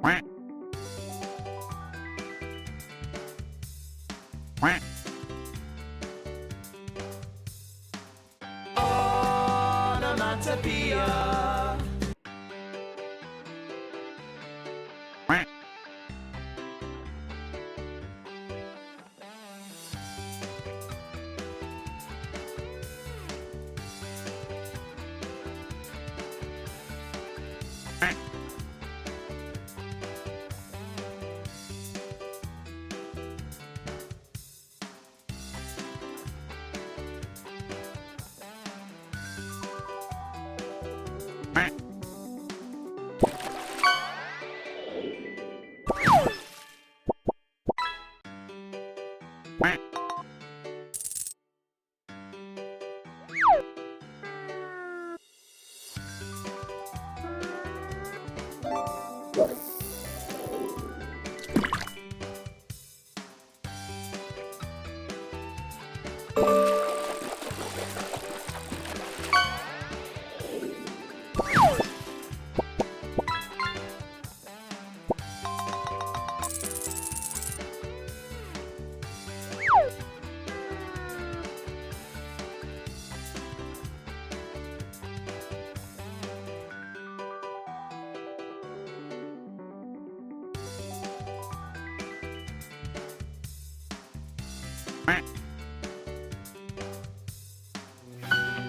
Onomatopoeia.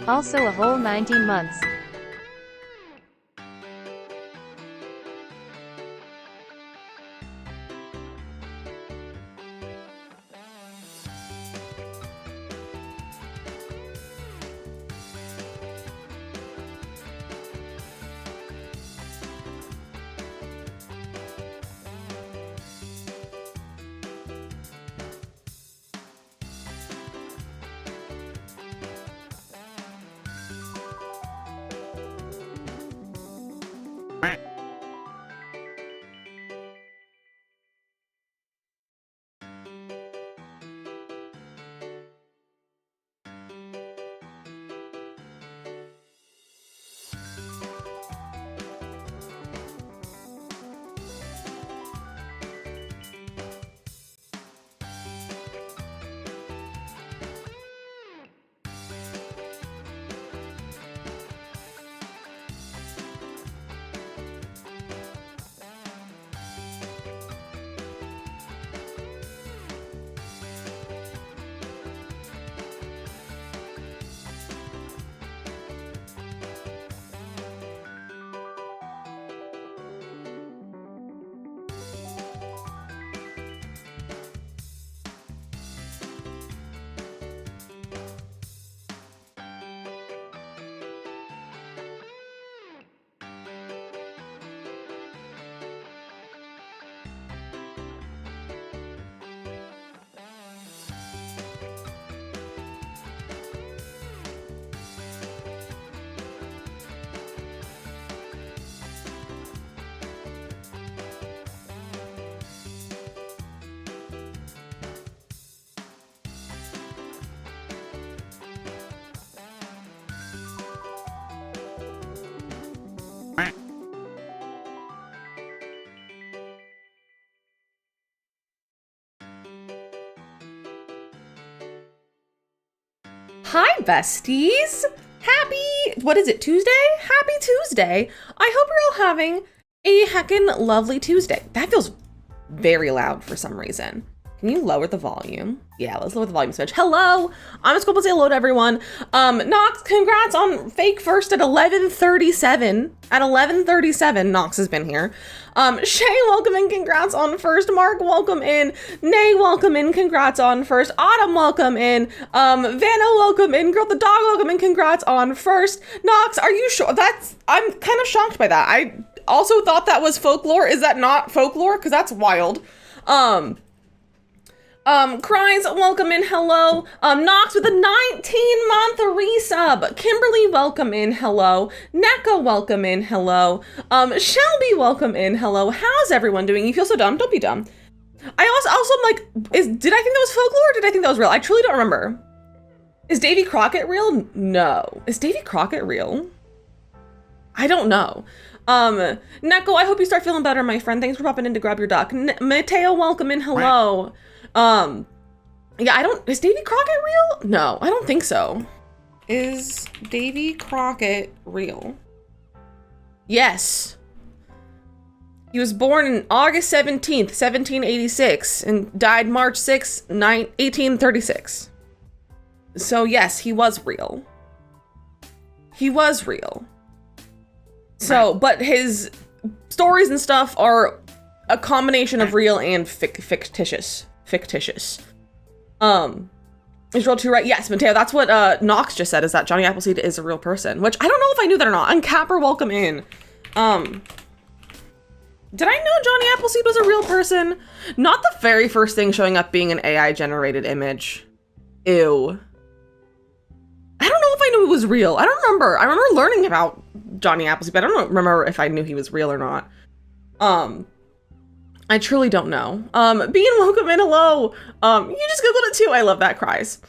Also a whole 19 months. Hi, besties! Happy, what is it, Tuesday? Happy Tuesday! I hope you're all having a heckin' lovely Tuesday. That feels very loud for some reason. Can you lower the volume? Yeah, let's lower the volume switch. Hello! I'm just going to say hello to everyone. Nox, congrats on fake first at 11:37. At 11:37, Nox has been here. Shay, welcome in, congrats on first. Mark, welcome in. Nay, welcome in, congrats on first. Autumn, welcome in. Vanna, welcome in. Girl the dog, welcome in, congrats on first. Nox, are you sure? I'm kind of shocked by that. I also thought that was folklore. Is that not folklore? Because that's wild. Cries, welcome in, hello. Nox with a 19-month resub. Kimberly, welcome in, hello. Neko, welcome in, hello. Shelby, welcome in, hello. How's everyone doing? You feel so dumb? Don't be dumb. I also am like, did I think that was folklore or did I think that was real? I truly don't remember. Is Davy Crockett real? No. Is Davy Crockett real? I don't know. Neko, I hope you start feeling better, my friend. Thanks for popping in to grab your duck. Mateo, welcome in. Hello. Yeah, is Davy Crockett real? No, I don't think so. Is Davy Crockett real? Yes. He was born on August 17th, 1786, and died March 6th, 1836. So yes, he was real. He was real. So, but his stories and stuff are a combination of real and fictitious. Is real too, right? Yes, Mateo, that's what Knox just said, is that Johnny Appleseed is a real person, which I don't know if I knew that or not. And Capper, welcome in. Did I know Johnny Appleseed was a real person? Not the very first thing showing up being an AI generated image. Ew. I don't know if I knew it was real. I don't remember. I remember learning about Johnny Appleseed, but I don't remember if I knew he was real or not. I truly don't know. Bean, welcome in, hello. You just Googled it too. I love that, cries.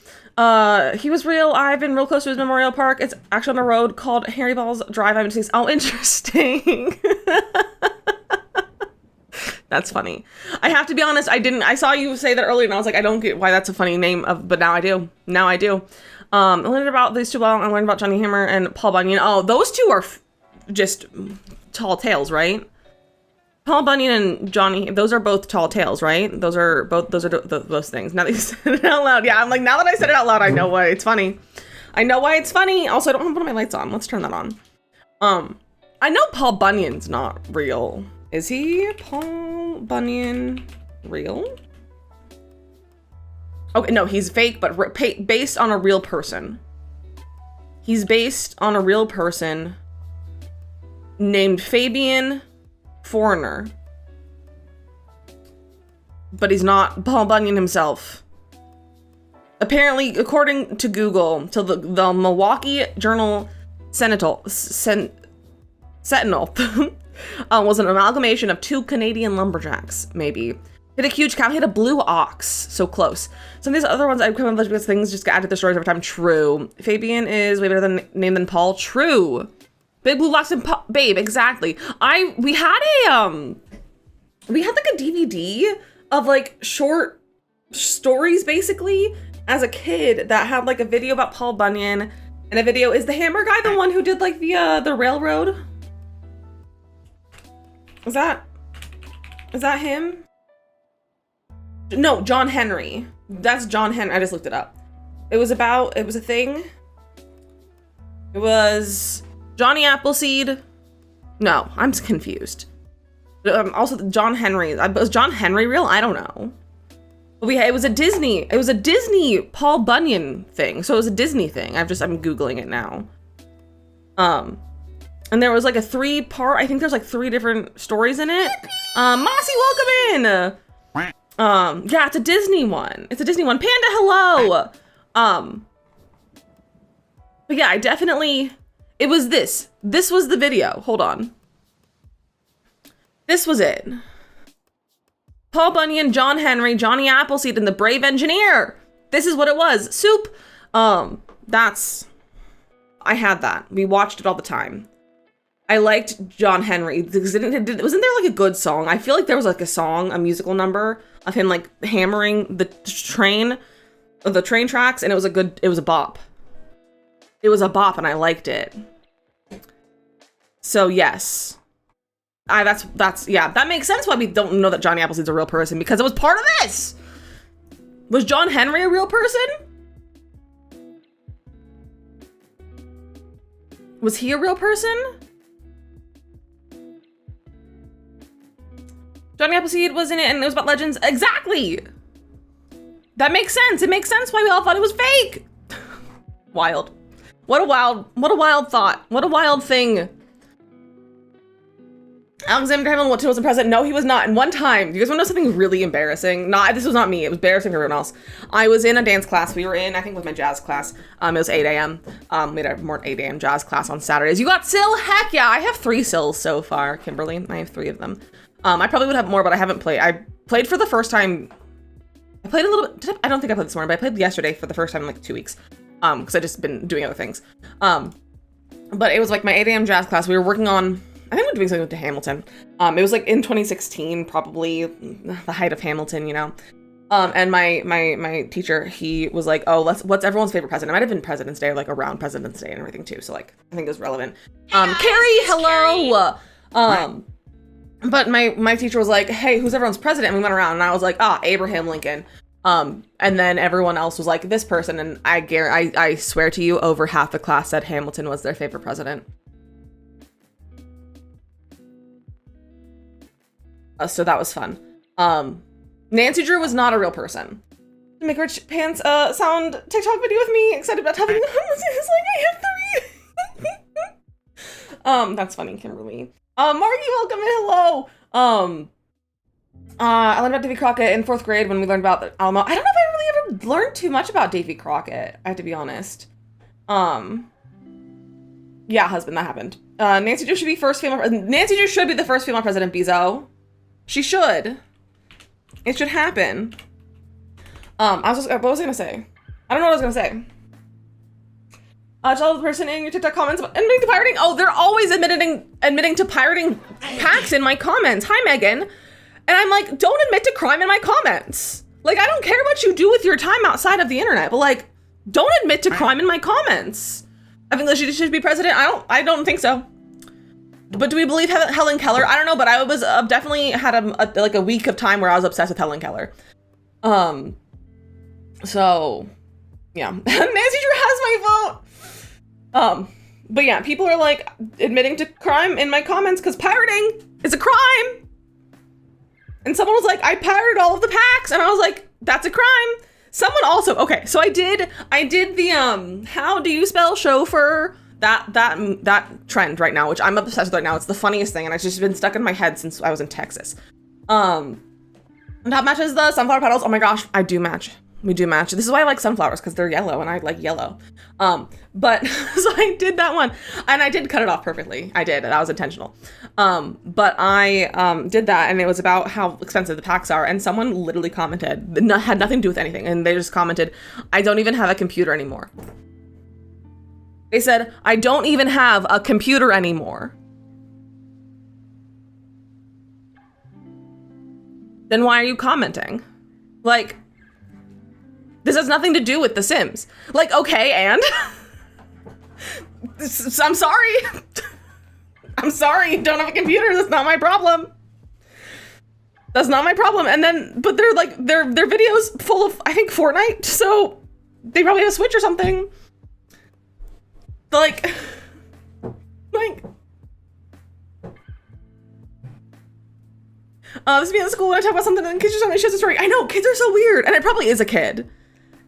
He was real. I've been real close to his memorial park. It's actually on a road called Harry Balls Drive. I'm just, oh, interesting. That's funny. I have to be honest, I saw you say that earlier and I was like, I don't get why that's a funny name, but now I do. Now I do. I learned about these two well. I learned about Johnny Hammer and Paul Bunyan. Oh, those two are just tall tales, right? Paul Bunyan and Johnny, those are both tall tales, right? Those are those things. Now that you said it out loud. Yeah, I'm like, now that I said it out loud, I know why it's funny. I know why it's funny. Also, I don't have one of my lights on. Let's turn that on. I know Paul Bunyan's not real. Is he Paul Bunyan real? Okay, no, he's fake, but based on a real person. He's based on a real person named Fabian Foreigner. But he's not Paul Bunyan himself. Apparently, according to Google, to the Milwaukee Journal Sentinel was an amalgamation of two Canadian lumberjacks, maybe. Hit a huge cow, hit a blue ox. So close. Some of these other ones I've come up with things just get added to the stories every time. True. Fabian is way better than name than Paul. True. Big blue ox and babe, exactly. We had like a DVD of like short stories basically as a kid that had like a video about Paul Bunyan and a video. Is the Hammer guy the one who did like the railroad? Is that him? No, John Henry. That's John Henry. I just looked it up. It was a thing. It was Johnny Appleseed. No, I'm confused. Also, John Henry. Was John Henry real? I don't know. But it was a Disney Paul Bunyan thing. So it was a Disney thing. I'm Googling it now. And there was like a 3-part, I think there's like 3 different stories in it. Mossy, welcome in. Yeah, it's a Disney one. Panda, hello. But yeah, it was this. This was the video. Hold on. This was it. Paul Bunyan, John Henry, Johnny Appleseed, and the Brave Engineer. This is what it was. Soup. I had that. We watched it all the time. I liked John Henry because wasn't there like a good song? I feel like there was like a musical number of him like hammering the train tracks, and it was a bop. It was a bop, and I liked it. So yes, that makes sense why we don't know that Johnny Appleseed's a real person, because it was part of this. Was John Henry a real person? Was he a real person? Johnny Appleseed was in it and it was about legends. Exactly. That makes sense. It makes sense why we all thought it was fake. Wild. What a wild thought. What a wild thing. Alexander Hamilton wasn't present. No, he was not. And one time, you guys want to know something really embarrassing? This was not me. It was embarrassing for everyone else. I was in a dance class. We were in, I think, with my jazz class. It was 8 a.m. We had a more 8 a.m. jazz class on Saturdays. You got Sil? Heck yeah. I have 3 Sils so far, Kimberly. I have 3 of them. I probably would have more, but I haven't played. I played for the first time. I played a little bit. I don't think I played this morning, but I played yesterday for the first time in like 2 weeks. Because I just been doing other things. but it was like my 8 a.m. jazz class. We were working on, I think we were doing something to Hamilton. It was like in 2016, probably the height of Hamilton, you know. And my teacher, he was like, oh, what's everyone's favorite president? It might have been President's Day or like around President's Day and everything too. So like, I think it was relevant. Carrie, hello. But my teacher was like, hey, who's everyone's president? And we went around and I was like, Abraham Lincoln. And then everyone else was like, this person. And I swear to you, over half the class said Hamilton was their favorite president. So that was fun. Nancy Drew was not a real person. Make Rich Pants sound TikTok video with me, excited about having it's like I have 3. That's funny, Kimberly. Margie, welcome and hello. I learned about Davy Crockett in 4th grade when we learned about the Alamo. I don't know if I really ever learned too much about Davy Crockett, I have to be honest. Yeah, husband, that happened. Nancy Drew should be the first female president, Bezo. She should. It should happen. What was I gonna say? I don't know what I was gonna say. Tell the person in your TikTok comments about admitting to pirating. Oh, they're always admitting to pirating packs in my comments. Hi, Megan. And I'm like, don't admit to crime in my comments. Like, I don't care what you do with your time outside of the internet, but like, don't admit to crime in my comments. I think that she should be president. I don't think so. But do we believe Helen Keller? I don't know, but I was definitely had a week of time where I was obsessed with Helen Keller. So yeah, Nancy Drew has my vote. But yeah, people are like admitting to crime in my comments because pirating is a crime. And someone was like, I pirated all of the packs, and I was like, that's a crime. Someone also, okay, so I did the how do you spell chauffeur? That trend right now, which I'm obsessed with right now. It's the funniest thing, and it's just been stuck in my head since I was in Texas. Top matches the sunflower petals. Oh my gosh, I do match. We do match. This is why I like sunflowers, because they're yellow, and I like yellow. But so I did that one, and I did cut it off perfectly. I did. That was intentional. But I did that, and it was about how expensive the packs are, and someone literally commented, had nothing to do with anything, and they just commented, I don't even have a computer anymore. They said, I don't even have a computer anymore. Then why are you commenting? Like, this has nothing to do with The Sims. Like, okay, and? I'm sorry. I'm sorry you don't have a computer. That's not my problem. That's not my problem. And then, but they're like, their videos full of, I think, Fortnite. So they probably have a Switch or something. Like, this is me at school when I talk about something and kids just tell me, shares a story. I know, kids are so weird. And it probably is a kid.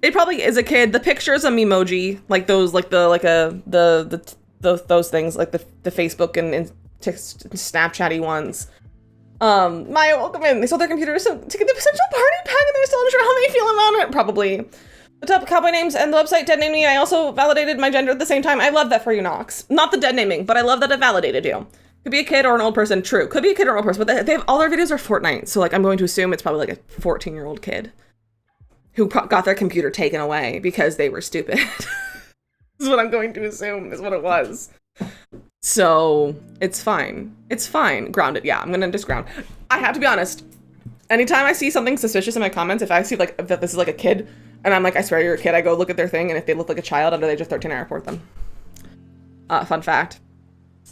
It probably is a kid. The picture's a memoji, like those, like those things, like the Facebook and Snapchatty ones. Maya, welcome in. They sold their computers to get the essential party pack, and they're still unsure how they feel about it. Probably. The top cowboy names and the website dead named me. I also validated my gender at the same time. I love that for you, Nox. Not the dead naming, but I love that it validated you. Could be a kid or an old person. True. Could be a kid or an old person, but they have, all their videos are Fortnite. So like, I'm going to assume it's probably like a 14-year-old kid who got their computer taken away because they were stupid. This is what I'm going to assume is what it was. So it's fine. It's fine. Grounded. Yeah, I'm gonna just ground. I have to be honest. Anytime I see something suspicious in my comments, if I see like that this is like a kid, and I'm like, I swear you're a kid, I go look at their thing, and if they look like a child under the age of 13, I report them. Fun fact.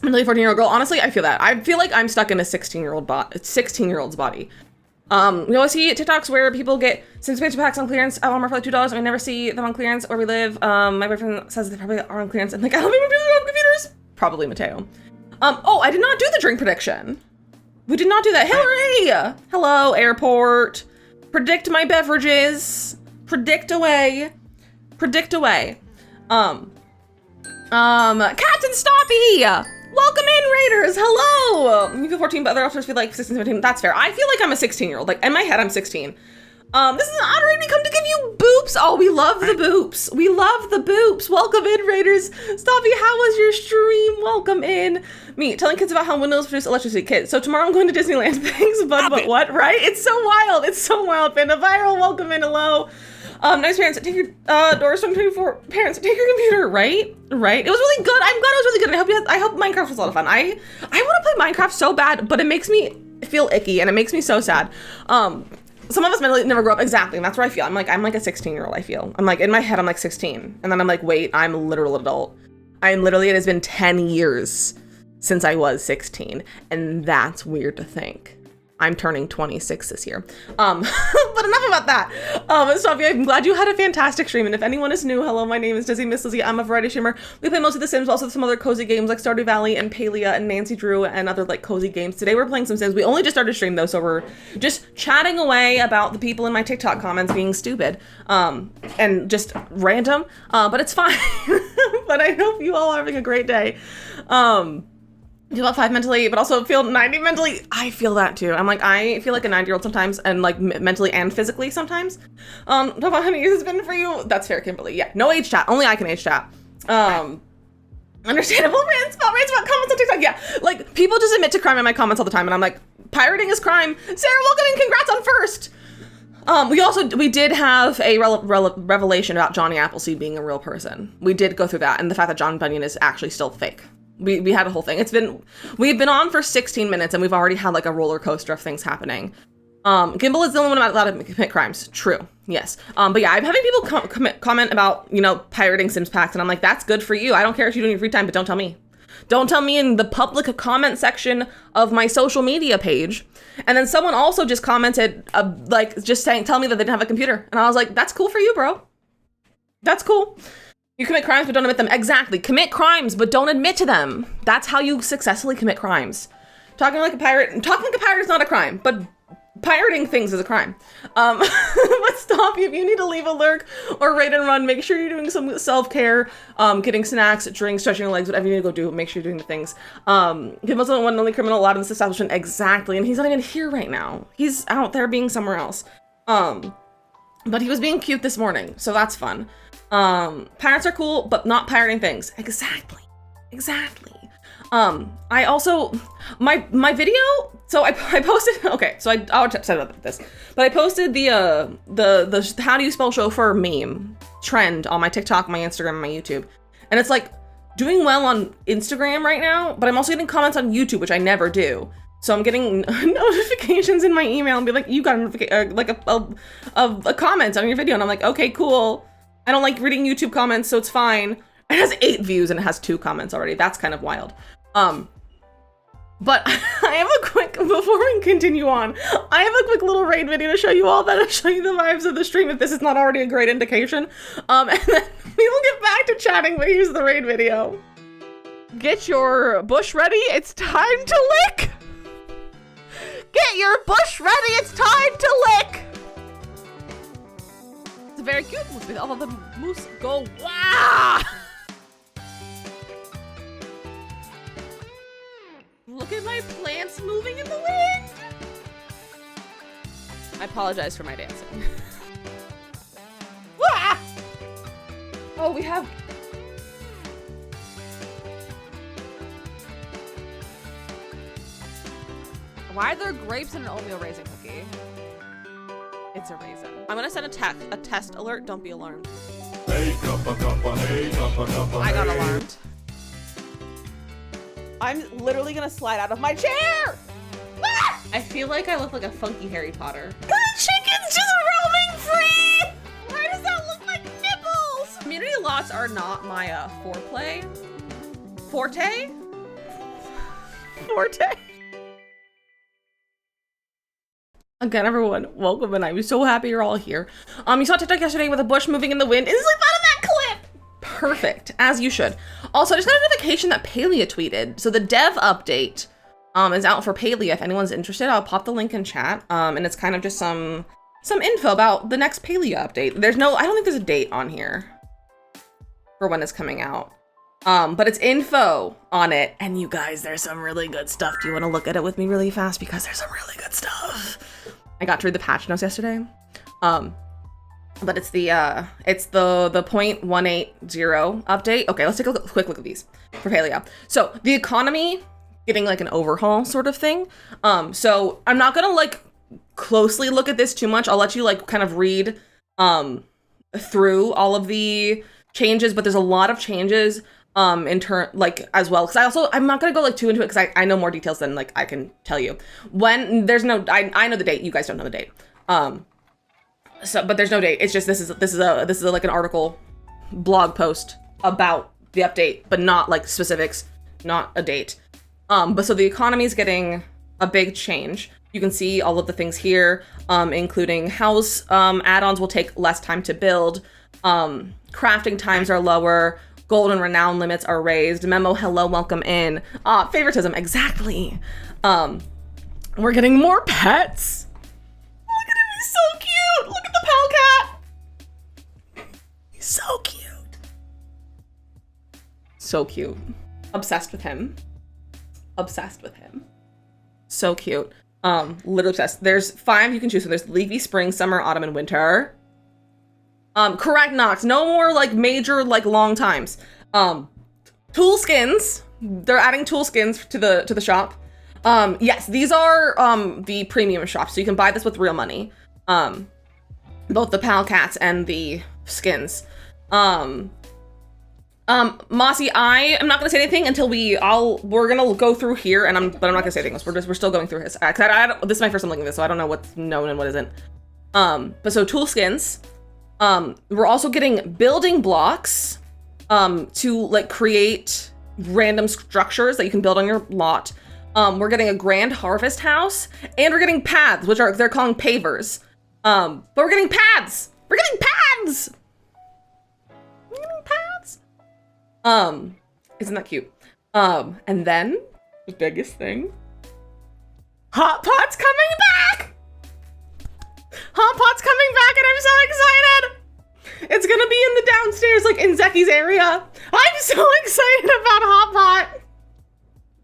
I'm really a 14-year-old girl. Honestly, I feel that. I feel like I'm stuck in a 16-year-old's body. You always see TikToks where people get Sims expansion packs on clearance at Walmart for like $2, and I never see them on clearance where we live. My boyfriend says they probably are on clearance, and like, I don't even have computers. Probably Mateo. Oh, I did not do the drink prediction. We did not do that. Hillary! Hello, airport. Predict my beverages. Predict away. Predict away. Captain Stoppy! Welcome in, Raiders. Hello! You feel 14, but other officers feel like 16, 17. That's fair. I feel like I'm a 16-year-old. Like, in my head, I'm 16. This is an honor we come to give you boops. Oh, we love the boops. We love the boops. Welcome in, Raiders. Stoppy, how was your stream? Welcome in. Me, telling kids about how windmills produce electricity. Kids, so tomorrow I'm going to Disneyland. Thanks, but what, right? It's so wild. It's so wild. Panda Viral, welcome in. Hello. Nice parents, take your Doors 2024 parents, take your computer, right? Right. It was really good. I'm glad it was really good. And I hope Minecraft was a lot of fun. I want to play Minecraft so bad, but it makes me feel icky and it makes me so sad. Some of us mentally never grow up. Exactly. And that's where I feel. I'm like a 16-year-old, I feel. I'm like, in my head, I'm like 16. And then I'm like, wait, I'm a literal adult. It has been 10 years since I was 16. And that's weird to think. I'm turning 26 this year. But enough about that. Sophia, I'm glad you had a fantastic stream. And if anyone is new, hello, my name is Dizzy Miss Lizzie. I'm a variety streamer. We play most of the Sims, but also some other cozy games like Stardew Valley and Palia and Nancy Drew and other like cozy games. Today we're playing some Sims. We only just started stream though, so we're just chatting away about the people in my TikTok comments being stupid and just random. But it's fine. But I hope you all are having a great day. Feel about 5 mentally, but also feel 90 mentally. I feel that too. I'm like, I feel like a 90-year-old sometimes, and like mentally and physically sometimes. Talk about how many years it's been for you. That's fair, Kimberly. Yeah, no age chat. Only I can age chat. Understandable. Rants about comments on TikTok. Yeah, like people just admit to crime in my comments all the time, and I'm like, pirating is crime. Sarah, welcome and congrats on first. We did have a revelation about Johnny Appleseed being a real person. We did go through that, and the fact that John Bunyan is actually still fake. We had a whole thing. We've been on for 16 minutes and we've already had like a roller coaster of things happening. Gimbal is the only one not allowed to commit crimes. True. Yes. But yeah, I'm having people comment about, pirating Sims packs, and I'm like, that's good for you. I don't care if you do in your free time, but don't tell me. Don't tell me in the public comment section of my social media page. And then someone also just commented, tell me that they didn't have a computer. And I was like, that's cool for you, bro. That's cool. You commit crimes, but don't admit them. Exactly. Commit crimes, but don't admit to them. That's how you successfully commit crimes. Talking like a pirate is not a crime, but pirating things is a crime. But stop you. If you need to leave a lurk or raid and run, make sure you're doing some self-care, getting snacks, drinks, stretching your legs, whatever you need to go do, make sure you're doing the things. He wasn't one and only criminal allowed in this establishment. Exactly. And he's not even here right now. He's out there being somewhere else. But he was being cute this morning, so that's fun. Pirates are cool, but not pirating things. Exactly. I also, my video, so I posted, okay, so I'll say about this, but I posted the how do you spell chauffeur meme trend on my TikTok, my Instagram, my YouTube. And it's like doing well on Instagram right now, but I'm also getting comments on YouTube, which I never do. So I'm getting notifications in my email and be like, you got a comment on your video. And I'm like, okay, cool. I don't like reading YouTube comments, so it's fine. It has 8 views and it has 2 comments already. That's kind of wild. But I have a quick, before we continue on, I have a quick little raid video to show you all that. I'll show you the vibes of the stream if this is not already a great indication. And then we will get back to chatting, but here's the raid video. Get your bush ready. It's time to lick. Get your bush ready. It's time to lick. It's very cute with all of the moose go wow. Look at my plants moving in the wind. I apologize for my dancing. Ah! Oh, we have. Why are there grapes in an oatmeal raisin cookie? It's a raisin. I'm gonna send a test alert. Don't be alarmed. Hey, I got alarmed. I'm literally gonna slide out of my chair. Ah! I feel like I look like a funky Harry Potter. The chicken's just roaming free. Why does that look like nipples? Community lots are not my forte. Again, everyone, welcome, and I'm so happy you're all here. You saw TikTok yesterday with a bush moving in the wind. Is like out of that clip. Perfect, as you should. Also, I just got a notification that Palia tweeted. So the dev update is out for Palia. If anyone's interested, I'll pop the link in chat. And it's kind of just some info about the next Palia update. I don't think there's a date on here for when it's coming out. But it's info on it. And you guys, there's some really good stuff. Do you want to look at it with me really fast? Because there's some really good stuff. I got to read the patch notes yesterday. But it's the 0.180 update. Okay, let's take a quick look at these for Palia. So the economy getting like an overhaul sort of thing. So I'm not gonna like closely look at this too much. I'll let you like kind of read through all of the changes, but there's a lot of changes in turn, like, as well, because I'm not gonna go like too into it because I know more details than like I can tell you. When there's no, I know the date, you guys don't know the date. But there's no date. It's just this is like an article, blog post about the update, but not like specifics, not a date. But so the economy is getting a big change. You can see all of the things here, including house add-ons will take less time to build. Crafting times are lower. Gold and renown limits are raised. Memo, hello, welcome in. Favoritism, exactly. We're getting more pets. Look at him, he's so cute. Look at the pal cat. He's so cute. So cute. Obsessed with him. Obsessed with him. So cute. Literally obsessed. There's 5 you can choose from. There's leafy spring, summer, autumn, and winter. Correct, Nox. No more like major like long times. Tool skins. They're adding tool skins to the shop. Yes, these are the premium shops, so you can buy this with real money. Both the pal cats and the skins. Mossy, I am not gonna say anything until we're gonna go through here, but I'm not gonna say anything else. We're still going through his. This is my first time looking at this, so I don't know what's known and what isn't. But so tool skins. We're also getting building blocks, to like create random structures that you can build on your lot. We're getting a grand harvest house, and we're getting paths, which they're calling pavers. But we're getting paths. We're getting paths. We're getting paths. Isn't that cute? And then the biggest thing, Hot Pot's coming back. Hot Pot's coming back, and I'm so excited. It's gonna be in the downstairs, like in Zeki's area. I'm so excited about Hot Pot.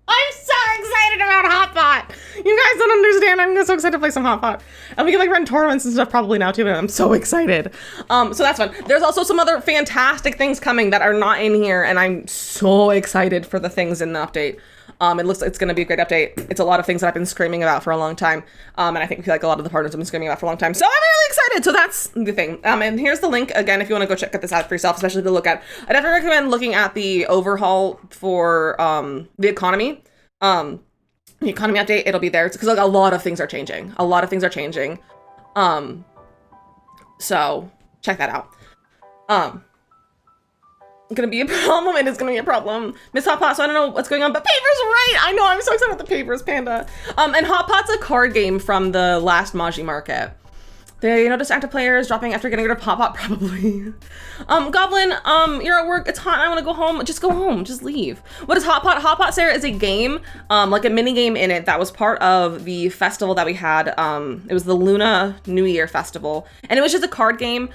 I'm so excited about Hot Pot. You guys don't understand. I'm so excited to play some Hot Pot. And we can like run tournaments and stuff probably now too, but I'm so excited. So that's fun. There's also some other fantastic things coming that are not in here, and I'm so excited for the things in the update. It looks like it's going to be a great update. It's a lot of things that I've been screaming about for a long time. And I think like a lot of the partners have been screaming about for a long time. So I'm really excited. So that's the thing. And here's the link again, if you want to go check this out for yourself, especially to look at. I definitely recommend looking at the overhaul for the economy. The economy update, it'll be there because like a lot of things are changing. A lot of things are changing. So check that out. Gonna be a problem. It is gonna be a problem. Miss Hot Pot, so I don't know what's going on, but Paper's right. I know, I'm so excited about the Papers, Panda. And Hot Pot's a card game from the last Maji market. They noticed active players dropping after getting rid of Hot Pot, probably. Goblin, you're at work, it's hot, I wanna go home. Just go home, just leave. What is Hot Pot? Hot Pot, Sarah, is a game, like a mini game in it that was part of the festival that we had. It was the Luna New Year festival, and it was just a card game.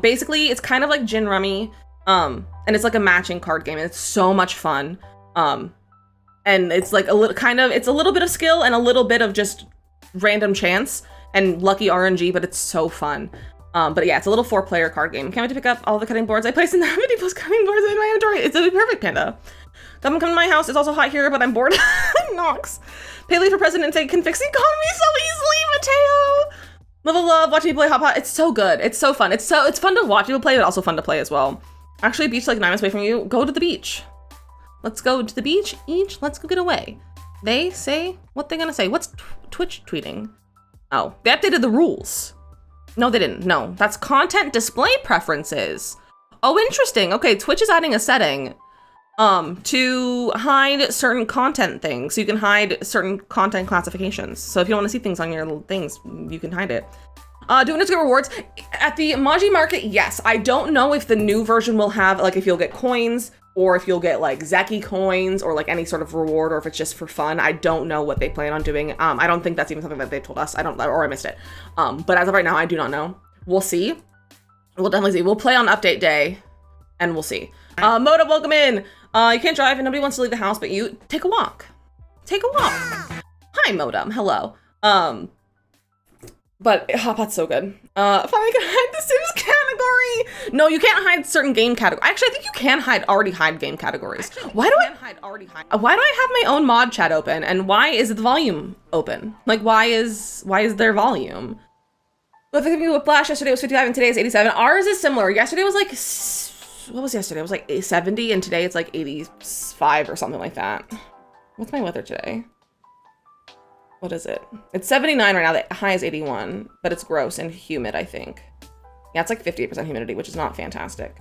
Basically, it's kind of like Gin Rummy, and it's like a matching card game, and it's so much fun. And it's like it's a little bit of skill and a little bit of just random chance and lucky RNG, but it's so fun. But yeah, it's a little 4-player card game. Can't wait to pick up all the cutting boards I placed in the 50 plus cutting boards in my inventory. It's a perfect, Panda. Come to my house. It's also hot here, but I'm bored. Nox. Paley for president can fix the economy so easily, Mateo. Love watching people play Hot Pot. It's so good. It's so fun. It's fun to watch people play, but also fun to play as well. Actually, a beach like 9 minutes away from you. Go to the beach. Let's go to the beach. Let's go get away. They say what they're gonna say. What's Twitch tweeting? Oh, they updated the rules. No, they didn't. No, that's content display preferences. Oh, interesting. Okay, Twitch is adding a setting to hide certain content things. So you can hide certain content classifications. So if you want to see things on your little things, you can hide it. Doing it to get rewards. At the Maji market, yes. I don't know if the new version will have, like, if you'll get coins, or if you'll get, like, Zeki coins, or, like, any sort of reward, or if it's just for fun. I don't know what they plan on doing. I don't think that's even something that they told us. Or I missed it. But as of right now, I do not know. We'll see. We'll definitely see. We'll play on update day, and we'll see. Moda, welcome in. You can't drive, and nobody wants to leave the house, but you take a walk. Take a walk. Hi, Modem. Hello. But Hot Pot's so good. Finally can hide the Sims category. No, you can't hide certain game categories. Actually, I think you can already hide game categories. Why do I have my own mod chat open? And why is the volume open? Like, why is there volume? But 50 people with Flash yesterday was 55 and today is 87. Ours is similar. Yesterday was like, what was yesterday? It was like 70 and today it's like 85 or something like that. What's my weather today? What is it? It's 79 right now. The high is 81, but it's gross and humid, I think. Yeah, it's like 58% humidity, which is not fantastic.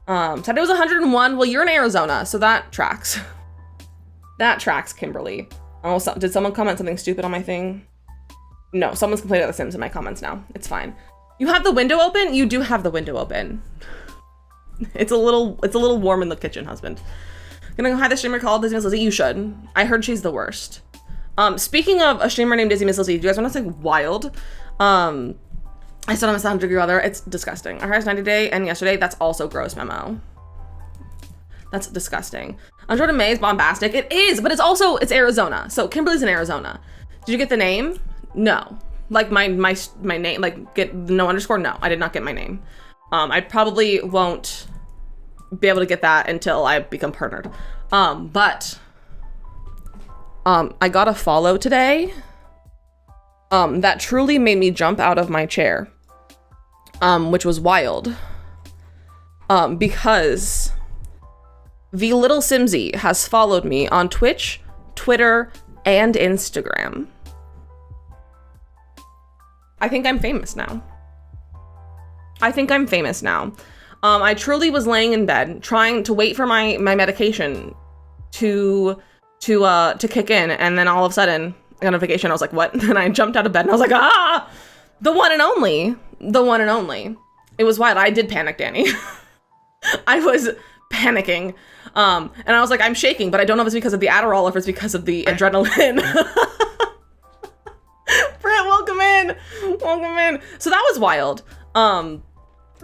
Saturday was 101. Well, you're in Arizona, so that tracks. That tracks, Kimberly. Oh, did someone comment something stupid on my thing? No, someone's complaining about The Sims in my comments now. It's fine. You have the window open? You do have the window open. It's a little warm in the kitchen, husband. Gonna go hi the streamer called Dizzy Miss Lizzie. You should. I heard she's the worst. Speaking of a streamer named Dizzy Miss Lizzie, do you guys want to say wild? I said I'm a 100-degree weather. It's disgusting. Our highest 90 day and yesterday, that's also gross memo. That's disgusting. Android May is bombastic. It is, but it's Arizona. So Kimberly's in Arizona. Did you get the name? No. Like my name, like get no underscore? No, I did not get my name. I probably won't be able to get that until I become partnered. But I got a follow today. That truly made me jump out of my chair. Which was wild. Because the little Simsy has followed me on Twitch, Twitter, and Instagram. I think I'm famous now. I truly was laying in bed trying to wait for my medication to kick in, and then all of a sudden I got a notification. I was like, what? And I jumped out of bed and I was like, ah, the one and only. It was wild. I did panic, Danny. I was panicking. And I was like, I'm shaking, but I don't know if it's because of the Adderall or if it's because of the adrenaline. Britt, welcome in. So that was wild.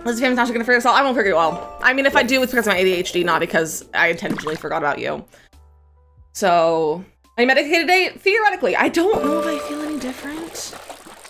This is fantastic gonna figure this out. I won't figure it well. I mean, if I do, it's because of my ADHD, not because I intentionally forgot about you. So, are you medicated today? Theoretically, I don't know if I feel any different.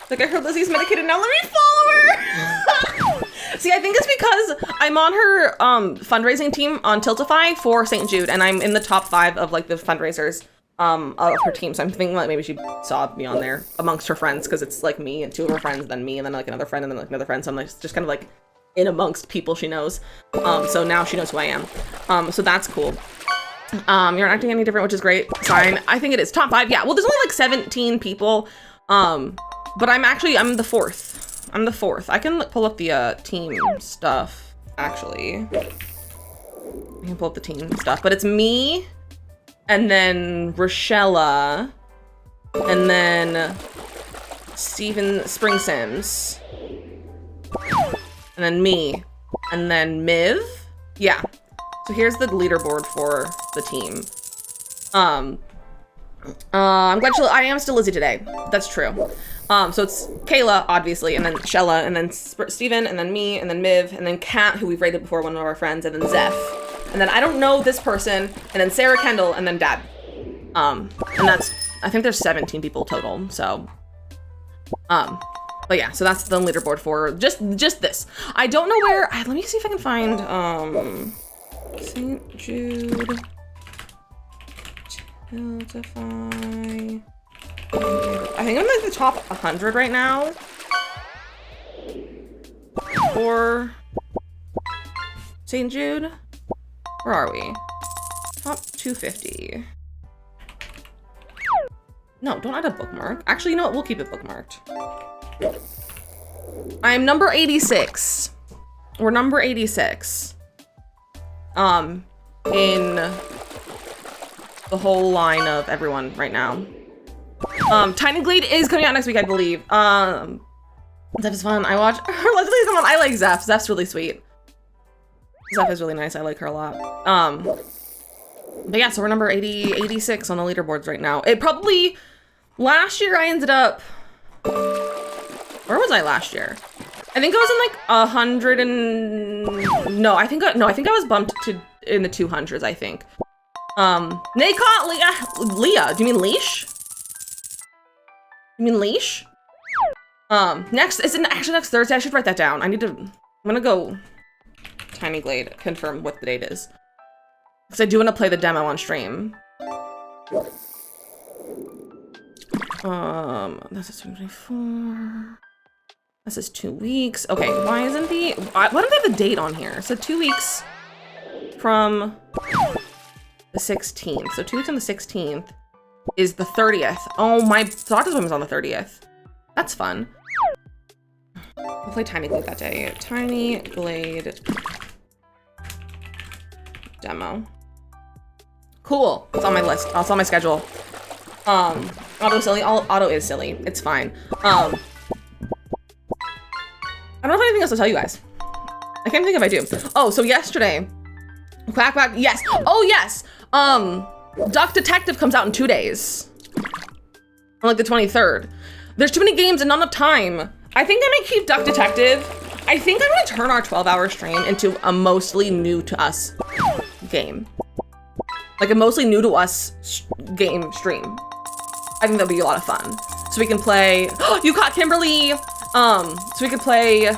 Like, I heard Lizzie's medicated now. Let me follow her. See, I think it's because I'm on her fundraising team on Tiltify for St. Jude, and I'm in the top 5 of like the fundraisers of her team. So I'm thinking like maybe she saw me on there amongst her friends, because it's like me and 2 of her friends, then me, and then like another friend, and then like another friend. So I'm like just kind of like in amongst people she knows. So now she knows who I am. So that's cool. You're not acting any different, which is great. Sign. I think it is top 5. Yeah. Well, there's only like 17 people. But I'm the 4th. I'm the 4th. I can pull up the team stuff, actually. I can pull up the team stuff, but it's me, and then Rochella, and then Steven Spring Sims, and then me, and then Miv. Yeah. So here's the leaderboard for the team. I'm glad I am still Lizzie today. That's true. So it's Kayla, obviously, and then Shella, and then Steven, and then me, and then Miv, and then Kat, who we've rated before, one of our friends, and then Zeph. And then I don't know this person, and then Sarah Kendall, and then Dad. And that's, I think there's 17 people total, so. But yeah, so that's the leaderboard for just this. I don't know where, let me see if I can find, St. Jude. Tiltify. I think I'm like the top 100 right now. For St. Jude. Where are we? Top 250. No, don't add a bookmark. Actually, you know what? We'll keep it bookmarked. I'm number 86. We're number 86. In the whole line of everyone right now. Tiny Glade is coming out next week, I believe. Zeph is fun. I watch her Let's Plays. Come on, I like Zeph. Zeph's really sweet. Zeph is really nice. I like her a lot. But yeah, so we're number 86 on the leaderboards right now. It probably, last year I ended up, where was I last year? I think I was in like 100 and, no, I think I was bumped to in the 200s, I think. Naycott, Leah, do you mean Leash? You mean Leash? Next Thursday. I should write that down. I'm gonna go Tiny Glade, confirm what the date is. Because I do want to play the demo on stream. That's a 24. This is 2 weeks. Okay, why isn't why don't they have the date on here? So 2 weeks from the 16th. So 2 weeks on the 16th is the 30th. Oh, my doctor's appointment was on the 30th. That's fun. We'll play Tiny Glade that day. Tiny Glade demo. Cool. It's on my list. It's on my schedule. Auto silly. Auto is silly. It's fine. I don't have anything else to tell you guys. I can't think if I do. Oh, so yesterday, Quack Quack. Yes. Oh yes. Duck Detective comes out in 2 days. On like the 23rd. There's too many games and not enough time. I think I might keep Duck Detective. I think I'm gonna turn our 12-hour stream into a mostly new to us game. Like a mostly new to us game stream. I think that'd be a lot of fun. So we can play, you caught Kimberly. So we could play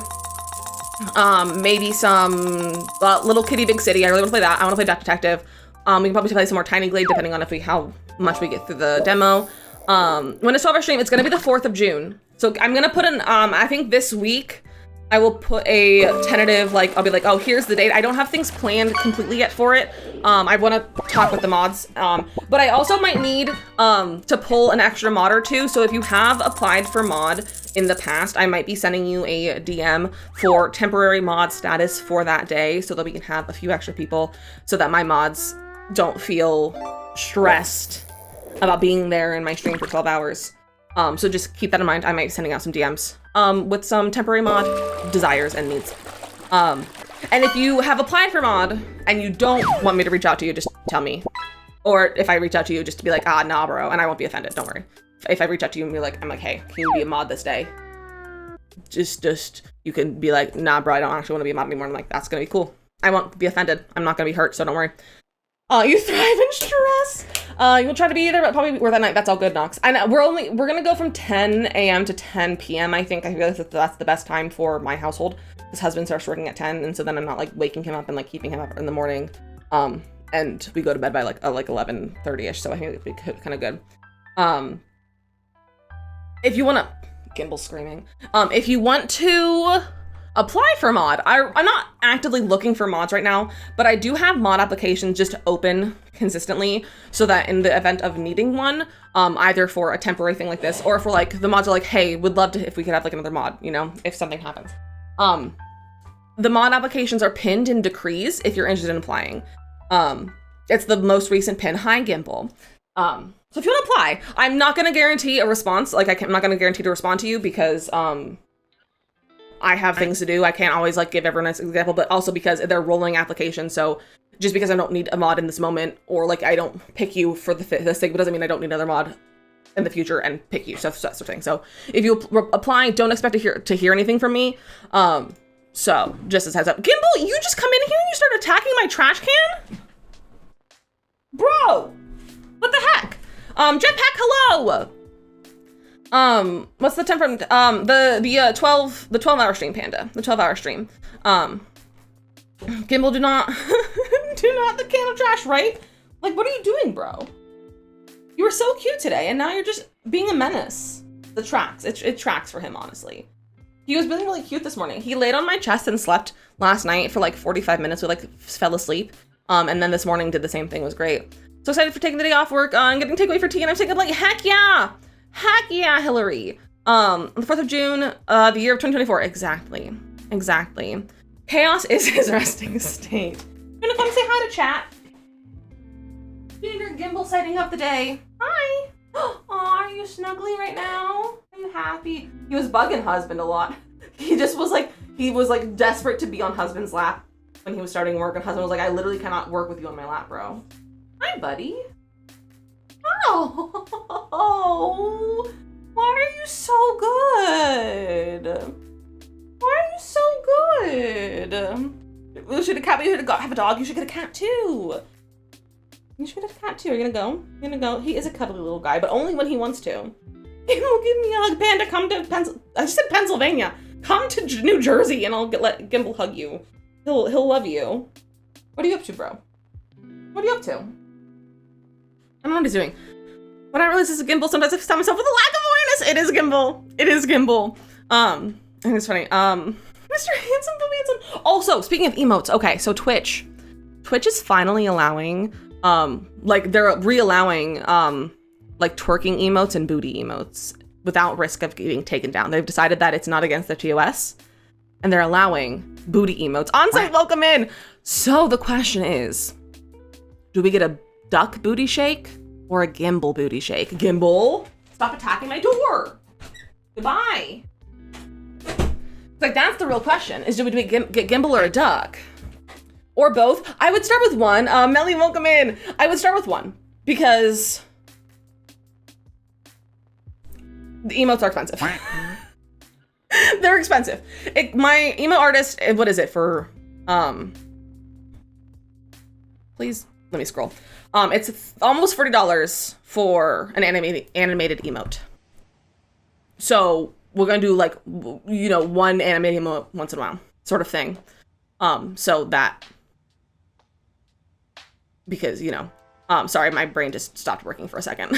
maybe some Little Kitty Big City. I really wanna play that. I wanna play Duck Detective. We can probably play some more Tiny Glade depending on how much we get through the demo. When it's 12-hour stream, it's gonna be the 4th of June. So I'm gonna put I think this week, I will put a tentative, I'll be like, oh, here's the date. I don't have things planned completely yet for it. I wanna talk with the mods. But I also might need to pull an extra mod or two. So if you have applied for mod in the past, I might be sending you a DM for temporary mod status for that day so that we can have a few extra people so that my mods don't feel stressed about being there in my stream for 12 hours. So just keep that in mind. I might be sending out some DMs with some temporary mod desires and needs. And if you have applied for mod and you don't want me to reach out to you, just tell me. Or if I reach out to you, just to be like, nah, bro, and I won't be offended. Don't worry. If I reach out to you and I'm like, hey, can you be a mod this day? Just you can be like, nah, bro, I don't actually want to be a mod anymore. I'm like, that's gonna be cool. I won't be offended. I'm not gonna be hurt, so don't worry. You thrive in stress. You'll try to be there, but probably work that night. That's all good, Nox. I know we're gonna go from 10 a.m. to 10 p.m. I think. I feel like that's the best time for my household. His husband starts working at 10, and so then I'm not waking him up and keeping him up in the morning. And we go to bed by 11:30ish. So I think it'd be kind of good. If you wanna, Gimbal screaming. If you want to apply for mod. I'm not actively looking for mods right now, but I do have mod applications just open consistently so that in the event of needing one, either for a temporary thing like this or for the mods are like, hey, would love to if we could have another mod, if something happens. The mod applications are pinned in decrees if you're interested in applying. It's the most recent pin. Hi, Gimbal. So if you want to apply, I'm not going to guarantee a response. I'm not going to guarantee to respond to you because, I have things to do. I can't always give everyone an example, but also because they're rolling applications. So just because I don't need a mod in this moment, or I don't pick you for the sake, but doesn't mean I don't need another mod in the future and pick you. So that sort of thing. So if you apply, don't expect to hear anything from me. So just as a heads up, Gimbal, you just come in here and you start attacking my trash can, bro. What the heck? Jetpack, hello. What's the time from, the 12-hour stream, Panda, the 12-hour stream. Gimbal, do not the can of trash, right? What are you doing, bro? You were so cute today, and now you're just being a menace. The tracks, it tracks for him, honestly. He was really, really cute this morning. He laid on my chest and slept last night for 45 minutes. We fell asleep. And then this morning did the same thing. It was great. So excited for taking the day off work, and getting takeaway for tea, and I'm thinking heck yeah! Heck yeah, Hillary. The 4th of June, the year of 2024. Exactly. Chaos is his resting state. You wanna come say hi to chat? Your Gimbal sighting of the day. Hi. Aw, are you snuggling right now? Are you happy? He was bugging husband a lot. He just was desperate to be on husband's lap when he was starting work, and husband was I literally cannot work with you on my lap, bro. Hi, buddy. Oh, why are you so good? You should have a dog. You should get a cat too. Are you gonna go? He is a cuddly little guy, but only when he wants to. Give me a hug, Panda. Come to I just said Pennsylvania. Come to New Jersey, and I'll let Gimbal hug you. He'll love you. What are you up to, bro? What are you up to? I don't know what he's doing. When I realize this is Gimbal, sometimes I stop myself with a lack of awareness. It is Gimbal. think it's funny. Mr. Handsome, Handsome. Also, speaking of emotes, okay, so Twitch is finally allowing, like they're re-allowing, like twerking emotes and booty emotes without risk of getting taken down. They've decided that it's not against the TOS, and they're allowing booty emotes. On-site welcome in. So the question is, do we get a duck booty shake or a gimbal booty shake? Gimbal, stop attacking my door. Goodbye. Like, that's the real question, is do we get gimbal or a duck? Or both? I would start with one. Melly, welcome in. I would start with one because the emotes are expensive. They're expensive. My emo artist, what is it for, please, let me scroll. It's almost $40 for an animated emote. So we're gonna do like, you know, one animated emote once in a while, sort of thing. So that, because, you know, sorry, my brain just stopped working for a second.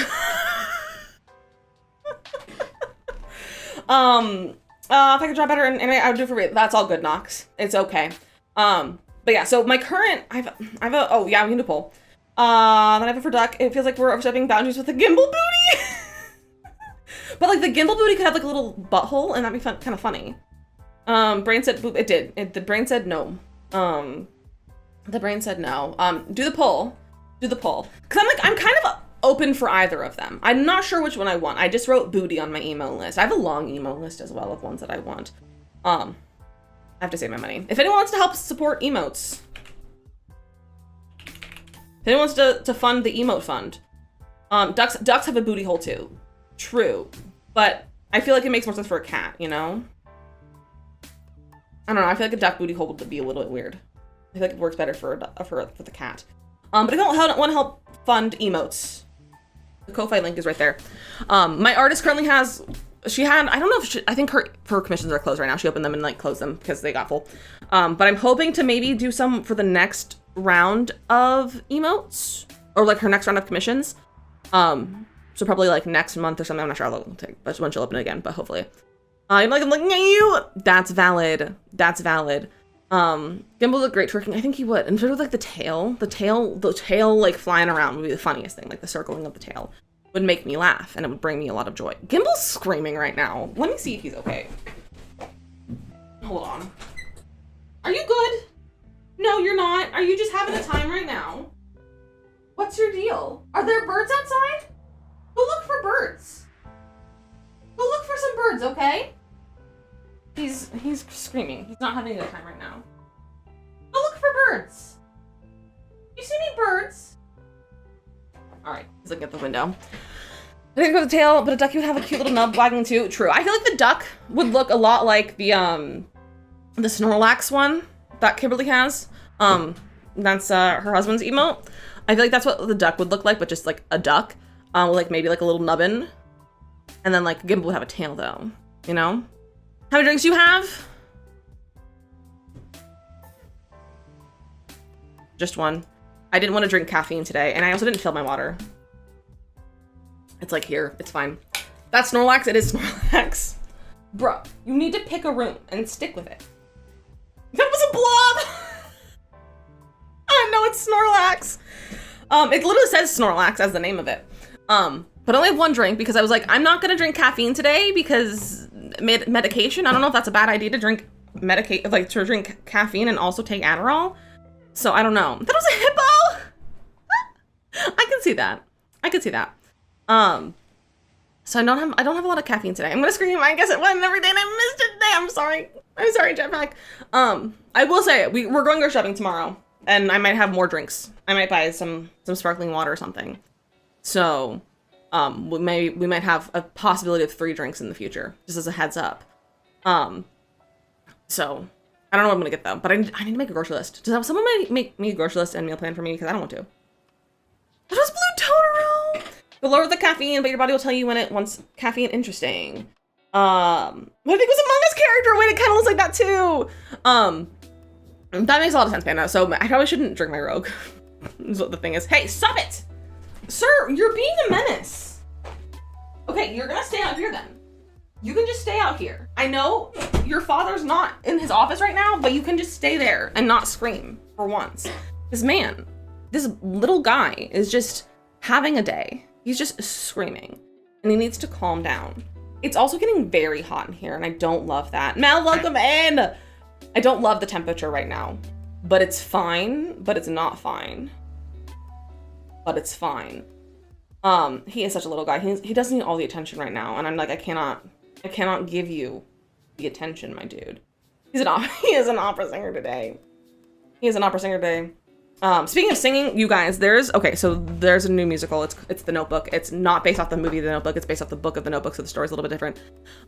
If I could draw better, and I would do it for, that's all good, Nox. It's okay. But yeah, so my current, I have a, oh yeah, we can do poll. Then I have it for duck. It feels like we're overstepping boundaries with the gimbal booty. But like the gimbal booty could have like a little butthole, and that'd be fun, kind of funny. Brain said it did. The brain said no. The brain said no. Do the poll. Do the poll. Cause I'm kind of open for either of them. I'm not sure which one I want. I just wrote booty on my emo list. I have a long emo list as well of ones that I want. I have to save my money. If anyone wants to help support emotes, if anyone wants to fund the emote fund, ducks have a booty hole too. True, but I feel like it makes more sense for a cat, you know? I don't know, I feel like a duck booty hole would be a little bit weird. I feel like it works better for the cat. But if you don't want to help fund emotes, the Ko-Fi link is right there. My artist currently has, I don't know if I think her commissions are closed right now. She opened them and like closed them because they got full. But I'm hoping to maybe do some for the next round of emotes, or like her next round of commissions. So probably like next month or something. I'm not sure how long it'll take, but when she'll open it again, but hopefully. I'm looking at you. That's valid. That's valid. Gimbal look great twerking. I think he would. And sort of like the tail like flying around would be the funniest thing. Like the circling of the tail would make me laugh, and it would bring me a lot of joy. Gimbal's screaming right now. Let me see if he's okay. Hold on. Are you good? No, you're not. Are you just having a time right now? What's your deal? Are there birds outside? Go look for birds. Go look for some birds, okay? He's screaming. He's not having a good time right now. Go look for birds. You see any birds? All right, he's looking at the window. I think with the tail, but a ducky would have a cute little nub wagging too. True. I feel like the duck would look a lot like the Snorlax one that Kimberly has. That's her husband's emote. I feel like that's what the duck would look like, but just like a duck. Like maybe like a little nubbin. And then like Gimbal would have a tail though, you know? How many drinks do you have? Just one. I didn't want to drink caffeine today, and I also didn't fill my water. It's like here, it's fine. That's Snorlax, it is Snorlax. Bruh, you need to pick a room and stick with it. That was a blob! I know it's Snorlax. It literally says Snorlax as the name of it. But I only have one drink because I was like, I'm not gonna drink caffeine today because medication. I don't know if that's a bad idea to drink to drink caffeine and also take Adderall. So I don't know. That was a hippo. I can see that. I could see that. So I don't have a lot of caffeine today. I'm gonna scream. I guess it went every day and I missed it today. I'm sorry. I'm sorry, Jetpack. I will say we're going grocery shopping tomorrow, and I might have more drinks. I might buy some sparkling water or something. So, we might have a possibility of 3 drinks in the future, just as a heads up. So I don't know what I'm gonna get though, but I need to make a grocery list. Does someone make me a grocery list and meal plan for me? Because I don't want to. That was Blue Totoro! You'll lower the caffeine, but your body will tell you when it wants caffeine. Interesting. I think it was Among Us character. Wait, it kind of looks like that too. That makes a lot of sense, Panda. So I probably shouldn't drink my Rogue. Is what the thing is. Hey, stop it! Sir, you're being a menace. Okay, you're gonna stay out here then. You can just stay out here. I know your father's not in his office right now, but you can just stay there and not scream for once. This man, this little guy is just having a day. He's just screaming and he needs to calm down. It's also getting very hot in here and I don't love that. Mel, welcome in. I don't love the temperature right now, but it's fine, but it's not fine. But it's fine. He is such a little guy. He doesn't need all the attention right now. And I'm like, I cannot give you the attention, my dude. He is an opera singer today. He is an opera singer today. Speaking of singing, you guys, there's a new musical. It's The Notebook. It's not based off the movie The Notebook. It's based off the book of The Notebook, so the story's a little bit different.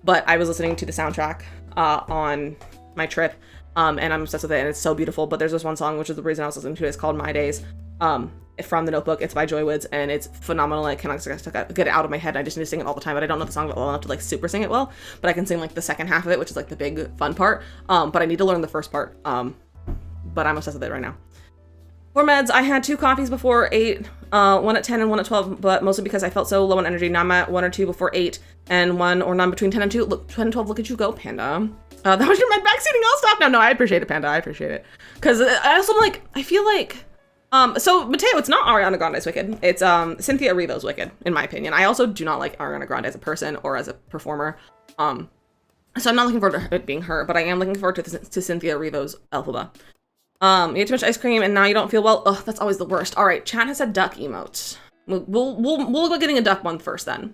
But I was listening to the soundtrack on my trip, and I'm obsessed with it, and it's so beautiful. But there's this one song, which is the reason I was listening to it. It's called My Days. From The Notebook. It's by Joy Woods, and it's phenomenal. I cannot get it out of my head. I just need to sing it all the time, but I don't know the song well enough to like super sing it well. But I can sing like the second half of it, which is like the big fun part. But I need to learn the first part. But I'm obsessed with it right now. For meds, I had 2 coffees before 8, one at 10 and one at 12, but mostly because I felt so low on energy. Now I'm at 1 or 2 before 8 and 1 or none between 10 and 2. Look, 10 and 12, look at you go, Panda. That was your med backseating. I'll stop now. No, I appreciate it, Panda. I appreciate it. Because I also like, I feel like, so Mateo, it's not Ariana Grande's Wicked. It's Cynthia Erivo's Wicked, in my opinion. I also do not like Ariana Grande as a person or as a performer. So I'm not looking forward to it being her, but I am looking forward to Cynthia Erivo's Elphaba. You ate too much ice cream and now you don't feel well. Ugh, that's always the worst. All right, chat has said duck emotes. We'll look at getting a duck one first then.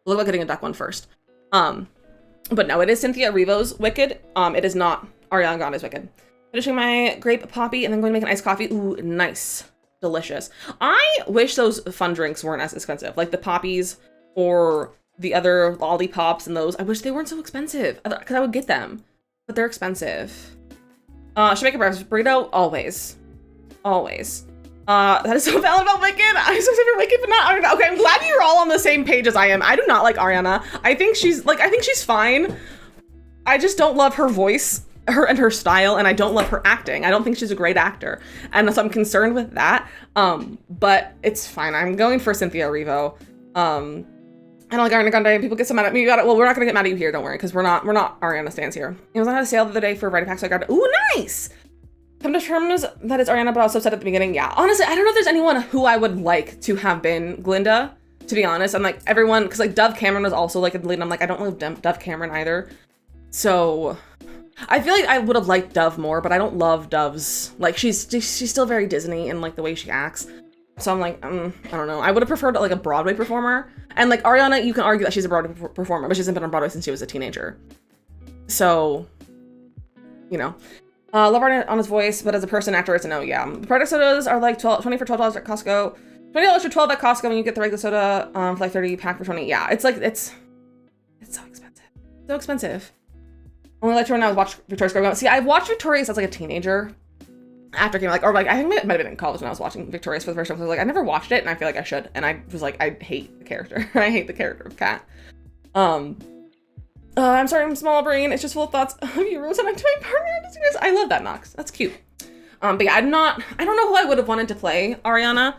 We'll look at getting a duck one first. But no, it is Cynthia Erivo's Wicked. It is not Ariana Grande's Wicked. Finishing my grape poppy and then going to make an iced coffee. Ooh, nice. Delicious. I wish those fun drinks weren't as expensive. Like the poppies or the other lollipops and those. I wish they weren't so expensive because I would get them, but they're expensive. Should make a breakfast burrito? Always. Always. That is so valid about Wicked. I'm so excited for Wicked, but not Ariana. Okay, I'm glad you're all on the same page as I am. I do not like Ariana. I think she's fine. I just don't love her voice, her style, and I don't love her acting. I don't think she's a great actor. And so I'm concerned with that. But it's fine. I'm going for Cynthia Erivo. I don't like Ariana Grande. People get so mad at me. Well, we're not gonna get mad at you here, don't worry, because we're not Ariana stands here. It was on a sale the other day for Variety Pack, so I grabbed it. Ooh, nice! Come to terms that it's Ariana, but I was so upset at the beginning. Yeah, honestly, I don't know if there's anyone who I would like to have been Glinda, to be honest. I'm like, everyone, because like Dove Cameron was also like a lead, and I'm like, I don't love Dove Cameron either. So I feel like I would have liked Dove more, but I don't love Dove's, like she's still very Disney in like the way she acts. So I'm like, I don't know. I would have preferred like a Broadway performer. And like Ariana, you can argue that she's a Broadway performer, but she hasn't been on Broadway since she was a teenager. So, you know. Love Ariana's voice, but as a person, actor, it's a no, yeah. The product sodas are like $20 for $12 at Costco. $20 for $12 at Costco when you get the regular soda for like 30 pack for 20. Yeah, it's like, it's so expensive. So expensive. Only let you know I watched Victoria's Secret. See, I watched Victoria's as like a teenager. After it came or like I think it might have been in college when I was watching Victorious for the first time. So I was like, I never watched it and I feel like I should. And I was like, I hate the character. I hate the character of Kat. I'm sorry, I'm small brain. It's just full of thoughts of you, Rose, and I'm to my partner. I love that, Nox. That's cute. But yeah, I don't know who I would have wanted to play Ariana,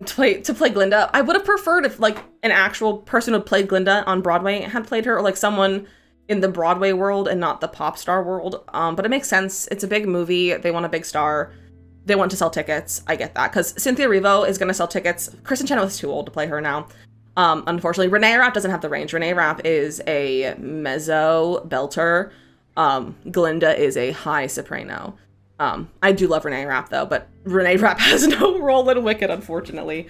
to play Glinda. I would have preferred if like an actual person who played Glinda on Broadway had played her, or like someone in the Broadway world and not the pop star world. But it makes sense. It's a big movie. They want a big star. They want to sell tickets. I get that. Because Cynthia Erivo is going to sell tickets. Kristen Chenoweth is too old to play her now. Unfortunately, Renee Rapp doesn't have the range. Renee Rapp is a mezzo belter. Glinda is a high soprano. I do love Renee Rapp though, but Renee Rapp has no role in Wicked, unfortunately.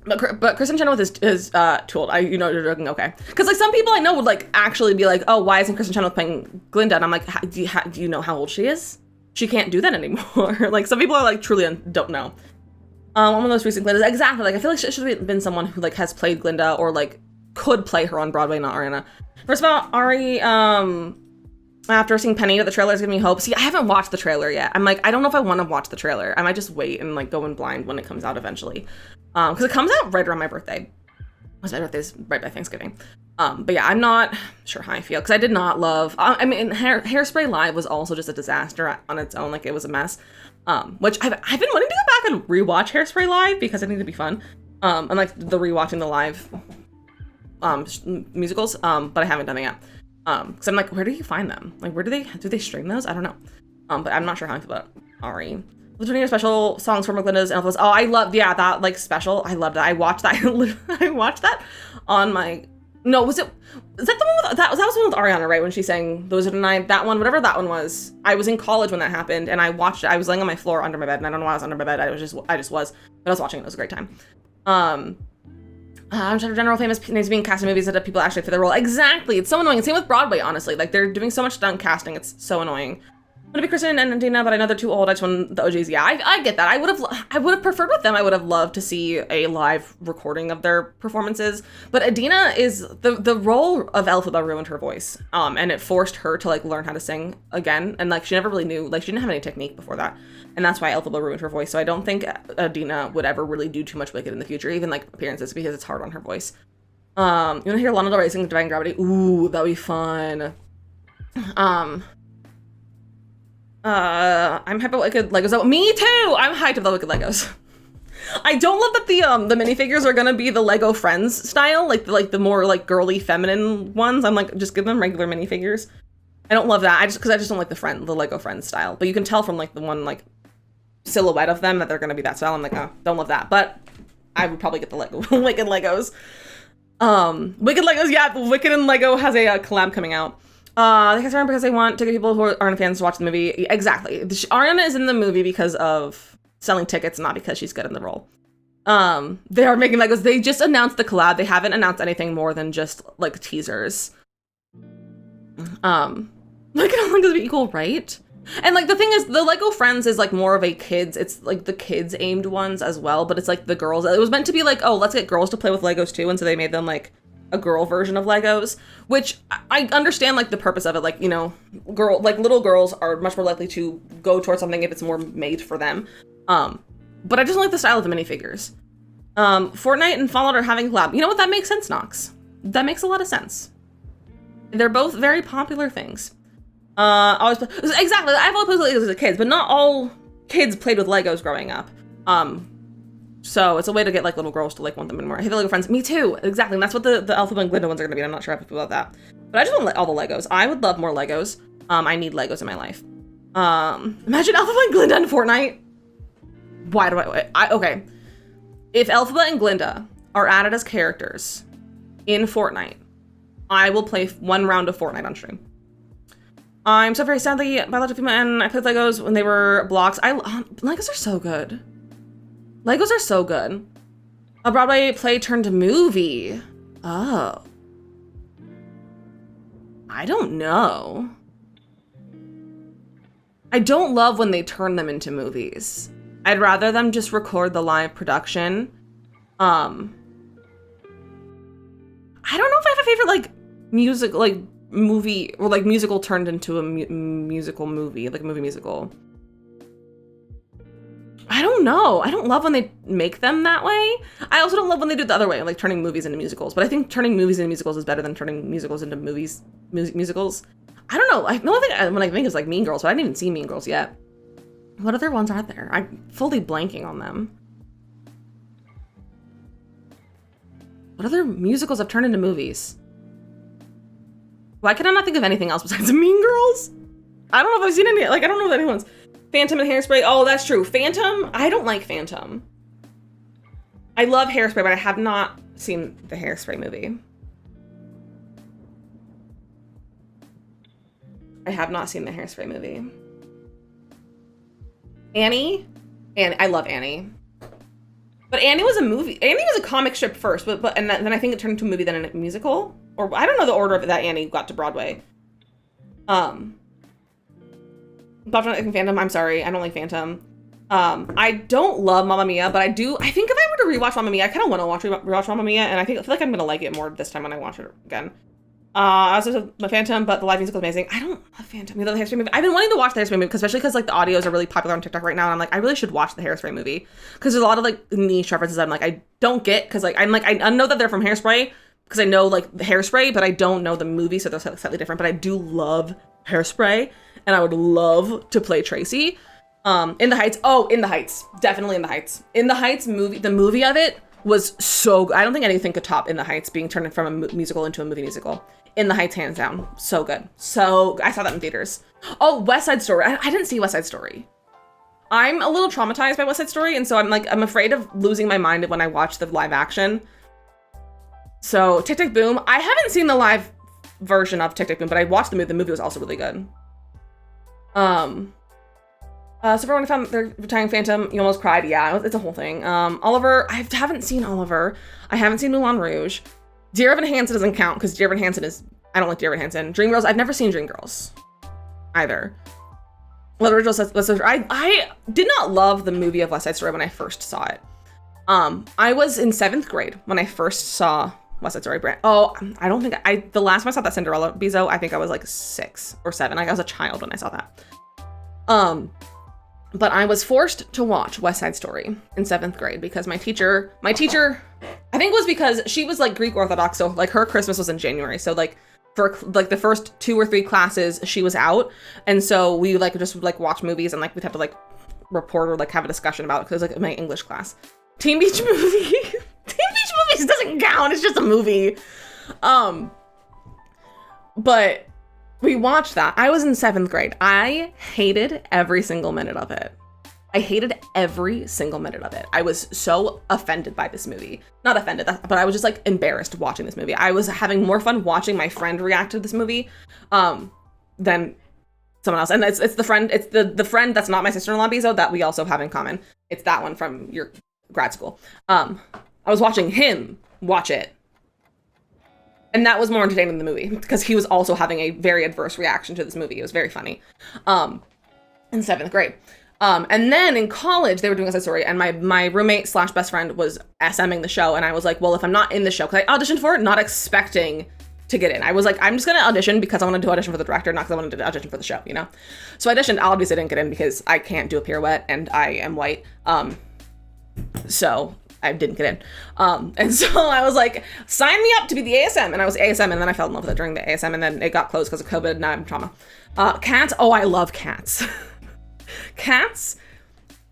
But Kristen Chenoweth is too old. You're joking, okay? Because like some people I know would like actually be like, oh, why isn't Kristen Chenoweth playing Glinda? And I'm like, do you know how old she is? She can't do that anymore. Like some people are like truly don't know. One of those recent Glindas, exactly. Like I feel like it should have been someone who like has played Glinda or like could play her on Broadway, not Ariana. First of all, Ari, after seeing Penny, the trailer is giving me hope. See, I haven't watched the trailer yet. I'm like, I don't know if I want to watch the trailer. I might just wait and like go in blind when it comes out eventually. Because it comes out right around my birthday. My birthday's right by Thanksgiving. But yeah, I'm not sure how I feel because I did not love. I mean, Hairspray Live was also just a disaster on its own. Like it was a mess. Which I've been wanting to go back and rewatch Hairspray Live because I think it'd be fun. And like the rewatching the live musicals, but I haven't done it yet. Because I'm like, where do you find them? Like, where do they stream those? I don't know. But I'm not sure how I feel about Ari. The 20-year special songs from Glinda's and Elphaba. Oh, I love, yeah, that like special. I loved that. I watched that. I watched that on my. No, is that the one with that was the one with Ariana, right? When she sang "Those Are the Night," that one, whatever that one was. I was in college when that happened, and I watched it. I was laying on my floor under my bed, and I don't know why I was under my bed. I just was, but I was watching it. It was a great time. I'm trying to general famous names being cast in movies that have people actually for their role. Exactly, it's so annoying. Same with Broadway, honestly. Like they're doing so much stunt casting. It's so annoying. I'm gonna be Kristen and Dina, but I know they're too old. I just want the OGs. Yeah, I get that. I would have preferred with them. I would have loved to see a live recording of their performances. But Adina is the role of Elphaba ruined her voice. And it forced her to like learn how to sing again. And like she never really knew, like she didn't have any technique before that. And that's why Elphaba ruined her voice. So I don't think Adina would ever really do too much Wicked in the future, even like appearances, because it's hard on her voice. You wanna hear Lana Del Rey sing Divine Gravity? Ooh, that'd be fun. I'm hyped about Wicked Legos. Oh, me too! I'm hyped about Wicked Legos. I don't love that the minifigures are gonna be the Lego Friends style, like the more like girly feminine ones. I'm like, just give them regular minifigures. I don't love that. Because I just don't like the Lego Friends style. But you can tell from like the one like silhouette of them that they're gonna be that style. I'm like, oh, don't love that. But I would probably get the Lego Wicked Legos. Wicked Legos, yeah, Wicked and Lego has a collab coming out. They cast Ariana because they want to get people who aren't fans to watch the movie. Exactly. Ariana is in the movie because of selling tickets, not because she's good in the role. They are making Legos. They just announced the collab. They haven't announced anything more than just like teasers. Look at how Legos would be cool, right? And like the thing is, the Lego Friends is like more of a kids. It's like the kids aimed ones as well, but it's like the girls. It was meant to be like, oh, let's get girls to play with Legos too, and so they made them like a girl version of Legos, which I understand like the purpose of it. Like, you know, little girls are much more likely to go towards something if it's more made for them. But I just don't like the style of the minifigures. Fortnite and Fallout are having a collab. You know what? That makes sense, Nox. That makes a lot of sense. They're both very popular things. Exactly. I've always played Legos as a kid, but not all kids played with Legos growing up. So it's a way to get like little girls to like want them more. I hate the Lego Friends. Me too. Exactly. And that's what the Elphaba and Glinda ones are gonna be. I'm not sure how I feel about that. But I just want all the Legos. I would love more Legos. I need Legos in my life. Imagine Elphaba and Glinda in Fortnite. Why do okay. If Elphaba and Glinda are added as characters in Fortnite, I will play one round of Fortnite on stream. I'm so very sadly biological and I played Legos when they were blocks. Legos are so good. Legos are so good. A Broadway play turned to movie. Oh. I don't know. I don't love when they turn them into movies. I'd rather them just record the live production. I don't know if I have a favorite like music, like movie or like musical turned into a musical movie, like a movie musical. I don't know. I don't love when they make them that way. I also don't love when they do it the other way, like turning movies into musicals. But I think turning movies into musicals is better than turning musicals into musicals. I don't know. The only thing when I think is like Mean Girls, but I didn't even see Mean Girls yet. What other ones are there? I'm fully blanking on them. What other musicals have turned into movies? Why can I not think of anything else besides Mean Girls? I don't know if I've seen any. Like I don't know if anyone's. Phantom and Hairspray. Oh, that's true. Phantom. I don't like Phantom. I love Hairspray, but I have not seen the Hairspray movie. I have not seen the Hairspray movie. Annie? And I love Annie. But Annie was a movie. Annie was a comic strip first, but and then I think it turned into a movie, then a musical. Or I don't know the order of that Annie got to Broadway. Phantom, I'm sorry, I don't like Phantom. I don't love Mamma Mia, but I think if I were to rewatch Mamma Mia, I kind of want to rewatch Mamma Mia, and I feel like I'm gonna like it more this time when I watch it again. I also love Phantom, but the live musical is amazing. I don't love Phantom. The Hairspray movie. I've been wanting to watch the Hairspray movie, especially because like the audios are really popular on TikTok right now, and I'm like, I really should watch the Hairspray movie because there's a lot of like niche references I'm like I don't get because like I'm like I know that they're from Hairspray because I know like the Hairspray, but I don't know the movie, so they're slightly different. But I do love Hairspray. And I would love to play Tracy. In the Heights. Oh, In the Heights. Definitely In the Heights. In the Heights movie, the movie of it. was so good. I don't think anything could top In the Heights being turned from a musical into a movie musical. In the Heights, hands down. So good. So, I saw that in theaters. Oh, West Side Story. I didn't see West Side Story. I'm a little traumatized by West Side Story, and so I'm afraid of losing my mind when I watch the live action. So, Tick Tick Boom. I haven't seen the live version of Tick Tick Boom, but I watched the movie. The movie was also really good. So for when I found their retiring Phantom, you almost cried. Yeah, it's a whole thing. Oliver, I haven't seen Oliver. I haven't seen Moulin Rouge. Dear Evan Hansen doesn't count because Dear Evan Hansen is, I don't like Dear Evan Hansen. Dreamgirls, I've never seen Dreamgirls either. Well, original I did not love the movie of West Side Story when I first saw it. I was in 7th grade when I first saw West Side Story. I don't think the last time I saw that Cinderella Bizo, I think I was like 6 or 7. Like I was a child when I saw that. But I was forced to watch West Side Story in 7th grade because my teacher, I think it was because she was like Greek Orthodox. So like her Christmas was in January. So like for like the first 2 or 3 classes, she was out. And so we like just like watch movies and like we'd have to like report or like have a discussion about it because it was like my English class. Teen Beach Movie. Teen Beach Movies doesn't count. It's just a movie. But we watched that. I was in 7th grade. I hated every single minute of it. I hated every single minute of it. I was so offended by this movie. Not offended, but I was just like embarrassed watching this movie. I was having more fun watching my friend react to this movie than someone else. And it's the friend, it's the friend that's not my sister-in-law Bizo that we also have in common. It's that one from your grad school. I was watching him watch it. And that was more entertaining than the movie because he was also having a very adverse reaction to this movie. It was very funny. In 7th grade. And then in college, they were doing West Side Story, and my roommate / best friend was SMing the show, and I was like, well, if I'm not in the show, because I auditioned for it, not expecting to get in. I was like, I'm just going to audition because I wanted to audition for the director, not because I wanted to audition for the show, you know? So I auditioned. Obviously, I didn't get in because I can't do a pirouette, and I am white. So I didn't get in. And so I was like, sign me up to be the ASM. And I was ASM, and then I fell in love with it during the ASM, and then it got closed because of COVID, and now I'm trauma. Cats. Oh, I love Cats. Cats.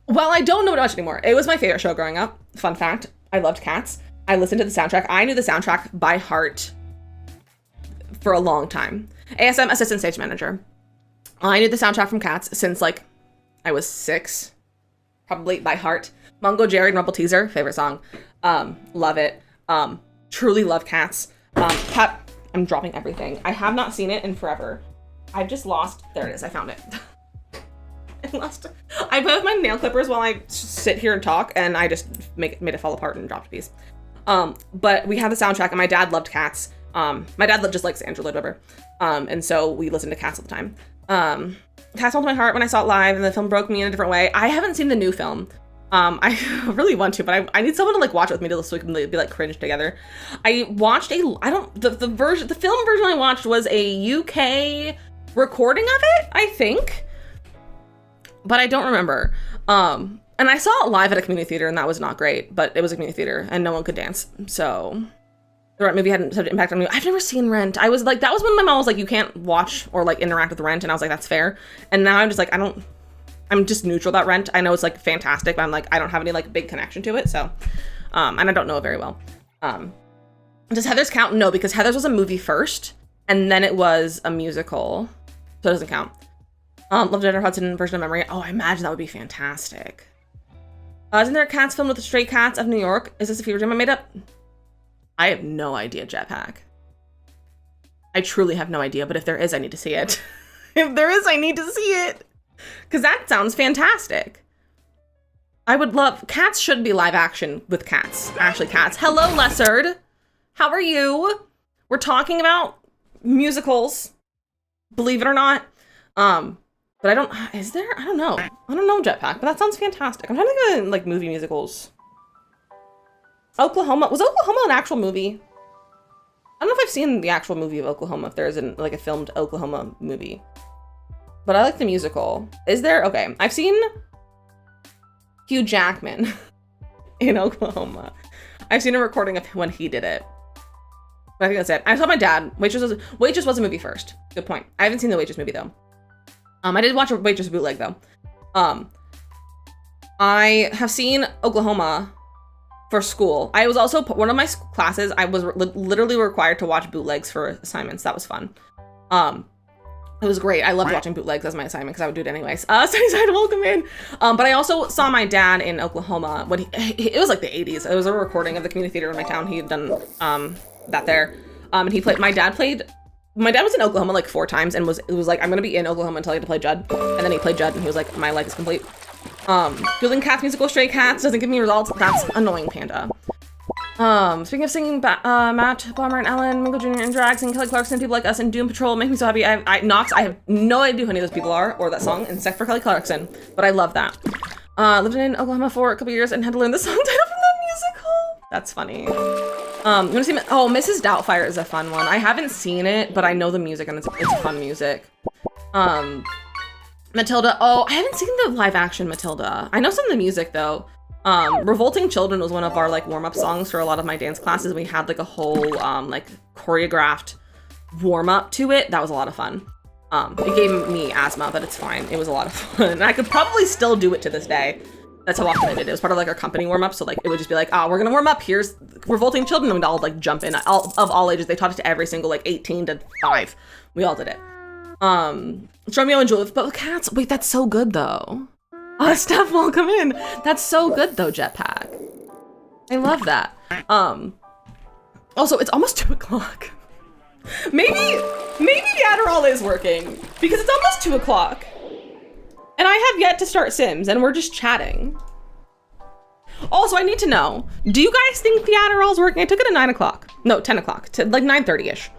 Well, I don't know it much anymore. It was my favorite show growing up. Fun fact. I loved Cats. I listened to the soundtrack. I knew the soundtrack by heart for a long time. ASM, assistant stage manager. I knew the soundtrack from Cats since like I was 6, probably by heart. Mungo Jerry and Rumble Teaser, favorite song. Love it. Truly love Cats. I'm dropping everything. I have not seen it in forever. I've just lost. There it is. I found it. I play with my nail clippers while I sit here and talk, and I just made it fall apart and dropped a piece. But we had the soundtrack, and my dad loved Cats. My dad just likes Andrew Lloyd Webber. And so we listened to Cats all the time. Cats melted my heart when I saw it live, and the film broke me in a different way. I haven't seen the new film. I really want to, but I need someone to like watch it with me so we can be like cringe together. I watched the film version I watched was a UK recording of it, I think. But I don't remember. And I saw it live at a community theater, and that was not great, but it was a community theater and no one could dance. So the Rent movie had such an impact on me. I've never seen Rent. I was like, that was when my mom was like, you can't watch or like interact with Rent. And I was like, that's fair. And now I'm just like, I'm just neutral about Rent. I know it's like fantastic, but I'm like, I don't have any like big connection to it. So, and I don't know it very well. Does Heathers count? No, because Heathers was a movie first and then it was a musical. So it doesn't count. Love Jennifer Hudson version of Memory. Oh, I imagine that would be fantastic. Isn't there a Cats film with the Stray Cats of New York? Is this a fever dream I made up? I have no idea, Jetpack. I truly have no idea, but if there is, I need to see it. If there is, I need to see it. Because that sounds fantastic. I would love... Cats should be live action with Cats. Actually, Cats. Hello, Lessard. How are you? We're talking about musicals. Believe it or not. But I don't... Is there? I don't know. I don't know, Jetpack, but that sounds fantastic. I'm trying to think of, like, movie musicals. Oklahoma. Was Oklahoma an actual movie? I don't know if I've seen the actual movie of Oklahoma, if there is like a filmed Oklahoma movie. But I like the musical. Is there? Okay. I've seen Hugh Jackman in Oklahoma. I've seen a recording of when he did it. But I think that's it. I saw my dad. Waitress was a movie first. Good point. I haven't seen the Waitress movie though. I did watch a Waitress bootleg though. I have seen Oklahoma for school. I was also, one of my classes, I was literally required to watch bootlegs for assignments. That was fun. It was great. I loved watching bootlegs as my assignment because I would do it anyways. Sunnyside, welcome in. But I also saw my dad in Oklahoma when it was like the 80s. It was a recording of the community theater in my town. He had done that there. And my dad was in Oklahoma like 4 times and it was like, I'm gonna be in Oklahoma until I get to play Judd. And then he played Judd and he was like, my life is complete. Building Cats musical Stray Cats doesn't give me results. That's annoying, Panda. Speaking of singing, Matt, Bomber, and Ellen, Mingo Jr., and Drags, and Kelly Clarkson, people like us, and Doom Patrol make me so happy. Nox, I have no idea who any of those people are, or that song, except for Kelly Clarkson, but I love that. Lived in Oklahoma for a couple years and had to learn the song title from that musical. That's funny. You wanna see, Mrs. Doubtfire is a fun one. I haven't seen it, but I know the music, and it's fun music. Matilda, I haven't seen the live action Matilda. I know some of the music, though. Revolting Children was one of our like warm-up songs for a lot of my dance classes. We had like a whole like choreographed warm-up to it. That was a lot of fun. It gave me asthma, but it's fine. It was a lot of fun. And I could probably still do it to this day. That's how often I did it. It was part of like our company warm-up. So like it would just be like, we're gonna warm up. Here's Revolting Children. And we'd all like jump in of all ages. They taught it to every single like 18 to 5. We all did it. Romeo and Juliet, but cats. Wait, that's so good though. Steph, welcome in. That's so good though, Jetpack. I love that. Also, it's almost 2 o'clock. Maybe the Adderall is working because it's almost 2 o'clock. And I have yet to start Sims and we're just chatting. Also, I need to know, do you guys think the Adderall is working? I took it at 9 o'clock. No, 10 o'clock, to like 9:30-ish.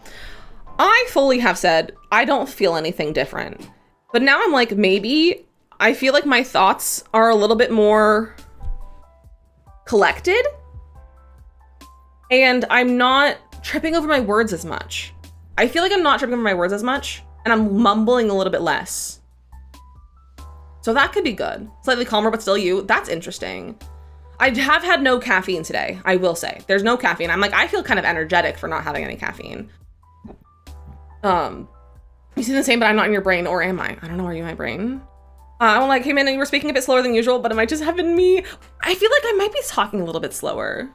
I fully have said, I don't feel anything different. But now I'm like, maybe I feel like my thoughts are a little bit more collected and I'm not tripping over my words as much. I feel like I'm not tripping over my words as much and I'm mumbling a little bit less. So that could be good. Slightly calmer, but still you. That's interesting. I have had no caffeine today, I will say. There's no caffeine. I'm like, I feel kind of energetic for not having any caffeine. You seem the same, but I'm not in your brain, or am I? I don't know, are you in my brain? When I came in and you were speaking a bit slower than usual, but it might just have been me. I feel like I might be talking a little bit slower.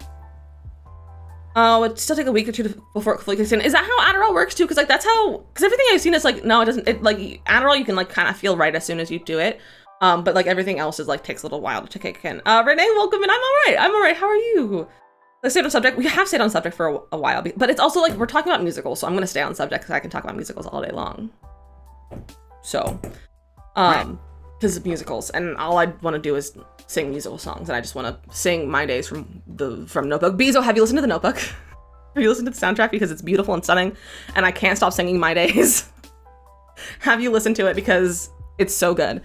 It'd still take a week or 2 before it fully kicks in. Is that how Adderall works too? Because like that's how, because everything I've seen is like, no, it doesn't, it like Adderall, you can like kind of feel right as soon as you do it. But like everything else is like takes a little while to kick in. Renee, welcome in. I'm all right. How are you? Let's stay on subject. We have stayed on subject for a while, but it's also like we're talking about musicals, so I'm gonna stay on subject because I can talk about musicals all day long. So, because of musicals, and all I want to do is sing musical songs, and I just want to sing My Days from Notebook. Bezo, have you listened to the Notebook? Have you listened to the soundtrack? Because it's beautiful and stunning, and I can't stop singing My Days. Have you listened to it? Because it's so good.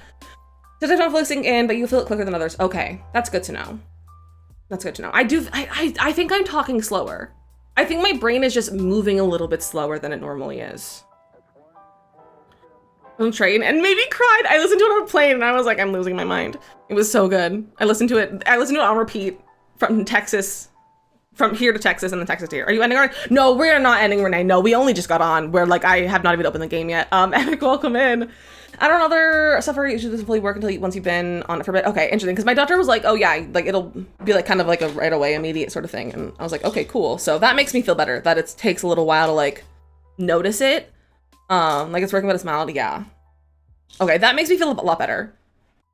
Does I don't feel sing in, but you feel it quicker than others. Okay, that's good to know. That's good to know. I think I'm talking slower. I think my brain is just moving a little bit slower than it normally is. On train and maybe cried. I listened to it on a plane and I was like, I'm losing my mind. It was so good. I listened to it on repeat from Texas, from here to Texas and then Texas to here. Are you ending already? No, we're not ending, Renee. No, we only just got on. We're like, I have not even opened the game yet. Epic, welcome in. I don't know, other stuff usually doesn't fully work until once you've been on it for a bit. Okay, interesting, because my doctor was like, oh yeah, like it'll be like kind of like a right away, immediate sort of thing. And I was like, okay, cool. So that makes me feel better, that it takes a little while to like notice it. Like it's working, but it's mild, yeah. Okay, that makes me feel a lot better.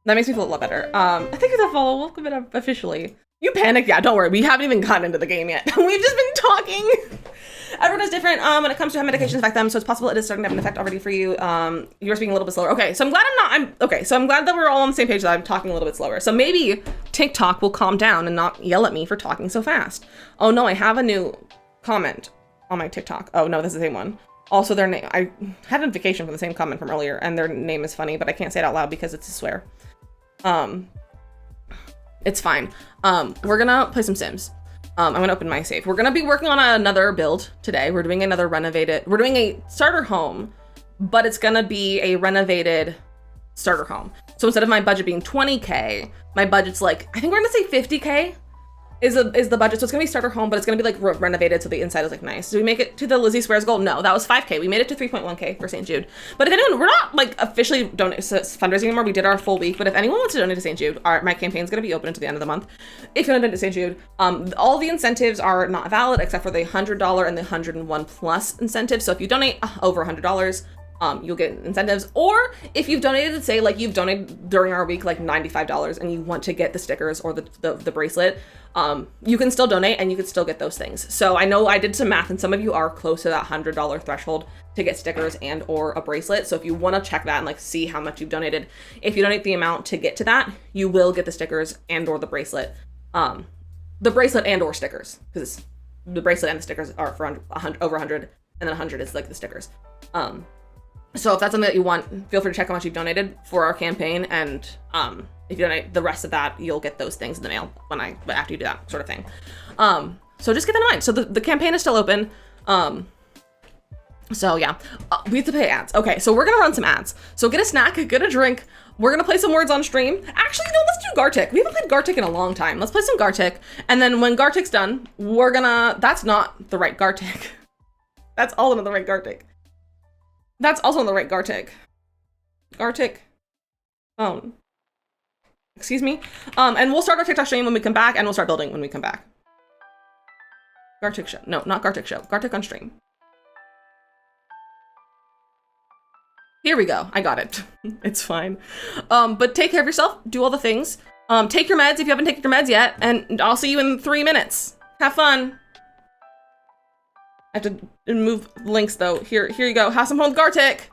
Thank you for that follow, welcome it up officially. You panicked, yeah, don't worry, we haven't even gotten into the game yet. We've just been talking. Everyone is different when it comes to how medications affect them, so it's possible it is starting to have an effect already for you. You're speaking a little bit slower. Okay, so I'm glad that we're all on the same page, that I'm talking a little bit slower. So maybe TikTok will calm down and not yell at me for talking so fast. Oh no, I have a new comment on my TikTok. Oh no, this is the same one. Also their name, I had a notification from the same comment from earlier, and their name is funny, but I can't say it out loud because it's a swear. It's fine. We're gonna play some Sims. I'm gonna open my save. We're gonna be working on another build today. We're doing another renovated, we're doing a starter home, but it's gonna be a renovated starter home. So instead of my budget being 20K, my budget's like, I think we're gonna say 50K. is the budget. So it's gonna be starter home, but it's gonna be like renovated, so the inside is like nice. Did we make it to the Lizzie Swears goal? No, that was 5K. We made it to 3.1K for St. Jude. But if anyone, we're not like officially fundraising anymore. We did our full week. But if anyone wants to donate to St. Jude, my campaign's gonna be open until the end of the month. If you want to donate to St. Jude, all the incentives are not valid except for the $100 and the 101 plus incentives. So if you donate over $100, you'll get incentives. Or if you've donated, say like you've donated during our week like $95 and you want to get the stickers or the bracelet, you can still donate and you can still get those things. So I know I did some math and some of you are close to that $100 threshold to get stickers and or a bracelet. So if you want to check that and like see how much you've donated, if you donate the amount to get to that, you will get the stickers and or the bracelet. The bracelet and or stickers, because the bracelet and the stickers are for over 100 and then 100 is like the stickers. So if that's something that you want, feel free to check how much you've donated for our campaign. And if you donate the rest of that, you'll get those things in the mail after you do that sort of thing. So just keep that in mind. So the campaign is still open. So yeah, we have to pay ads. Okay, so we're gonna run some ads. So get a snack, get a drink. We're gonna play some words on stream. Actually, no, let's do Gartic. We haven't played Gartic in a long time. Let's play some Gartic. And then when Gartic's done, that's not the right Gartic. That's all not the right Gartic. That's also on the right Gartic. Gartic. Oh. Excuse me. And we'll start our TikTok stream when we come back, and we'll start building when we come back. Gartic show. No, not Gartic show. Gartic on stream. Here we go. I got it. It's fine. But take care of yourself. Do all the things. Take your meds if you haven't taken your meds yet, and I'll see you in 3 minutes. Have fun. I have to move links though. Here you go. Have some fun with Gartic.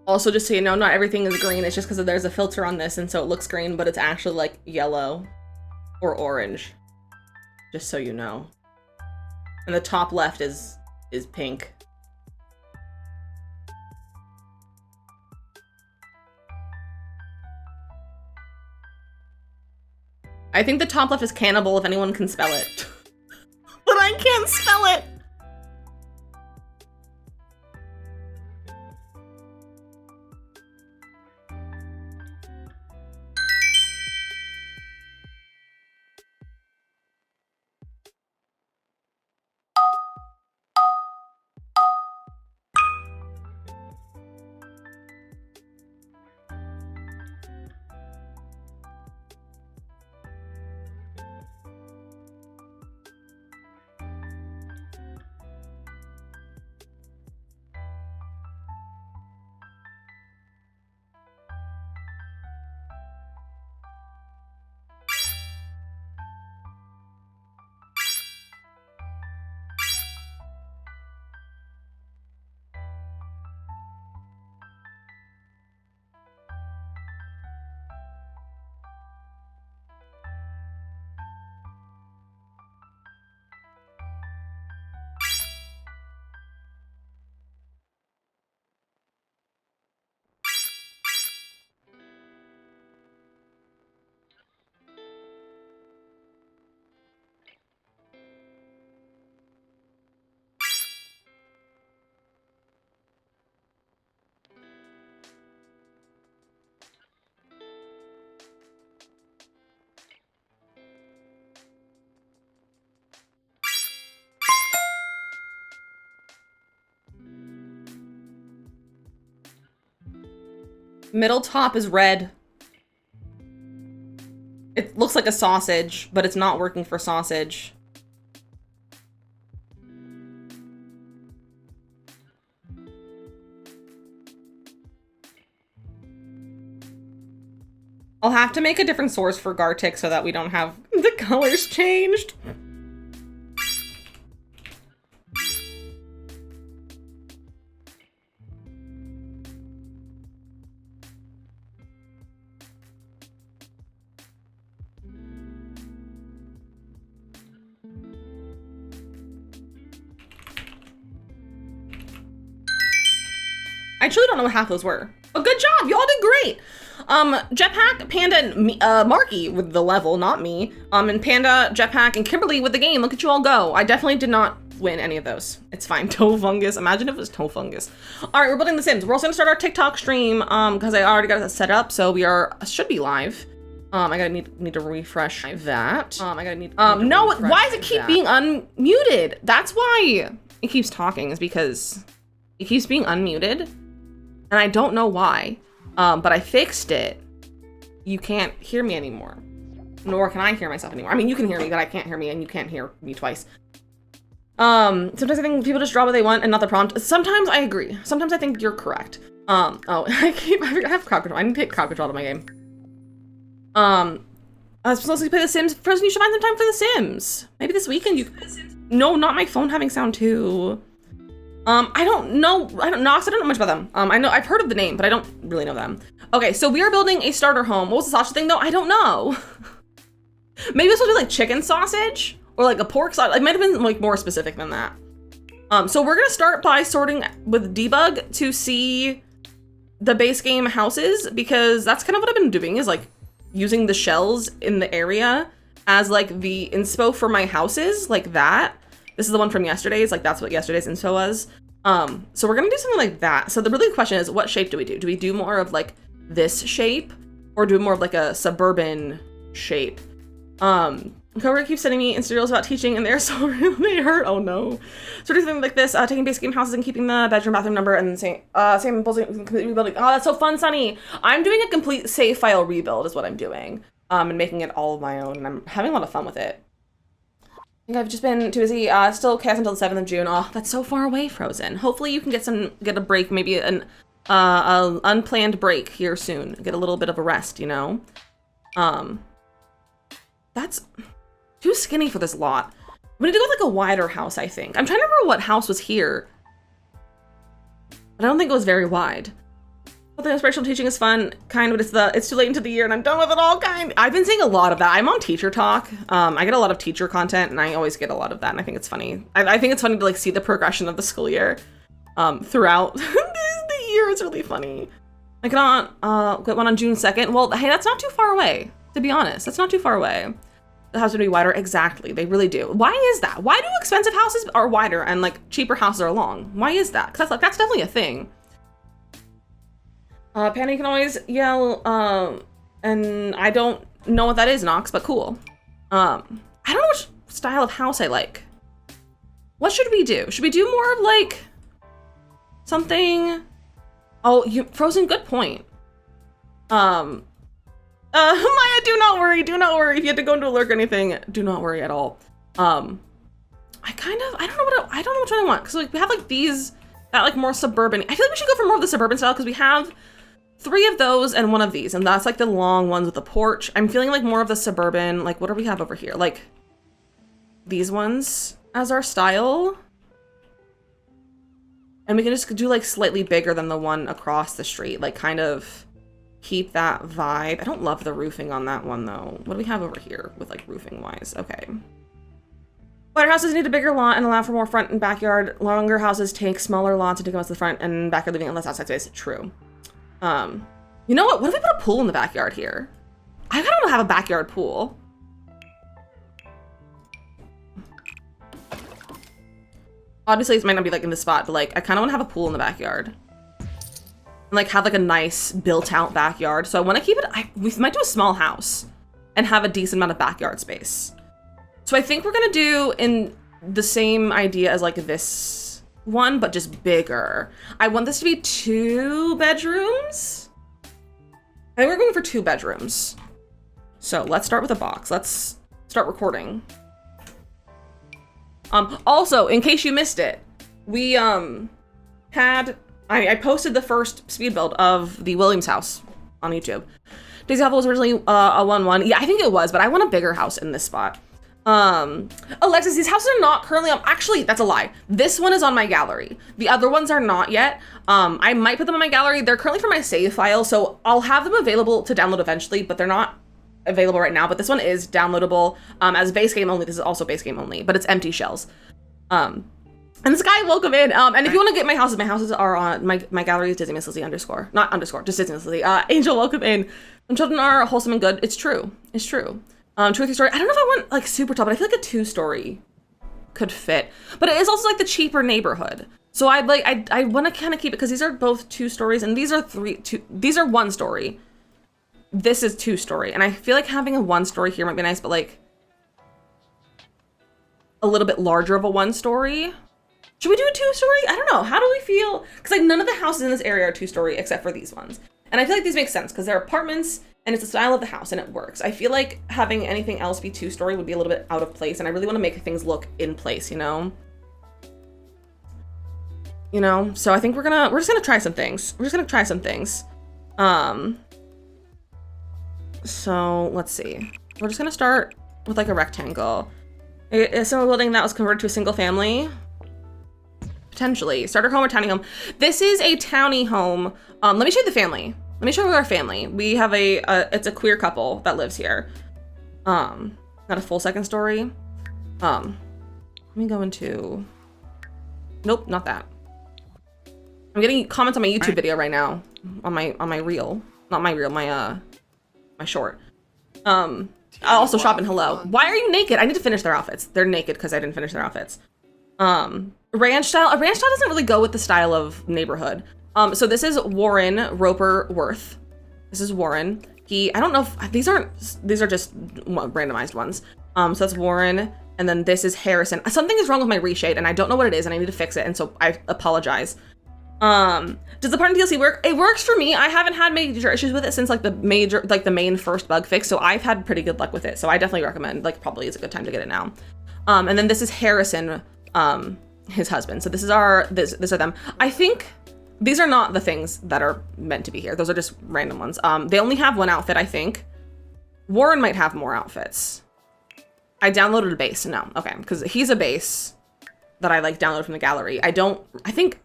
Also, just so you know, not everything is green. It's just because there's a filter on this, and so it looks green, but it's actually like yellow or orange. Just so you know. And the top left is pink. I think the top left is cannibal if anyone can spell it. But I can't spell it! Middle top is red. It looks like a sausage, but it's not working for sausage. I'll have to make a different source for Gartic so that we don't have the colors changed. I truly don't know what half those were. But good job, y'all did great. Jetpack, Panda, and me, Marky with the level, not me. And Panda, Jetpack, and Kimberly with the game. Look at you all go. I definitely did not win any of those. It's fine. Toe fungus. Imagine if it was toe fungus. All right, we're building The Sims. We're also gonna start our TikTok stream because I already got it set up, so we should be live. I gotta need to refresh that. No, why does it keep being unmuted? That's why it keeps talking, is because it keeps being unmuted. And I don't know why, but I fixed it. You can't hear me anymore, nor can I hear myself anymore. I mean, you can hear me, but I can't hear me, and you can't hear me twice. Sometimes I think people just draw what they want and not the prompt. Sometimes I agree. Sometimes I think you're correct. Oh, I have crowd control. I need to take crowd control to my game. I was supposed to play The Sims. Frozen, you should find some time for The Sims. Maybe this weekend you. No, not my phone having sound too. I don't know. I don't know much about them. I know I've heard of the name, but I don't really know them. Okay, so we are building a starter home. What was the sausage thing though? I don't know. Maybe this would be like chicken sausage or like a pork sausage. It might have been like more specific than that. So we're gonna start by sorting with debug to see the base game houses, because that's kind of what I've been doing, is like using the shells in the area as like the inspo for my houses, like that. This is the one from yesterday's, like that's what yesterday's inspo was. So we're gonna do something like that. So the really question is, what shape do we do? Do we do more of like this shape, or do more of like a suburban shape? Coworker keeps sending me Insta reels about teaching, and they're so real, they hurt. Oh no. So do something like this, taking basic game houses and keeping the bedroom, bathroom number, and same complete rebuilding. Oh, that's so fun, Sunny. I'm doing a complete save file rebuild is what I'm doing. And making it all of my own, and I'm having a lot of fun with it. I think I've just been too busy. Still chaos until the 7th of June. Oh, that's so far away, Frozen. Hopefully you can get a break, maybe an unplanned break here soon. Get a little bit of a rest, you know? That's too skinny for this lot. We need to go with like a wider house, I think. I'm trying to remember what house was here, but I don't think it was very wide. I think inspirational teaching is fun, kind, but it's too late into the year and I'm done with it all, kind. I've been seeing a lot of that. I'm on Teacher Talk. I get a lot of teacher content, and I always get a lot of that, and I think it's funny. I think it's funny to like see the progression of the school year throughout the year. It's really funny. I get one on June 2nd. Well, hey, that's not too far away, to be honest. That's not too far away. The house would be wider. Exactly, they really do. Why is that? Why do expensive houses are wider and like cheaper houses are long? Why is that? Because that's definitely a thing. Panny can always yell, and I don't know what that is, Nox, but cool. I don't know which style of house I like. What should we do? Should we do more of like something? Oh, Frozen, good point. Maya, do not worry, do not worry. If you had to go into a lurk or anything, do not worry at all. I don't know which one I want, because like we have like these that like more suburban. I feel like we should go for more of the suburban style, because we have 3 of those and 1 of these, and that's like the long ones with the porch. I'm feeling like more of the suburban, like what do we have over here? Like these ones as our style. And we can just do like slightly bigger than the one across the street, like kind of keep that vibe. I don't love the roofing on that one though. What do we have over here with like roofing wise? Okay. Wider houses need a bigger lot and allow for more front and backyard. Longer houses take smaller lots and take them out to the front and backyard living and less outside space. True. You know what? What if we put a pool in the backyard here? I kind of want to have a backyard pool. Obviously, it might not be like in this spot, but like I kind of want to have a pool in the backyard. And like have like a nice built out backyard. So I want to keep it, we might do a small house and have a decent amount of backyard space. So I think we're gonna do in the same idea as like this one, but just bigger. I want this to be 2 bedrooms. I think we're going for 2 bedrooms. So let's start with a box. Let's start recording. Also, in case you missed it, we I posted the first speed build of the Williams house on YouTube. Daisy Hovel was originally a 1-1. Yeah, I think it was, but I want a bigger house in this spot. Alexis, these houses are not currently on, actually, that's a lie. This one is on my gallery. The other ones are not yet. I might put them on my gallery. They're currently for my save file, so I'll have them available to download eventually, but they're not available right now. But this one is downloadable as base game only. This is also base game only, but it's empty shells. And this guy, welcome in. And if you want to get my houses are on my gallery is Disney Miss Lizzie _ not underscore, just Disney Miss Lizzie. Angel, welcome in. Some children are wholesome and good. It's true. It's true. 2 or 3 story. I don't know if I want like super tall, but I feel like a 2-story could fit. But it is also like the cheaper neighborhood. So I want to kind of keep it because these are both 2 stories and these are 1 story. This is 2 story. And I feel like having a 1 story here might be nice, but like a little bit larger of a 1 story. Should we do a 2-story? I don't know. How do we feel? Because like none of the houses in this area are 2-story except for these ones. And I feel like these make sense because they're apartments and it's the style of the house and it works. I feel like having anything else be 2-story would be a little bit out of place, and I really want to make things look in place, you know? So I think we're just gonna try some things. So let's see. We're just gonna start with like a rectangle. Is someone building that was converted to a single family? Potentially. Starter home or tiny home. This is a towny home. Let me show you the family. Let me show you our family. We have it's a queer couple that lives here. Not a full 2nd story. Let me go into, nope, not that. I'm getting comments on my YouTube video right now. On my reel. Not my reel, my short. I also shop in Hello. Why are you naked? I need to finish their outfits. They're naked because I didn't finish their outfits. Ranch style. A ranch style doesn't really go with the style of neighborhood. So this is Warren Roper Worth. This is Warren. I don't know if these are just randomized ones. So that's Warren. And then this is Harrison. Something is wrong with my reshade and I don't know what it is and I need to fix it. And so I apologize. Does the partner DLC work? It works for me. I haven't had major issues with it since like the main first bug fix. So I've had pretty good luck with it. So I definitely recommend, like, probably is a good time to get it now. And then this is Harrison, his husband. So these are them. I think these are not the things that are meant to be here. Those are just random ones. They only have 1 outfit, I think. Warren might have more outfits. I downloaded a base. No, okay, because he's a base that I like downloaded from the gallery. I think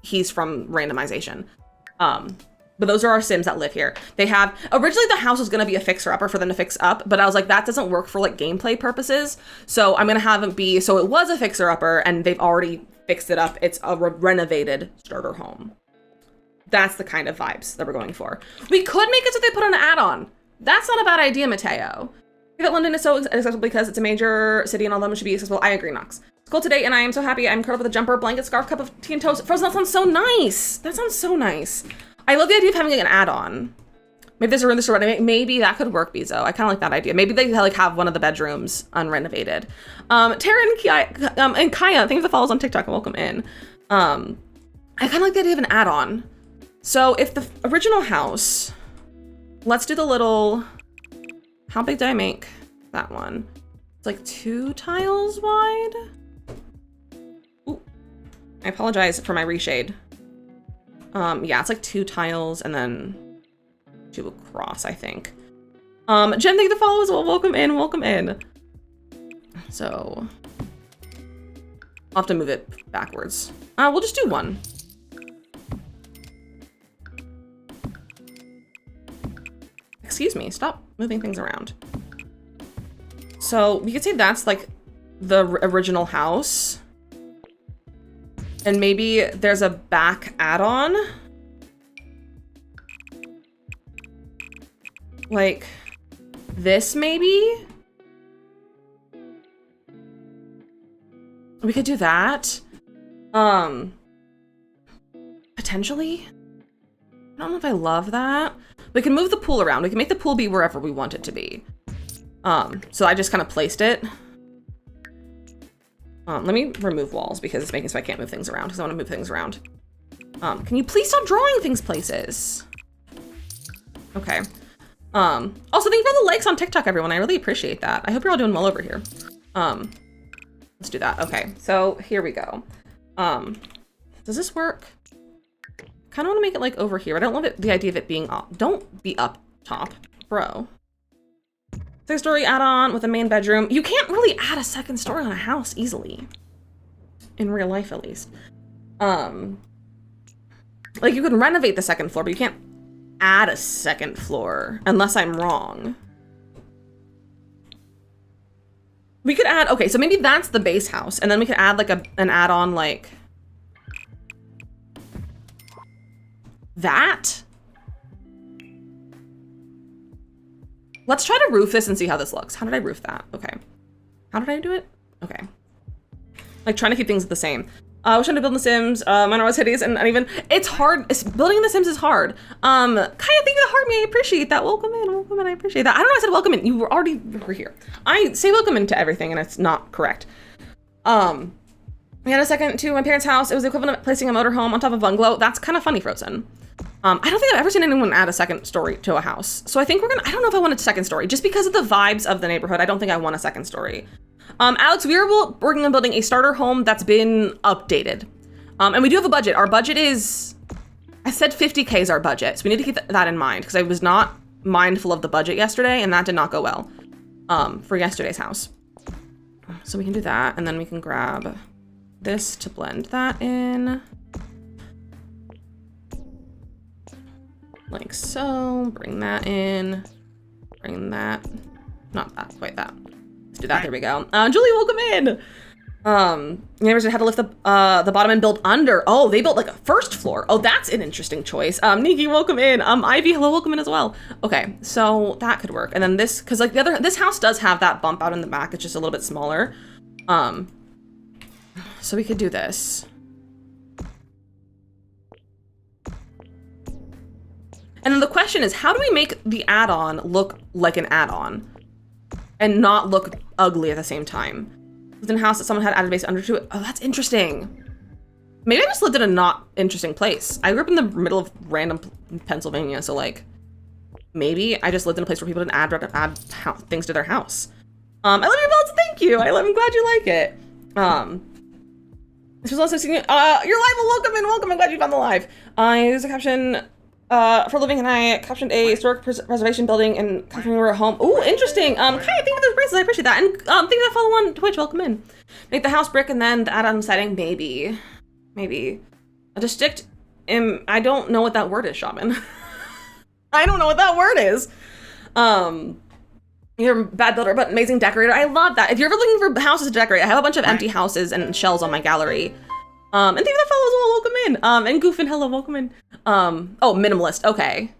he's from randomization. But those are our Sims that live here. They have, originally the house was gonna be a fixer-upper for them to fix up, but I was like, that doesn't work for like gameplay purposes. So I'm gonna have it be, so it was a fixer-upper and they've already fixed it up. It's a renovated starter home. That's the kind of vibes that we're going for. We could make it so they put an add-on. That's not a bad idea, Mateo. I think that London is so accessible because it's a major city and all of them should be accessible. I agree, Knox. It's cold today and I am so happy. I'm curled up with a jumper, blanket, scarf, cup of tea and toast. Frozen, that sounds so nice. That sounds so nice. I love the idea of having like an add-on. Maybe there's a room in the store. Maybe that could work, Bezo. I kind of like that idea. Maybe they like have one of the bedrooms unrenovated. Tara and Kaya, thank you for the follows on TikTok. Welcome in. I kind of like the idea of an add-on. So if the original house, let's do the little, how big did I make that one? It's like 2 tiles wide. Ooh, I apologize for my reshade. Yeah, it's like 2 tiles and then 2 across, I think. Jen, thank you for the follow as well. Welcome in, welcome in. So I'll have to move it backwards. We'll just do 1. Excuse me, stop moving things around. So we could say that's like the original house. And maybe there's a back add-on. Like this maybe? We could do that. Potentially? I don't know if I love that. We can move the pool around. We can make the pool be wherever we want it to be. So I just kind of placed it. Let me remove walls because it's making so I can't move things around because I want to move things around. Can you please stop drawing things places? Okay. Also, thank you for the likes on TikTok, everyone. I really appreciate that. I hope you're all doing well over here. Let's do that. Okay, so here we go. Does this work? Kind of want to make it like over here. I don't love it, the idea of it being up. Don't be up top, bro. 6-story add-on with a main bedroom. You can't really add a second story on a house easily. In real life, at least. Like, you can renovate the second floor, but you can't add a second floor, unless I'm wrong. We could add, okay, so maybe that's the base house, and then we could add like an add-on like that. Let's try to roof this and see how this looks. How did I roof that? Okay. How did I do it? Okay. Like trying to keep things the same. I was trying to build in The Sims. Mine was hideous and uneven. It's hard. Building in The Sims is hard. Kaya, thank you the heart me. I appreciate that. Welcome in. I appreciate that. I don't know. I said welcome in. You were already over here. I say welcome in to everything, and it's not correct. We had a second to my parents' house. It was the equivalent of placing a motorhome on top of a bungalow. That's kind of funny, Frozen. I don't think I've ever seen anyone add a second story to a house. So I think I don't know if I want a second story. Just because of the vibes of the neighborhood, I don't think I want a second story. Alex, we are working on building a starter home that's been updated. And we do have a budget. Our budget is, I said 50K is our budget. So we need to keep that in mind because I was not mindful of the budget yesterday and that did not go well for yesterday's house. So we can do that and then we can grab this to blend that in. Like so, bring that in, bring that, not that, quite that. Let's do that, there we go. Julie, welcome in. Neighbors had to lift the bottom and build under. Oh, they built like a first floor. Oh, that's an interesting choice. Nikki, welcome in. Ivy, hello, welcome in as well. Okay, so that could work. And then this, cause like this house does have that bump out in the back. It's just a little bit smaller. So we could do this. And then the question is, how do we make the add-on look like an add-on and not look ugly at the same time? Lived in a house that someone had added base under to it. Oh, that's interesting. Maybe I just lived in a not interesting place. I grew up in the middle of random Pennsylvania, so like, maybe I just lived in a place where people didn't add things to their house. I love your belts, thank you. I'm glad you like it. This was also you're live, welcome in, welcome. I'm glad you found the live. I use a caption. For living, and I captioned a historic preservation building and captioning we're at home. Ooh, interesting. Kaya, thank you for those bracelets. I appreciate that. And thank you for follow on Twitch. Welcome in. Make the house brick and then the add-on setting. Maybe. A distinct. I don't know what that word is, Shaman. I don't know what that word is. You're a bad builder, but amazing decorator. I love that. If you're ever looking for houses to decorate, I have a bunch of empty houses and shells on my gallery. And thank you that follows well, welcome in. And Goofin, hello, welcome in. Oh, minimalist, okay.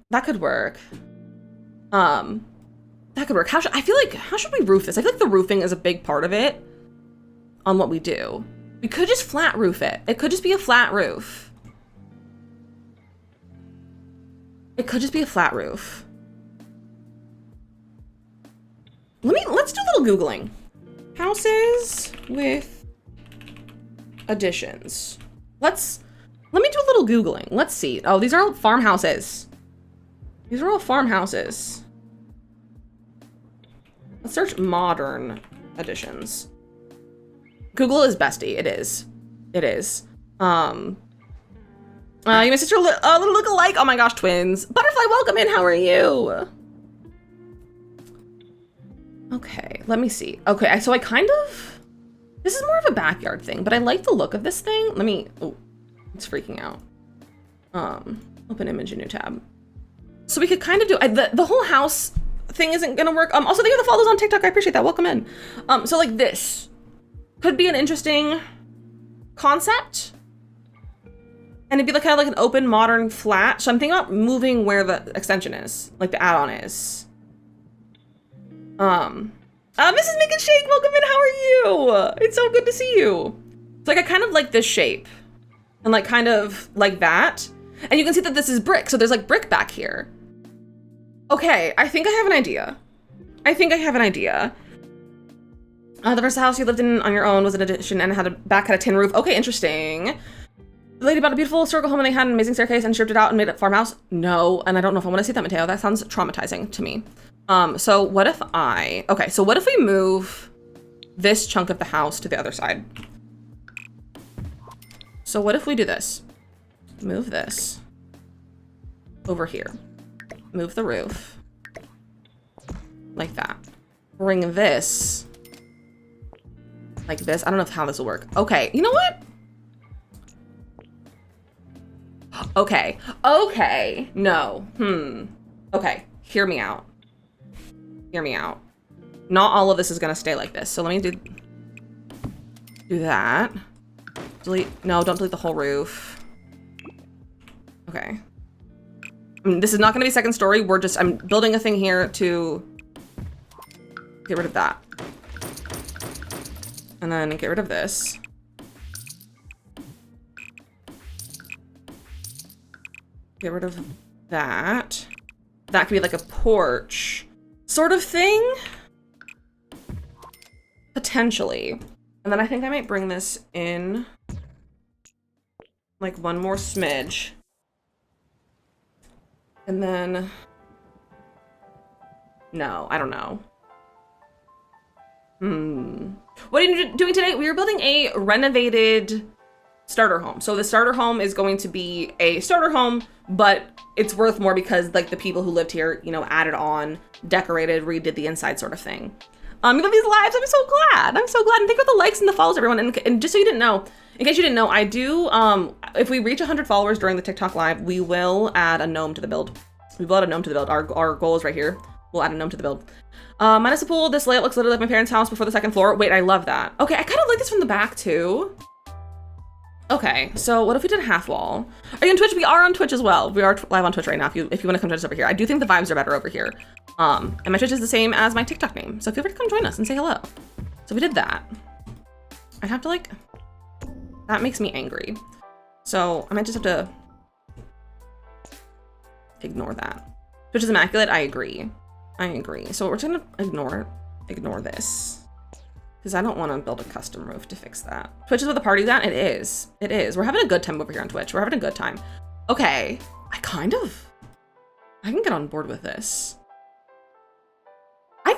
That could work. That could work. How should we roof this? I feel like the roofing is a big part of it on what we do. We could just flat roof it. It could just be a flat roof. It could just be a flat roof. Let's do a little Googling. Houses with additions. Let me do a little Googling. Let's see. Oh, these are all farmhouses. These are all farmhouses. Let's search modern additions. Google is bestie. It is. It is. You and my sister a little look alike. Oh my gosh, twins. Butterfly, welcome in. How are you? Okay, let me see. Okay, so I kind of. This is more of a backyard thing, but I like the look of this thing. Oh, it's freaking out. Open image in new tab. So we could kind of do, the whole house thing isn't gonna work. Also, thank you for the follows on TikTok. I appreciate that. Welcome in. So like this could be an interesting concept. And it'd be like kind of like an open, modern flat. So I'm thinking about moving where the extension is, like the add-on is. Mrs. Make and Shake, welcome in, how are you? It's so good to see you. So like I kind of like this shape and like kind of like that. And you can see that this is brick, so there's like brick back here. Okay, I think I have an idea. The first house you lived in on your own was an addition and had a tin roof. Okay, interesting. The lady bought a beautiful historical home and they had an amazing staircase and stripped it out and made it farmhouse. No, and I don't know if I want to see that, Mateo. That sounds traumatizing to me. So what if so what if we move this chunk of the house to the other side? So what if we do this? Move this over here. Move the roof like that. Bring this like this. I don't know how this will work. Okay, you know what? Okay. Okay. No. Okay. Hear me out. Hear me out. Not all of this is gonna stay like this. So let me do that. Delete. No, don't delete the whole roof. Okay. I mean, this is not gonna be second story. I'm building a thing here to get rid of that. And then get rid of this. Get rid of that. That could be like a porch sort of thing. Potentially. And then I think I might bring this in like one more smidge. And then, no, I don't know. What are you doing today? We are building a renovated starter home. So the starter home is going to be a starter home, but it's worth more because like the people who lived here, you know, added on, decorated, redid the inside sort of thing. You love these lives. I'm so glad. I'm so glad. And think about the likes and the follows, everyone. And just so you didn't know, in case you didn't know, I do, if we reach 100 followers during the TikTok live, we will add a gnome to the build. We will add a gnome to the build. Our goal is right here. We'll add a gnome to the build. Minus the pool, this layout looks literally like my parents' house before the second floor. Wait, I love that. Okay, I kind of like this from the back too. Okay, so what if we did a half wall? Are you on Twitch? We are on Twitch as well. We are live on Twitch right now if you want to come join us over here. I do think the vibes are better over here. And my Twitch is the same as my TikTok name. So feel free to come join us and say hello. So we did that. I have to like, that makes me angry. So I might just have to ignore that. Twitch is immaculate, I agree. I agree. So we're just gonna ignore this. Because I don't want to build a custom roof to fix that. Twitch is where the party's at? It is. It is. We're having a good time over here on Twitch. We're having a good time. Okay. I can get on board with this. I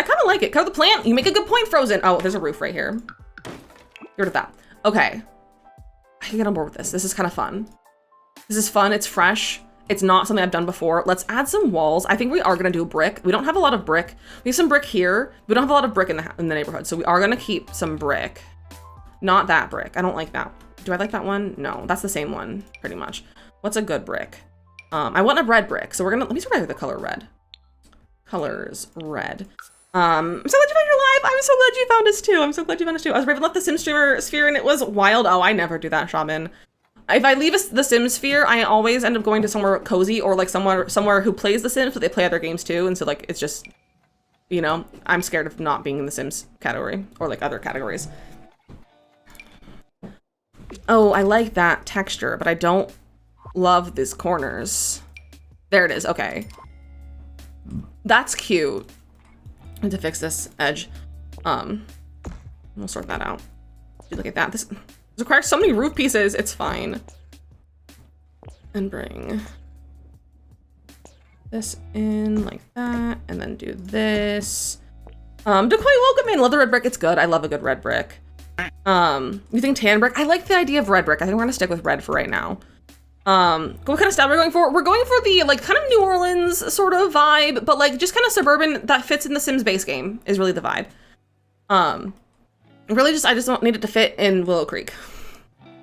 kind of like it. Cover the plant. You make a good point, Frozen. Oh, there's a roof right here. Get rid of that. Okay. I can get on board with this. This is kind of fun. This is fun. It's fresh. It's not something I've done before. Let's add some walls. I think we are going to do brick. We don't have a lot of brick. We have some brick here. We don't have a lot of brick in the neighborhood. So we are going to keep some brick. Not that brick. I don't like that. Do I like that one? No, that's the same one pretty much. What's a good brick? I want a red brick. So we're going to, let me try the color red. Colors red. I'm so glad you found your live. I'm so glad you found us too. I'm so glad you found us too. I was Raven left the Sim streamer sphere and it was wild. Oh, I never do that, Shaman. If I leave the Sims sphere, I always end up going to somewhere cozy or like somewhere who plays the Sims, but they play other games too. And so like, it's just, you know, I'm scared of not being in the Sims category or like other categories. Oh, I like that texture, but I don't love these corners. There it is. Okay. That's cute. I need to fix this edge. We'll sort that out. Look at that. This requires so many roof pieces. It's fine. And bring this in like that, and then do this. Decoy, welcome in. Love the red brick. It's good. I love a good red brick. You think tan brick? I like the idea of red brick. I think we're gonna stick with red for right now. What kind of style we're going for? We're going for the like kind of New Orleans sort of vibe, but like just kind of suburban that fits in the Sims base game is really the vibe. Really I just don't need it to fit in Willow Creek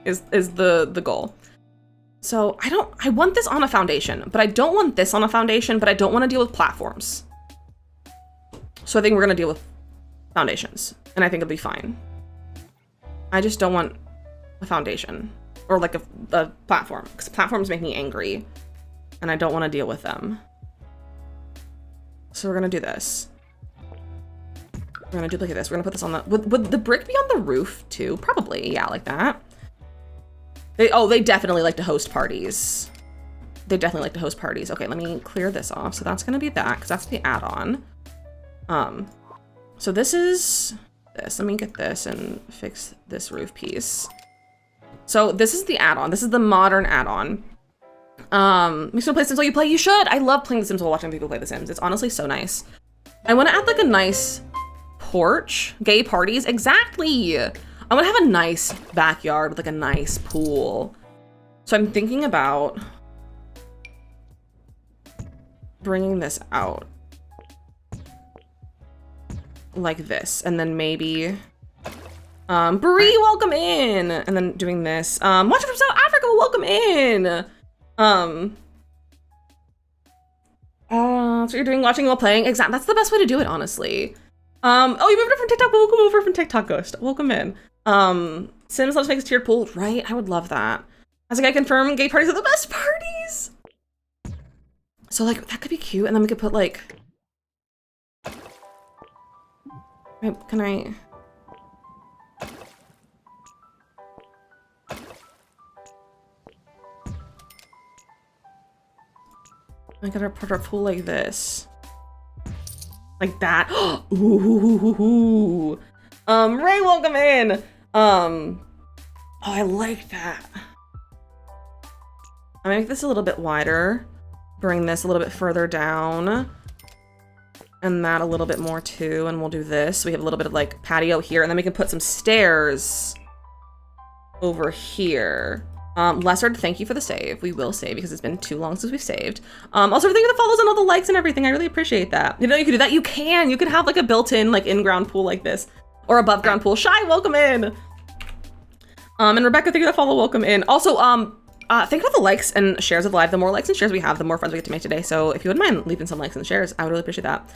is the goal. So I want this on a foundation, but I don't want this on a foundation, but I don't want to deal with platforms. So I think we're gonna deal with foundations and I think it'll be fine. I just don't want a foundation or like a platform because platforms make me angry and I don't want to deal with them. So we're gonna do this. We're gonna duplicate this. We're gonna put this on the, would the brick be on the roof too? Probably, yeah, like that. They definitely like to host parties. They definitely like to host parties. Okay, let me clear this off. So that's gonna be that, because that's the add-on. So this is this. Let me get this and fix this roof piece. So this is the add-on. This is the modern add-on. You should play Sims while you play. You should. I love playing The Sims while watching people play The Sims. It's honestly so nice. I want to add like a nice porch. Gay parties. Exactly. I want to have a nice backyard with like a nice pool. So I'm thinking about bringing this out like this, and then maybe Bree, welcome in, and then doing this. Watching from South Africa, welcome in. That's what you're doing, watching while playing. Exactly, that's the best way to do it, honestly. Oh, you moved up from TikTok. Welcome over from TikTok, Ghost. Welcome in. Sims loves makes a tiered pool, right? I would love that. As a guy confirm, gay parties are the best parties. So like that could be cute, and then we could put like. Can I? I gotta put our pool like this. Like that. Ooh. Ray, welcome in. Oh, I like that. I'm gonna make this a little bit wider. Bring this a little bit further down. And that a little bit more too. And we'll do this. We have a little bit of like patio here, and then we can put some stairs over here. Lessard, thank you for the save. We will save because it's been too long since we've saved. Also, thank you for the follows and all the likes and everything. I really appreciate that. You know, you could do that. You can. You could have like a built-in like in-ground pool like this, or above ground pool. Shy, welcome in. And Rebecca, thank you for the follow. Welcome in. Also, think about the likes and shares of the live. The more likes and shares we have, the more friends we get to make today. So if you wouldn't mind leaving some likes and shares, I would really appreciate that.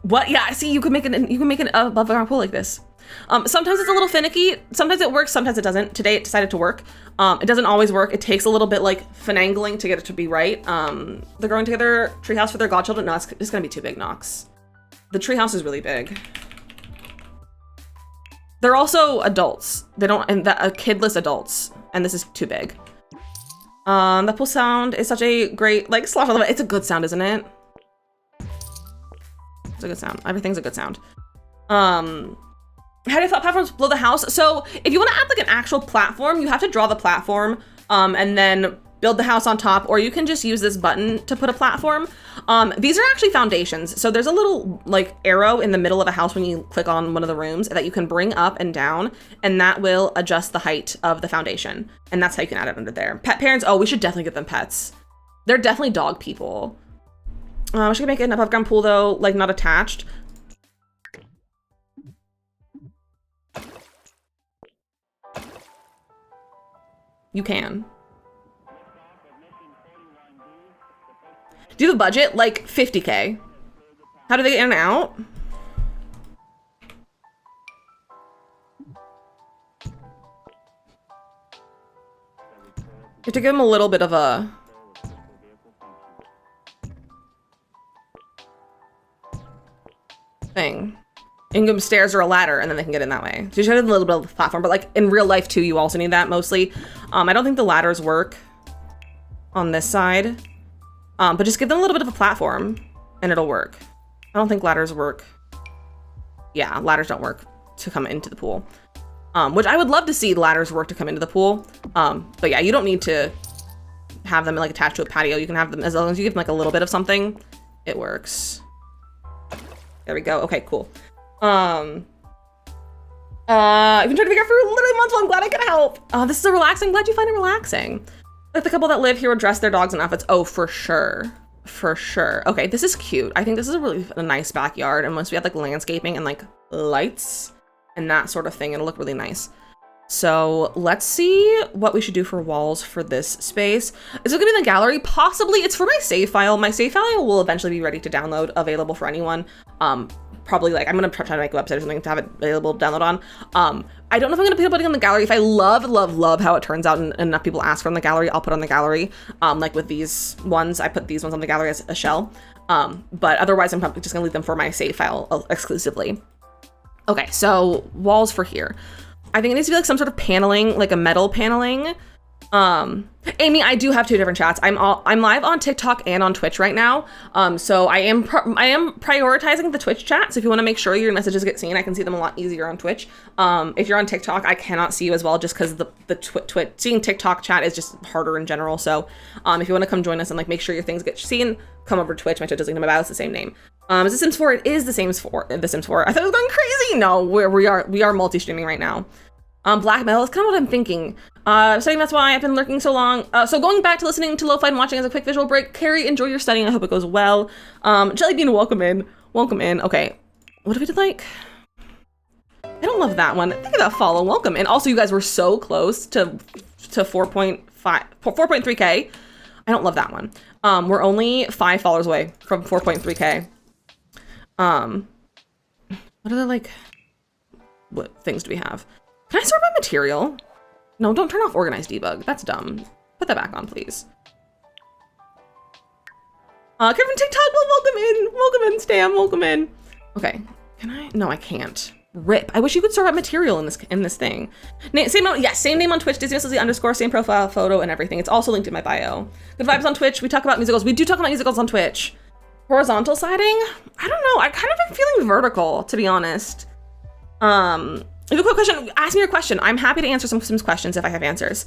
What? Yeah, see, you can make an above ground pool like this. Sometimes it's a little finicky. Sometimes it works, sometimes it doesn't. Today it decided to work. It doesn't always work. It takes a little bit like finagling to get it to be right. They're growing together treehouse for their godchildren. No, it's gonna be too big, Nox. The treehouse is really big. They're also adults. They don't, and kidless adults. And this is too big. The pool sound is such a great, like, slosh on the way. It's a good sound, isn't it? It's a good sound. Everything's a good sound. How do you thought platforms below the house? So if you want to add like an actual platform, you have to draw the platform and then build the house on top, or you can just use this button to put a platform. These are actually foundations. So there's a little like arrow in the middle of a house when you click on one of the rooms that you can bring up and down, and that will adjust the height of the foundation. And that's how you can add it under there. Pet parents, oh, we should definitely get them pets. They're definitely dog people. We should make it an above ground pool though, like not attached. You can. Do you have a budget? Like 50K. How do they get in and out? You have to give them a little bit of a... thing. You can give them stairs or a ladder and then they can get in that way. So you should have a little bit of the platform, but like in real life too, you also need that mostly. I don't think the ladders work on this side. But just give them a little bit of a platform and it'll work. I don't think ladders work. Yeah, ladders don't work to come into the pool. Which I would love to see ladders work to come into the pool. But yeah, you don't need to have them like attached to a patio. You can have them as long as you give them like a little bit of something, it works. There we go. Okay, cool. I've been trying to figure out for literally months, so I'm glad I could help. This is a relaxing, glad you find it relaxing. Like the couple that live here would dress their dogs in outfits. Oh, for sure. For sure. Okay, this is cute. I think this is a nice backyard. And once we have like landscaping and like lights and that sort of thing, it'll look really nice. So let's see what we should do for walls for this space. Is it gonna be in the gallery? Possibly. It's for my save file. My save file will eventually be ready to download, available for anyone. Probably like, I'm gonna try to make a website or something to have it available to download on. I don't know if I'm gonna put it on the gallery. If I love how it turns out and enough people ask for on the gallery, I'll put on the gallery. Like with these ones, I put these ones on the gallery as a shell. But otherwise I'm probably just gonna leave them for my save file exclusively. Okay, so walls for here. I think it needs to be like some sort of paneling, like a metal paneling. Amy, I do have two different chats. I'm live on TikTok and on Twitch right now. So I am prioritizing the Twitch chat. So if you want to make sure your messages get seen, I can see them a lot easier on Twitch. If you're on TikTok, I cannot see you as well, just because the seeing TikTok chat is just harder in general. So if you want to come join us and like make sure your things get seen, come over to Twitch. My Twitch is linked in my bio. It's the same name. Is The Sims 4? It is The Sims 4. The Sims 4. I thought it was going crazy. No, we are multi-streaming right now. Black metal is kind of what I'm thinking. Studying, that's why I've been lurking so long. So going back to listening to lo-fi and watching as a quick visual break. Carrie, enjoy your studying. I hope it goes well. Jellybean, welcome in. Welcome in. Okay, what if we did like... I don't love that one. Think of that follow. Welcome in. Also, you guys were so close to 4.3K. I don't love that one. We're only 5 followers away from 4.3K. What other like... what things do we have? Can I sort by material? No, don't turn off organized debug. That's dumb. Put that back on, please. Kevin TikTok, well, welcome in. Welcome in, Stam. Welcome in. Okay. Can I? No, I can't. Rip. I wish you could sort by material in this thing. Same name on Twitch. Disney_, same profile photo and everything. It's also linked in my bio. Good vibes on Twitch. We talk about musicals. We do talk about musicals on Twitch. Horizontal siding? I don't know. I kind of been feeling vertical, to be honest. If you have a quick question, ask me your question. I'm happy to answer some Sims questions if I have answers.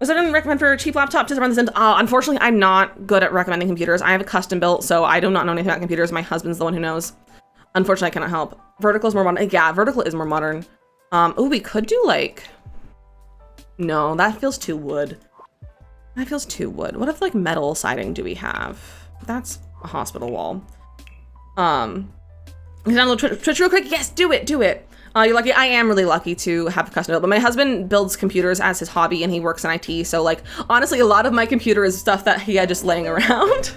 Was there anything recommend for a cheap laptop to run the Sims? Unfortunately, I'm not good at recommending computers. I have a custom built, so I do not know anything about computers. My husband's the one who knows. Unfortunately, I cannot help. Vertical is more modern. Yeah, vertical is more modern. Oh, we could do like... No, that feels too wood. That feels too wood. What if like metal siding do we have? That's a hospital wall. Can you download Twitch real quick? Yes, do it. You're lucky. I am really lucky to have a custom build, but my husband builds computers as his hobby and he works in IT. So like, honestly, a lot of my computer is stuff that he had just laying around.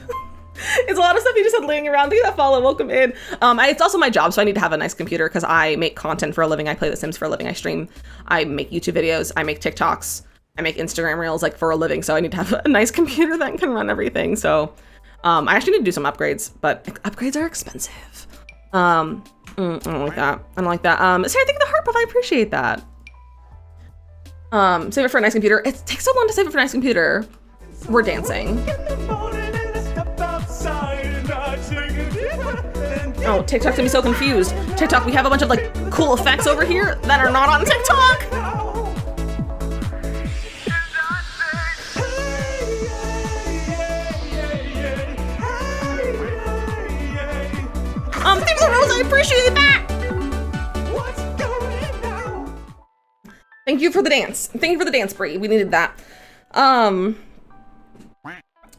It's a lot of stuff he just had laying around. Look at that follow. Welcome in. It's also my job, so I need to have a nice computer because I make content for a living. I play The Sims for a living. I stream. I make YouTube videos. I make TikToks. I make Instagram reels like for a living. So I need to have a nice computer that can run everything. So I actually need to do some upgrades, but upgrades are expensive. I don't like that. I don't like that. Sarah, thank you for the heart puff. I appreciate that. Save it for a nice computer. It takes so long to save it for a nice computer. We're dancing. Oh, TikTok's gonna be so confused. TikTok, we have a bunch of like cool effects over here that are not on TikTok. Thank you for the rose, I appreciate that. Thank you for the dance. Thank you for the dance, Brie. We needed that.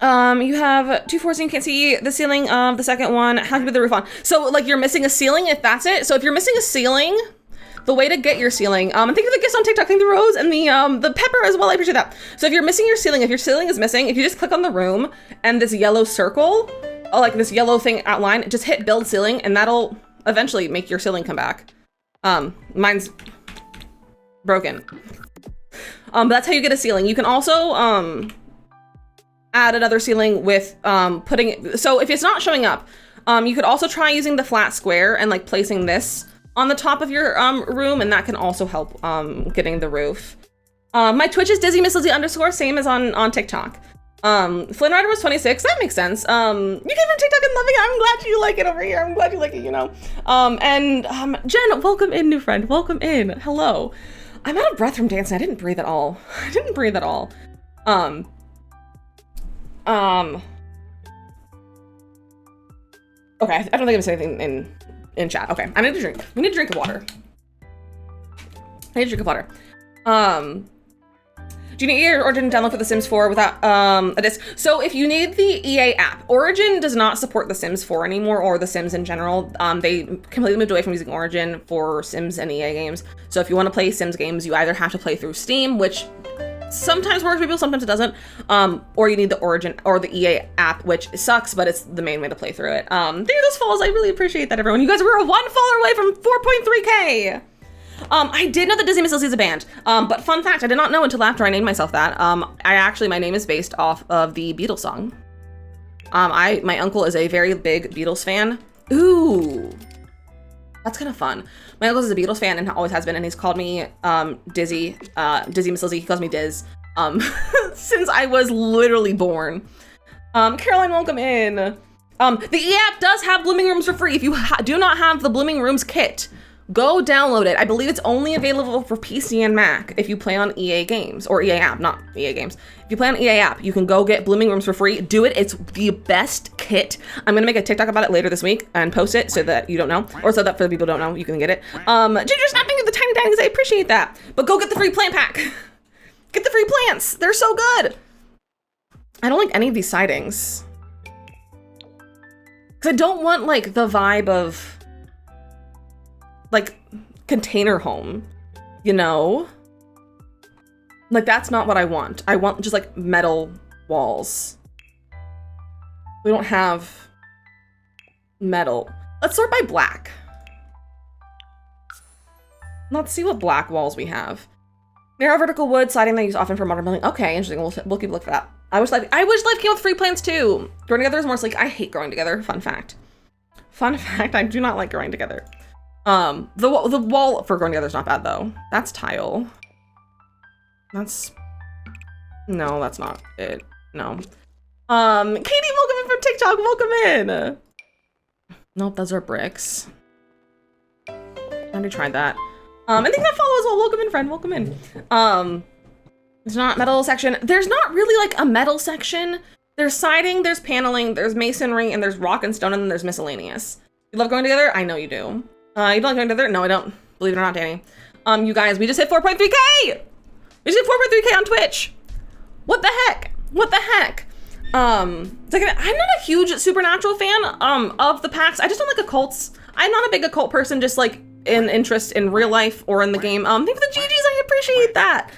You have 2 floors and you can't see the ceiling of the second one. How do you put the roof on? So like you're missing a ceiling, if that's it. So if you're missing a ceiling, the way to get your ceiling, and thank you for the gifts on TikTok, thank you, Rose, and the pepper as well, I appreciate that. So if you're missing your ceiling, if your ceiling is missing, if you just click on the room and this yellow circle, like this yellow thing outline, just hit build ceiling and that'll eventually make your ceiling come back. Mine's broken. But that's how you get a ceiling. You can also add another ceiling with putting it, so if it's not showing up, you could also try using the flat square and like placing this on the top of your room, and that can also help getting the roof. My Twitch is DizzyMissLizzy_, same as on TikTok. Flynn Rider was 26, that makes sense. You came from TikTok and loving it. I'm glad you like it over here. I'm glad you like it, you know. Jen, welcome in, new friend. Welcome in. Hello. I'm out of breath from dancing. I didn't breathe at all. Okay, I don't think I'm saying anything in chat. Okay, I need to drink. We need to drink of water. Do you need EA or Origin to download for The Sims 4 without a disc? So if you need the EA app, Origin does not support The Sims 4 anymore, or The Sims in general. They completely moved away from using Origin for Sims and EA games. So if you want to play Sims games, you either have to play through Steam, which sometimes works for people, sometimes it doesn't, or you need the Origin or the EA app, which sucks, but it's the main way to play through it. Thank you, those falls. I really appreciate that, everyone. You guys were 1 follower away from 4.3K. I did know that DizzyMissLizzy is a band, but fun fact, I did not know until after I named myself that. My name is based off of the Beatles song. My uncle is a very big Beatles fan. Ooh, that's kind of fun. My uncle is a Beatles fan and always has been, and he's called me Dizzy, DizzyMissLizzy. He calls me Diz. since I was literally born. Caroline, welcome in. The EA app does have blooming rooms for free. If you do not have the blooming rooms kit, go download it. I believe it's only available for PC and Mac if you play on EA games, or EA app, not EA games. If you play on EA app, you can go get blooming rooms for free. Do it. It's the best kit. I'm gonna make a TikTok about it later this week and post it so that you don't know, or so that for the people who don't know, you can get it. Ginger snapping at the tiny tinies, I appreciate that. But go get the free plant pack. Get the free plants. They're so good. I don't like any of these sidings. Cause I don't want like the vibe of like container home, you know? Like that's not what I want. I want just like metal walls. We don't have metal. Let's sort by black. Let's see what black walls we have. Narrow vertical wood siding they use often for modern building. Okay, interesting. We'll keep a look for that. I wish life came with free plants too. Growing together is more sleek. I hate growing together. Fun fact. Fun fact. I do not like growing together. The wall for growing together is not bad though. That's tile. No, that's not it. No. Katie, welcome in from TikTok. Welcome in. Nope, those are bricks. I already tried that. I think that follow as well. Welcome in, friend. Welcome in. There's not metal section. There's not really like a metal section. There's siding, there's paneling, there's masonry, and there's rock and stone, and then there's miscellaneous. You love going together? I know you do. You don't like going together? No, I don't. Believe it or not, Danny. You guys, we just hit 4.3K! We just hit 4.3K on Twitch. What the heck? What the heck? It's like, I'm not a huge Supernatural fan of the packs. I just don't like occults. I'm not a big occult person, just like in interest in real life or in the game. Thank you for the GGs, I appreciate that.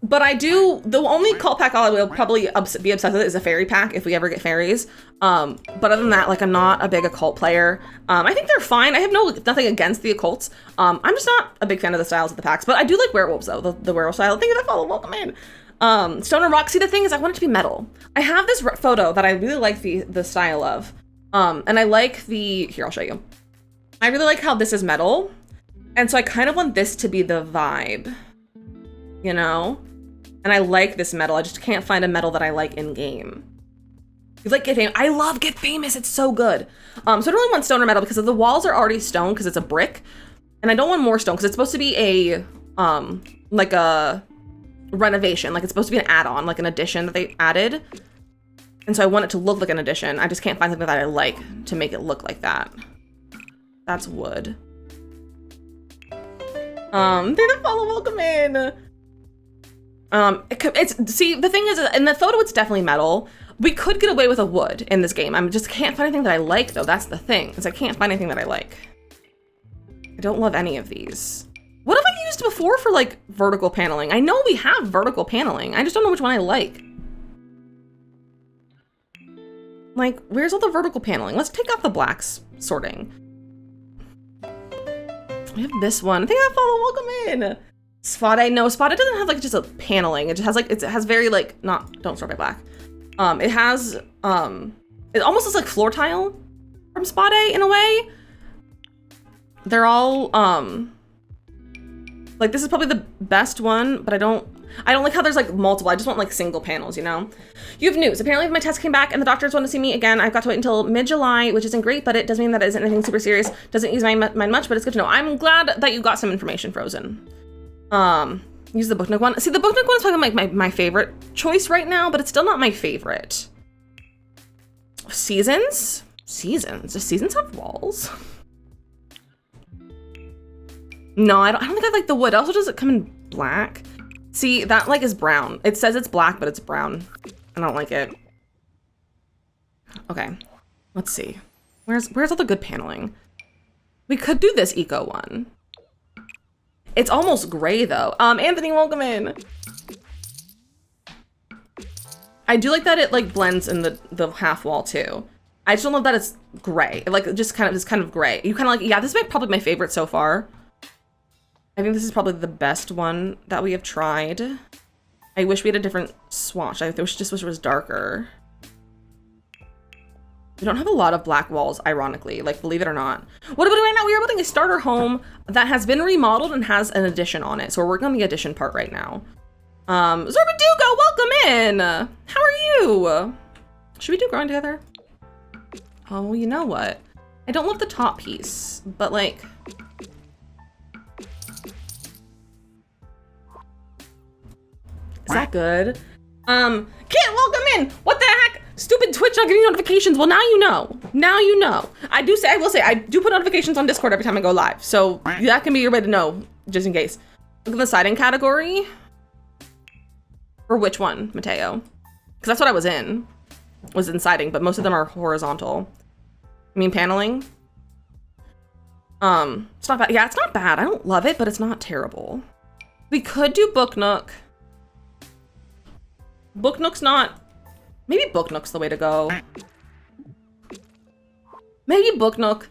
But I do, the only cult pack I will probably be obsessed with is a fairy pack if we ever get fairies. But other than that, like I'm not a big occult player. I think they're fine. I have nothing against the occults. I'm just not a big fan of the styles of the packs, but I do like werewolves though, the werewolf style. Thank you for the follow, welcome in. Stone and rock, see the thing is I want it to be metal. I have this photo that I really like the style of. And I like here, I'll show you. I really like how this is metal. And so I kind of want this to be the vibe, you know? And I like this metal. I just can't find a metal that I like in game. You like Get Famous? I love Get Famous. It's so good. So I don't really want stone or metal because the walls are already stone because it's a brick. And I don't want more stone because it's supposed to be a, like a renovation. Like it's supposed to be an add-on, like an addition that they added. And so I want it to look like an addition. I just can't find something that I like to make it look like that. That's wood. Dana follow, welcome in. See, the thing is, in the photo, it's definitely metal. We could get away with a wood in this game. I just can't find anything that I like, though. That's the thing, is I can't find anything that I like. I don't love any of these. What have I used before for, like, vertical paneling? I know we have vertical paneling. I just don't know which one I like. Like, where's all the vertical paneling? Let's take out the blacks sorting. We have this one. I think I follow, welcome in. Spade, no, Spade doesn't have like just a paneling. It just has like, it has very like, don't start by black. It has, it almost looks like floor tile from Spade in a way. They're all, like this is probably the best one, but I don't like how there's like multiple. I just want like single panels, you know? You have news. Apparently my test came back and the doctors want to see me again. I've got to wait until mid-July, which isn't great, but it doesn't mean that it isn't anything super serious. Doesn't use my mind much, but it's good to know. I'm glad that you got some information, Frozen. Use the Book Nook one. See, the Book Nook one is probably like my favorite choice right now, but it's still not my favorite. Seasons? Seasons? Does Seasons have walls? No, I don't think I like the wood. Also, does it come in black? See, that like is brown. It says it's black, but it's brown. I don't like it. Okay, let's see. Where's all the good paneling? We could do this eco one. It's almost gray though. Anthony, welcome in. I do like that it like blends in the half wall too. I just don't love that it's gray. It, like just kind of gray. You kind of like, yeah, this is probably my favorite so far. I think this is probably the best one that we have tried. I wish we had a different swatch. I just wish it was darker. We don't have a lot of black walls, ironically, like believe it or not. What are we doing right now? We are building a starter home that has been remodeled and has an addition on it. So we're working on the addition part right now. Zorbadugo, welcome in. How are you? Should we do growing together? Oh, you know what? I don't love the top piece, but like, is that good? Kit, welcome in. What the heck? Stupid Twitch not getting notifications. Well, now you know. Now you know. I will say, I do put notifications on Discord every time I go live. So that can be your way to know, just in case. Look at the siding category. For which one, Mateo? Because that's what I was in siding, but most of them are horizontal. I mean, paneling. It's not bad. Yeah, it's not bad. I don't love it, but it's not terrible. We could do Book Nook. Book Nook's not, maybe Book Nook's the way to go. Maybe Book Nook.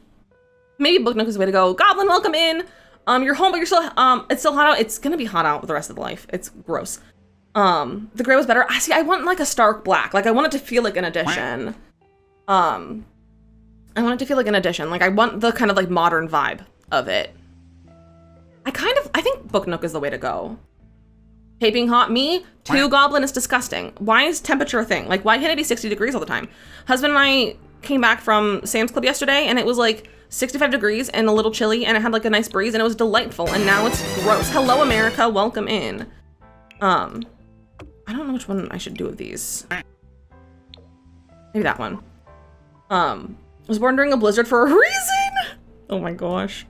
Maybe Book Nook is the way to go. Goblin, welcome in. You're home, but you're still, it's still hot out. It's gonna be hot out the rest of life. It's gross. The gray was better. I want like a stark black. Like I want it to feel like an addition. I want it to feel like an addition. Like I want the kind of like modern vibe of it. I think Book Nook is the way to go. Taping hot, me, 2 goblin is disgusting. Why is temperature a thing? Like, why can't it be 60 degrees all the time? Husband and I came back from Sam's Club yesterday and it was like 65 degrees and a little chilly and it had like a nice breeze and it was delightful and now it's gross. Hello, America, welcome in. I don't know which one I should do of these. Maybe that one. I was born during a blizzard for a reason. Oh my gosh.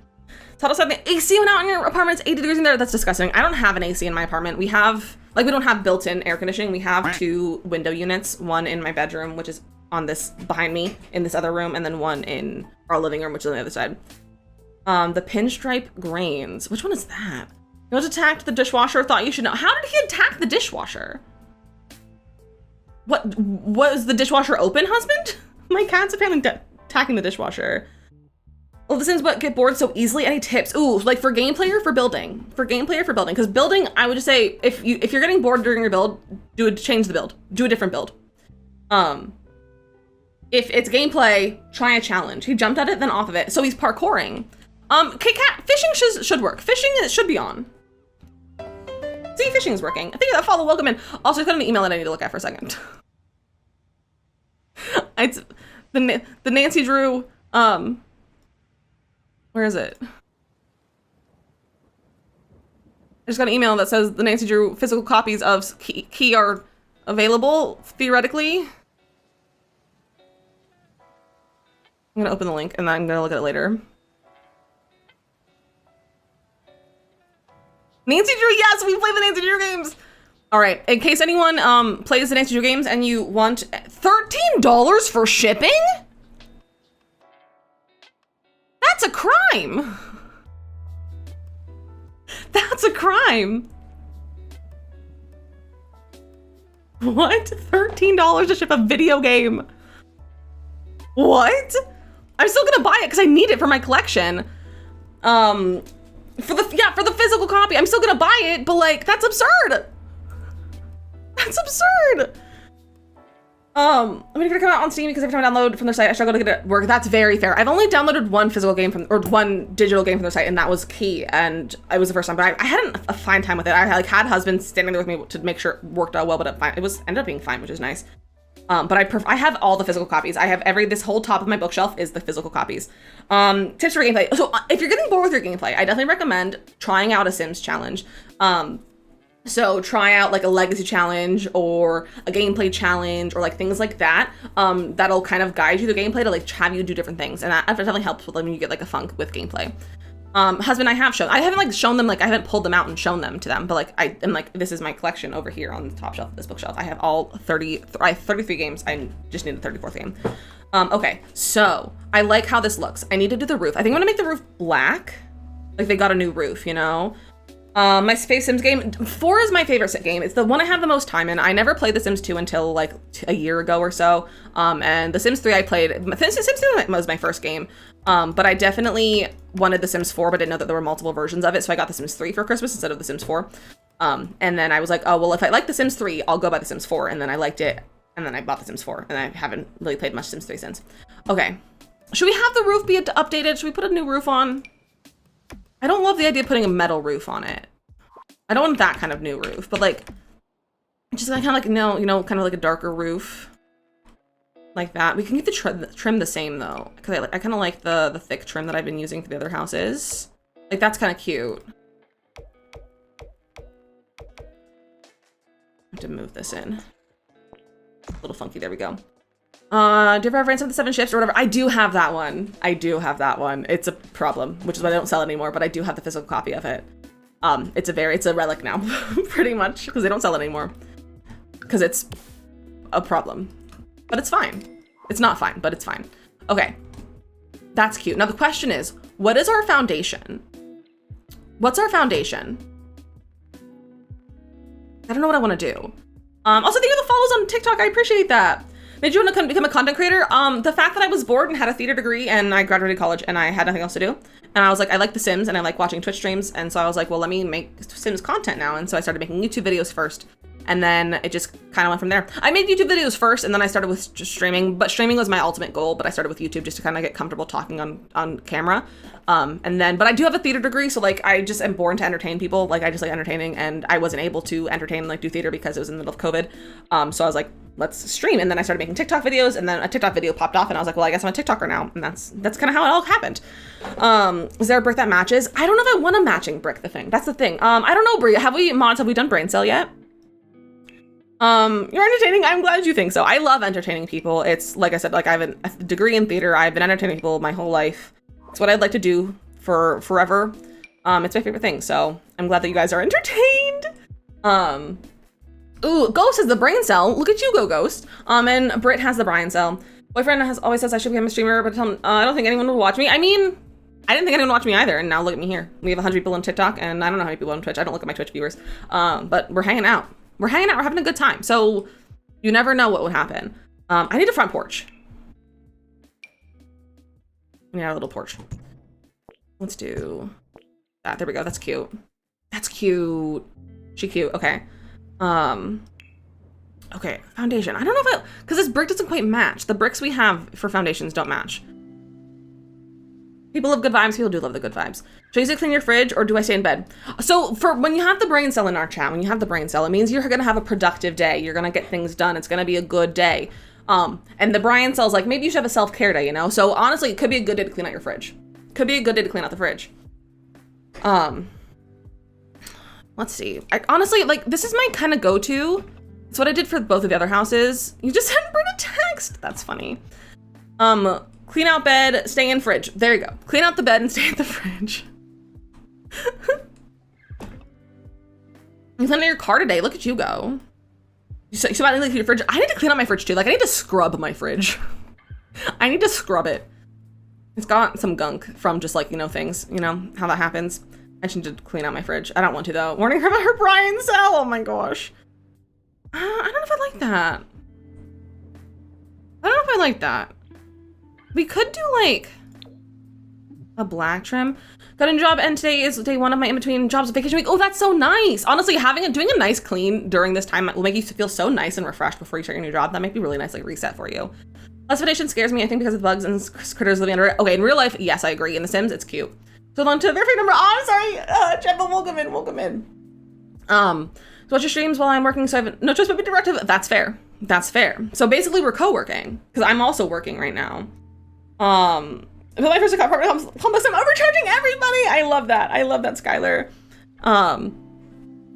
Tell us the AC went out in your apartment. It's 80 degrees in there. That's disgusting. I don't have an AC in my apartment. We don't have built-in air conditioning. We have 2 window units, one in my bedroom, which is on this behind me in this other room, and then one in our living room, which is on the other side. The pinstripe grains. Which one is that? You was attacked the dishwasher. Thought you should know. How did he attack the dishwasher? What was the dishwasher open, husband? My cat's apparently attacking the dishwasher. Well, the Sims but get bored so easily. Any tips? Ooh, like for gameplay or for building? For gameplay or for building? Because building, I would just say if you're getting bored during your build, change the build. Do a different build. If it's gameplay, try a challenge. He jumped at it, then off of it, so he's parkouring. Cat, fishing should work. Fishing should be on. See, fishing is working. I think that follow. Welcome in. Also, I got an email that I need to look at for a second. It's the Nancy Drew. Where is it? I just got an email that says the Nancy Drew physical copies of Key are available, theoretically. I'm gonna open the link and then I'm gonna look at it later. Nancy Drew, yes, we play the Nancy Drew games. All right, in case anyone plays the Nancy Drew games and you want $13 for shipping? That's a crime. That's a crime. What? $13 to ship a video game? What? I'm still gonna buy it because I need it for my collection. For the physical copy, I'm still gonna buy it, but like, that's absurd. That's absurd. I'm gonna come out on Steam because every time I download from their site, I struggle to get it to work. That's very fair. I've only downloaded one physical game one digital game from their site, and that was Key, and it was the first time. But I had a fine time with it. I had husband standing there with me to make sure it worked out well, but it ended up being fine, which is nice. But I have all the physical copies. I have this whole top of my bookshelf is the physical copies. Tips for gameplay. So if you're getting bored with your gameplay, I definitely recommend trying out a Sims challenge. So try out like a legacy challenge or a gameplay challenge or like things like that. That'll kind of guide you through gameplay to like have you do different things. And that definitely helps with when you get like a funk with gameplay. Husband, I haven't like shown them, like I haven't pulled them out and shown them to them, but like I am like, this is my collection over here on the top shelf of this bookshelf. I have all 33 games. I just need a 34th game. Okay, so I like how this looks. I need to do the roof. I think I'm gonna make the roof black. Like they got a new roof, you know? My Space Sims game, 4 is my favorite game. It's the one I have the most time in. I never played The Sims 2 until like a year ago or so. And The Sims 3 I played, Sims 2 was my first game. But I definitely wanted The Sims 4, but didn't know that there were multiple versions of it. So I got The Sims 3 for Christmas instead of The Sims 4. And then I was like, oh, well, if I like The Sims 3, I'll go buy The Sims 4. And then I liked it. And then I bought The Sims 4. And I haven't really played much Sims 3 since. Okay. Should we have the roof be updated? Should we put a new roof on? I don't love the idea of putting a metal roof on it. I don't want that kind of new roof, but like Just kind of like, no, you know, kind of like a darker roof. Like that. We can keep the trim the same though. Because I kind of like the thick trim that I've been using for the other houses. Like that's kind of cute. I have to move this in. A little funky, there we go. Do you ever have Ransom of the Seven Shifts or whatever? I do have that one. I do have that one. It's a problem, which is why I don't sell it anymore, but I do have the physical copy of it. It's a relic now, pretty much, because they don't sell it anymore. Because it's a problem. But it's fine. It's not fine, but it's fine. Okay. That's cute. Now the question is, what is our foundation? What's our foundation? I don't know what I want to do. Also, thank you for the follows on TikTok. I appreciate that. Made you want to become a content creator? The fact that I was bored and had a theater degree and I graduated college and I had nothing else to do. And I was like, I like The Sims and I like watching Twitch streams. And so I was like, well, let me make Sims content now. And so I started making YouTube videos first. And then it just kind of went from there. I made YouTube videos first and then I started with just streaming, but streaming was my ultimate goal. But I started with YouTube just to kind of get comfortable talking on camera. But I do have a theater degree. So like, I just am born to entertain people. Like I just like entertaining and I wasn't able to entertain and like do theater because it was in the middle of COVID. So I was like, let's stream. And then I started making TikTok videos and then a TikTok video popped off and I was like, well, I guess I'm a TikToker now. And that's kind of how it all happened. Is there a brick that matches? I don't know if I want a matching brick, that's the thing. I don't know, Brie, have we done brain cell yet? You're entertaining. I'm glad you think so. I love entertaining people. It's like I said, like I have a degree in theater. I've been entertaining people my whole life. It's what I'd like to do for forever. It's my favorite thing. So I'm glad that you guys are entertained. Ooh, Ghost has the brain cell. Look at you go, Ghost. And Britt has the brain cell. Boyfriend always says I should become a streamer, but tell him, I don't think anyone will watch me. I mean, I didn't think anyone would watch me either. And now look at me here. We have 100 people on TikTok and I don't know how many people on Twitch. I don't look at my Twitch viewers. But we're hanging out. We're hanging out, we're having a good time. So you never know what would happen. I need a front porch. We need a little porch. Let's do that. There we go. That's cute. That's cute. She cute. Okay. Okay. Foundation. I don't know if because this brick doesn't quite match. The bricks we have for foundations don't match. People love good vibes. People do love the good vibes. Should you clean your fridge or do I stay in bed? So for when you have the brain cell in our chat, when you have the brain cell, it means you're going to have a productive day. You're going to get things done. It's going to be a good day. And the brain cell's like, maybe you should have a self-care day, you know? So honestly, it could be a good day to clean out your fridge. Could be a good day to clean out the fridge. Let's see. I honestly, like, this is my kind of go-to. It's what I did for both of the other houses. You just sent Britt a text. That's funny. Clean out bed, stay in fridge. There you go. Clean out the bed and stay in the fridge. You clean out your car today. Look at you go. You about to clean your fridge. I need to clean out my fridge too. Like I need to scrub my fridge. I need to scrub it. It's got some gunk from just like, you know, things, you know, how that happens. I just need to clean out my fridge. I don't want to though. Warning her about her Brian cell. Oh my gosh. I don't know if I like that. I don't know if I like that. We could do like a black trim. Got a new job and today is day one of my in-between jobs vacation week. Oh, that's so nice. Honestly, doing a nice clean during this time will make you feel so nice and refreshed before you start your new job. That might be really nice, like reset for you. Less foundation scares me, I think, because of the bugs and critters living under it. Okay, in real life, yes, I agree. In The Sims, it's cute. So on to their free number. Oh, I'm sorry. Gemma, welcome in. So watch your streams while I'm working, so I have no choice but be directive. That's fair. That's fair. So basically, we're co-working because I'm also working right now. Until my first apartment complex, I'm overcharging everybody. I love that. I love that, Skylar.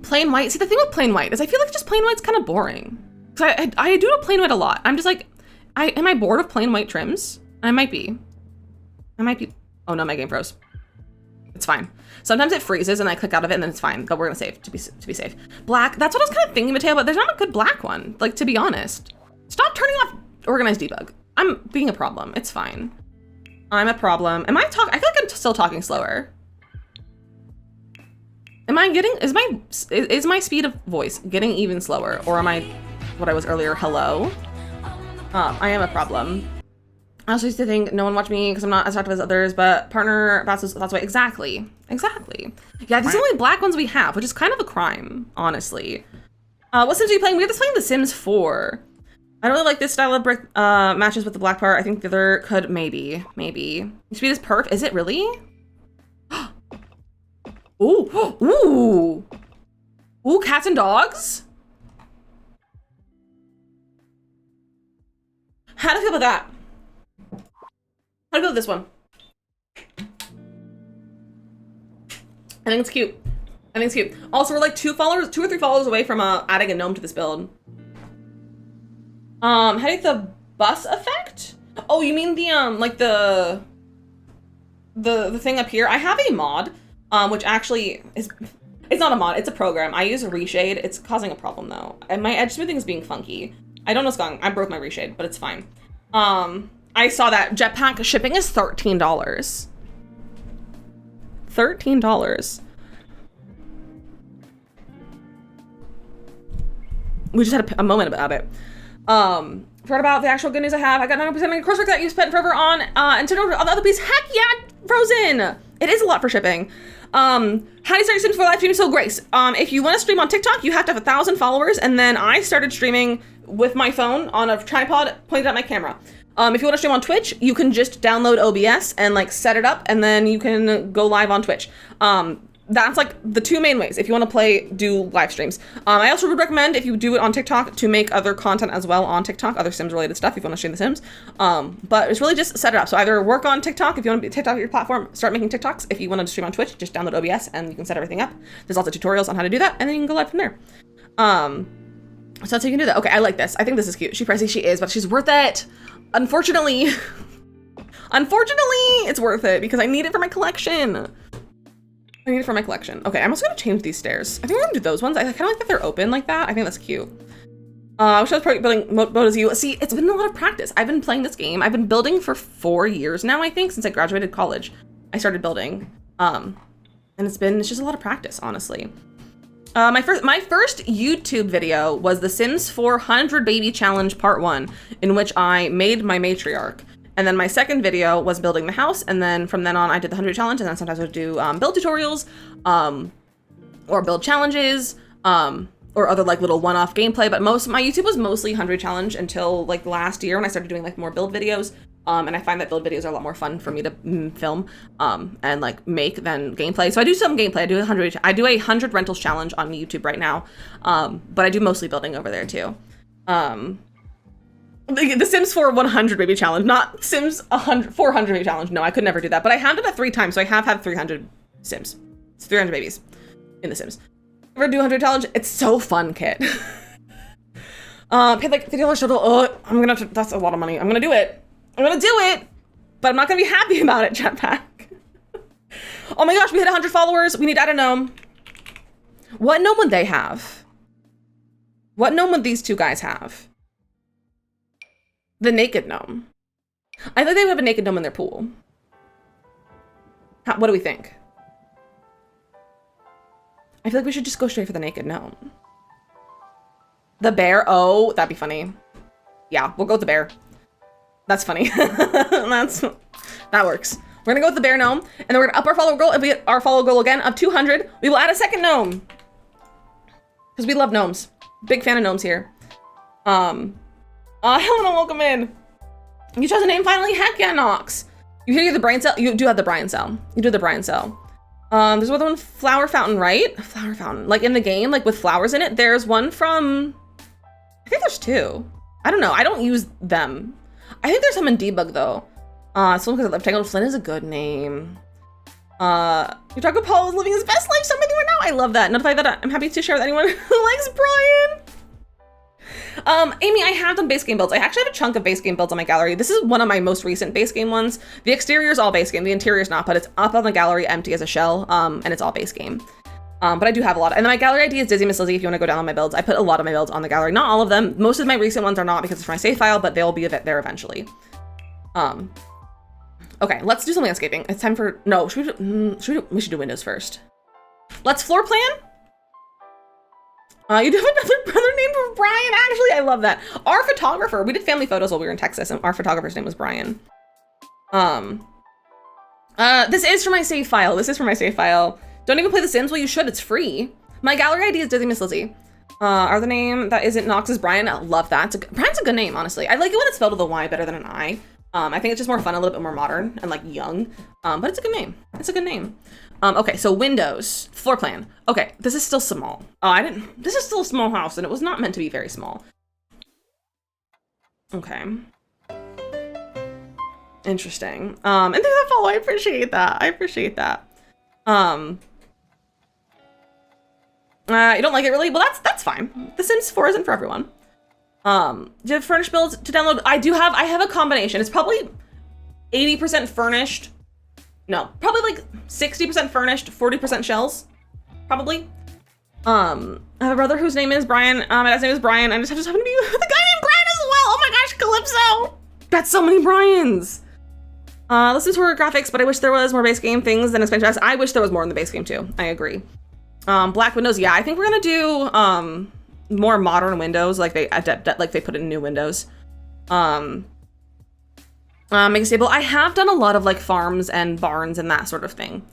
Plain white. See, the thing with plain white is I feel like just plain white's kind of boring. Cause I do a plain white a lot. I'm just like, am I bored of plain white trims? I might be. Oh no, my game froze. It's fine. Sometimes it freezes and I click out of it and then it's fine. But we're gonna save to be safe. Black. That's what I was kind of thinking, Mateo. But there's not a good black one. Like to be honest, stop turning off organized debug. I'm being a problem. It's fine. I'm a problem. I feel like I'm still talking slower. Is my speed of voice getting even slower? Or am I what I was earlier? Hello? I am a problem. I also used to think no one watched me because I'm not as active as others, but partner, that's why. Exactly. Yeah, these are the only black ones we have, which is kind of a crime, honestly. What Sims are you playing? We have this playing The Sims 4. I don't really like this style of brick matches with the black part. I think the other could maybe. Speed is perf. Is it really? Ooh, cats and dogs? How do I feel about that? How do I feel about this one? I think it's cute. I think it's cute. Also, we're like 2 or 3 followers away from adding a gnome to this build. How do you get the bus effect? Oh, you mean the like the thing up here? I have a mod, which actually is, it's not a mod, it's a program. I use a reshade. It's causing a problem though. And my edge smoothing is being funky. I don't know what's going on. I broke my reshade, but it's fine. I saw that jetpack shipping is $13. $13. We just had a moment about it. Forgot about the actual good news I have. I got 9% of coursework that you spent forever on, and turned over on the other piece. Heck yeah, Frozen! It is a lot for shipping. How do you start your Sims 4 live stream? So Grace, if you want to stream on TikTok, you have to have 1,000 followers, and then I started streaming with my phone on a tripod pointed at my camera. If you want to stream on Twitch, you can just download OBS and like set it up, and then you can go live on Twitch. That's like the 2 main ways if you want to do live streams. I also would recommend if you do it on TikTok to make other content as well on TikTok, other Sims related stuff if you want to stream the Sims. But it's really just set it up. So either work on TikTok if you want to be TikTok your platform, start making TikToks. If you want to stream on Twitch, just download OBS and you can set everything up. There's also tutorials on how to do that, and then you can go live from there. So that's how you can do that. Okay, I like this. I think this is cute. She's pricey, she is, but she's worth it. Unfortunately, it's worth it because I need it for my collection. I need it for my collection. Okay, I'm also gonna change these stairs. I think we're gonna do those ones. I kind of like that they're open like that. I think that's cute. I wish I was probably building mode as you. See, it's been a lot of practice. I've been playing this game. I've been building for 4 years now, I think, since I graduated college. I started building. And it's just a lot of practice, honestly. My first YouTube video was the Sims 400 Baby Challenge Part 1, in which I made my matriarch. And then my second video was building the house, and then from then on I did the 100 challenge, and then sometimes I would do build tutorials, or build challenges, or other like little one-off gameplay. But my YouTube was mostly 100 challenge until like last year when I started doing like more build videos. And I find that build videos are a lot more fun for me to film and like make than gameplay. So I do some gameplay. I do a 100 rentals challenge on YouTube right now, but I do mostly building over there too. The Sims 4 100 baby challenge, not Sims 400 baby challenge. No, I could never do that. But I have done that 3 times, so I have had 300 Sims. It's 300 babies in The Sims. Ever do 100 challenge? It's so fun, Kit. Paid like $50 total. Oh, I'm gonna have to, that's a lot of money. I'm gonna do it. I'm gonna do it, but I'm not gonna be happy about it, Jetpack. Oh my gosh, we hit 100 followers. We need to add a gnome. What gnome would they have? What gnome would these 2 guys have? The naked gnome. I think they would have a naked gnome in their pool. What do we think? I feel like we should just go straight for the naked gnome. The bear? Oh, that'd be funny. Yeah, we'll go with the bear. That's funny. That works. We're gonna go with the bear gnome, and then we're gonna up our follow goal. If we get our follow goal again of 200, we will add a second gnome. Because we love gnomes. Big fan of gnomes here. Helena, welcome in. You chose a name finally? Heck yeah, Nox. You hear the brain cell? You do have the Brian cell. You do the Brian cell. There's another one, flower fountain, right? A flower fountain, like in the game, like with flowers in it. There's one from, I think there's 2. I don't know. I don't use them. I think there's some in debug though. Someone because I love Tangled Flynn is a good name. Your Paul is living his best life somewhere right now. I love that. Notify that I'm happy to share with anyone who likes Brian. Amy, I have done base game builds. I actually have a chunk of base game builds on my gallery. This is one of my most recent base game ones. The exterior is all base game. The interior is not, but it's up on the gallery empty as a shell, and it's all base game. But I do have a lot. And then my gallery ID is Dizzy Miss Lizzie if you want to go down on my builds. I put a lot of my builds on the gallery. Not all of them. Most of my recent ones are not because it's for my save file, but they'll be there eventually. Okay, let's do some landscaping. It's time for, no, we should do windows first. Let's floor plan. You do have another brother named Brian, actually. I love that. Our photographer, we did family photos while we were in Texas, and our photographer's name was Brian. This is for my save file. This is for my save file. Don't even play The Sims? Well, you should. It's free. My gallery ID is Dizzy Miss Lizzie. Our name that isn't Nox is Brian. I love that. Brian's a good name, honestly. I like it when it's spelled with a Y better than an I. I think it's just more fun, a little bit more modern and like young. But it's a good name. It's a good name. Okay, so windows, floor plan. Okay, this is still small. This is still a small house and it was not meant to be very small. Okay. Interesting. And thank you for that follow. I appreciate that. I appreciate that. You don't like it really? Well, that's fine. The Sims 4 isn't for everyone. Do you have furnished builds to download? I have a combination. It's probably 80% furnished. No, probably like 60% furnished, 40% shells. Probably. I have a brother whose name is Brian. My dad's name is Brian. I just happen to be the guy named Brian as well. Oh my gosh, Calypso. That's so many Brians. Listen to her graphics, but I wish there was more base game things than expansion packs. I wish there was more in the base game too. I agree. Black windows. Yeah, I think we're gonna do more modern windows, like they put in new windows. Make it stable. I have done a lot of like farms and barns and that sort of thing.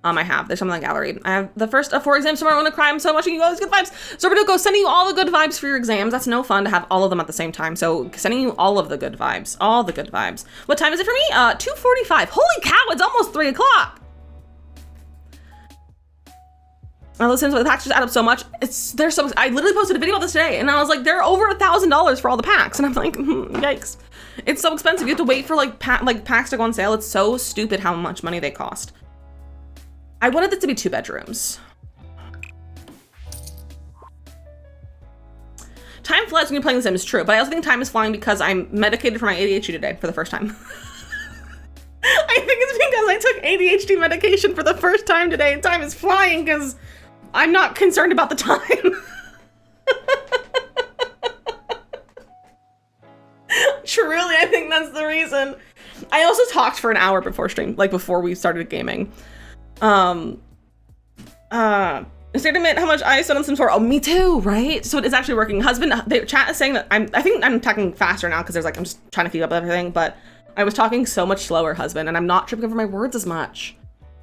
I have. There's something on the gallery. I have the first of 4 exams tomorrow. I want to cry. I'm so much. And you always good vibes. Zorbaduko, sending you all the good vibes for your exams. That's no fun to have all of them at the same time. So sending you all of the good vibes. All the good vibes. What time is it for me? 2:45. Holy cow! It's almost 3 o'clock. I listen to the packs just add up so much. There's so much. I literally posted a video of this today, and I was like, they're over $1,000 for all the packs, and I'm like, yikes! It's so expensive. You have to wait for like packs to go on sale. It's so stupid how much money they cost. I wanted it to be 2 bedrooms. Time flies when you're playing The Sims, true, but I also think time is flying because I'm medicated for my ADHD today for the first time. I think it's because I took ADHD medication for the first time today, and time is flying because I'm not concerned about the time. Truly, I think that's the reason. I also talked for an hour before stream, like before we started gaming. Is there to admit how much I spent on Sims 4? Oh, me too, right? So it is actually working. The chat is saying that I think I'm talking faster now because there's like, I'm just trying to keep up with everything, but I was talking so much slower, husband, and I'm not tripping over my words as much,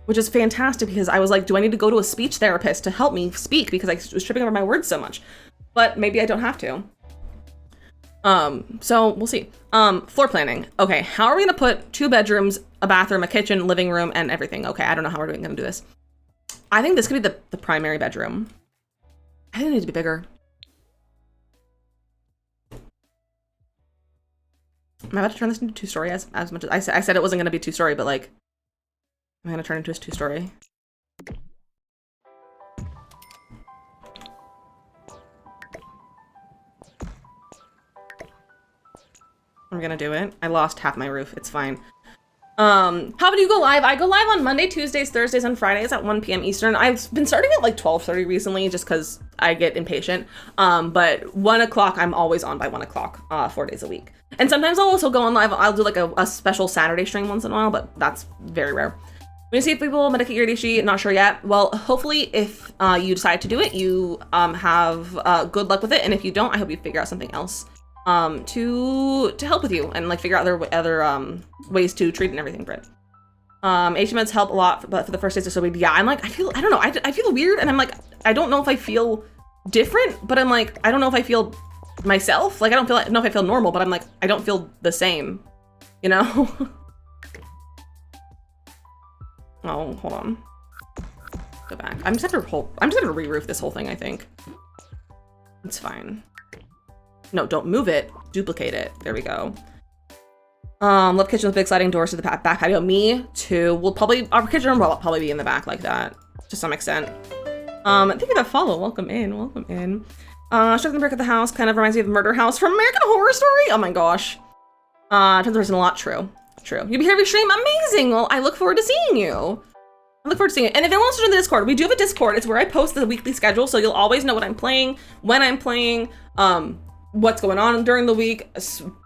which is fantastic because I was like, do I need to go to a speech therapist to help me speak because I was tripping over my words so much? But maybe I don't have to. So we'll see. Floor planning. Okay, how are we gonna put 2 bedrooms, a bathroom, a kitchen, living room, and everything? Okay, I don't know how we're gonna do this. I think this could be the primary bedroom. I think it needs to be bigger. Am I about to turn this into 2-story as much as I said it wasn't gonna be 2-story, but like, I'm gonna turn it into a 2-story. I'm gonna do it. I lost half my roof. It's fine. How do you go live? I go live on Monday, Tuesdays, Thursdays, and Fridays at 1 p.m. Eastern. I've been starting at like 12:30 recently just because I get impatient. But 1 o'clock, I'm always on by 1 o'clock, 4 days a week. And sometimes I'll also go on live. I'll do like a special Saturday stream once in a while, but that's very rare. When you see if people medicate your ADHD, not sure yet. Well, hopefully if you decide to do it, you have good luck with it. And if you don't, I hope you figure out something else to help with you and like figure out other ways to treat and everything, Britt. ADHD meds help a lot, but for the first days or so, yeah, I'm like, I don't know, I feel weird, and I'm like, I don't know if I feel different, but I'm like, I don't know if I feel myself, like I don't know if I feel normal, but I'm like, I don't feel the same, you know? Oh, hold on. Go back. I'm just gonna re-roof this whole thing, I think. It's fine. No, don't move it. Duplicate it. There we go. Love kitchen with big sliding doors to the back patio. Me too. Our kitchen will probably be in the back like that to some extent. Thank you for that follow. Welcome in. Welcome in. Struck the brick at the house kind of reminds me of Murder House from American Horror Story. Oh my gosh. Turns out a lot. True. True. You'll be here every stream. Amazing. Well, I look forward to seeing you. I look forward to seeing it. And if anyone wants to join the Discord, we do have a Discord. It's where I post the weekly schedule, so you'll always know what I'm playing, when I'm playing, what's going on during the week,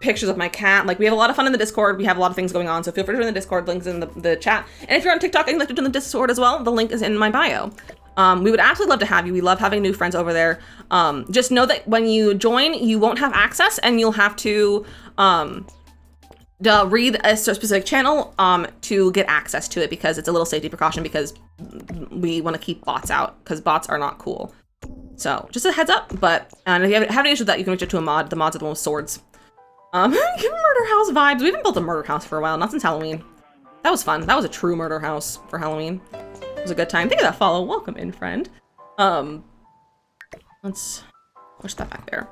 pictures of my cat. Like, we have a lot of fun in the Discord. We have a lot of things going on, so feel free to join the Discord. Link's in the chat. And if you're on TikTok and you'd like to join the Discord as well, the link is in my bio. We would absolutely love to have you. We love having new friends over there. Just know that when you join, you won't have access, and you'll have to read a specific channel to get access to it, because it's a little safety precaution, because we want to keep bots out, because bots are not cool. So just a heads up. But if you have any issue with that, you can reach out to a mod. The mods are the one with swords. Murder house vibes. We haven't built a murder house for a while, not since Halloween. That was fun. That was a true murder house for Halloween. It was a good time. Thank you for that follow. Welcome in, friend. Let's push that back there.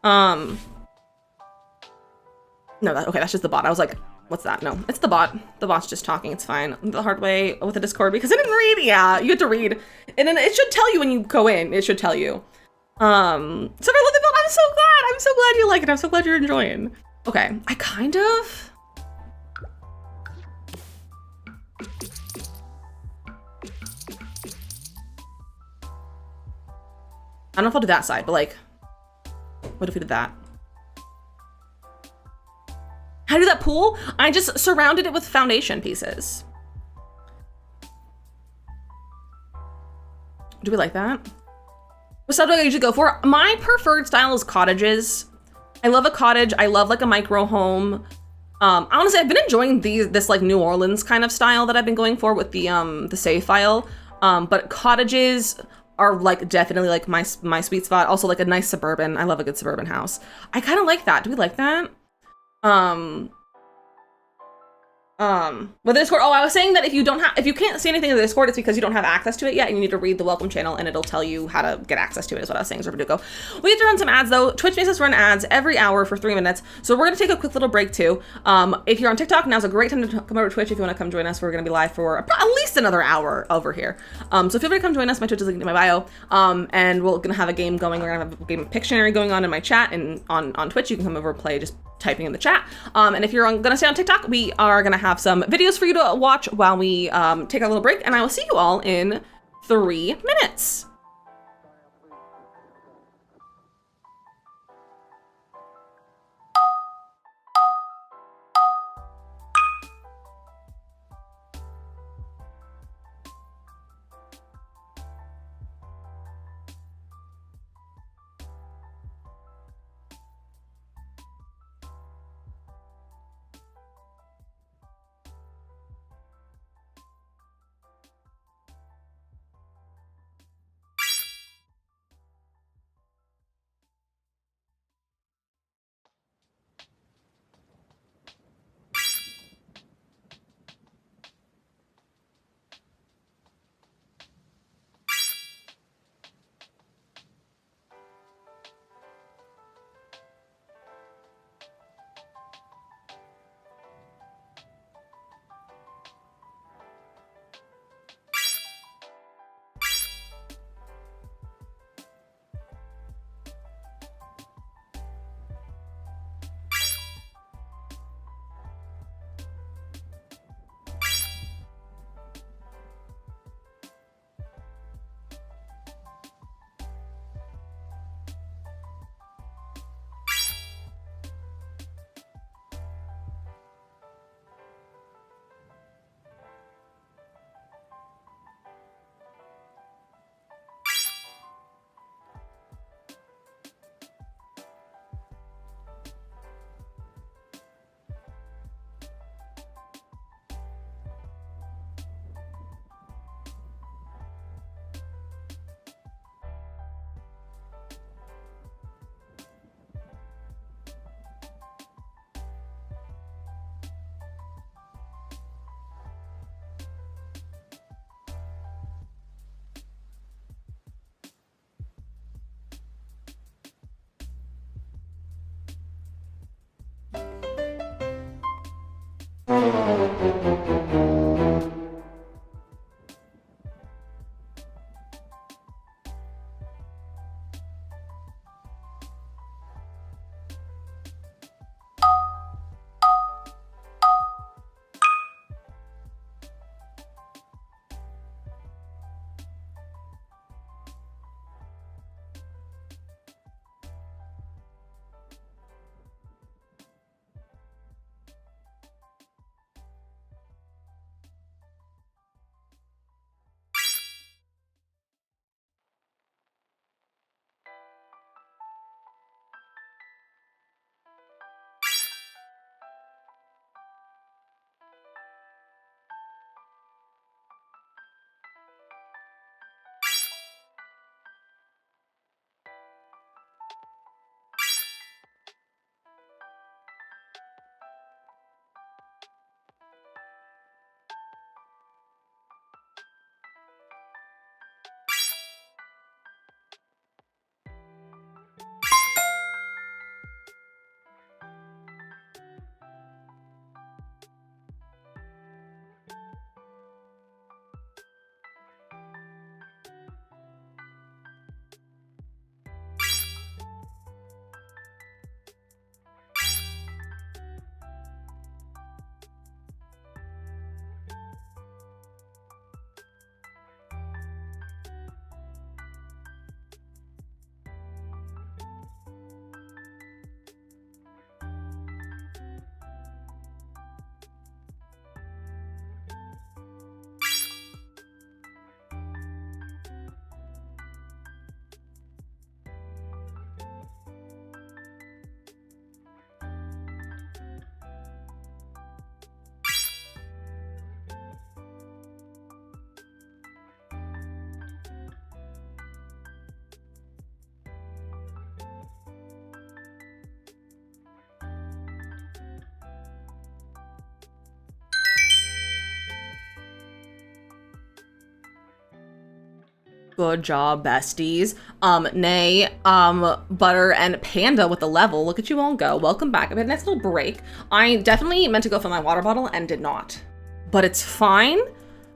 No, okay, that's just the bot. I was like, What's that? No, it's the bot. The bot's just talking. It's fine. The hard way with the Discord because I didn't read. Yeah, you have to read. And then it should tell you when you go in. It should tell you. So if I love the build, I'm so glad. I'm so glad you like it. I'm so glad you're enjoying. Okay, I kind of... I don't know if I'll do that side, but like, what if we did that? How to do that pool? I just surrounded it with foundation pieces. Do we like that? What style do I usually go for? My preferred style is cottages. I love a cottage. I love like a micro home. Honestly, I've been enjoying this like New Orleans kind of style that I've been going for with the save file. But cottages are like definitely like my sweet spot. Also like a nice suburban. I love a good suburban house. I kind of like that. Do we like that? With the Discord, oh, I was saying that if you can't see anything in the Discord, it's because you don't have access to it yet. You need to read the welcome channel and it'll tell you how to get access to it is what I was saying. So we're gonna go. We have to run some ads though. Twitch makes us run ads every hour for 3 minutes. So we're gonna take a quick little break too. If you're on TikTok, now's a great time to come over to Twitch if you wanna come join us. We're gonna be live for at least another hour over here. So feel free to come join us. My Twitch is linked in my bio. And we're gonna have a game going. We're gonna have a game of Pictionary going on in my chat and on Twitch. You can come over and play just typing in the chat. And if you're gonna stay on TikTok, we are gonna have some videos for you to watch while we take a little break, and I will see you all in 3 minutes. Good job, besties. Nay, Butter and Panda with the level. Look at you all go. Welcome back. I had a nice little break. I definitely meant to go fill my water bottle and did not. But it's fine.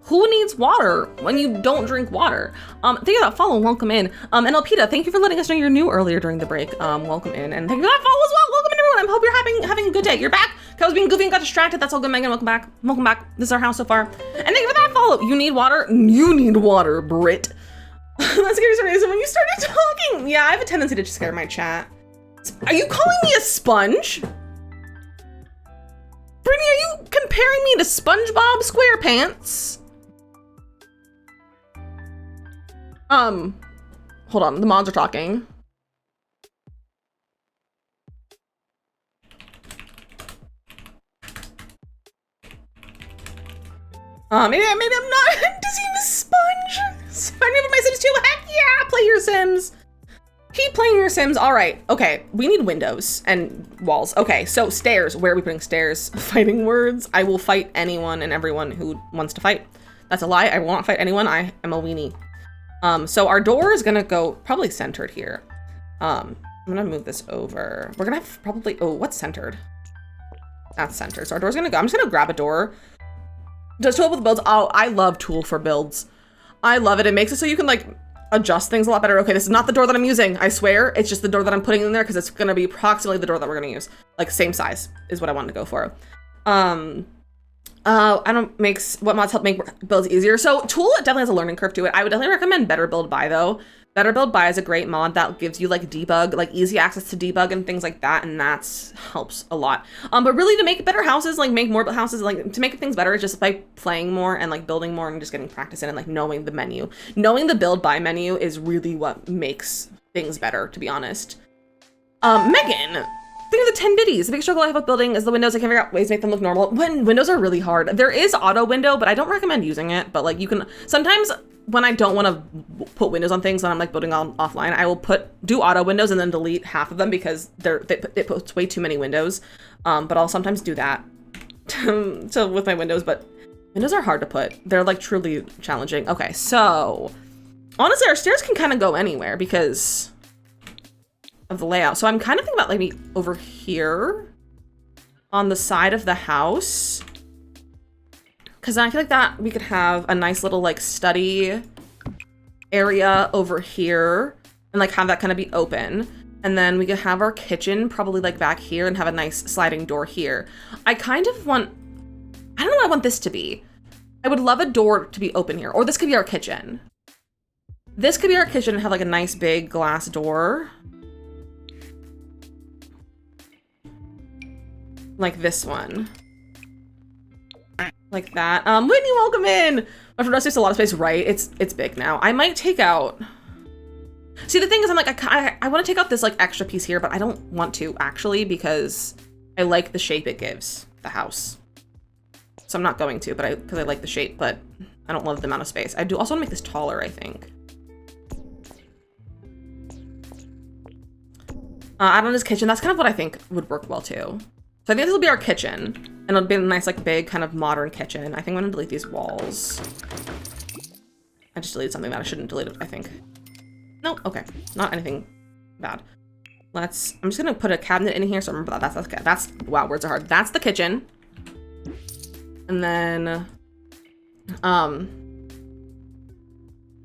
Who needs water when you don't drink water? Thank you for that follow, welcome in. And Elpida, thank you for letting us know you're new earlier during the break. Welcome in, and thank you for that follow as well. Welcome in, everyone. I hope you're having a good day. You're back. I was being goofy and got distracted. That's all good, Megan. Welcome back. Welcome back. This is our house so far. And thank you for that follow. You need water? You need water, Brit. Let's get you some reason when you started talking. Yeah, I have a tendency to just scare my chat. Are you calling me a sponge? Brittany, are you comparing me to SpongeBob SquarePants? Hold on, the mods are talking. Maybe I'm not to see a sponge. Sign me up for my Sims too. Heck yeah, play your Sims. Keep playing your Sims. All right, okay, we need windows and walls. Okay, so stairs, where are we putting stairs? Fighting words. I will fight anyone and everyone who wants to fight. That's a lie, I will not fight anyone. I am a weenie. So our door is gonna go probably centered here. I'm gonna move this over. We're gonna have probably, oh, what's centered? That's centered. So our door's gonna go, I'm just gonna grab a door. Does tool with builds? Oh, I love tool for builds. I love it. It makes it so you can like adjust things a lot better. Okay, this is not the door that I'm using. I swear, it's just the door that I'm putting in there because it's gonna be approximately the door that we're gonna use. Like same size is what I wanted to go for. I don't makes what mods help make builds easier. So tool definitely has a learning curve to it. I would definitely recommend Better Build By though. Better Build By is a great mod that gives you like debug, like easy access to debug and things like that, and that's helps a lot. But really to make better houses, like make more houses, like to make things better, is just by playing more and like building more and just getting practice in and like knowing the menu. Knowing the build by menu is really what makes things better, to be honest. Megan, think of the 10 biddies. The big struggle I have with building is the windows. I can't figure out ways to make them look normal. When windows are really hard. There is auto window, but I don't recommend using it. But like you can, sometimes when I don't want to put windows on things when I'm like building on offline, I will do auto windows and then delete half of them because it puts way too many windows. But I'll sometimes do that with my windows, but windows are hard to put. They're like truly challenging. Okay, so honestly, our stairs can kind of go anywhere because of the layout. So I'm kind of thinking about like maybe over here on the side of the house, because I feel like that we could have a nice little like study area over here and like have that kind of be open. And then we could have our kitchen probably like back here and have a nice sliding door here. I kind of want, I don't know what I want this to be. I would love a door to be open here, or this could be our kitchen. This could be our kitchen and have like a nice big glass door. Like this one. Like that. Whitney, welcome in! But for us, there's a lot of space, right? It's big now. I might take out... See, the thing is, I'm like, I want to take out this like extra piece here, but I don't want to actually because I like the shape it gives the house. So I'm not going to, but because I like the shape, but I don't love the amount of space. I do also want to make this taller, I think. Add on his kitchen. That's kind of what I think would work well too. So I think this will be our kitchen, and it'll be a nice, like, big, kind of modern kitchen. I think I'm gonna delete these walls. I just deleted something that I shouldn't delete, I think. Nope, okay, not anything bad. I'm just gonna put a cabinet in here, so remember that's, wow, words are hard. That's the kitchen. And then,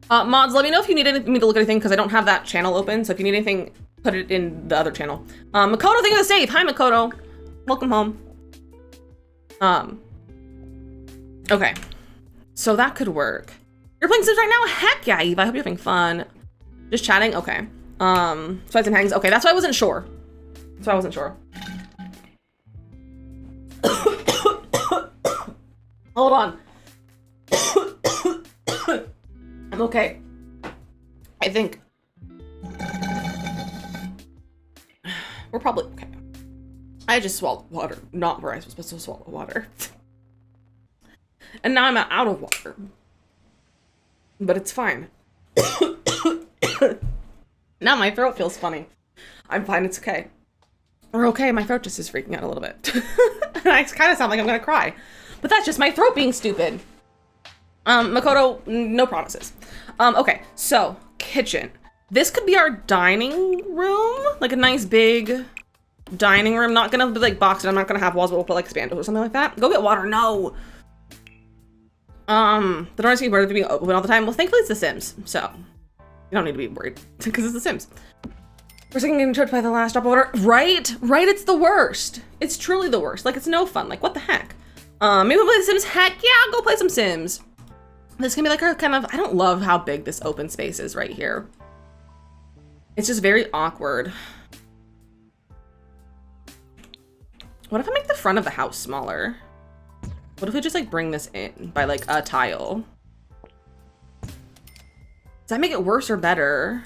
mods, let me know if you need me to look at anything, because I don't have that channel open, so if you need anything, put it in the other channel. Makoto, thank you for the save. Hi, Makoto. Welcome home. Okay. So that could work. You're playing Sims right now? Heck yeah, Eve. I hope you're having fun. Just chatting? Okay. Sweats and hangs. Okay, that's why I wasn't sure. That's why I wasn't sure. Hold on. I'm okay. I think. We're probably okay. I just swallowed water, not where I was supposed to swallow water. And now I'm out of water. But it's fine. Now my throat feels funny. I'm fine, it's okay. We're okay, my throat just is freaking out a little bit. And I kind of sound like I'm gonna cry. But that's just my throat being stupid. Makoto, no promises. Okay, so kitchen. This could be our dining room, like a nice big dining room. Not gonna be like boxed. I'm not gonna have walls, but we'll put like expandos or something like that. Go get water. No. The door's being being open all the time. Well, thankfully it's The Sims, so you don't need to be worried because it's The Sims. We're second getting choked by the last drop of water. Right, it's the worst. It's truly the worst. Like, it's no fun. Like, what the heck? Maybe we'll play The Sims. Heck yeah, go play some Sims. This can be like our kind of, I don't love how big this open space is right here. It's just very awkward. What if I make the front of the house smaller? What if we just like bring this in by like a tile? Does that make it worse or better?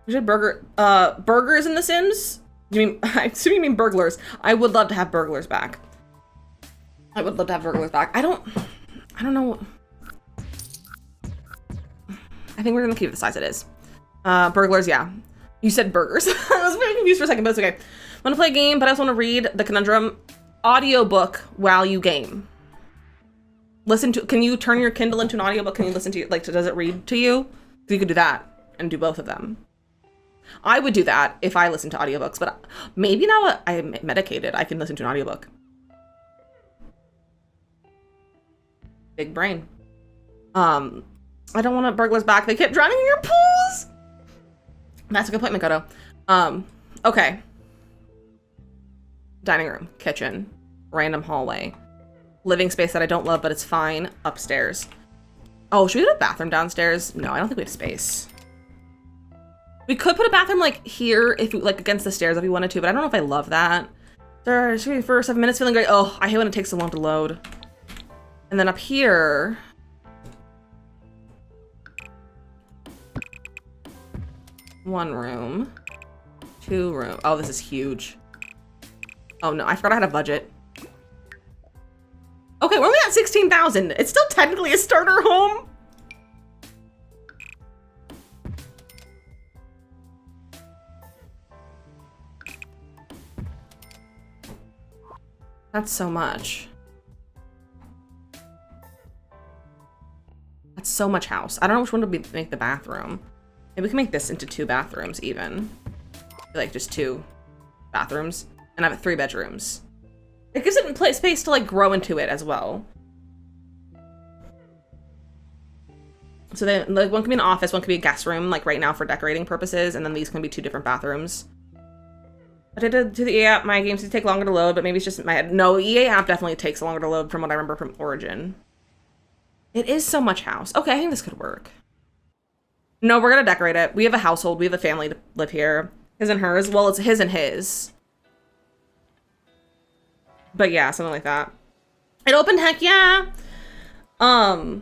We should burgers in The Sims? You mean, I assume you mean burglars. I would love to have burglars back. I would love to have burglars back. I don't know. I think we're gonna keep it the size it is. Burglars, yeah. You said burgers. I was very confused for a second, but it's okay. I want to play a game, but I also want to read the Conundrum audiobook while you game. Can you turn your Kindle into an audiobook? Can you listen to, like, does it read to you? You could do that and do both of them. I would do that if I listened to audiobooks, but maybe now I'm medicated, I can listen to an audiobook. Big brain. I don't want burglars back. They kept drowning in your pools. That's a good point, Makoto. Okay. Dining room, kitchen, random hallway, living space that I don't love, but it's fine. Upstairs. Oh, should we put a bathroom downstairs? No, I don't think we have space. We could put a bathroom like here, if we, like against the stairs if we wanted to, but I don't know if I love that. There, should be for 7 minutes, feeling great. Oh, I hate when it takes so long to load. And then up here. One room, 2 room. Oh, this is huge. Oh no, I forgot I had a budget. Okay, we're only at 16,000. It's still technically a starter home. That's so much. That's so much house. I don't know which one to make the bathroom. Maybe we can make this into 2 bathrooms even. Like just 2 bathrooms and have it 3 bedrooms. It gives it space to like grow into it as well. So then like one can be an office, one can be a guest room, like right now for decorating purposes, and then these can be 2 different bathrooms. I did it to the EA app. My games do take longer to load, but maybe it's just my head. No, EA app definitely takes longer to load from what I remember from Origin. It is so much house. Okay, I think this could work. No, we're gonna decorate it. We have a household. We have a family to live here. His and hers. Well, it's his and his. But yeah, something like that. It opened, heck yeah. For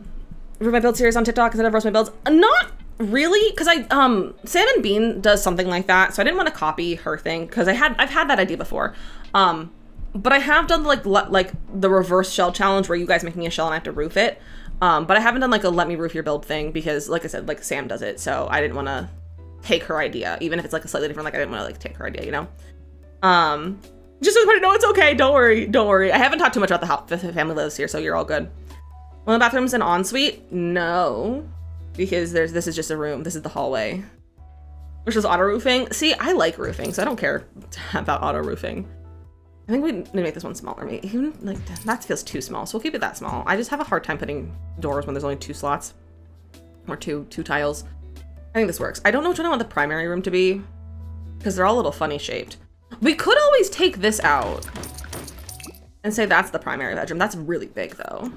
my build series on TikTok instead of roast my builds. Not really, because Sam and Bean does something like that, so I didn't want to copy her thing because I've had that idea before. But I have done like the reverse shell challenge where you guys make me a shell and I have to roof it. But I haven't done like a let me roof your build thing because, like I said, like Sam does it, so I didn't want to take her idea, even if it's like a slightly different. Like I didn't want to like take her idea, you know. Just so everybody know it's okay. Don't worry. I haven't talked too much about the house. The family lives here, so you're all good. One of the bathrooms an ensuite? No, because this is just a room. This is the hallway, which is auto roofing. See, I like roofing, so I don't care about auto roofing. I think we need to make this one smaller. Maybe even like that feels too small, so we'll keep it that small. I just have a hard time putting doors when there's only 2 slots or two tiles. I think this works. I don't know which one I want the primary room to be because they're all a little funny shaped. We could always take this out and say that's the primary bedroom. That's really big though.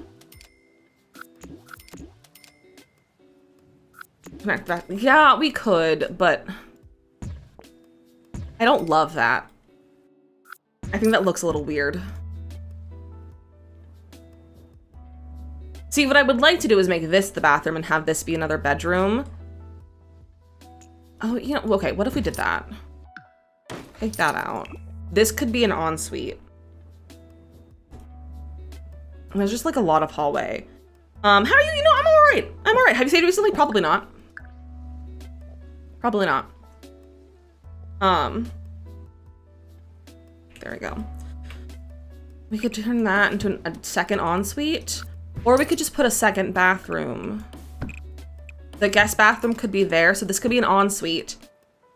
Connect that. Yeah, we could, but I don't love that. I think that looks a little weird. See, what I would like to do is make this the bathroom and have this be another bedroom. Oh, you know, okay, what if we did that? Take that out. This could be an ensuite. There's just like a lot of hallway. How are you? You know, I'm all right. I'm all right. Have you saved recently? Probably not. Probably not. There we go. We could turn that into a second ensuite. Or we could just put a second bathroom. The guest bathroom could be there. So this could be an ensuite.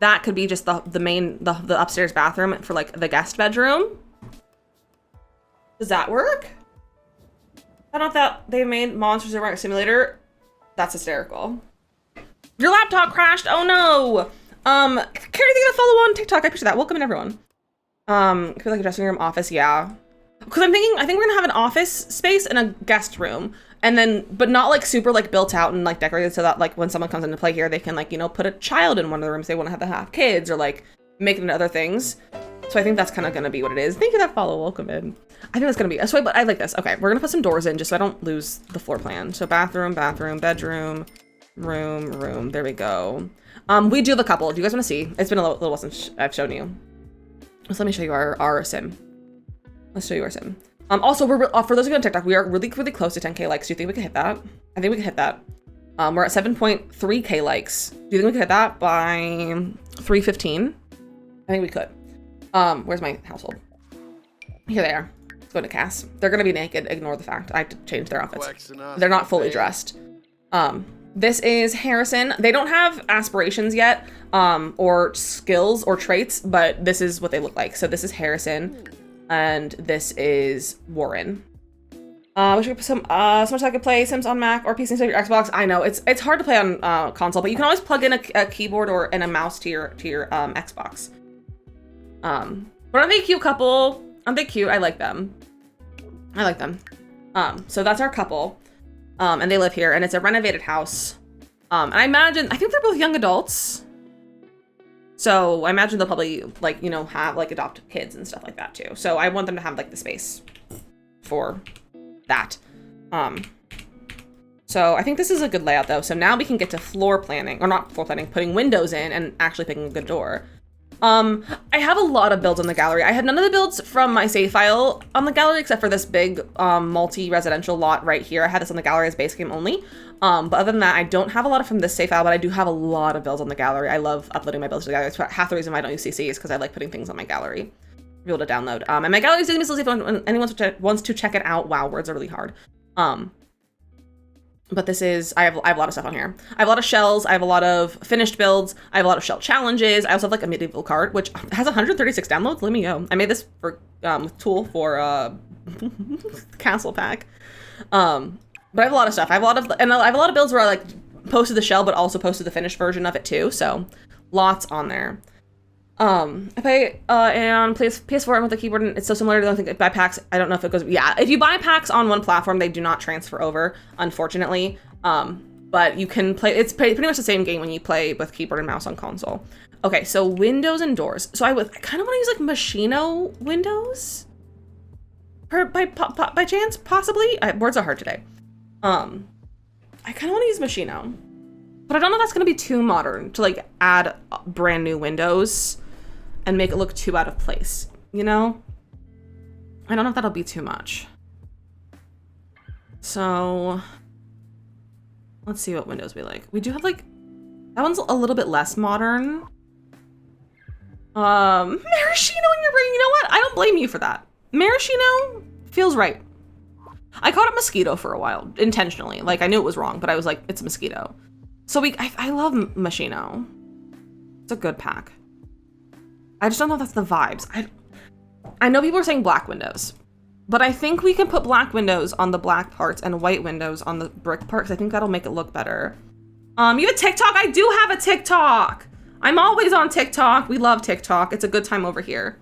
That could be just the main, the upstairs bathroom for like the guest bedroom. Does that work? I don't know if that they made Monsters Inc. Simulator. That's hysterical. Your laptop crashed. Oh no. Carrie, thank you to follow on TikTok. I appreciate that. Welcome in, everyone. I feel like a dressing room, office, yeah. Because I think we're gonna have an office space and a guest room, and then, but not like super like built out and like decorated so that like when someone comes in to play here, they can like, you know, put a child in one of the rooms they want to have kids or like make it into other things. So I think that's kind of gonna be what it is. Thank you for that follow. Welcome in. I think that's gonna be a but I like this. Okay, we're gonna put some doors in just so I don't lose the floor plan. So bathroom, bedroom, room. There we go. We do have a couple. Do you guys want to see? It's been a little while since I've shown you. So let me show you our sim. Let's show you our sim. Also, we're for those of you on TikTok, we are really close to 10K likes. Do you think we can hit that? I think we can hit that. We're at 7.3K likes. Do you think we can hit that by 3:15? I think we could. Where's my household? Here they are. Let's go to Cass. They're gonna be naked. Ignore the fact I have to change their outfits. They're not fully dressed. This is Harrison. They don't have aspirations yet, or skills or traits, but this is what they look like. So this is Harrison, and this is Warren. We should put so much I could play Sims on Mac or PC instead of your Xbox. I know it's hard to play on console, but you can always plug in a keyboard and a mouse to your Xbox. But aren't they a cute couple? Aren't they cute? I like them. So that's our couple. And they live here, and it's a renovated house. And I think they're both young adults. So I imagine they'll probably like, you know, have like adopt kids and stuff like that too. So I want them to have like the space for that. So I think this is a good layout though. So now we can get to floor planning, or not floor planning, putting windows in and actually picking a good door. I have a lot of builds on the gallery. I had none of the builds from my save file on the gallery except for this big multi-residential lot right here. I had this on the gallery as base game only. But other than that, I don't have a lot from this save file, but I do have a lot of builds on the gallery. I love uploading my builds to the gallery. It's half the reason why I don't use CC is because I like putting things on my gallery to be able to download. And my gallery is going to be still safe when anyone wants to check it out. Wow, words are really hard. But this is, I have a lot of stuff on here. I have a lot of shells. I have a lot of finished builds. I have a lot of shell challenges. I also have like a medieval card, which has 136 downloads. Let me go. I made this for tool for castle pack. But I have a lot of stuff. I have a lot of builds where I like posted the shell, but also posted the finished version of it too. So lots on there. I play on PS4 and with the keyboard, and it's so similar to, I think, buy packs. I don't know if it goes, yeah, if you buy packs on one platform, they do not transfer over, unfortunately. But you can play, it's pretty much the same game when you play with keyboard and mouse on console. Okay, so windows and doors. So I kind of want to use like Machino windows, by chance, possibly. Words are hard today. I kind of want to use Machino, but I don't know if that's going to be too modern to like add brand new windows and make it look too out of place, you know? I don't know if that'll be too much. So let's see what windows we like. We do have like, that one's a little bit less modern. Maraschino in your brain, you know what? I don't blame you for that. Maraschino feels right. I called it mosquito for a while, intentionally. Like I knew it was wrong, but I was like, it's a mosquito. So I love Machino. It's a good pack. I just don't know if that's the vibes. I know people are saying black windows, but I think we can put black windows on the black parts and white windows on the brick parts. I think that'll make it look better. You have a TikTok? I do have a TikTok. I'm always on TikTok. We love TikTok. It's a good time over here.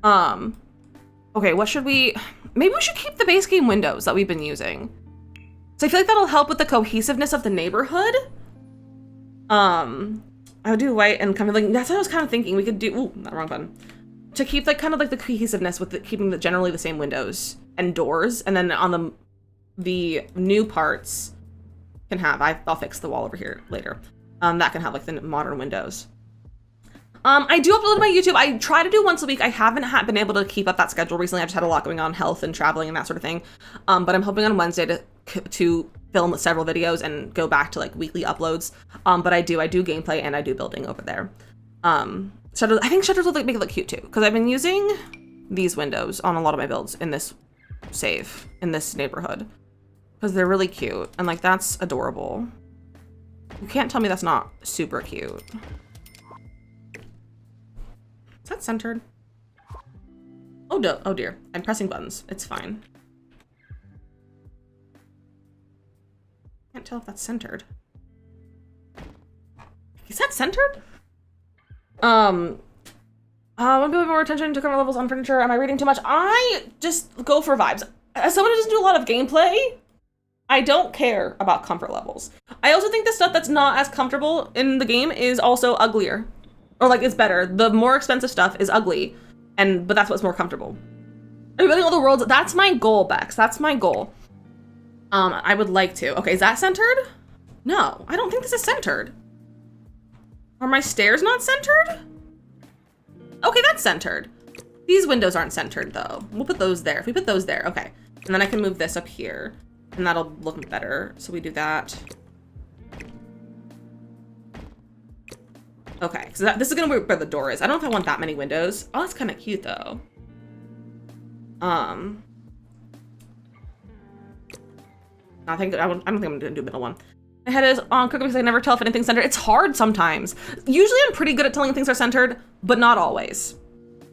Okay, what should maybe we should keep the base game windows that we've been using. So I feel like that'll help with the cohesiveness of the neighborhood. I would do white and kind of like, that's what I was kind of thinking. We could do, ooh, not wrong button. To keep like kind of like the cohesiveness with keeping generally the same windows and doors. And then on the new parts can have, I'll fix the wall over here later. That can have like the modern windows. I do upload to my YouTube. I try to do once a week. I haven't been able to keep up that schedule recently. I've just had a lot going on, health and traveling and that sort of thing. But I'm hoping on Wednesday to film several videos and go back to like weekly uploads. But I do gameplay and I do building over there. Shutters, I think shutters will make it look cute too, because I've been using these windows on a lot of my builds in this save, in this neighborhood. because they're really cute. And like, that's adorable. You can't tell me that's not super cute. Is that centered? Oh dear, I'm pressing buttons. It's fine. Can't tell if that's centered. Is that centered? I want to pay more attention to camera levels on furniture. Am I reading too much? I just go for vibes. As someone who doesn't do a lot of gameplay, I don't care about comfort levels. I also think the stuff that's not as comfortable in the game is also uglier. Or like, it's better. The more expensive stuff is ugly, but that's what's more comfortable. Are you building all the worlds? That's my goal, Bex. That's my goal. I would like to. Okay, is that centered? No, I don't think this is centered. Are my stairs not centered? Okay, that's centered. These windows aren't centered though. We'll put those there. If we put those there, okay. And then I can move this up here and that'll look better. So we do that. Okay, so this is gonna be where the door is. I don't know if I want that many windows. Oh, that's kind of cute though. I don't think I'm gonna do a middle one. My head is on crooked because I never tell if anything's centered. It's hard sometimes. Usually I'm pretty good at telling things are centered, but not always.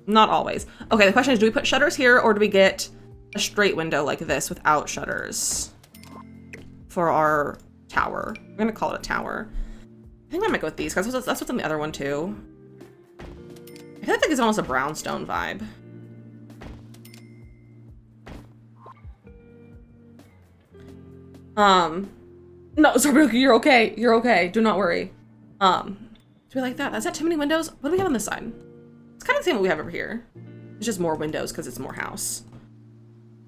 Not always. Okay, the question is, do we put shutters here or do we get a straight window like this without shutters for our tower? We're gonna call it a tower. I think I might go with these because that's what's on the other one too. I feel like it's almost a brownstone vibe. No, sorry, you're okay. You're okay. Do not worry. Do we like that? Is that too many windows? What do we have on this side? It's kind of the same what we have over here. It's just more windows because it's more house.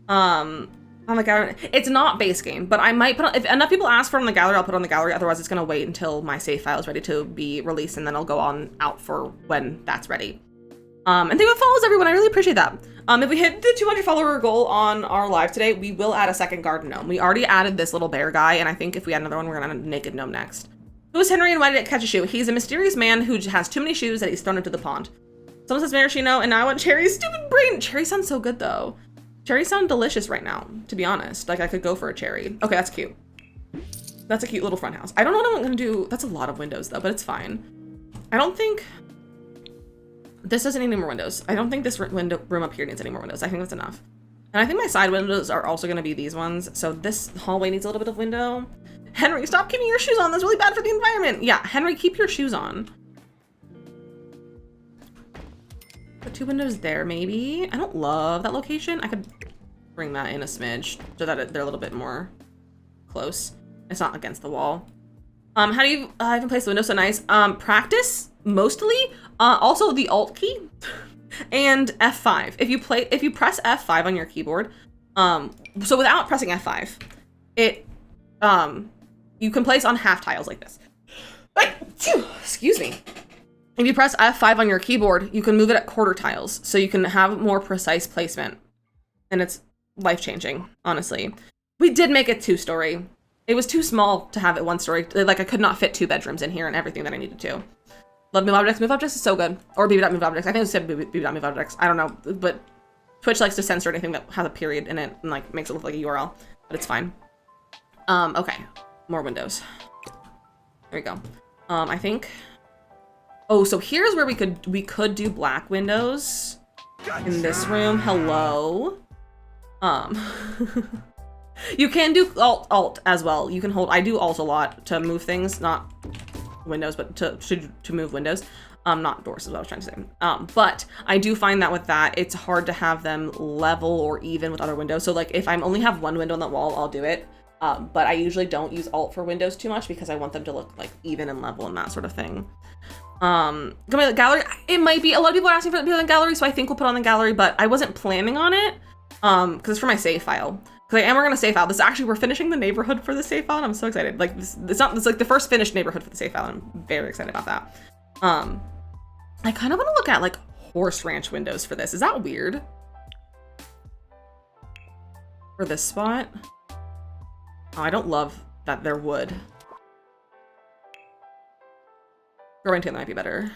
On the gallery, it's not base game, but I might put on, if enough people ask for it on the gallery, I'll put it on the gallery. Otherwise, it's gonna wait until my save file is ready to be released, and then I'll go on out for when that's ready. And thank you for follows everyone. I really appreciate that. If we hit the 200 follower goal on our live today, we will add a second garden gnome. We already added this little bear guy, and I think if we add another one, we're gonna naked gnome next. Who is Henry and why did it catch a shoe? He's a mysterious man who has too many shoes that he's thrown into the pond. Someone says maraschino, and now I want cherries. Stupid brain. Cherries sound so good though. Cherries sound delicious right now, to be honest. Like I could go for a cherry. Okay, that's cute. That's a cute little front house. I don't know what I'm gonna do. That's a lot of windows though, but it's fine. I don't think this doesn't need any more windows. I don't think this room up here needs any more windows. I think that's enough. And I think my side windows are also gonna be these ones. So this hallway needs a little bit of window. Henry, stop keeping your shoes on. That's really bad for the environment. Yeah, Henry, keep your shoes on. Put 2 windows there, maybe. I don't love that location. I could bring that in a smidge so that they're a little bit more close. It's not against the wall. How do you even place the window so nice? Practice, mostly. Also the Alt key and F5. If you press F5 on your keyboard, so without pressing F5, you can place on half tiles like this. Excuse me. If you press F5 on your keyboard, you can move it at quarter tiles, so you can have more precise placement. And it's life-changing, honestly. We did make it 2-story. It was too small to have it 1-story. Like, I could not fit 2 bedrooms in here and everything that I needed to. Love Move Objects. Move Objects is so good. Or BB.Move Objects. I think it said BB.Move Objects. I don't know. But Twitch likes to censor anything that has a period in it and, like, makes it look like a URL. But it's fine. Okay. More windows. There we go. I think... Oh, so here's where we could do black windows in this room. Hello. You can do alt as well. You can hold. I do alt a lot to move things, not windows, but to move windows. Not doors is what I was trying to say. But I do find that with that, it's hard to have them level or even with other windows. So like if I only have one window on that wall, I'll do it. But I usually don't use alt for windows too much because I want them to look like even and level and that sort of thing. The gallery, it might be, a lot of people are asking for it to be on the gallery, so I think we'll put on the gallery, but I wasn't planning on it, because it's for my save file. Because I am working on a save file. We're finishing the neighborhood for the save file, and I'm so excited. Like, it's like the first finished neighborhood for the save file, and I'm very excited about that. I kind of want to look at, like, horse ranch windows for this. Is that weird? For this spot? Oh, I don't love that they're wood. Growing together might be better.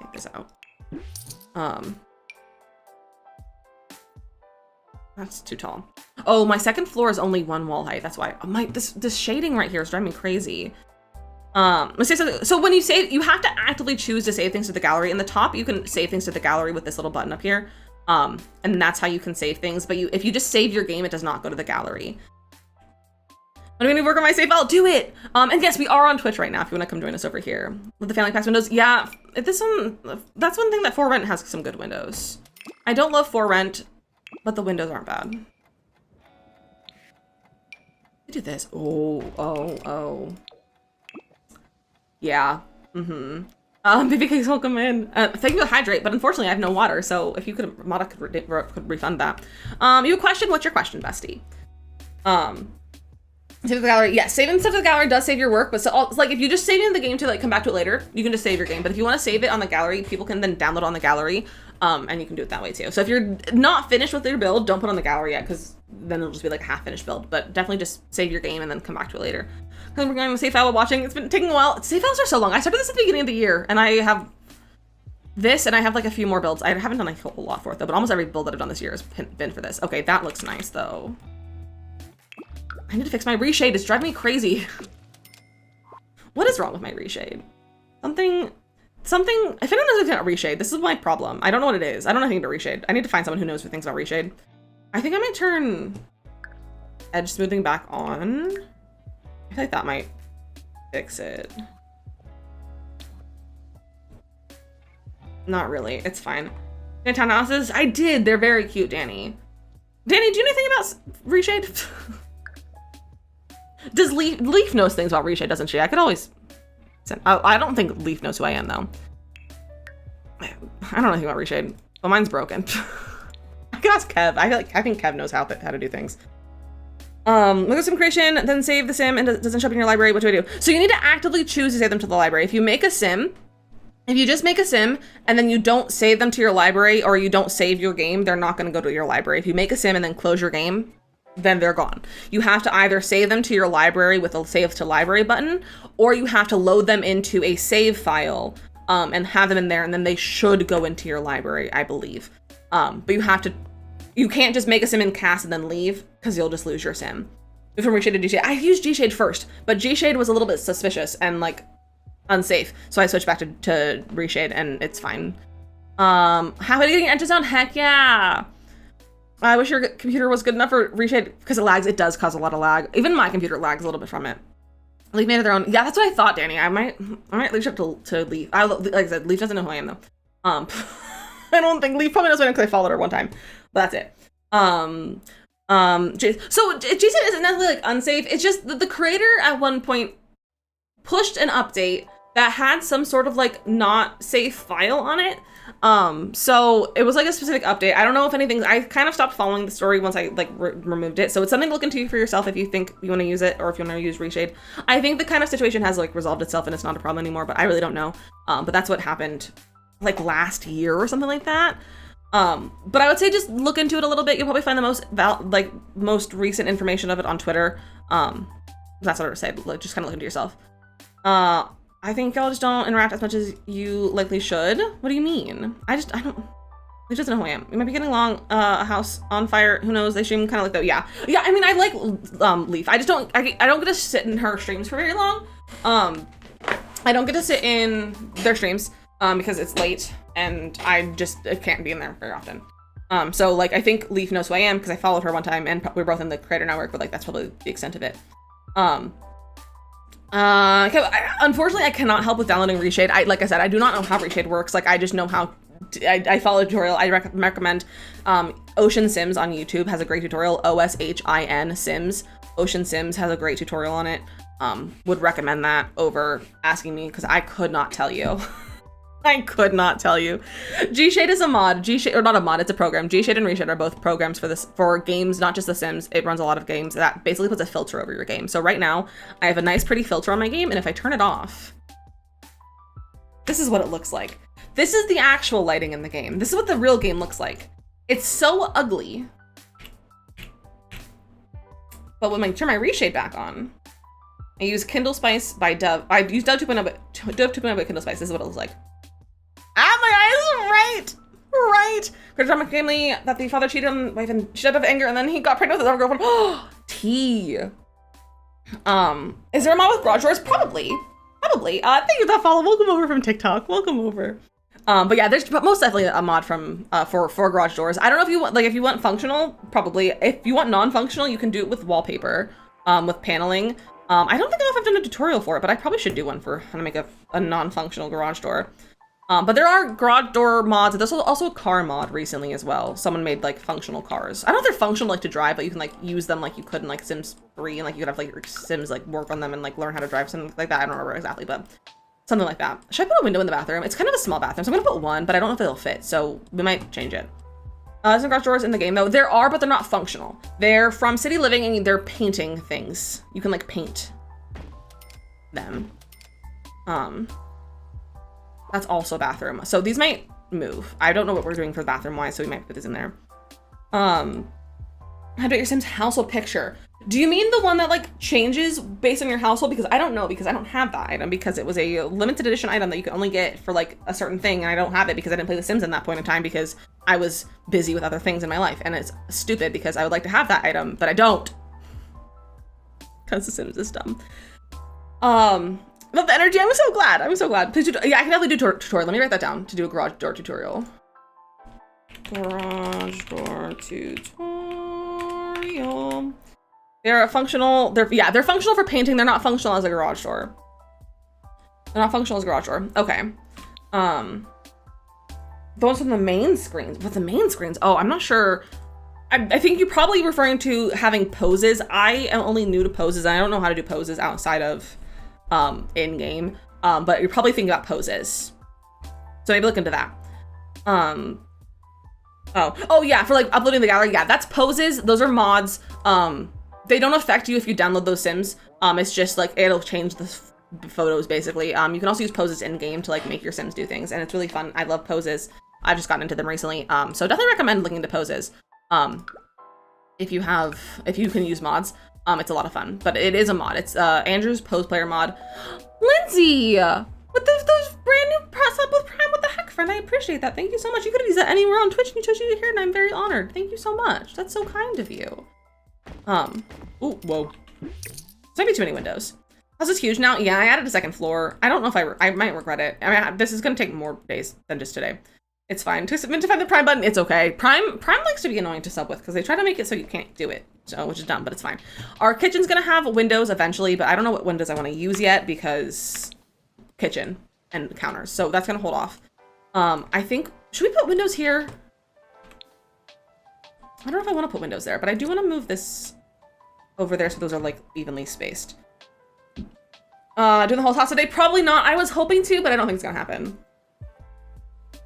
Take this out. That's too tall. Oh, my second floor is only 1 wall height. That's why. This shading right here is driving me crazy. Let's say something. So when you save, you have to actively choose to save things to the gallery. In the top, you can save things to the gallery with this little button up here. And that's how you can save things. But if you just save your game, it does not go to the gallery. I'm gonna work on my save file. Do it. And yes, we are on Twitch right now. If you want to come join us over here with the family packs windows. Yeah, that's one thing that For Rent has some good windows. I don't love For Rent, but the windows aren't bad. Do this. Oh. Yeah. Baby cakes will come in. Thank you for the hydrate, but unfortunately I have no water, so if you could, Mata could refund that. You have a question? What's your question, bestie? Save to the gallery. Yes, saving stuff to the gallery does save your work, but so like if you just save it in the game to like come back to it later, you can just save your game. But if you want to save it on the gallery, people can then download on the gallery, and you can do it that way too. So if you're not finished with your build, don't put on the gallery yet, because then it'll just be like a half-finished build. But definitely just save your game and then come back to it later. Because we're going to save file while watching. It's been taking a while. Save files are so long. I started this at the beginning of the year, and I have this, and I have like a few more builds. I haven't done a whole lot for it though, but almost every build that I've done this year has been for this. Okay, that looks nice though. I need to fix my reshade. It's driving me crazy. What is wrong with my reshade? Something, if anyone knows anything about reshade, this is my problem. I don't know what it is. I don't know anything about reshade. I need to find someone who knows things about reshade. I think I might turn edge smoothing back on. I feel like that might fix it. Not really, it's fine. Townhouses? I did, they're very cute, Danny. Danny, do you know anything about reshade? Does Leaf knows things about reshade, doesn't she? I could always send, I don't think Leaf knows who I am though. I don't know anything about reshade, but mine's broken. I could ask Kev. I think Kev knows how to do things. Look at sim creation, then save the sim and it doesn't show up in your library. What do I do? So you need to actively choose to save them to the library. If you make a sim, if you just make a sim and then you don't save them to your library or you don't save your game, they're not going to go to your library. If you make a sim and then close your game, then they're gone. You have to either save them to your library with a save to library button, or you have to load them into a save file and have them in there, and then they should go into your library, I believe. But you can't just make a sim in cast and then leave, because you'll just lose your sim. From Reshade to G-Shade. I used G-Shade first, but G-Shade was a little bit suspicious and like unsafe. So I switched back to Reshade and it's fine. How are you getting edges down? Heck yeah. I wish your computer was good enough for Reshade because it lags. It does cause a lot of lag. Even my computer lags a little bit from it. Leaf made it their own. Yeah, that's what I thought, Danny. I might leave up to Leaf. Like I said, Leaf doesn't know who I am though. I don't think Leaf probably knows who I am because I followed her one time. But that's it. So G-Shade isn't necessarily like unsafe. It's just that the creator at one point pushed an update that had some sort of like not safe file on it. So it was like a specific update. I don't know if anything, I kind of stopped following the story once I like removed it. So it's something to look into for yourself if you think you want to use it or if you want to use Reshade. I think the kind of situation has like resolved itself and it's not a problem anymore, but I really don't know. But that's what happened like last year or something like that. But I would say just look into it a little bit. You'll probably find the most recent information of it on Twitter. That's what I would say. Like, just kind of look into yourself. I think y'all just don't interact as much as you likely should. What do you mean? I don't. He doesn't know who I am. You might be getting along. A house on fire. Who knows? They stream kind of like that. Yeah. I mean, I like Leaf. I just don't. I don't get to sit in her streams for very long. I don't get to sit in their streams because it's late and I can't be in there very often. So like I think Leaf knows who I am because I followed her one time and we're both in the creator network, but like that's probably the extent of it. Unfortunately, I cannot help with downloading Reshade. Like I said, I do not know how Reshade works. Like I just know how. I follow a tutorial. I recommend Ocean Sims on YouTube has a great tutorial. OSHIN Sims. Ocean Sims has a great tutorial on it. Would recommend that over asking me because I could not tell you. I could not tell you. G-Shade is a mod. G-Shade, or not a mod, it's a program. G-Shade and Reshade are both programs for games, not just The Sims. It runs a lot of games that basically puts a filter over your game. So right now, I have a nice pretty filter on my game, and if I turn it off, this is what it looks like. This is the actual lighting in the game. This is what the real game looks like. It's so ugly. But when I turn my Reshade back on, I use Kindle Spice by Dove. I use Dove 2.0, but Kindle Spice. This is what it looks like. Ah, my eyes are right. Right? For a dramatic family that the father cheated on the wife and she died of anger and then he got pregnant with his other girlfriend. Oh, tea. Is there a mod with garage doors? Probably. Probably. Thank you for that follow. Welcome over from TikTok. Welcome over. But yeah, there's most definitely a mod from for garage doors. I don't know if you want if you want functional, probably. If you want non-functional, you can do it with wallpaper, with paneling. I don't think I've done a tutorial for it, but I probably should do one for how to make a non-functional garage door. But there are garage door mods. There's also a car mod recently as well. Someone made like functional cars. I don't know if they're functional like to drive, but you can like use them like you could in like Sims 3 and like you could have like your Sims like work on them and like learn how to drive, something like that. I don't remember exactly, but something like that. Should I put a window in the bathroom? It's kind of a small bathroom, so I'm gonna put one, but I don't know if it'll fit, so we might change it. There's no garage doors in the game though. There are, but they're not functional. They're from City Living and they're painting things. You can like paint them. That's also a bathroom. So these might move. I don't know what we're doing for bathroom wise, so we might put this in there. How to get your Sims household picture. Do you mean the one that like changes based on your household? Because I don't know, because I don't have that item, because it was a limited edition item that you can only get for like a certain thing, and I don't have it because I didn't play The Sims in that point in time because I was busy with other things in my life, and it's stupid because I would like to have that item, but I don't. Because The Sims is dumb. Love the energy. I'm so glad. I'm so glad. Please do. Yeah, I can definitely do tutorial. Let me write that down to do a garage door tutorial. Garage door tutorial. They're functional. They're functional for painting. They're not functional as a garage door. They're not functional as a garage door. Okay. The ones from the main screens. What's the main screens? Oh, I'm not sure. I think you're probably referring to having poses. I am only new to poses. I don't know how to do poses outside of in-game, but you're probably thinking about poses, so maybe look into that. Oh yeah, for like uploading the gallery, yeah, that's poses. Those are mods. They don't affect you if you download those Sims. It's just like it'll change the photos basically. You can also use poses in-game to like make your Sims do things, and it's really fun. I love poses. I've just gotten into them recently, so definitely recommend looking into poses if you can use mods. It's a lot of fun, but it is a mod. It's Andrew's Pose Player mod. Lindsay, with those brand new press up with Prime, what the heck, friend? I appreciate that. Thank you so much. You could have used that anywhere on Twitch, and you chose you here, and I'm very honored. Thank you so much. That's so kind of you. Ooh, whoa. This might be too many windows. House is huge now. Yeah, I added a second floor. I don't know if I might regret it. I mean, this is gonna take more days than just today. It's fine. To find the Prime button, it's okay. Prime likes to be annoying to sub with because they try to make it so you can't do it, so, which is dumb, but it's fine. Our kitchen's gonna have windows eventually, but I don't know what windows I want to use yet because kitchen and counters, so that's gonna hold off. I think, should we put windows here? I don't know if I want to put windows there, but I do want to move this over there so those are like evenly spaced. Doing the whole house today? Probably not. I was hoping to, but I don't think it's gonna happen.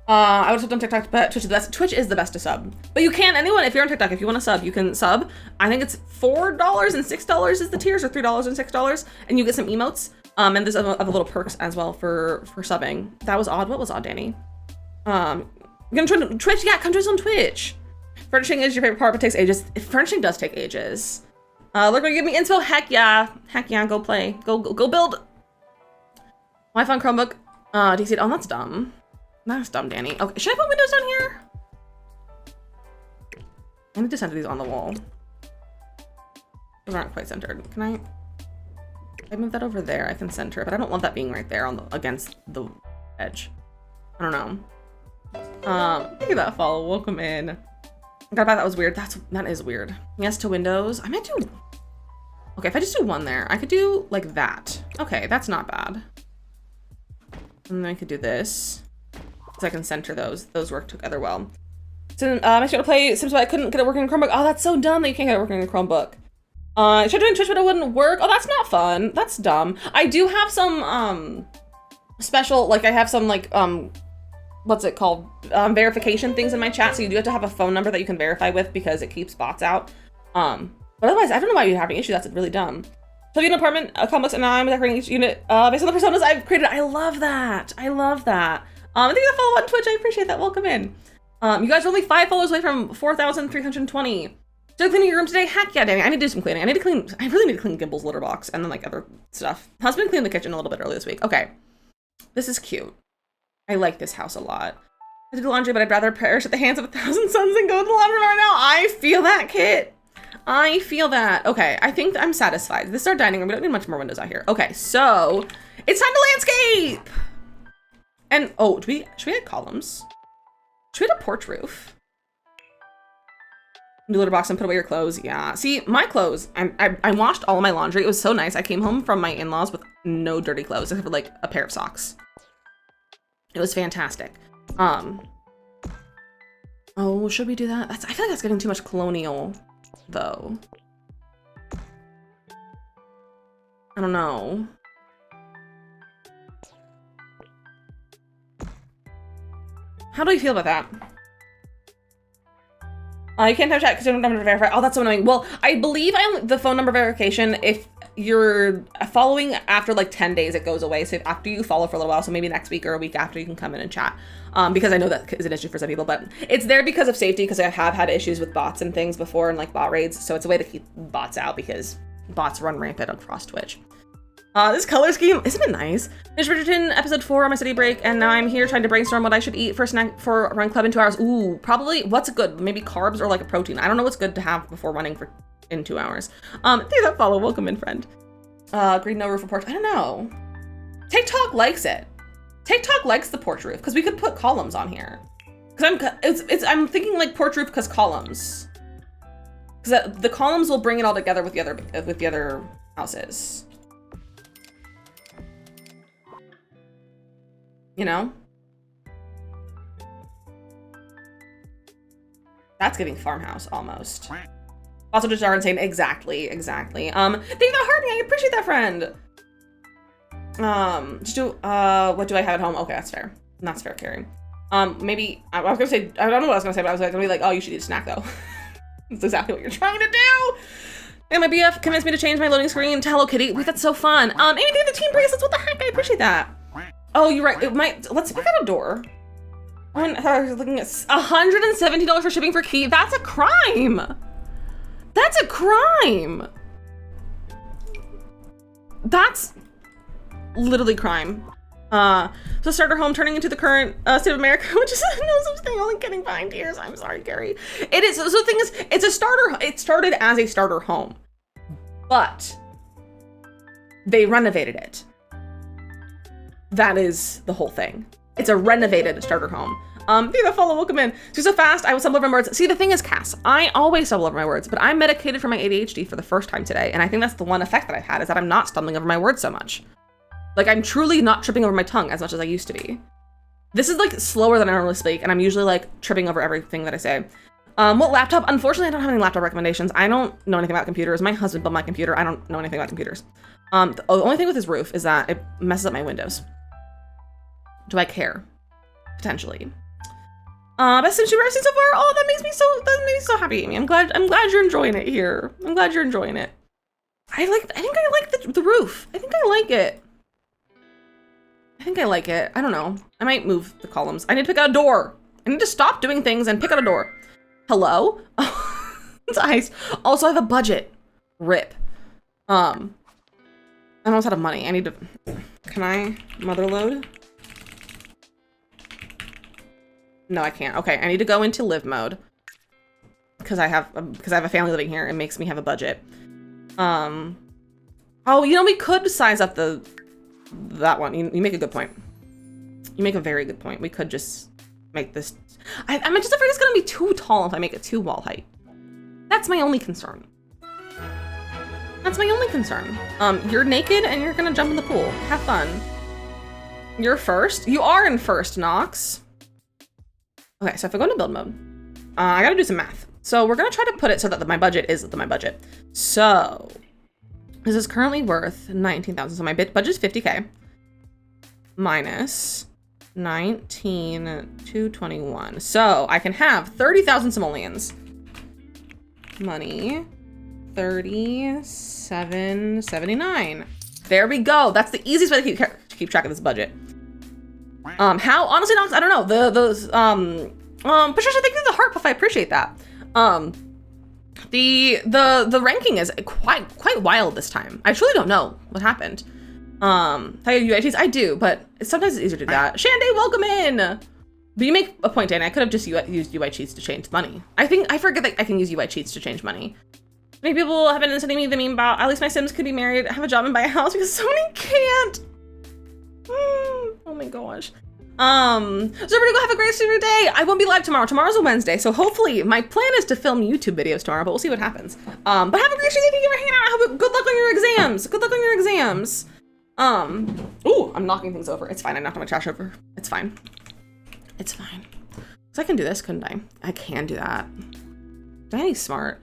I would have on TikTok, but Twitch is the best. Twitch is the best to sub. But you can, anyone, if you're on TikTok, if you want to sub, you can sub. I think it's $4 and $6 is the tiers, or $3 and $6, and you get some emotes. And there's other little perks as well for subbing. That was odd. What was odd, Danny? You're gonna try to Twitch? Yeah, come to us on Twitch. Furnishing is your favorite part, but takes ages. Furnishing does take ages. Look, gonna give me info. Heck yeah. Heck yeah, go play. Go build. Wi-Fi on Chromebook. DC. Oh, that's dumb. That's dumb, Danny. Okay, should I put windows down here? I need to center these on the wall. Those aren't quite centered. Can I move that over there? I can center it, but I don't want that being right there on against the edge. I don't know. Thank you that follow. Welcome in. I forgot about that was weird. That is weird. Yes to windows. I might do. Okay, if I just do one there, I could do like that. Okay, that's not bad. And then I could do this. So I can center those. Those work together well. So I should play Sims, but I couldn't get it working in Chromebook. Oh, that's so dumb that you can't get it working in Chromebook. I should do it in Twitch, but it wouldn't work. Oh, that's not fun. That's dumb. I do have some special, like I have some like what's it called? Verification things in my chat. So you do have to have a phone number that you can verify with because it keeps bots out. But otherwise, I don't know why you're having issues. That's really dumb. So you have an apartment, a complex, and I'm decorating each unit based on the personas I've created. I love that. I love that. I think I follow on Twitch. I appreciate that. Welcome in. You guys are only 5 followers away from 4,320. Did I clean your room today? Heck yeah, Danny. I need to do some cleaning. I really need to clean Gimble's litter box and then like other stuff. Husband cleaned the kitchen a little bit early this week. Okay. This is cute. I like this house a lot. I do the laundry, but I'd rather perish at the hands of 1,000 suns than go to the laundry right now. I feel that, Kit. I feel that. Okay, I think I'm satisfied. This is our dining room. We don't need much more windows out here. Okay, so it's time to landscape. And oh, should we add columns? Should we add a porch roof? New litter box and put away your clothes. Yeah. See, my clothes. I washed all of my laundry. It was so nice. I came home from my in-laws with no dirty clothes except for like a pair of socks. It was fantastic. Oh, should we do that? I feel like that's getting too much colonial, though. I don't know. How do you feel about that? You can't have chat because you don't have number to verify. Oh, that's so annoying. Well, I believe the phone number verification, if you're following after like 10 days, it goes away. So after you follow for a little while, so maybe next week or a week after, you can come in and chat. Because I know that is an issue for some people, but it's there because of safety, because I have had issues with bots and things before and like bot raids. So it's a way to keep bots out because bots run rampant across Twitch. This color scheme, isn't it nice? Finished Bridgerton episode 4 on my city break, and now I'm here trying to brainstorm what I should eat for a snack for run club in 2 hours. Ooh, probably what's good? Maybe carbs or like a protein. I don't know what's good to have before running in 2 hours. Thank you that follow. Welcome in, friend. Green no roof or porch. I don't know. TikTok likes it. TikTok likes the porch roof because we could put columns on here. Because I'm thinking like porch roof because columns. Because the columns will bring it all together with the other houses. You know? That's giving farmhouse almost. Also just are insane. Exactly. Thank you for the heart. I appreciate that, friend. What do I have at home? Okay, that's fair. That's fair, Carrie. Maybe I was gonna say, I don't know what I was gonna say, but I was gonna be like, oh, you should eat a snack though. That's exactly what you're trying to do. And my BF convinced me to change my loading screen to Hello Kitty. Wait, that's so fun. Anything the team bracelets, what the heck? I appreciate that. Oh, you're right. It might. Let's pick out a door. I was looking at $170 for shipping for key. That's a crime. That's a crime. That's literally crime. So starter home turning into the current state of America, which is no such thing. Only getting 5 years. I'm sorry, Gary. It is. So the thing is, it's a starter. It started as a starter home, but they renovated it. That is the whole thing. It's a renovated starter home. Be the follow, welcome in. So fast, I will stumble over my words. See, the thing is, Cass, I always stumble over my words, but I'm medicated for my ADHD for the first time today. And I think that's the one effect that I've had, is that I'm not stumbling over my words so much. Like, I'm truly not tripping over my tongue as much as I used to be. This is like slower than I normally speak, and I'm usually like tripping over everything that I say. What laptop? Unfortunately, I don't have any laptop recommendations. I don't know anything about computers. My husband built my computer. I don't know anything about computers. The only thing with his roof is that it messes up my windows. Do I care? Potentially. Best Sim I've seen so far. Oh, that makes me so happy, Amy. I'm glad you're enjoying it here. I'm glad you're enjoying it. I think I like the roof. I think I like it. I don't know. I might move the columns. I need to pick out a door. I need to stop doing things and pick out a door. Hello? It's ice. Also, I have a budget. RIP. I'm almost out of money. I need to. Can I mother load? No, I can't. Okay, I need to go into live mode because I have a family living here. It makes me have a budget. Oh, you know, we could size up that one. You make a good point. You make a very good point. We could just make this. I'm just afraid it's gonna be too tall if I make it too wall height. That's my only concern. You're naked and you're gonna jump in the pool. Have fun. You're first. You are in first, Nox. Okay, so if I go into build mode, I gotta do some math. So we're gonna try to put it so that my budget is my budget. So this is currently worth 19,000. So my budget is 50K minus 19,221. So I can have 30,000 simoleons. Money, 37.79. There we go. That's the easiest way to keep track of this budget. How? Honestly, Nox, I don't know. Patricia, thank you for the heart puff. I appreciate that. The ranking is quite wild this time. I truly don't know what happened. I do, but sometimes it's easier to do that. Shanday, welcome in. But you make a point, Danny. I could have just used UI cheats to change money. I forget that I can use UI cheats to change money. Many people have been sending me the meme about at least my Sims could be married, have a job, and buy a house because so many can't. Oh my gosh. So Vertigo, have a great super day. I won't be live tomorrow. Tomorrow's a Wednesday, so hopefully my plan is to film YouTube videos tomorrow, but we'll see what happens. But have a great day. Thank you for hanging out. Good luck on your exams. Good luck on your exams. Ooh, I'm knocking things over. It's fine. I knocked my trash over. It's fine. It's fine. So I can do this, couldn't I? I can do that. Danny's smart.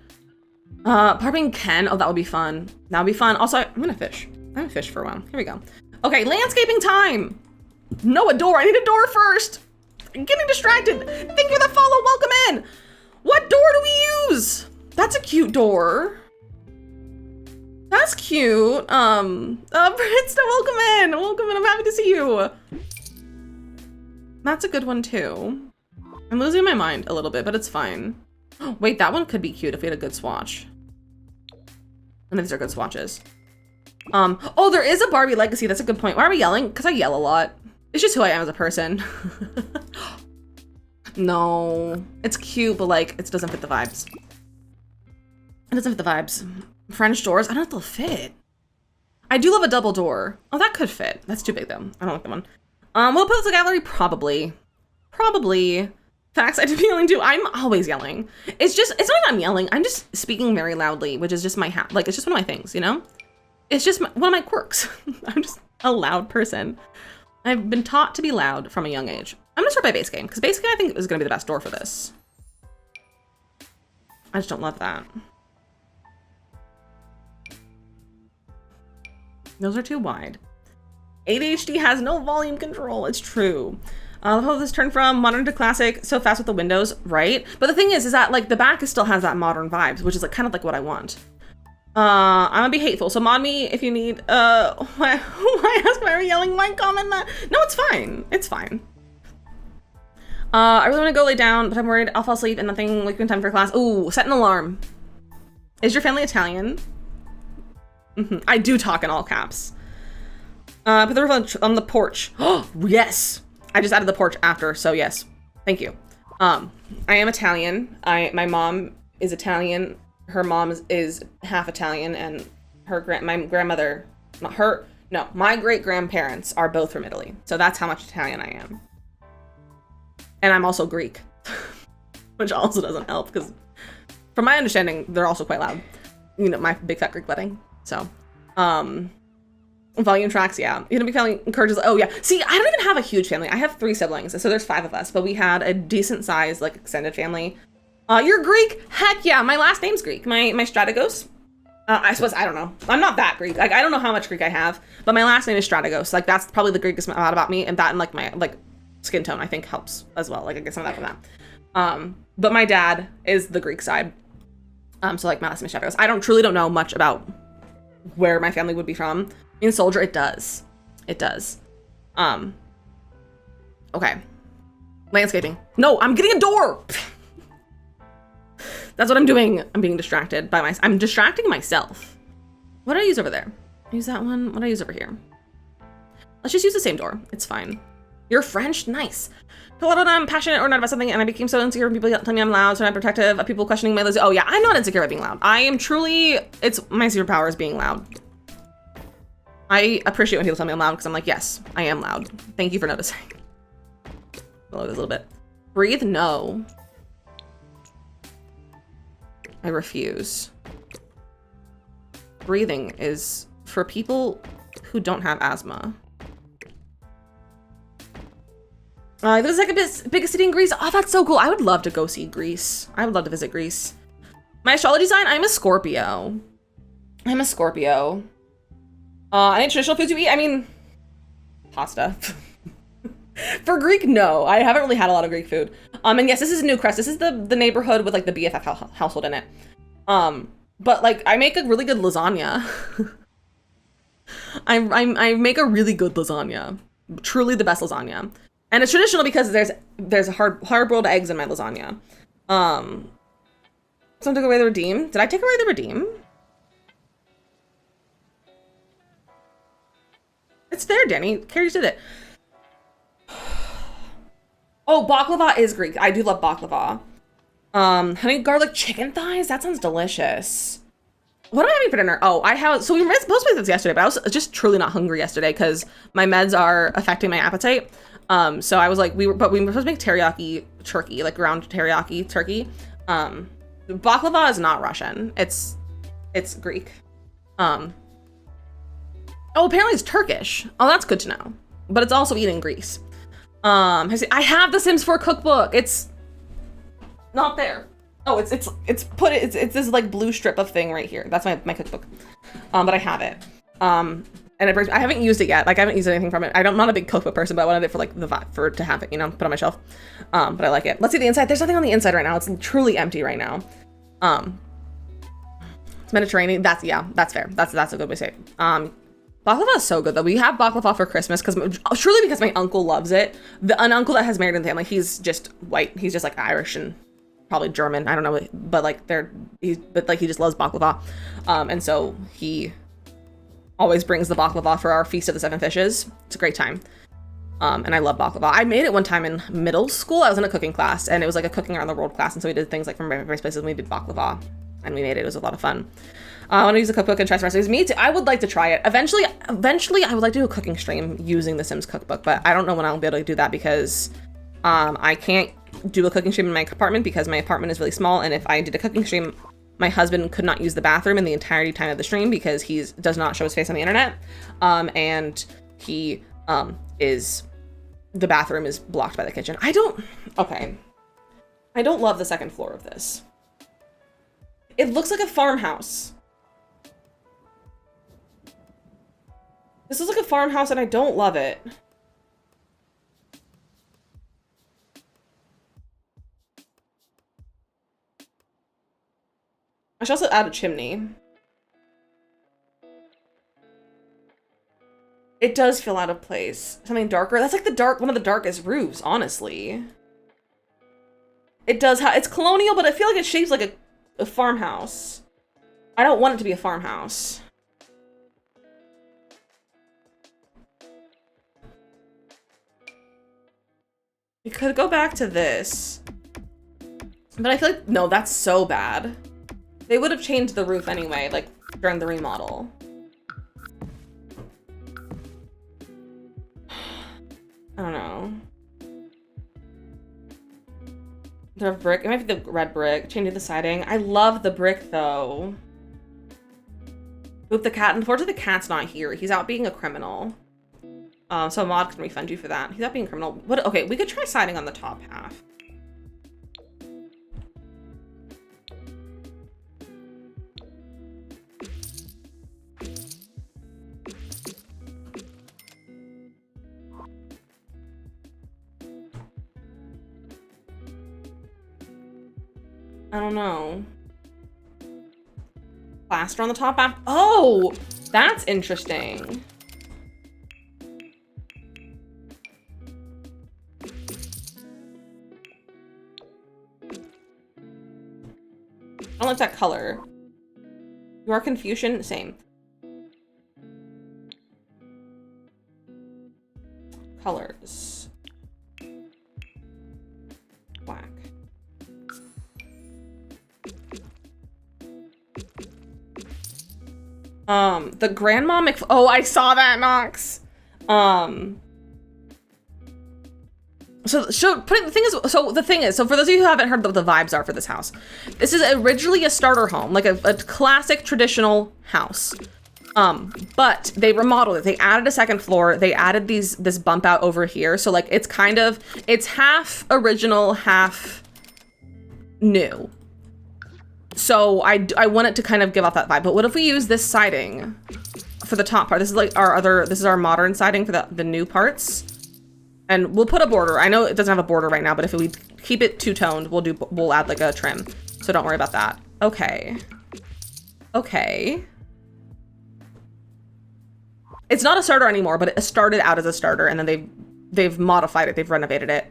Barbing Ken. Oh, that would be fun. That would be fun. Also, I'm gonna fish. I'm gonna fish for a while. Here we go. Okay, landscaping time. No, a door. I need a door first. I'm getting distracted. Thank you for the follow. Welcome in. What door do we use? That's a cute door. That's cute. Princeton, welcome in. Welcome in. I'm happy to see you. That's a good one too. I'm losing my mind a little bit, but it's fine. Wait, that one could be cute if we had a good swatch. And these are good swatches. Oh, there is a Barbie legacy. That's a good point. Why are we yelling? Because I yell a lot. It's just who I am as a person. No, it's cute, but like, it doesn't fit the vibes. It doesn't fit the vibes. French doors, I don't know if they'll fit. I do love a double door. Oh, that could fit. That's too big though. I don't like that one. Will it put this in the gallery? Probably. Probably. Facts, I do be yelling too. I'm always yelling. It's not like I'm yelling. I'm just speaking very loudly, which is just my like, it's just one of my things, you know? It's just one of my quirks. I'm just a loud person. I've been taught to be loud from a young age. I'm gonna start by base game, because base game I think is gonna be the best door for this. I just don't love that. Those are too wide. ADHD has no volume control, it's true. I love how this turned from modern to classic so fast with the windows, right? But the thing is that like the back still has that modern vibes, which is like kind of like what I want. I'm gonna be hateful, so mod me if you need. Why ask why are we yelling? Why comment that? No, it's fine. It's fine. I really want to go lay down, but I'm worried I'll fall asleep and nothing like in time for class. Ooh, set an alarm. Is your family Italian? I do talk in all caps. Put the roof on the porch. Oh, yes. I just added the porch after, so yes. Thank you. I am Italian. My mom is Italian. Her mom is half Italian, and my grandmother, my great grandparents are both from Italy. So that's how much Italian I am. And I'm also Greek, which also doesn't help because from my understanding, they're also quite loud. You know, my big fat Greek wedding. So, volume tracks, yeah. You're gonna be family encourages, oh yeah. See, I don't even have a huge family. I have 3 siblings, so there's 5 of us, but we had a decent size, like extended family. You're Greek? Heck yeah, my last name's Greek. My Strategos. I suppose, I don't know. I'm not that Greek. Like, I don't know how much Greek I have, but my last name is Strategos. Like, that's probably the Greekest amount about me, and that and like my, like, skin tone, I think helps as well. Like, I get some of that from that. But my dad is the Greek side. So like my last name is Strategos. I truly don't know much about where my family would be from. In Soldier, it does. It does. Okay. Landscaping. No, I'm getting a door! That's what I'm doing. I'm being distracted by I'm distracting myself. What did I use over there? Use that one. What did I use over here? Let's just use the same door. It's fine. You're French? Nice. A lot of I'm passionate or not about something, and I became so insecure when people tell me I'm loud, so I'm protective of people questioning my oh yeah, I'm not insecure about being loud. I am truly, it's my superpower is being loud. I appreciate when people tell me I'm loud because I'm like, yes, I am loud. Thank you for noticing. Lower this a little bit. Breathe? No. I refuse. Breathing is for people who don't have asthma. This is like a biggest city in Greece. Oh, that's so cool. I would love to go see Greece. I would love to visit Greece. My astrology sign, I'm a Scorpio. I'm a Scorpio. Any traditional foods you eat? I mean, pasta. For Greek, no. I haven't really had a lot of Greek food. And yes, this is New Crest. This is the neighborhood with like the BFF household in it. But like I make a really good lasagna. I make a really good lasagna. Truly the best lasagna. And it's traditional because there's hard-boiled eggs in my lasagna. Someone took away the redeem. Did I take away the redeem? It's there, Danny. Carrie did it. Oh, baklava is Greek. I do love baklava. Honey garlic chicken thighs. That sounds delicious. What am I having for dinner? Oh, so we were supposed to make this yesterday, but I was just truly not hungry yesterday because my meds are affecting my appetite. So I was like, we were supposed to make teriyaki turkey, like ground teriyaki turkey. Baklava is not Russian. It's Greek. Oh, apparently it's Turkish. Oh, that's good to know. But it's also eaten in Greece. I have the Sims 4 cookbook. It's not there. Oh, it's this like blue strip of thing right here. That's my cookbook. But I have it. And I haven't used it yet. Like I haven't used anything from it. I'm not a big cookbook person, but I wanted it for like the vibe, to have it, you know, put on my shelf. But I like it. Let's see the inside. There's nothing on the inside right now. It's truly empty right now. It's Mediterranean. That's fair. That's a good way to say it. Baklava is so good though. We have baklava for Christmas truly because my uncle loves it. An uncle that has married in the family, he's just white. He's just like Irish and probably German. I don't know, but like he just loves baklava. And so he always brings the baklava for our Feast of the Seven Fishes. It's a great time. And I love baklava. I made it one time in middle school. I was in a cooking class and it was like a cooking around the world class. And so we did things like from various places and we did baklava and we made it. It was a lot of fun. I want to use a cookbook and try some recipes. Me too. I would like to try it. Eventually, I would like to do a cooking stream using the Sims cookbook, but I don't know when I'll be able to do that because I can't do a cooking stream in my apartment because my apartment is really small. And if I did a cooking stream, my husband could not use the bathroom in the entirety time of the stream because he does not show his face on the internet. And he the bathroom is blocked by the kitchen. I don't love the second floor of this. It looks like a farmhouse. This is like a farmhouse and I don't love it. I should also add a chimney. It does feel out of place. Something darker. That's like one of the darkest roofs, honestly. It does it's colonial, but I feel like it shapes like a farmhouse. I don't want it to be a farmhouse. We could go back to this. But I feel like, no, that's so bad. They would have changed the roof anyway, like during the remodel. I don't know. Do I have brick? It might be the red brick. Changing the siding. I love the brick though. Boop the cat. Unfortunately, the cat's not here. He's out being a criminal. So mod can refund you for that. He's out being a criminal. What? Okay, we could try siding on the top half. I don't know. Plaster on the top half. Oh, that's interesting. I don't like that color. Your Confucian, same. Colors. Black. The Grandma oh, I saw that, Nox. So the thing is, so for those of you who haven't heard what the vibes are for this house, this is originally a starter home, like a classic traditional house. But they remodeled it. They added a second floor. They added this bump out over here. So like it's half original, half new. So I want it to kind of give off that vibe. But what if we use this siding for the top part? This is like this is our modern siding for the new parts. And we'll put a border. I know it doesn't have a border right now, but if we keep it two-toned, we'll add like a trim. So don't worry about that. Okay. Okay. It's not a starter anymore, but it started out as a starter and then they've modified it. They've renovated it.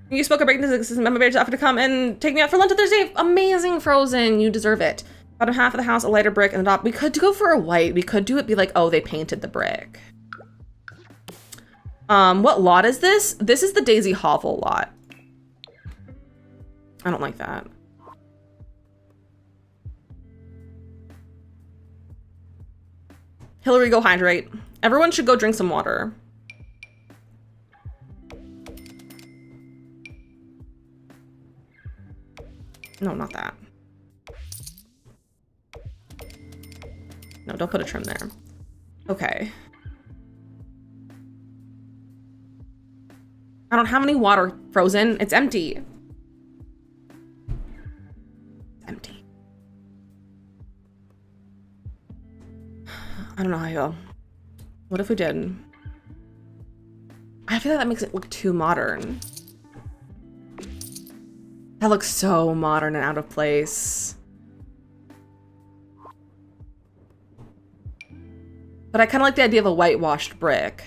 You spoke a break into the system. I'm about to offer to come and take me out for lunch on Thursday. Amazing, Frozen. You deserve it. Bottom half of the house, a lighter brick, and the top. We could go for a white. We could do it be like, oh, they painted the brick. What lot is this? This is the Daisy Hovel lot. I don't like that. Hillary, go hydrate. Everyone should go drink some water. No, not that. No, don't put a trim there. Okay. I don't have any water frozen. It's empty. Empty. I don't know how I feel. What if we did? I feel like that makes it look too modern. That looks so modern and out of place. But I kind of like the idea of a whitewashed brick.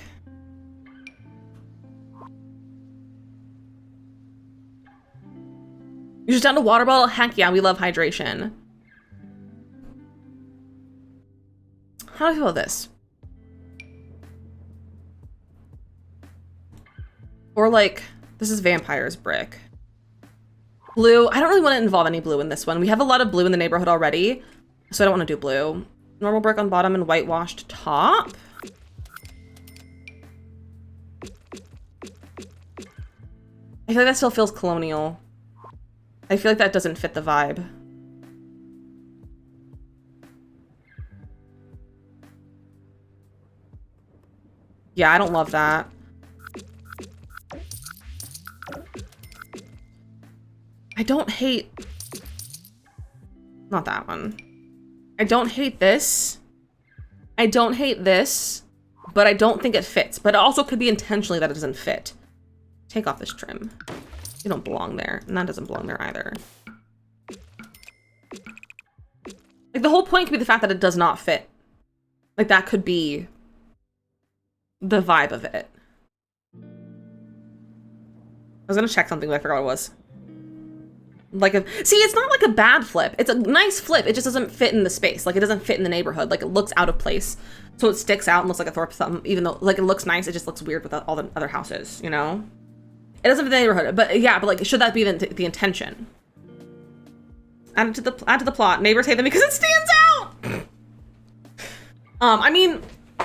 You're just down to water bottle? Heck yeah, we love hydration. How do I feel about this? Or like, this is vampire's brick. Blue, I don't really want to involve any blue in this one. We have a lot of blue in the neighborhood already, so I don't want to do blue. Normal brick on bottom and whitewashed top. I feel like that still feels colonial. I feel like that doesn't fit the vibe. Yeah, I don't love that. I don't hate... Not that one. I don't hate this. I don't hate this, but I don't think it fits. But it also could be intentionally that it doesn't fit. Take off this trim. You don't belong there, and that doesn't belong there either. Like, the whole point could be the fact that it does not fit. Like, that could be the vibe of it. I was gonna check something, but I forgot what it was. Like see, it's not like a bad flip. It's a nice flip. It just doesn't fit in the space. Like, it doesn't fit in the neighborhood. Like, it looks out of place. So it sticks out and looks like a Thorpe thumb, even though, like, it looks nice. It just looks weird with all the other houses, you know? It doesn't fit the neighborhood. But yeah, but like, should that be the intention? Add to the plot. Neighbors hate them because it stands out! I mean,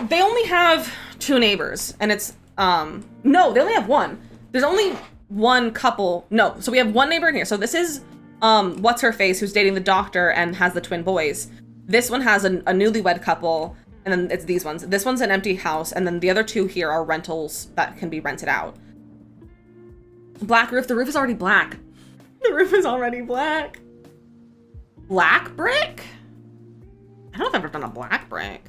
they only have 2 neighbors, and it's, no, they only have 1. There's only 1 couple. No, so we have 1 neighbor in here. So this is, what's her face, who's dating the doctor and has the twin boys. This one has a newlywed couple, and then it's these ones. This one's an empty house, and then the other 2 here are rentals that can be rented out. Black roof. The roof is already black. The roof is already black. Black brick? I don't know if I've ever done a black brick.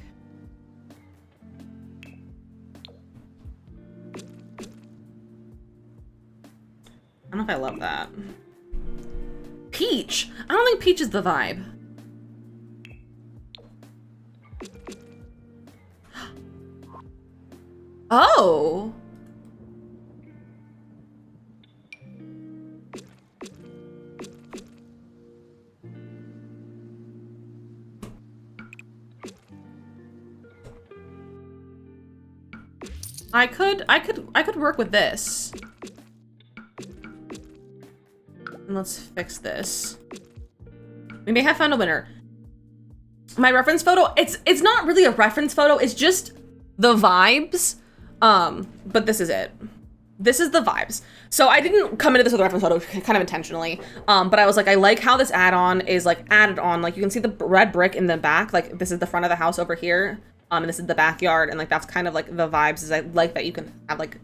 I don't know if I love that. Peach. I don't think peach is the vibe. Oh. I could work with this. And let's fix this. We may have found a winner. My reference photo, it's not really a reference photo, it's just the vibes. But this is it. This is the vibes. So I didn't come into this with a reference photo kind of intentionally. But I was like, I like how this add-on is like added on. Like, you can see the red brick in the back. Like, this is the front of the house over here. And this is the backyard, and like that's kind of like the vibes. Is I like that you can have like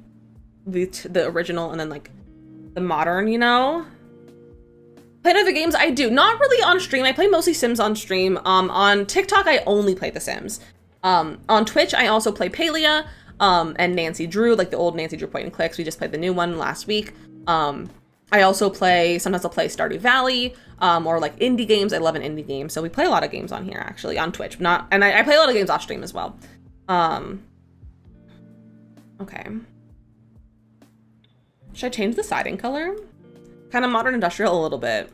the original and then like the modern, you know. Play other games? I do. Not really on stream. I play mostly Sims on stream. On TikTok, I only play The Sims. On Twitch, I also play Palia and Nancy Drew, like the old Nancy Drew Point and Clicks. We just played the new one last week. I also play, sometimes I'll play Stardew Valley, or like indie games. I love an indie game. So we play a lot of games on here, actually, on Twitch. And I play a lot of games off stream as well. Okay. Should I change the siding color? Kind of modern industrial a little bit.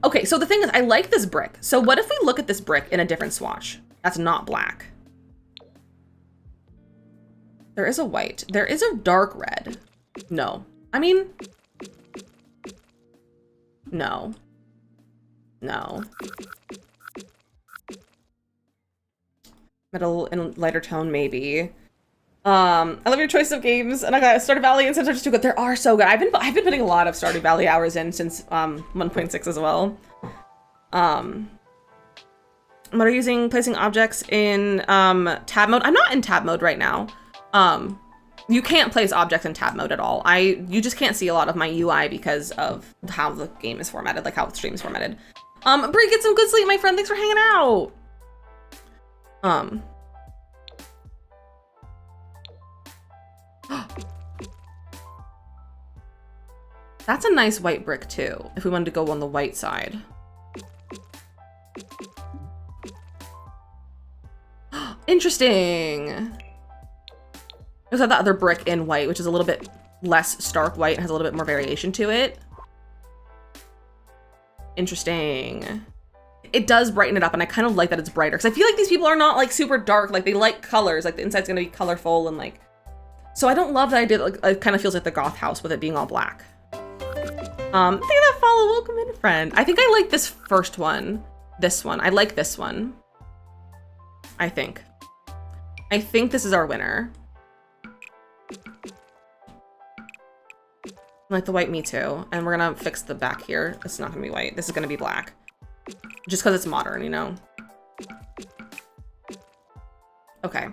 Okay, so the thing is, I like this brick. So what if we look at this brick in a different swatch? That's not black. There is a white. There is a dark red. No. I mean... No. No. Metal and lighter tone, maybe. I love your choice of games, and I got Stardew Valley and Sunshine 2 good. They are so good. I've been putting a lot of Stardew Valley hours in since 1.6 as well. What are you using placing objects in tab mode? I'm not in tab mode right now. You can't place objects in tab mode at all. You just can't see a lot of my UI because of how the game is formatted, like how the stream is formatted. Brie, get some good sleep, my friend. Thanks for hanging out. That's a nice white brick too, if we wanted to go on the white side. Interesting. There's that other brick in white, which is a little bit less stark white and has a little bit more variation to it. Interesting. It does brighten it up, and I kind of like that it's brighter, because I feel like these people are not like super dark. Like they like colors, like the inside's gonna be colorful and like, so I don't love that idea. Like, it kind of feels like the goth house with it being all black. Thank you that follow, welcome in, friend. I think I like this first one. This one, I like this one. I think this is our winner. I like the white, me too. And we're gonna fix the back here. It's not gonna be white. This is gonna be black. Just because it's modern, you know? Okay.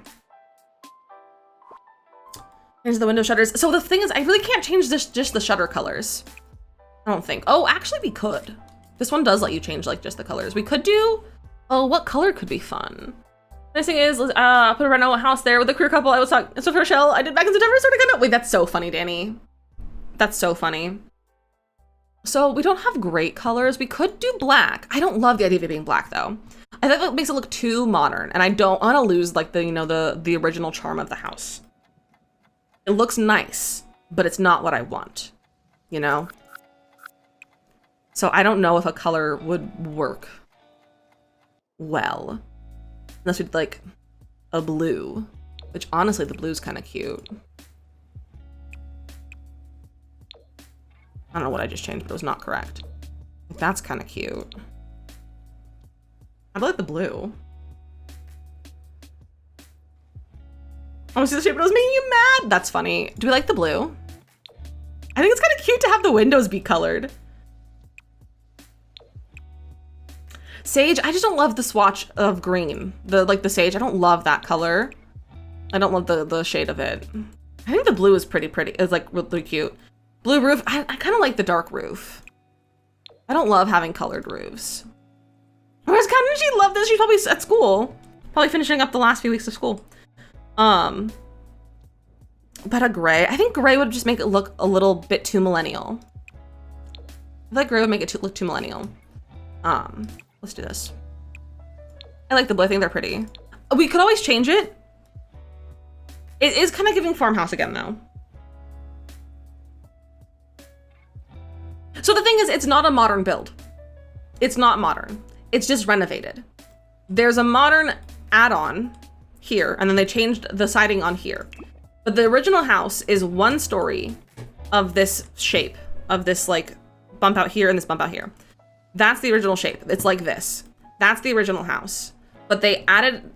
Here's the window shutters. So the thing is, I really can't change this, just the shutter colors. I don't think. Oh, actually we could. This one does let you change like just the colors. We could do, oh, what color could be fun? Nice thing is, put a reno house there with a queer couple. I was talking to Rochelle. I did back in September, sort of gonna. Wait, that's so funny, Danny. That's so funny. So we don't have great colors. We could do black. I don't love the idea of it being black though. I think it makes it look too modern, and I don't want to lose like the, you know, the original charm of the house. It looks nice, but it's not what I want, you know? So I don't know if a color would work well. Unless we'd like a blue, which honestly the blue's kind of cute. I don't know what I just changed, but it was not correct. That's kind of cute. I like the blue. Oh, see the shape, but it was making you mad. That's funny. Do we like the blue? I think it's kind of cute to have the windows be colored. Sage, I just don't love the swatch of green. The sage, I don't love that color. I don't love the shade of it. I think the blue is pretty. It's like really cute. Blue roof, I kind of like the dark roof. I don't love having colored roofs. Whereas Kat, she loved this. She's probably at school. Probably finishing up the last few weeks of school. But a gray, I think gray would just make it look a little bit too millennial. I feel like gray would make it look too millennial. Let's do this. I like the blue, I think they're pretty. We could always change it. It is kind of giving farmhouse again though. So the thing is, it's not a modern build. It's not modern. It's just renovated. There's a modern add-on here, and then they changed the siding on here. But the original house is one story of this shape, of this like bump out here and this bump out here. That's the original shape. It's like this. That's the original house. But they added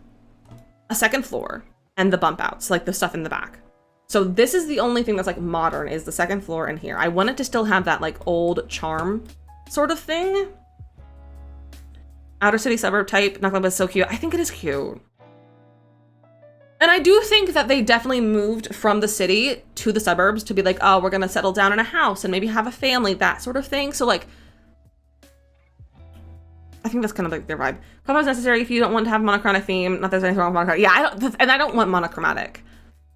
a second floor and the bump outs, like the stuff in the back. So this is the only thing that's like modern, is the second floor in here. I want it to still have that like old charm sort of thing. Outer city suburb type, not gonna be so cute. I think it is cute. And I do think that they definitely moved from the city to the suburbs to be like, oh, we're gonna settle down in a house and maybe have a family, that sort of thing. So like, I think that's kind of like their vibe. Color is necessary if you don't want to have monochromatic theme. Not that there's anything wrong with monochromatic. Yeah, I don't want monochromatic.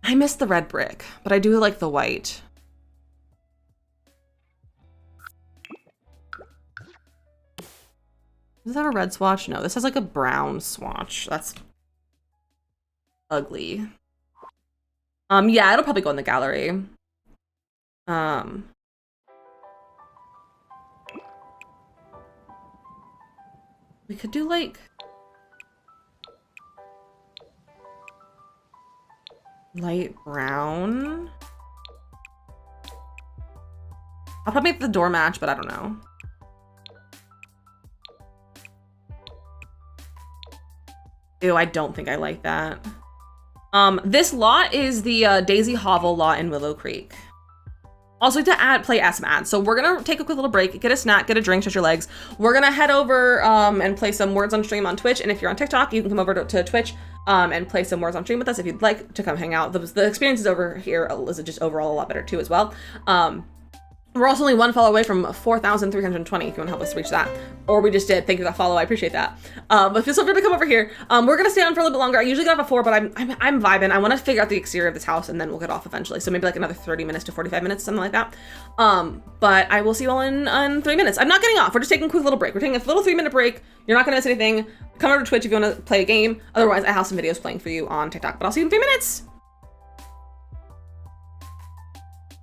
I miss the red brick, but I do like the white. Does this have a red swatch? No, this has like a brown swatch. That's ugly. Yeah, it'll probably go in the gallery. We could do like light brown. I'll probably make the door match, but I don't know. Ew, I don't think I like that. This lot is the Daisy Hovel lot in Willow Creek. Also, to play some ads. So we're gonna take a quick little break, get a snack, get a drink, stretch your legs. We're gonna head over and play some Words on Stream on Twitch. And if you're on TikTok, you can come over to Twitch and play some Words on Stream with us if you'd like to come hang out. The experience is over here is just overall a lot better too as well. We're also only one follow away from 4,320 if you want to help us reach that. Or we just did. Thank you for that follow. I appreciate that. But feel so free to come over here. We're going to stay on for a little bit longer. I usually get off at 4, but I'm vibing. I want to figure out the exterior of this house and then we'll get off eventually. So maybe like another 30 minutes to 45 minutes, something like that. But I will see you all in 3 minutes. I'm not getting off. We're just taking a quick little break. We're taking a little 3-minute break. You're not going to miss anything. Come over to Twitch if you want to play a game. Otherwise, I have some videos playing for you on TikTok. But I'll see you in 3 minutes.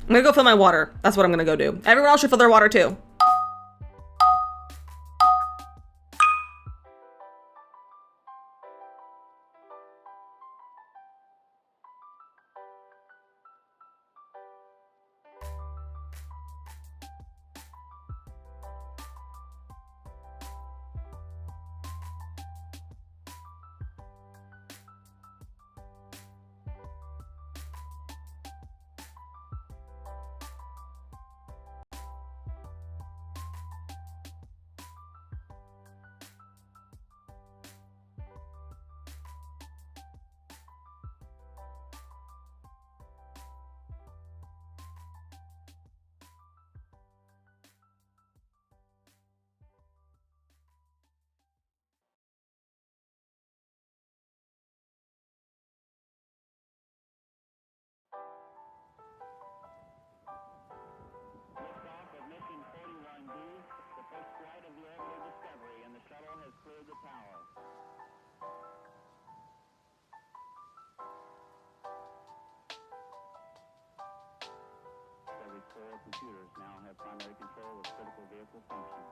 I'm gonna go fill my water. That's what I'm gonna go do. Everyone else should fill their water too. Computers now have primary control of critical vehicle functions.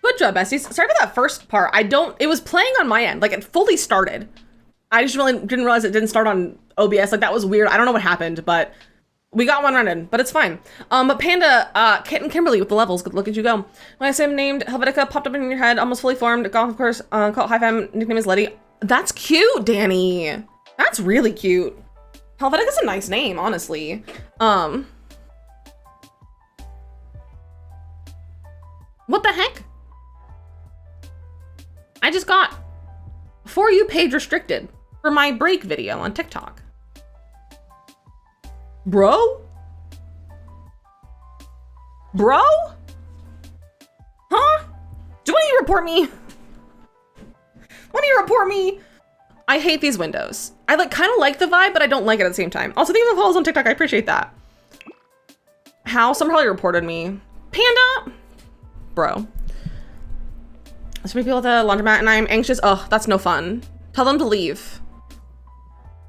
Good job, besties. Sorry for that first part. It was playing on my end. Like, it fully started. I just really didn't realize it didn't start on OBS. Like, that was weird. I don't know what happened, but we got one running, but it's fine. But Panda, Kit and Kimberly with the levels. Good look at you go. When I say I'm named Helvetica, popped up in your head, almost fully formed. Golf, of course. Cult High Fam, nickname is Letty. That's cute, Danny. That's really cute. Helvetica's a nice name, honestly. What the heck? I just got For You page restricted for my break video on TikTok. Bro? Bro? Huh? Do you report me? Why do you report me? I hate these windows. I kind of like the vibe, but I don't like it at the same time. Also, thank you for the follows on TikTok. I appreciate that. How? Someone probably reported me. Panda? Bro. So many people at the laundromat and I'm anxious. Oh, that's no fun. Tell them to leave.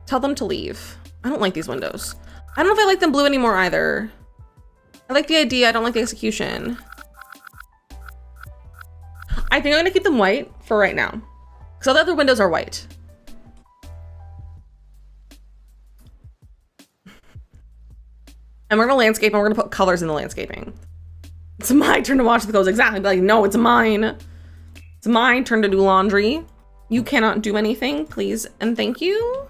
Tell them to leave. I don't like these windows. I don't know if I like them blue anymore either. I like the idea. I don't like the execution. I think I'm gonna keep them white for right now. Because all the other windows are white. And we're gonna landscape and we're gonna put colors in the landscaping. It's my turn to wash the clothes. Exactly. Be like, no, it's mine. It's my turn to do laundry. You cannot do anything, please and thank you.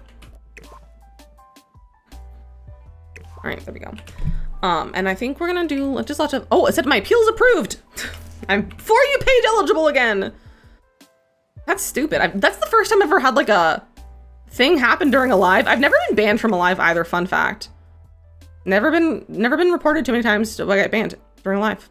All right, there we go. And I think we're gonna do just lots of, oh, it said my appeal is approved. I'm For You page eligible again. That's stupid. That's the first time I've ever had like a thing happen during a live. I've never been banned from a live either, fun fact. Never been reported too many times to get banned during a live.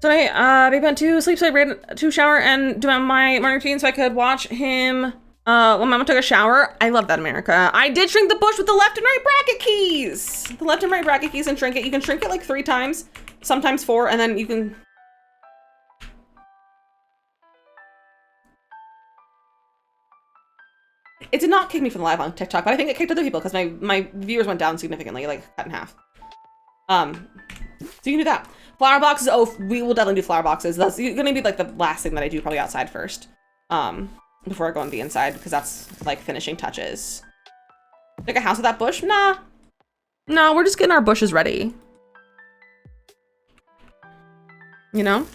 So I baby went to sleep, so I ran to shower and do my morning routine so I could watch him when Mama took a shower. I love that, America. I did shrink the bush with the left and right bracket keys. The left and right bracket keys and shrink it. You can shrink it like 3 times, sometimes 4, and then you can. It did not kick me from the live on TikTok, but I think it kicked other people because my viewers went down significantly, like cut in half. So you can do that. Flower boxes, oh, we will definitely do flower boxes. That's gonna be like the last thing that I do, probably outside first. Before I go on the inside, because that's like finishing touches. Like a house with that bush? Nah. No, we're just getting our bushes ready. You know?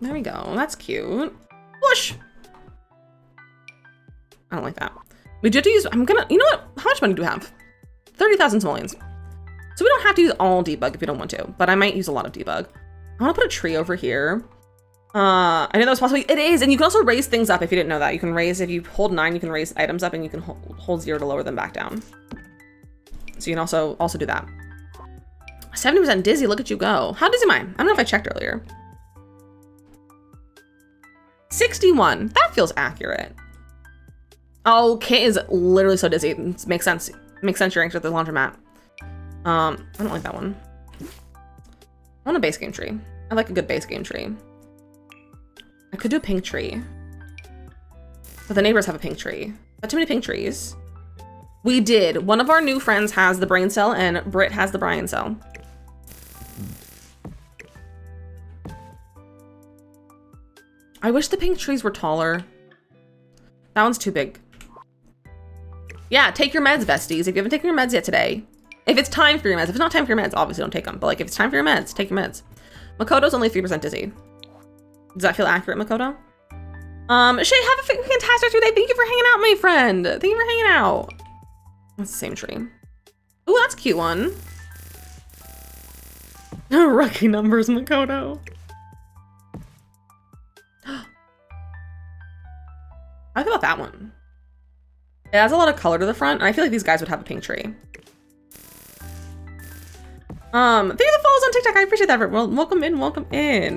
There we go. That's cute. Bush! I don't like that. We do have to use, you know what? How much money do we have? 30,000 simoleons. So we don't have to use all debug if you don't want to, but I might use a lot of debug. I want to put a tree over here. I didn't know that was possible. It is, and you can also raise things up if you didn't know that. You can raise, if you hold 9, you can raise items up, and you can hold 0 to lower them back down. So you can also do that. 70% dizzy, look at you go. How dizzy am I? I don't know if I checked earlier. 61, that feels accurate. Oh, Kit is literally so dizzy. It makes sense. Makes sense you're anxious at the laundromat. I don't like that one. I want a base game tree. I like a good base game tree. I could do a pink tree. But the neighbors have a pink tree. Not too many pink trees. We did. One of our new friends has the brain cell and Britt has the Brian cell. I wish the pink trees were taller. That one's too big. Yeah, take your meds, besties. If you haven't taken your meds yet today. If it's time for your meds. If it's not time for your meds, obviously don't take them. But like, if it's time for your meds, take your meds. Makoto's only 3% dizzy. Does that feel accurate, Makoto? Shay, have a fantastic day. Thank you for hanging out, my friend. Thank you for hanging out. That's the same tree. Ooh, that's a cute one. Rookie numbers, Makoto. I feel about that one. It adds a lot of color to the front, and I feel like these guys would have a pink tree. Thank you for the follows on TikTok. I appreciate that. Well, welcome in, welcome in.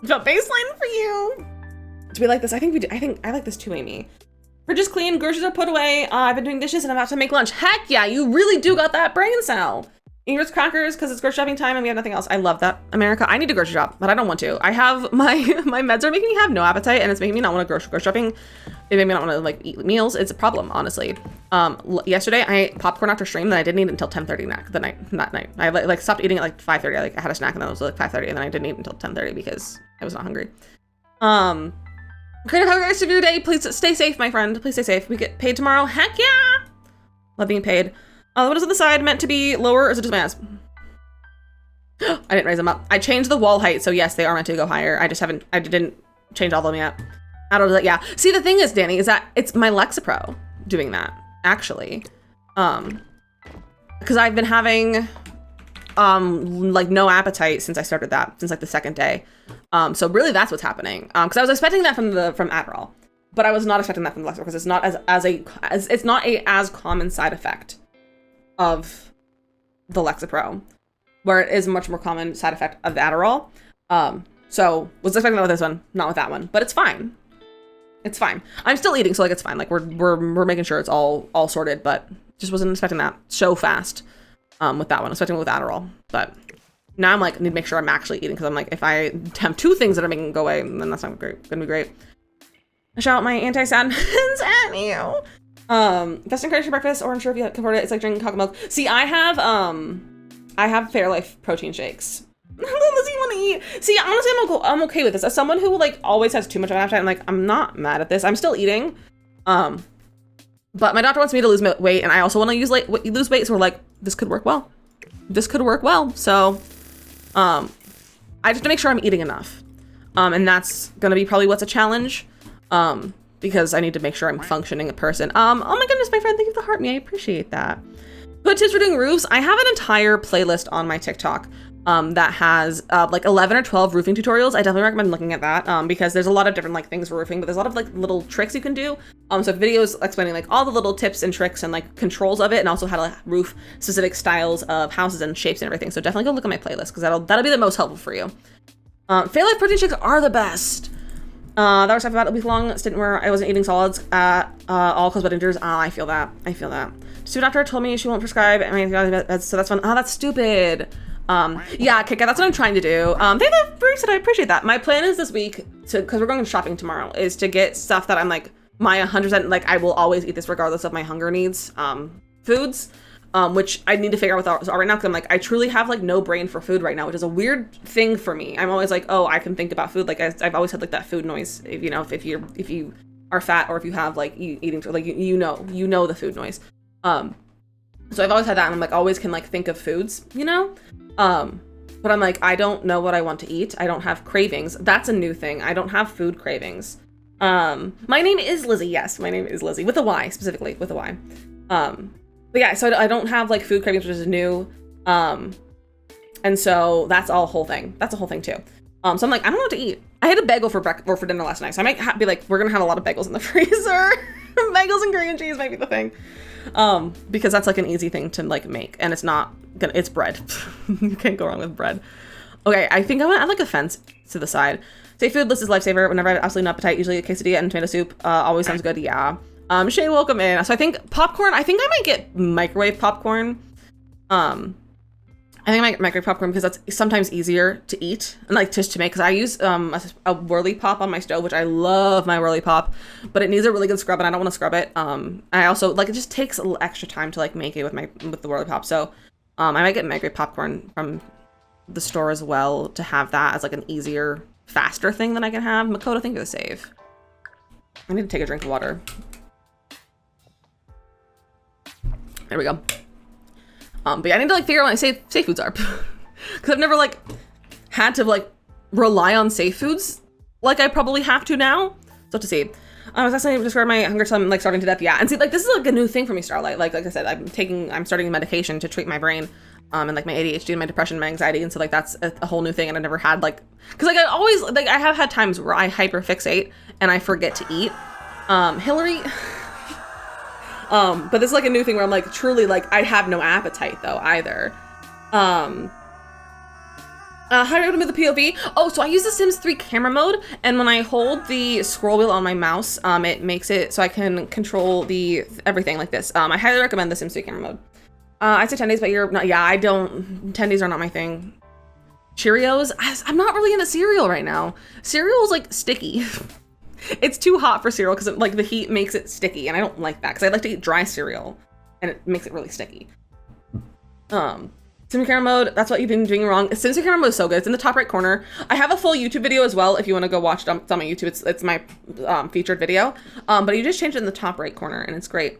The baseline for you. Do we like this? I think we do. I like this too, Amy. Fridge is clean, groceries are put away. I've been doing dishes and I'm about to make lunch. Heck yeah, you really do got that brain cell. Ingrid's crackers because it's grocery shopping time and we have nothing else. I love that, America. I need to grocery shop, but I don't want to. I have my meds are making me have no appetite and it's making me not want to grocery shopping. It made me not want to like eat meals. It's a problem, honestly. Yesterday I ate popcorn after stream, then I didn't eat until 10:30 that night. I like stopped eating at like 5:30. I had a snack and then it was like 5:30 and then I didn't eat until 10:30 because I was not hungry. Creative, have a rest of your day. Please stay safe, my friend. Please stay safe. We get paid tomorrow. Heck yeah! Love being paid. What is on the side meant to be lower or is it just my ass? I didn't raise them up. I changed the wall height, so yes, they are meant to go higher. I didn't change all of them yet. I don't know that, yeah. See, the thing is, Danny, is that it's my Lexapro doing that, actually. Because I've been having like no appetite since I started that, since like the second day. So really that's what's happening. Because I was expecting that from Adderall. but I was not expecting that from the Lexapro because it's not it's not a as common side effect of the Lexapro, where it is a much more common side effect of the Adderall. So was expecting that with this one, not with that one, but it's fine. It's fine. I'm still eating, so like it's fine. Like we're making sure it's all sorted, but just wasn't expecting that so fast with that one. I was expecting it with Adderall, but now I'm like, I need to make sure I'm actually eating because I'm like, if I have two things that are making it go away, then that's not gonna be great. I shout out my anti-sadness at you. Best encouragement breakfast, or unsure if you can afford it. It's like drinking coconut milk. See, I have Fairlife protein shakes. Lizzie want to eat. See, honestly, I'm okay with this. As someone who like always has too much of an appetite, I'm like, I'm not mad at this. I'm still eating. But my doctor wants me to lose weight, and I also want to lose weight. So we're like, this could work well. This could work well. So, I just have to make sure I'm eating enough. And that's gonna be probably what's a challenge. Because I need to make sure I'm functioning a person. Oh my goodness, my friend, thank you for the heart me. I appreciate that. Good tips for doing roofs. I have an entire playlist on my TikTok that has like 11 or 12 roofing tutorials. I definitely recommend looking at that because there's a lot of different like things for roofing, but there's a lot of like little tricks you can do. So videos explaining like all the little tips and tricks and like controls of it, and also how to roof specific styles of houses and shapes and everything. So definitely go look at my playlist because that'll be the most helpful for you. Fairlife protein shakes are the best. That was about a week-long stint where I wasn't eating solids at all caused by injuries. I feel that. Student doctor told me she won't prescribe. I mean, so that's fun. Oh, that's stupid. Yeah, Kika, that's what I'm trying to do. They have very said I appreciate that. My plan is this week because we're going shopping tomorrow, is to get stuff that I'm like my 100% like I will always eat this regardless of my hunger needs. Foods. Which I need to figure out with right now because I'm like, I truly have like no brain for food right now, which is a weird thing for me. I'm always like, oh, I can think about food. Like I've always had like that food noise. If you are fat or if you have like eating like you know the food noise. So I've always had that, and I'm like always can like think of foods, but I'm like, I don't know what I want to eat. I don't have cravings. That's a new thing. I don't have food cravings. My name is Lizzie. Yes, my name is Lizzie with a Y, specifically with a Y. But yeah, so I don't have like food cravings, which is new. And so that's a whole thing. That's a whole thing too. So I'm like, I don't know what to eat. I had a bagel for breakfast or for dinner last night. So I might be like, we're going to have a lot of bagels in the freezer. Bagels and green cheese might be the thing. Because that's like an easy thing to like make, and it's bread. You can't go wrong with bread. Okay. I think I want to add like a fence to the side. Safe food list is lifesaver. Whenever I have absolutely no appetite, usually a quesadilla and tomato soup, always sounds good. Yeah. Shay, welcome in. So I think popcorn, I might get microwave popcorn. I think I might microwave popcorn because that's sometimes easier to eat and like just to make, because I use a whirly pop on my stove, which I love my whirly pop, but it needs a really good scrub and I don't want to scrub it. I also like, it just takes a little extra time to like make it with the whirly pop. So I might get microwave popcorn from the store as well to have that as like an easier, faster thing that I can have. Makoto, thank you for the save. I need to take a drink of water. There we go. But yeah, I need to like figure out what my safe foods are because I've never like had to like rely on safe foods like I probably have to now. So to see. I was asking to describe my hunger till I'm like starting to death. Yeah, and see, like this is like a new thing for me, Starlight. Like I said, I'm starting medication to treat my brain, and like my ADHD and my depression, and my anxiety, and so like that's a whole new thing. And I never had like, because like I always like I have had times where I hyperfixate and I forget to eat. Hillary. But this is like a new thing where I'm like truly like I have no appetite though either. How do I move the POV? Oh, so I use the Sims 3 camera mode, and when I hold the scroll wheel on my mouse, it makes it so I can control everything like this. I highly recommend the Sims 3 camera mode. I'd say 10 days, but you're not. Yeah, I don't. 10 days are not my thing. Cheerios. I'm not really into cereal right now. Cereal's like sticky. It's too hot for cereal because like the heat makes it sticky, and I don't like that because I like to eat dry cereal, and it makes it really sticky. Sim camera mode, that's what you've been doing wrong. Sim camera mode is so good. It's in the top right corner. I have a full YouTube video as well if you want to go watch it. It's on my YouTube. It's my featured video. But you just change it in the top right corner, and it's great.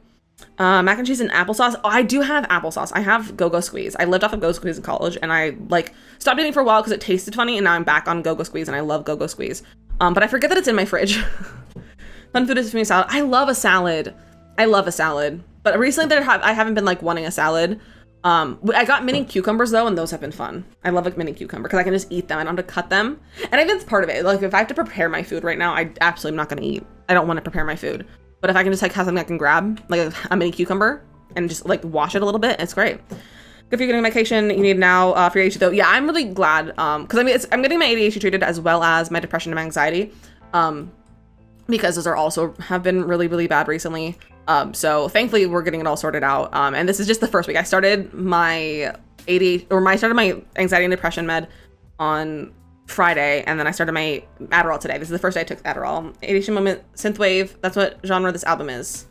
Mac and cheese and applesauce. Oh, I do have applesauce. I have Go-Go Squeeze. I lived off of Go-Go Squeeze in college, and I like stopped eating for a while because it tasted funny, and now I'm back on Go-Go Squeeze, and I love Go-Go Squeeze. But I forget that it's in my fridge. Fun food is for me salad. I love a salad. But recently I haven't been like wanting a salad. I got mini cucumbers though, and those have been fun. I love like mini cucumber because I can just eat them. I don't have to cut them. And I think that's part of it. Like if I have to prepare my food right now, I absolutely am not going to eat I don't want to prepare my food. But if I can just like have something I can grab, like a mini cucumber and just like wash it a little bit, it's great. If you're getting medication you need now for your ADHD though. Yeah, I'm really glad because I mean I'm getting my ADHD treated as well as my depression and my anxiety because those are also have been really, really bad recently. So thankfully we're getting it all sorted out. And this is just the first week. I started my my anxiety and depression med on Friday, and then I started my Adderall today. This is the first day I took Adderall. ADHD Moment, Synthwave, that's what genre this album is.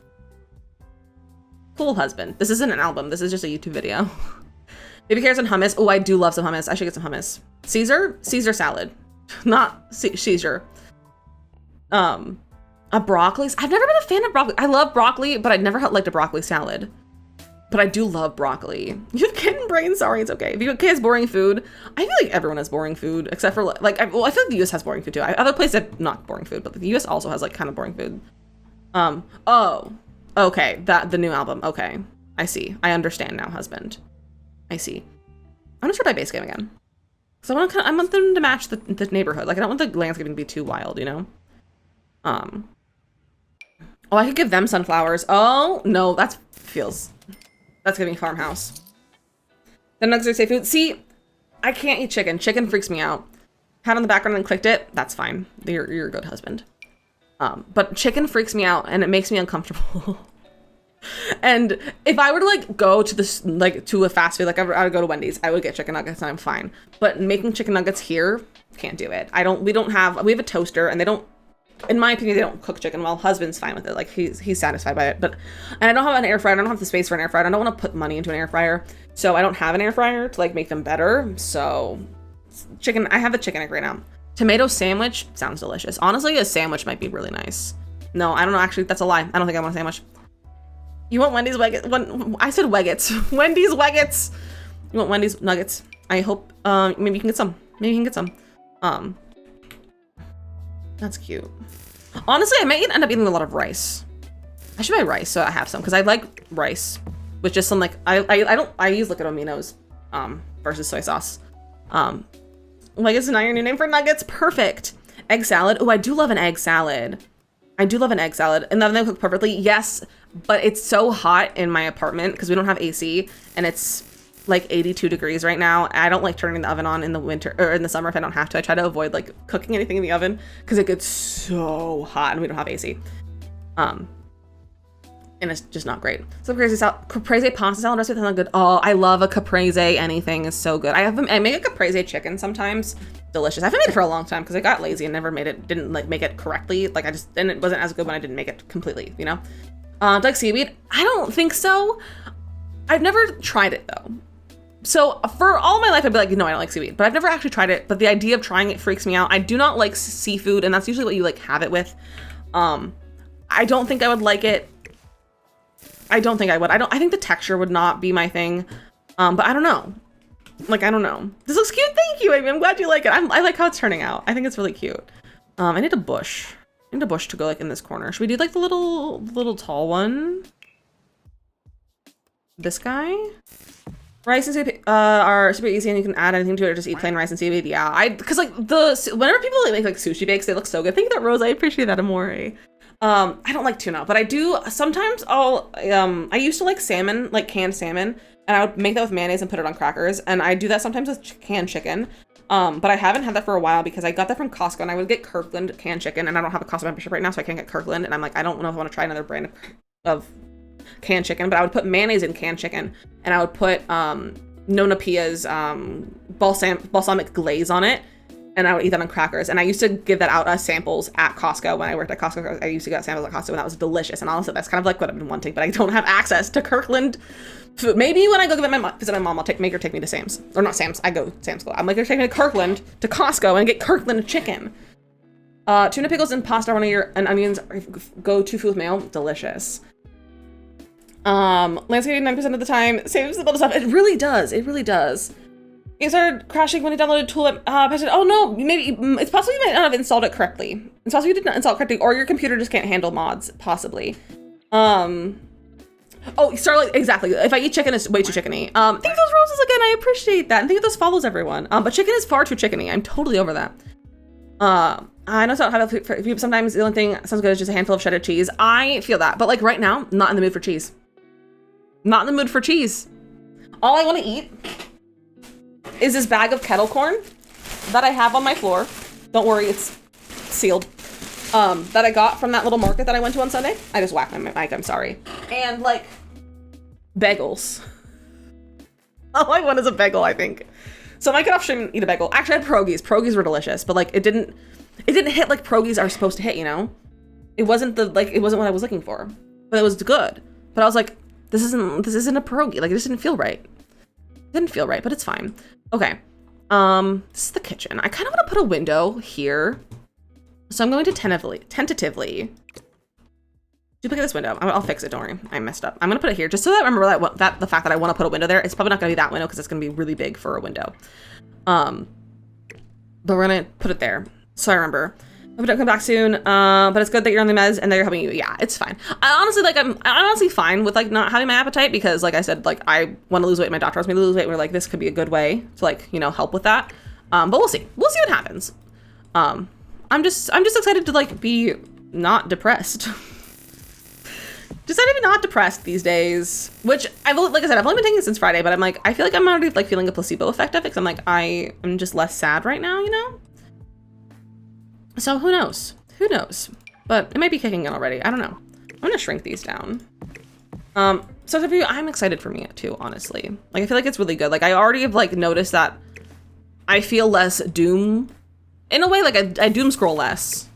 Cool Husband. This isn't an album, this is just a YouTube video. Baby carrots and hummus. Oh, I do love some hummus. I should get some hummus. Caesar salad, not Caesar. A broccoli. I've never been a fan of broccoli. I love broccoli, but I'd never liked a broccoli salad. But I do love broccoli. You have kitten brain. Sorry, it's okay. If your kid has boring food, I feel like everyone has boring food except for like, I feel like the US has boring food too. Other places have not boring food, but the US also has like kind of boring food. Oh, okay. The new album. Okay, I see. I understand now, husband. I see. I'm gonna try my base game again. So I want them to match the neighborhood. Like I don't want the landscaping to be too wild, you know? Oh, I could give them sunflowers. Oh, no, that's giving farmhouse. The nugs are safe food. See, I can't eat chicken. Chicken freaks me out. Had on the background and clicked it. That's fine. You're a good husband. But chicken freaks me out and it makes me uncomfortable. And if I were to like go to this, like to a fast food, like I would go to Wendy's, I would get chicken nuggets and I'm fine. But making chicken nuggets here, can't do it. We have a toaster and they don't, in my opinion, they don't cook chicken well. Husband's fine with it. Like he's satisfied by it. And I don't have an air fryer. I don't have the space for an air fryer. I don't want to put money into an air fryer. So I don't have an air fryer to like make them better. So chicken, I have the chicken egg right now. Tomato sandwich sounds delicious. Honestly, a sandwich might be really nice. No, I don't know. Actually, that's a lie. I don't think I want a sandwich. You want Wendy's Weggets? I said Weggets. Wendy's Weggets. You want Wendy's Nuggets? I hope, maybe you can get some. Maybe you can get some. That's cute. Honestly, I might end up eating a lot of rice. I should buy rice so I have some because I like rice with just some like I use liquid aminos versus soy sauce. Like it's not your new name for nuggets. Perfect. Egg salad. Oh, I do love an egg salad. I do love an egg salad. And then they cook perfectly. Yes, but it's so hot in my apartment because we don't have AC and it's like 82 degrees right now. I don't like turning the oven on in the winter or in the summer if I don't have to. I try to avoid like cooking anything in the oven because it gets so hot and we don't have AC. And it's just not great. So caprese pasta salad recipe sounds good. Oh, I love a caprese. Anything is so good. I make a caprese chicken sometimes. Delicious. I haven't made it for a long time because I got lazy and never didn't like make it correctly. Like and it wasn't as good when I didn't make it completely, you know? Like seaweed? I don't think so. I've never tried it though. So for all my life, I'd be like, no, I don't like seaweed, but I've never actually tried it. But the idea of trying it freaks me out. I do not like seafood, and that's usually what you like have it with. I don't think I would like it. I don't think I would. I think the texture would not be my thing. But I don't know. Like, I don't know. This looks cute. Thank you, Amy. I'm glad you like it. I like how it's turning out. I think it's really cute. I need a bush. I need a bush to go like in this corner. Should we do like the little tall one? This guy? Rice and seaweed are super easy and you can add anything to it or just eat plain rice and seaweed. Yeah, because like whenever people make like sushi bakes, they look so good. Thank you, that Rose. I appreciate that, Amore. I don't like tuna, but I do sometimes. I used to like salmon, like canned salmon, and I would make that with mayonnaise and put it on crackers. And I do that sometimes with canned chicken. But I haven't had that for a while because I got that from Costco and I would get Kirkland canned chicken, and I don't have a Costco membership right now, so I can't get Kirkland. And I'm like, I don't know if I want to try another brand of canned chicken, but I would put mayonnaise in canned chicken, and I would put Nona Pia's balsamic glaze on it, and I would eat that on crackers. And I used to give that out as samples at Costco when I worked at Costco. I used to get samples at Costco, and that was delicious. And honestly, that's kind of like what I've been wanting, but I don't have access to Kirkland food. Maybe when I go visit my mom, I'll make her take me to Sam's, or not Sam's. I go Sam's Club. I'm like, her take me to Kirkland, to Costco, and get Kirkland chicken. Tuna pickles and pasta are one of your and onions go-to food with mayo. Delicious. Landscaping 9% of the time saves the build stuff. It really does. It really does. You started crashing when you downloaded Tulip. Oh no, maybe it's possible you might not have installed it correctly. It's possible you did not install it correctly, or your computer just can't handle mods, possibly. Oh, Starlight, exactly. If I eat chicken, it's way too chickeny. Thank those roses again. I appreciate that. And think of those follows, everyone. But chicken is far too chickeny. I'm totally over that. I know sometimes the only thing that sounds good is just a handful of cheddar cheese. I feel that, but like right now, not in the mood for cheese. Not in the mood for cheese. All I want to eat is this bag of kettle corn that I have on my floor. Don't worry, it's sealed. That I got from that little market that I went to on Sunday. I just whacked my mic, I'm sorry. And like bagels. All I want is a bagel, I think. So I might get off stream and eat a bagel. Actually, I had pierogies. Pierogies were delicious, but like it didn't hit like pierogies are supposed to hit, you know? It wasn't what I was looking for, but it was good. But I was like, this isn't a pierogi. Like it just didn't feel right. It didn't feel right, but it's fine. Okay. This is the kitchen. I kind of want to put a window here. So I'm going to tentatively duplicate this window. I'll fix it, don't worry. I messed up. I'm gonna put it here just so that I remember that the fact that I want to put a window there. It's probably not gonna be that window because it's gonna be really big for a window. But we're gonna put it there. So I remember. I hope I don't come back soon. But it's good that you're on the meds and they're helping you. Yeah, it's fine. I'm honestly fine with like not having my appetite because like I said, like I want to lose weight. My doctor wants me to lose weight. And we're like, this could be a good way to like, you know, help with that. But we'll see. We'll see what happens. I'm just excited to like be not depressed. Decided to be not depressed these days, which I've only been taking it since Friday, but I'm like, I feel like I'm already like feeling a placebo effect of it because I'm like, I am just less sad right now, you know? So who knows? Who knows? But it might be kicking in already. I don't know. I'm gonna shrink these down. So for you, I'm excited for me too, honestly. Like I feel like it's really good. Like I already have like noticed that I feel less doom in a way, like I doom scroll less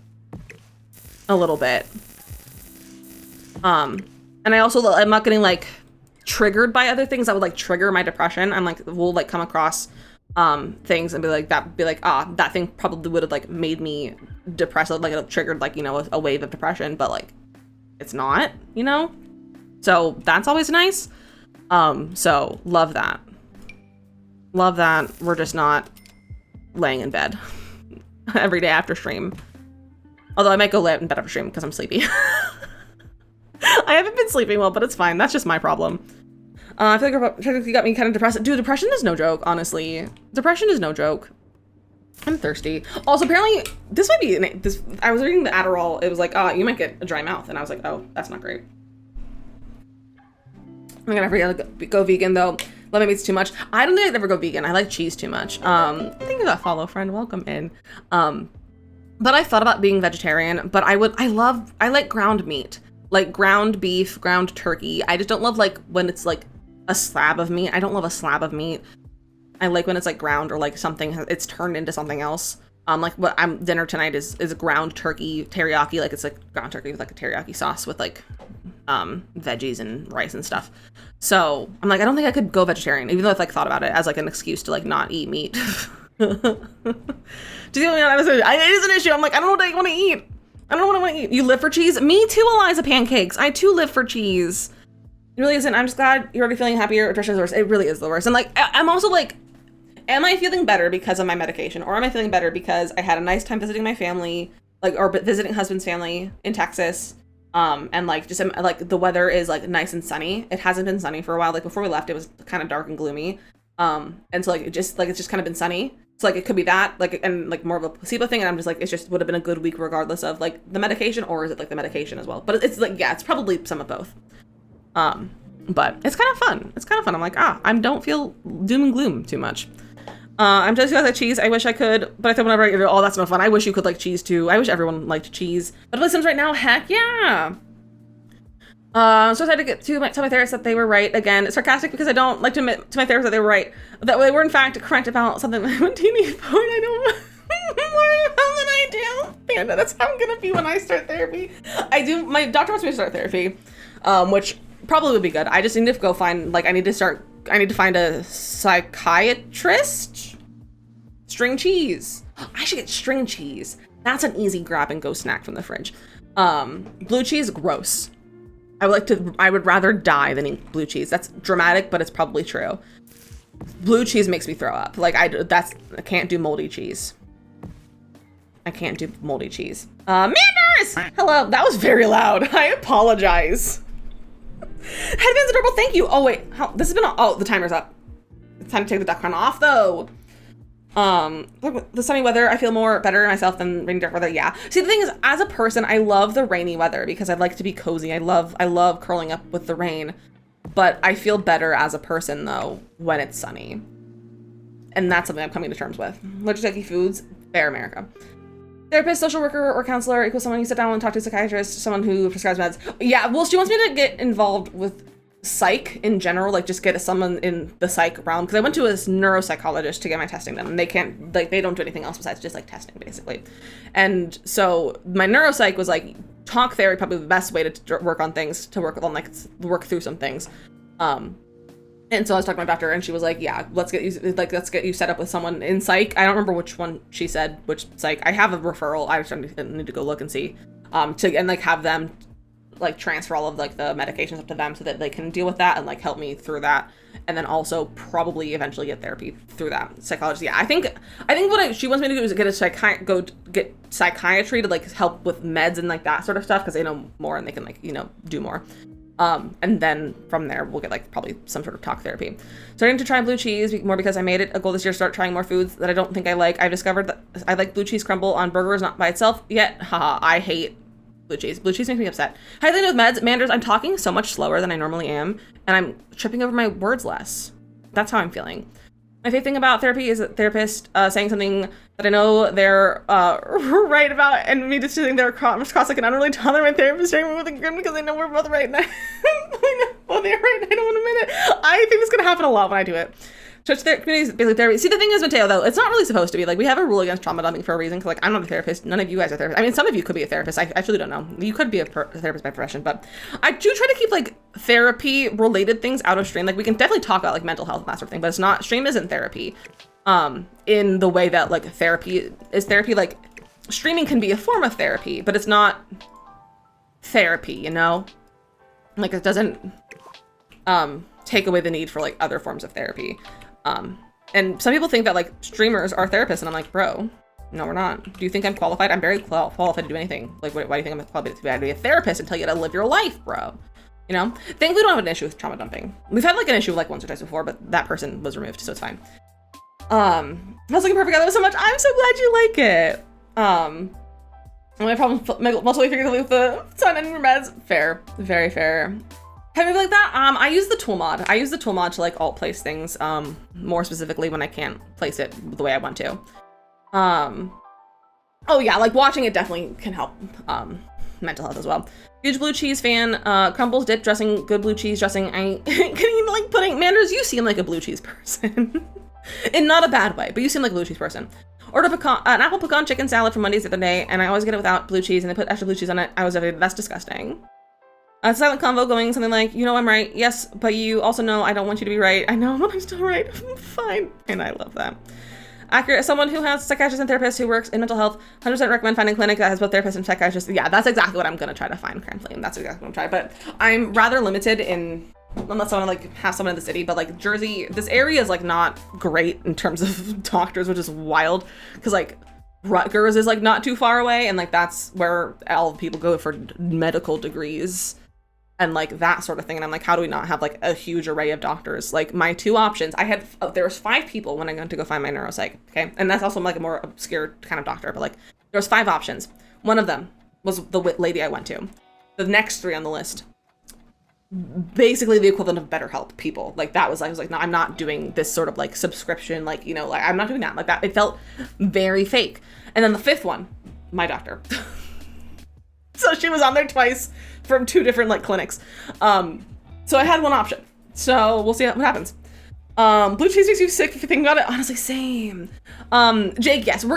a little bit. And I'm not getting like triggered by other things that would like trigger my depression. I'm like, we'll like come across things and be like, that thing probably would have like made me depressed, like it triggered like, you know, a wave of depression, but like it's not, you know? So that's always nice. So love that. Love that we're just not laying in bed every day after stream. Although I might go lay in bed after stream because I'm sleepy. I haven't been sleeping well, but it's fine. That's just my problem. I feel like you got me kind of depressed. Dude, depression is no joke, honestly. Depression is no joke. I'm thirsty. Also, apparently, this might be, I was reading the Adderall. It was like, you might get a dry mouth. And I was like, oh, that's not great. I'm gonna forget to go vegan, though. Lemon meat's too much. I don't think I'd ever go vegan. I like cheese too much. Thank you for that follow, friend. Welcome in. But I thought about being vegetarian, but I like ground meat. Like ground beef, ground turkey. I just don't love like when it's like a slab of meat. I don't love a slab of meat. I like when it's like ground or like something, it's turned into something else. Like what dinner tonight is ground turkey teriyaki. Like it's like ground turkey with like a teriyaki sauce with like veggies and rice and stuff. So I'm like, I don't think I could go vegetarian, even though I've like thought about it as like an excuse to like not eat meat. Do you know what it is an issue? I'm like, I don't know what I want to eat. I don't know what I want to eat. You live for cheese? Me too, Eliza Pancakes. I too live for cheese. It really isn't. I'm just glad you're already feeling happier. Trisha's the worst. It really is the worst. And like, I'm also like, am I feeling better because of my medication? Or am I feeling better because I had a nice time visiting my family, like, or visiting husband's family in Texas? And like, just like the weather is like nice and sunny. It hasn't been sunny for a while. Like before we left, it was kind of dark and gloomy. And so like, it's just kind of been sunny. So like it could be that, like, and like more of a placebo thing, and I'm just like, it just would have been a good week regardless of like the medication, or is it like the medication as well? But it's like, yeah, it's probably some of both. But it's kind of fun. It's kind of fun. I'm like, I don't feel doom and gloom too much. I'm just about that cheese. I wish I could, but I thought whenever I eat it, oh, that's no fun. I wish you could like cheese too. I wish everyone liked cheese. But Sims right now, heck yeah. So I had to get to tell my therapist that they were right. Again, it's sarcastic because I don't like to admit to my therapist that they were right. That they were in fact correct about something that I'm a teeny point. I don't more than I do. Panda, that's how I'm gonna be when I start therapy. My doctor wants me to start therapy, which probably would be good. I just need to go find, like, I need to find a psychiatrist. String cheese. I should get string cheese. That's an easy grab and go snack from the fridge. Blue cheese, gross. I would rather die than eat blue cheese. That's dramatic, but it's probably true. Blue cheese makes me throw up. Like I can't do moldy cheese. I can't do moldy cheese. Manders! Hello, that was very loud. I apologize. Headbands adorable, thank you. Oh wait, this has been, the timer's up. It's time to take the duck crown off though. The sunny weather, I feel more better in myself than rainy dark weather. Yeah. See, the thing is, as a person, I love the rainy weather because I like to be cozy. I love curling up with the rain, but I feel better as a person though when it's sunny. And that's something I'm coming to terms with. Allergic to icky foods, fair America. Therapist, social worker, or counselor equals someone you sit down and talk to a psychiatrist, someone who prescribes meds. Yeah, well, she wants me to get involved with psych in general, like just get someone in the psych realm, because I went to a neuropsychologist to get my testing done, and they can't, like, they don't do anything else besides just like testing basically. And so my neuropsych was like, talk therapy, probably the best way to work on things, to work on, like, work through some things. And so I was talking to my doctor, and she was like, yeah, let's get you set up with someone in psych. I don't remember which one she said, which psych. I have a referral. I just need to go look and see, and like have them like transfer all of like the medications up to them so that they can deal with that and like help me through that. And then also probably eventually get therapy through that. Psychology. Yeah, I think what she wants me to do is get get psychiatry to like help with meds and like that sort of stuff, because they know more and they can like, you know, do more. And then from there, we'll get like probably some sort of talk therapy. Starting to try blue cheese more because I made it a goal this year to start trying more foods that I don't think I like. I've discovered that I like blue cheese crumble on burgers, not by itself yet. Haha, I hate blue cheese. Blue cheese makes me upset. How do they know with meds? Manders, I'm talking so much slower than I normally am, and I'm tripping over my words less. That's how I'm feeling. My favorite thing about therapy is a therapist saying something that I know they're right about, and me just sitting there cross like, and I don't really tolerate my therapist staring me with a grin because I know we're both right now. I know both are right. I don't want to admit it. I think it's gonna happen a lot when I do it. Church community is basically therapy. See, the thing is, Mateo, though, it's not really supposed to be. Like, we have a rule against trauma dumping for a reason, because, like, I'm not a therapist. None of you guys are therapists. I mean, some of you could be a therapist. I actually don't know. You could be a therapist by profession, but I do try to keep, like, therapy-related things out of stream. Like, we can definitely talk about, like, mental health and that sort of thing, but it's not, stream isn't therapy. In the way that, like, therapy is therapy. Like, streaming can be a form of therapy, but it's not therapy, you know? Like, it doesn't take away the need for, like, other forms of therapy. And some people think that like streamers are therapists, and I'm like, bro, no, we're not. Do you think I'm qualified? I'm very qualified to do anything. Like, why do you think I'm qualified to be a therapist and tell you how to live your life, bro? You know, thankfully we don't have an issue with trauma dumping. We've had like an issue like once or twice before, but that person was removed, so it's fine. I was looking perfect. I love it so much. I'm so glad you like it. My problem multiple figuratively with the sun and meds. Fair, very fair. Have you like that? I use the tool mod. I use the tool mod to like alt place things, more specifically when I can't place it the way I want to. Oh yeah, like watching it definitely can help mental health as well. Huge blue cheese fan. Crumbles, dip, dressing, good blue cheese dressing. I can you like pudding. Manders, you seem like a blue cheese person. In not a bad way, but you seem like a blue cheese person. Ordered an apple pecan chicken salad from Mondays the other day, and I always get it without blue cheese, and they put extra blue cheese on it. That's disgusting. A silent convo going something like, you know I'm right. Yes, but you also know I don't want you to be right. I know, but I'm still right. I'm fine. And I love that. Accurate. As someone who has psychiatrists and therapists who works in mental health, 100% recommend finding a clinic that has both therapists and psychiatrists. Yeah, that's exactly what I'm going to try to find currently. And that's exactly what I'm trying. But I'm rather limited in, unless I want to like have someone in the city, but like Jersey, this area is like not great in terms of doctors, which is wild. Because like Rutgers is like not too far away. And like that's where all people go for medical degrees. And like that sort of thing. And I'm like, how do we not have like a huge array of doctors? Like my two options, I had, there was 5 people when I went to go find my neuropsych, okay? And that's also like a more obscure kind of doctor, but like there was 5 options. One of them was the lady I went to. The next 3 on the list, basically the equivalent of BetterHelp people. Like that was, I was like, no, I'm not doing this sort of like subscription, like, you know, like I'm not doing that. Like that, it felt very fake. And then the 5th one, my doctor. So she was on there twice from 2 different like clinics. So I had one option. So we'll see what happens. Blue cheese makes you sick if you think about it. Honestly, same. Jake, yes, I think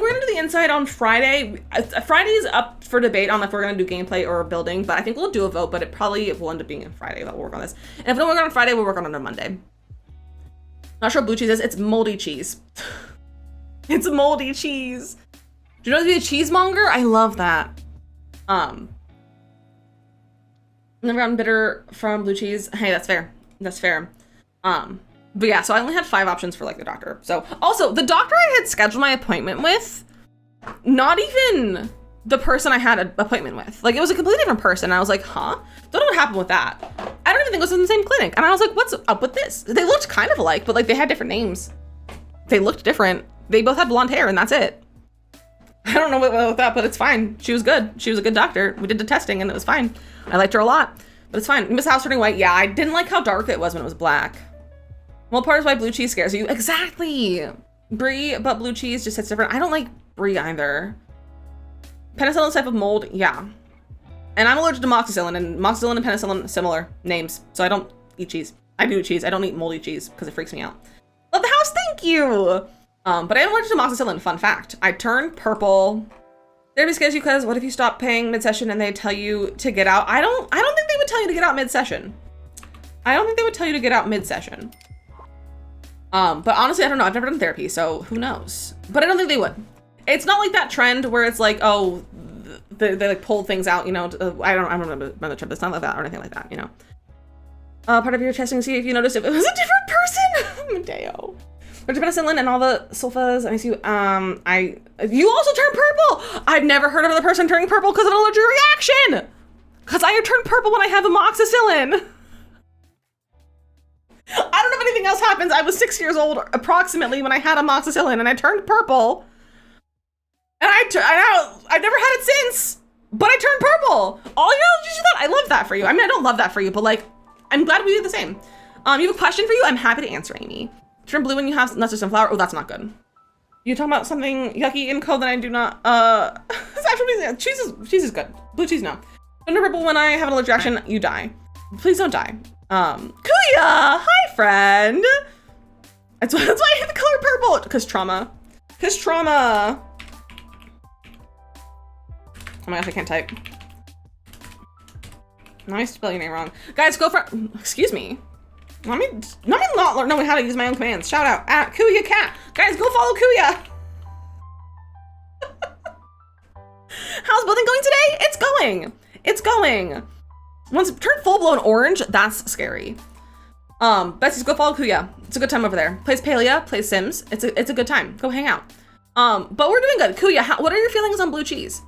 we're gonna do the inside on Friday. Friday's up for debate on if we're gonna do gameplay or building, but I think we'll do a vote, but it will end up being on Friday that we'll work on this. And if we don't work on Friday, we'll work on it on Monday. Not sure what blue cheese is. It's moldy cheese. It's moldy cheese. Do you know how to be a cheesemonger? I love that. Never gotten bitter from blue cheese. Hey, that's fair. That's fair. But yeah, so I only had 5 options for like the doctor. So also the doctor I had scheduled my appointment with, not even the person I had an appointment with. Like it was a completely different person. I was like, huh? Don't know what happened with that. I don't even think it was in the same clinic. And I was like, what's up with this? They looked kind of alike, but like they had different names. They looked different. They both had blonde hair and that's it. I don't know what with that, but it's fine. She was good. She was a good doctor. We did the testing and it was fine. I liked her a lot, but it's fine. Miss House turning white. Yeah, I didn't like how dark it was when it was black. Well, part is why blue cheese scares you. Exactly. Brie, but blue cheese just hits different. I don't like brie either. Penicillin type of mold. Yeah. And I'm allergic to moxicillin, and moxicillin and penicillin, similar names. So I don't eat cheese. I do eat cheese. I don't eat moldy cheese because it freaks me out. Love the house. Thank you. But I am allergic to moxicillin. Fun fact. I turned purple. Therapy scares you because what if you stop paying mid-session and they tell you to get out? I don't think they would tell you to get out mid-session. I don't think they would tell you to get out mid-session. But honestly, I don't know. I've never done therapy, so who knows? But I don't think they would. It's not like that trend where it's like, oh, they like pulled things out, you know. I don't remember the trend. It's not like that or anything like that, you know. Part of your testing to see if you noticed if it was a different person. Mateo. There's penicillin and all the sulfas. I see. You also turned purple. I've never heard of another person turning purple because of an allergic reaction. Because I turn purple when I have amoxicillin. I don't know if anything else happens. I was 6 years old approximately when I had amoxicillin and I turned purple. And I've never had it since, but I turned purple. All your allergies do that. I love that for you. I mean, I don't love that for you, but like, I'm glad we do the same. You have a question for you? I'm happy to answer, Amy. Turn blue when you have nuts or sunflower. Oh, that's not good. You talking about something yucky in code that I do not, cheese is good. Blue cheese, no. Turn purple when I have an allergic reaction, you die. Please don't die. Kuya, hi friend. That's why I hate the color purple. Cause trauma. Oh my gosh, I can't type. Now I spell your name wrong. Guys, go for, excuse me. Let me not knowing how to use my own commands. Shout out at Kuya Cat. Guys, go follow Kuya. How's building going today? It's going. Once it turned full blown orange, that's scary. Betsy, go follow Kuya. It's a good time over there. Plays Palia, plays Sims. It's a good time. Go hang out. But we're doing good. Kuya, what are your feelings on blue cheese?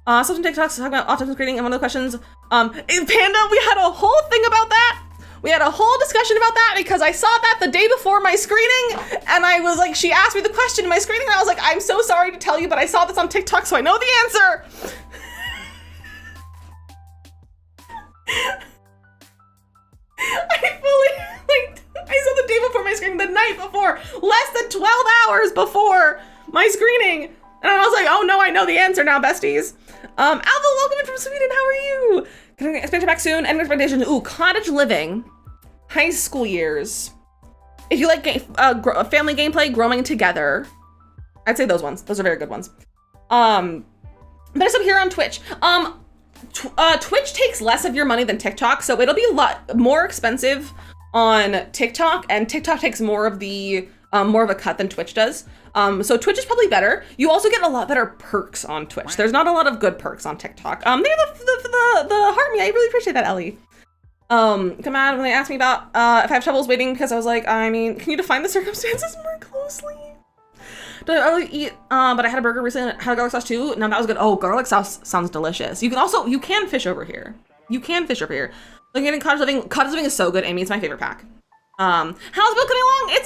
Something TikToks talking about autism screening, and one of the questions, in Panda, we had a whole thing about that. We had a whole discussion about that because I saw that the day before my screening, and I was like, she asked me the question in my screening, and I was like, I'm so sorry to tell you, but I saw this on TikTok, so I know the answer. I saw the day before my screening, the night before, less than 12 hours before my screening. And I was like, oh no, I know the answer now, besties. Alva, welcome in from Sweden, how are you? Can I get expansion back soon? And recommendations, ooh, cottage living, high school years. If you like family gameplay, growing together, I'd say those ones. Those are very good ones. But it's up here on Twitch. Twitch takes less of your money than TikTok, so it'll be a lot more expensive on TikTok, and TikTok takes more of a cut than Twitch does. So Twitch is probably better. You also get a lot better perks on Twitch. There's not a lot of good perks on TikTok. They're the heart me. I really appreciate that, Ellie. Come on, when they asked me about if I have troubles waiting, because I was like, I mean, can you define the circumstances more closely? Do I only eat, but I had a burger recently and had a garlic sauce too. No, that was good. Oh, garlic sauce sounds delicious. You can fish over here. Like getting cottage living is so good, Amy. It's my favorite pack. How's Bill coming along?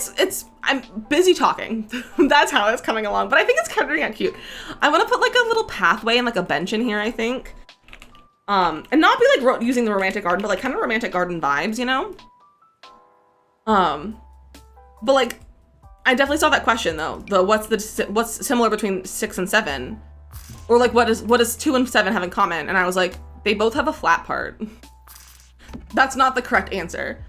I'm busy talking. That's how it's coming along, but I think it's turning out cute. I want to put like a little pathway and like a bench in here, I think. And not be like using the romantic garden, but like kind of romantic garden vibes, you know? But like, I definitely saw that question though. What's similar between 6 and 7? Or like what does 2 and 7 have in common? And I was like, they both have a flat part. That's not the correct answer.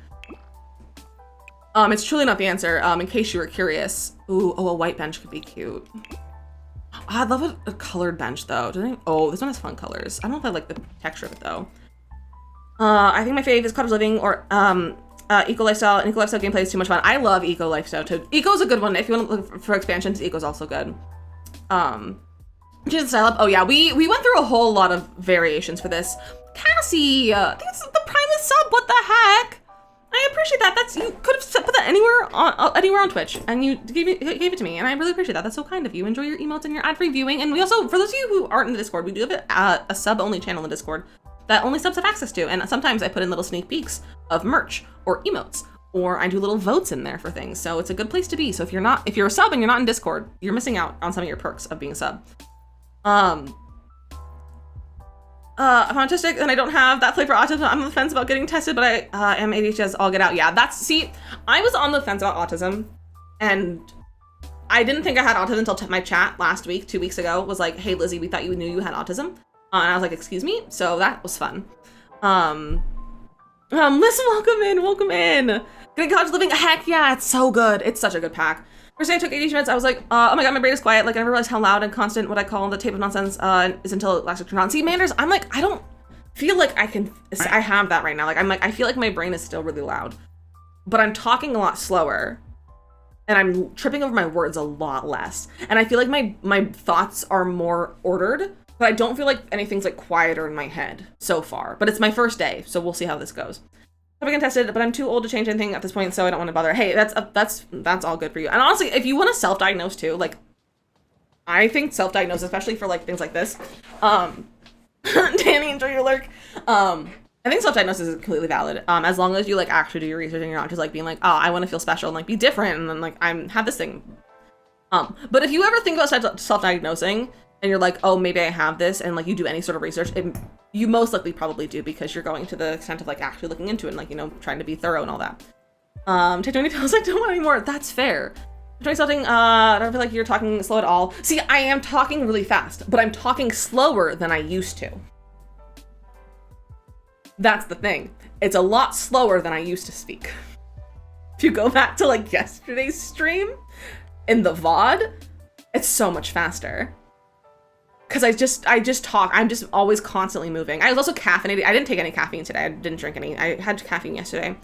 It's truly not the answer, in case you were curious. Ooh, a white bench could be cute. I'd love a colored bench though. Oh, this one has fun colors. I don't know if I like the texture of it though. I think my fave is cottage living or eco lifestyle. And eco lifestyle gameplay is too much fun. I love eco lifestyle too. Eco's a good one. If you want to look for expansions, eco's also good. Just style up. Oh yeah, we went through a whole lot of variations for this. Cassie, I think it's the Primus sub. What the heck? I appreciate that. You could have put that anywhere on Twitch, and you gave it to me, and I really appreciate that. That's so kind of you. Enjoy your emotes and your ad-free viewing, and we also, for those of you who aren't in the Discord, we do have a sub-only channel in the Discord that only subs have access to, and sometimes I put in little sneak peeks of merch or emotes or I do little votes in there for things. So it's a good place to be. So if you're a sub and you're not in Discord, you're missing out on some of your perks of being a sub. I'm autistic and I don't have that flavor of autism. I'm on the fence about getting tested, but I am ADHD as all get out. Yeah, I was on the fence about autism, and I didn't think I had autism until my chat last week, 2 weeks ago, was like, hey, Lizzie, we thought you knew you had autism. And I was like, excuse me? So that was fun. Listen, welcome in. Getting college living, heck yeah, it's so good. It's such a good pack. First day I took ADHD meds, I was like, oh my god, my brain is quiet. Like, I never realized how loud and constant what I call the tape of nonsense is until it actually turned on. See, Manders, I'm like, I don't feel like I have that right now. Like, I feel like my brain is still really loud, but I'm talking a lot slower, and I'm tripping over my words a lot less. And I feel like my thoughts are more ordered, but I don't feel like anything's like quieter in my head so far. But it's my first day, so we'll see how this goes. I've been tested, but I'm too old to change anything at this point, so I don't want to bother. Hey, that's all good for you. And honestly, if you want to self-diagnose too, like, I think self-diagnose, especially for like things like this, Danny, enjoy your lurk. I think self-diagnosis is completely valid, as long as you like actually do your research and you're not just like being like, oh, I want to feel special and like be different and then like have this thing. But if you ever think about self-diagnosing and you're like, oh, maybe I have this, and like you do any sort of research, you most likely probably do, because you're going to the extent of like actually looking into it and like, you know, trying to be thorough and all that. Take 20 pills, I don't want any more. That's fair. Try something, I don't feel like you're talking slow at all. See, I am talking really fast, but I'm talking slower than I used to. That's the thing. It's a lot slower than I used to speak. If you go back to like yesterday's stream in the VOD, it's so much faster. Cause I just talk, I'm just always constantly moving. I was also caffeinated. I didn't take any caffeine today. I didn't drink any. I had caffeine yesterday.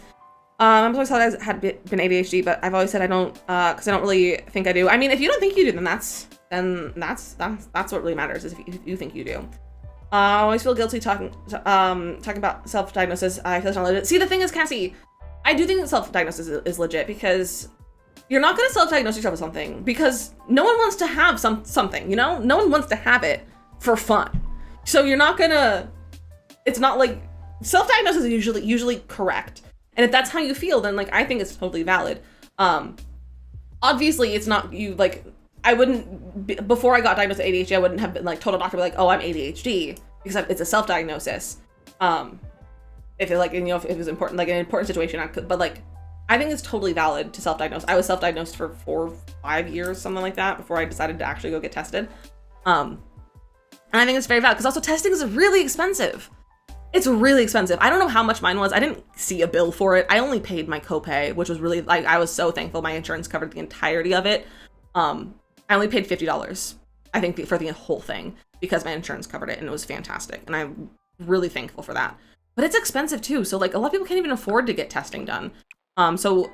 I've always thought I had been ADHD, but I've always said I don't, cause I don't really think I do. I mean, if you don't think you do, then that's what really matters, is if you think you do. I always feel guilty talking about self-diagnosis. I feel it's not legit. See, the thing is, Cassie, I do think that self-diagnosis is legit, because you're not going to self-diagnose yourself with something because no one wants to have something, you know? No one wants to have it for fun. So you're not gonna, it's not like, self-diagnosis is usually correct. And if that's how you feel, then like, I think it's totally valid. Obviously it's not, you like, I wouldn't, before I got diagnosed with ADHD, I wouldn't have been like, told a doctor, like, oh, I'm ADHD, because it's a self-diagnosis. If it like, you know, if it was important, like an important situation, I could, but like, I think it's totally valid to self-diagnose. I was self-diagnosed for 4 or 5 years, something like that, before I decided to actually go get tested. And I think it's very valid, because also testing is really expensive. It's really expensive. I don't know how much mine was. I didn't see a bill for it. I only paid my copay, which was really, like, I was so thankful my insurance covered the entirety of it. I only paid $50, I think, for the whole thing, because my insurance covered it, and it was fantastic. And I'm really thankful for that. But it's expensive too. So like, a lot of people can't even afford to get testing done. So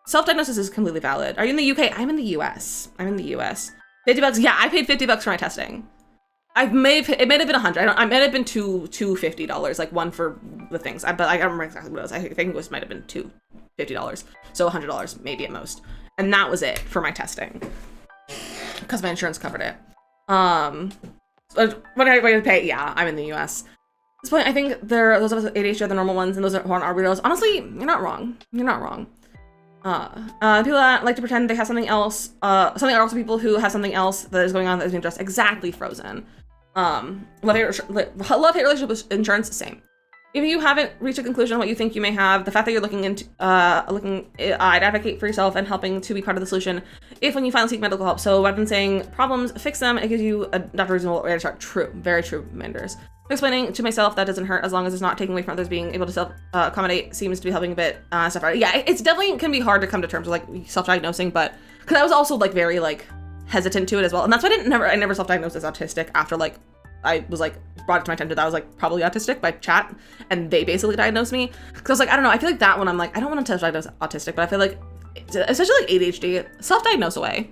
self-diagnosis is completely valid. Are you in the UK? I'm in the US. I'm in the US. $50. Yeah, I paid $50 for my testing. It may have been $100. I might have been two $50, like one for the things. But I don't remember exactly what it was. I think it might have been $2 $50. So $100 maybe at most. And that was it for my testing, because my insurance covered it. So when I to pay, yeah, I'm in the US. At this point, I think those of us with ADHD are the normal ones, and those who aren't are weirdos. Honestly, you're not wrong. You're not wrong. People that like to pretend they have something else, something are also people who have something else that is going on that is being addressed. Exactly, Frozen. Love-hate relationship with insurance, same. If you haven't reached a conclusion on what you think you may have, the fact that you're I'd advocate for yourself and helping to be part of the solution if when you finally seek medical help. So I've been saying problems, fix them, it gives you a reasonable way to start. True, very true, Manders. Explaining to myself that doesn't hurt as long as it's not taking away from others. Being able to self-accommodate seems to be helping a bit. Stuff. Yeah, it's definitely can be hard to come to terms with like self-diagnosing, but because I was also like very like hesitant to it as well, and that's why I never self-diagnosed as autistic after like I was like brought it to my attention that I was like probably autistic by chat, and they basically diagnosed me, because I was like, I don't know, I feel like that one I'm like, I don't want to self-diagnose autistic, but I feel like especially like ADHD, self-diagnose away.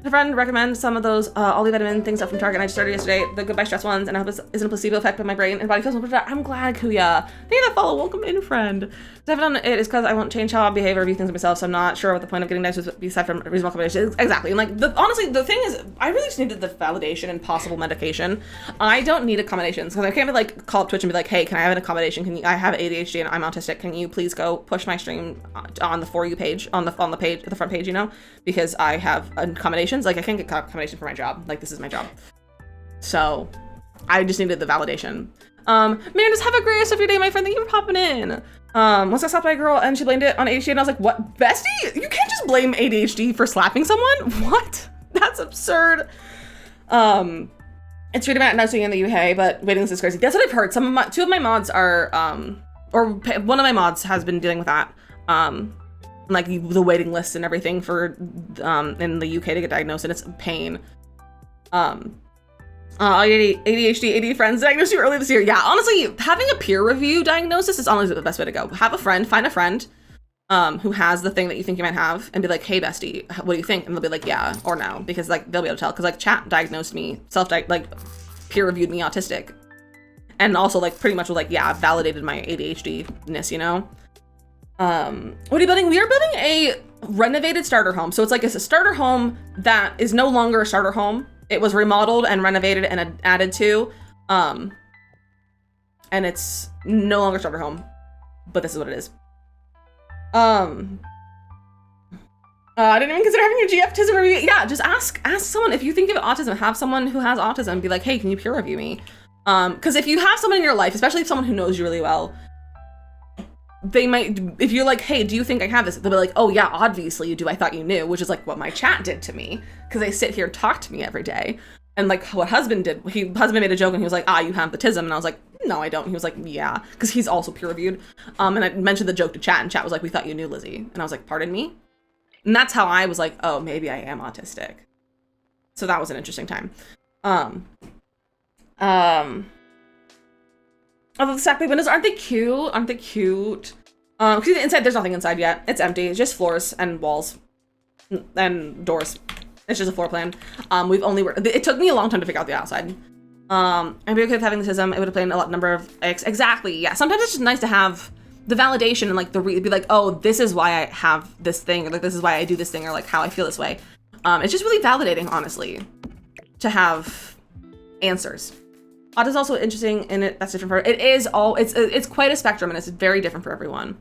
A friend recommends some of those Ollie vitamin things up from Target, and I just started yesterday, the Goodbye Stress ones, and I hope this isn't a placebo effect, but my brain and body feels more better. I'm glad, Kuya. Thank you for the follow. Welcome in, friend. So I haven't done it is because I won't change how I behave or view things myself, so I'm not sure what the point of getting diagnosed with aside from reasonable accommodation. Exactly. And like, honestly, the thing is, I really just needed the validation and possible medication. I don't need accommodations because I can't like call up Twitch and be like, hey, can I have an accommodation? I have ADHD and I'm autistic. Can you please go push my stream on the For You page, on the page, the front page, you know? Because I have accommodations. Like, I can't get accommodation for my job. Like, this is my job. So I just needed the validation. Man, just have a great rest of your day, my friend. Thank you for popping in. Once I slapped my girl and she blamed it on ADHD, and I was like, what? Bestie? You can't just blame ADHD for slapping someone? What? That's absurd. It's freedom at nursing in the UK, but waiting list is crazy. That's what I've heard. Two of my mods are, or one of my mods has been dealing with that. Like the waiting list and everything for, in the UK to get diagnosed, and it's a pain. ADHD, AD friends diagnosed you early this year. Yeah, honestly, having a peer review diagnosis is honestly the best way to go. Have a friend, find a friend who has the thing that you think you might have, and be like, hey, bestie, what do you think? And they'll be like, yeah or no, because like they'll be able to tell. Because like chat diagnosed me, like peer reviewed me autistic, and also like pretty much was like, yeah, validated my ADHD-ness, you know? What are you building? We are building a renovated starter home. So it's a starter home that is no longer a starter home. It was remodeled and renovated and added to, and it's no longer a starter home, but this is what it is. I didn't even consider having your GF autism review. Yeah, just ask someone. If you think of autism, have someone who has autism be like, hey, can you peer review me? Because if you have someone in your life, especially if someone who knows you really well, they might, if you're like, hey, do you think I have this? They'll be like, oh yeah, obviously you do. I thought you knew, which is like what my chat did to me, because they sit here and talk to me every day. And like what husband did, husband made a joke and he was like, you have autism. And I was like, no, I don't. And he was like, yeah, because he's also peer reviewed. And I mentioned the joke to chat, and chat was like, we thought you knew, Lizzie. And I was like, pardon me? And that's how I was like, oh, maybe I am autistic. So that was an interesting time. Although the stack big windows, aren't they cute? Aren't they cute? See the inside, there's nothing inside yet. It's empty. It's just floors and walls and doors. It's just a floor plan. It took me a long time to figure out the outside. I'd be okay with having autism. It would have played a number of exactly. Yeah. Sometimes it's just nice to have the validation and like be like, oh, this is why I have this thing, or like this is why I do this thing, or like how I feel this way. It's just really validating, honestly, to have answers. Autism is also interesting, and that's different for it. It's quite a spectrum, and it's very different for everyone.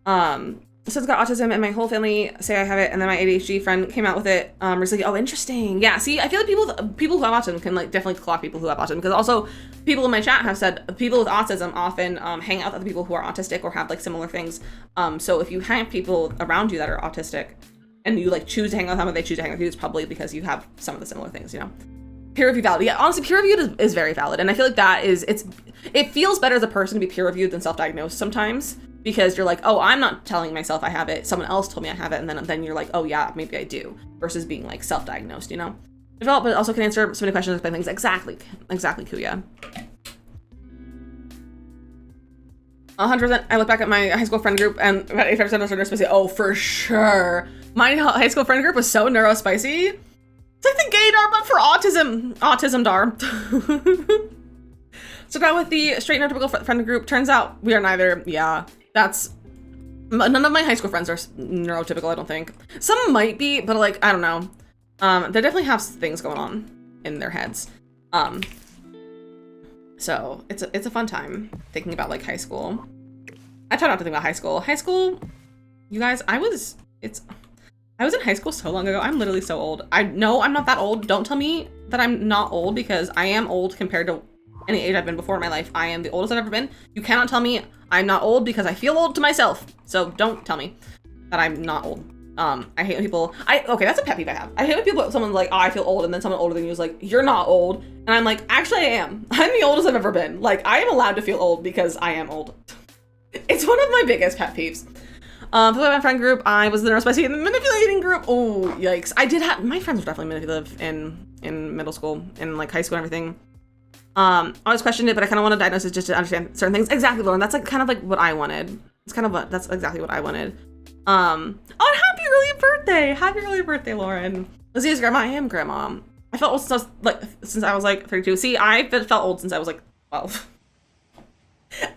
So it's got autism, and my whole family say I have it, and then my ADHD friend came out with it recently. Oh, interesting. Yeah, see, I feel like people who have autism can like definitely clock people who have autism, because also people in my chat have said people with autism often hang out with other people who are autistic or have like similar things. So if you have people around you that are autistic, and you like choose to hang out with them, or they choose to hang out with you, it's probably because you have some of the similar things, you know. Peer review valid. Yeah, honestly, peer reviewed is very valid. And I feel like it feels better as a person to be peer reviewed than self-diagnosed sometimes, because you're like, oh, I'm not telling myself I have it. Someone else told me I have it. And then you're like, oh yeah, maybe I do, versus being like self-diagnosed, you know? Develop, but also can answer so many questions by things. Exactly, Kuya. 100%. I look back at my high school friend group and about 85% of us are neurospicy. Oh, for sure. My high school friend group was so neurospicy. It's like the gaydar, but for autism dar. So now with the straight neurotypical friend group, turns out we are neither. Yeah, none of my high school friends are neurotypical, I don't think. Some might be, but like, I don't know. They definitely have things going on in their heads. So it's a fun time thinking about like high school. I try not to think about high school. High school, you guys, I was in high school so long ago. I'm literally so old. I know I'm not that old. Don't tell me that I'm not old, because I am old compared to any age I've been before in my life. I am the oldest I've ever been. You cannot tell me I'm not old, because I feel old to myself. So don't tell me that I'm not old. I hate when people, okay, that's a pet peeve I have. I hate when someone's like, oh, I feel old, and then someone older than you is like, you're not old. And I'm like, actually I am. I'm the oldest I've ever been. Like, I am allowed to feel old because I am old. It's one of my biggest pet peeves. For my friend group, I was the neurospicy in the manipulating group. Oh, yikes. My friends were definitely manipulative in middle school and like high school and everything. I always questioned it, but I kind of wanted diagnosis just to understand certain things. Exactly, Lauren. That's like kind of like what I wanted. That's exactly what I wanted. Oh, and happy early birthday. Happy early birthday, Lauren. Lizzie's grandma, I am grandma. I felt old since I was like 32. See, I felt old since I was like 12.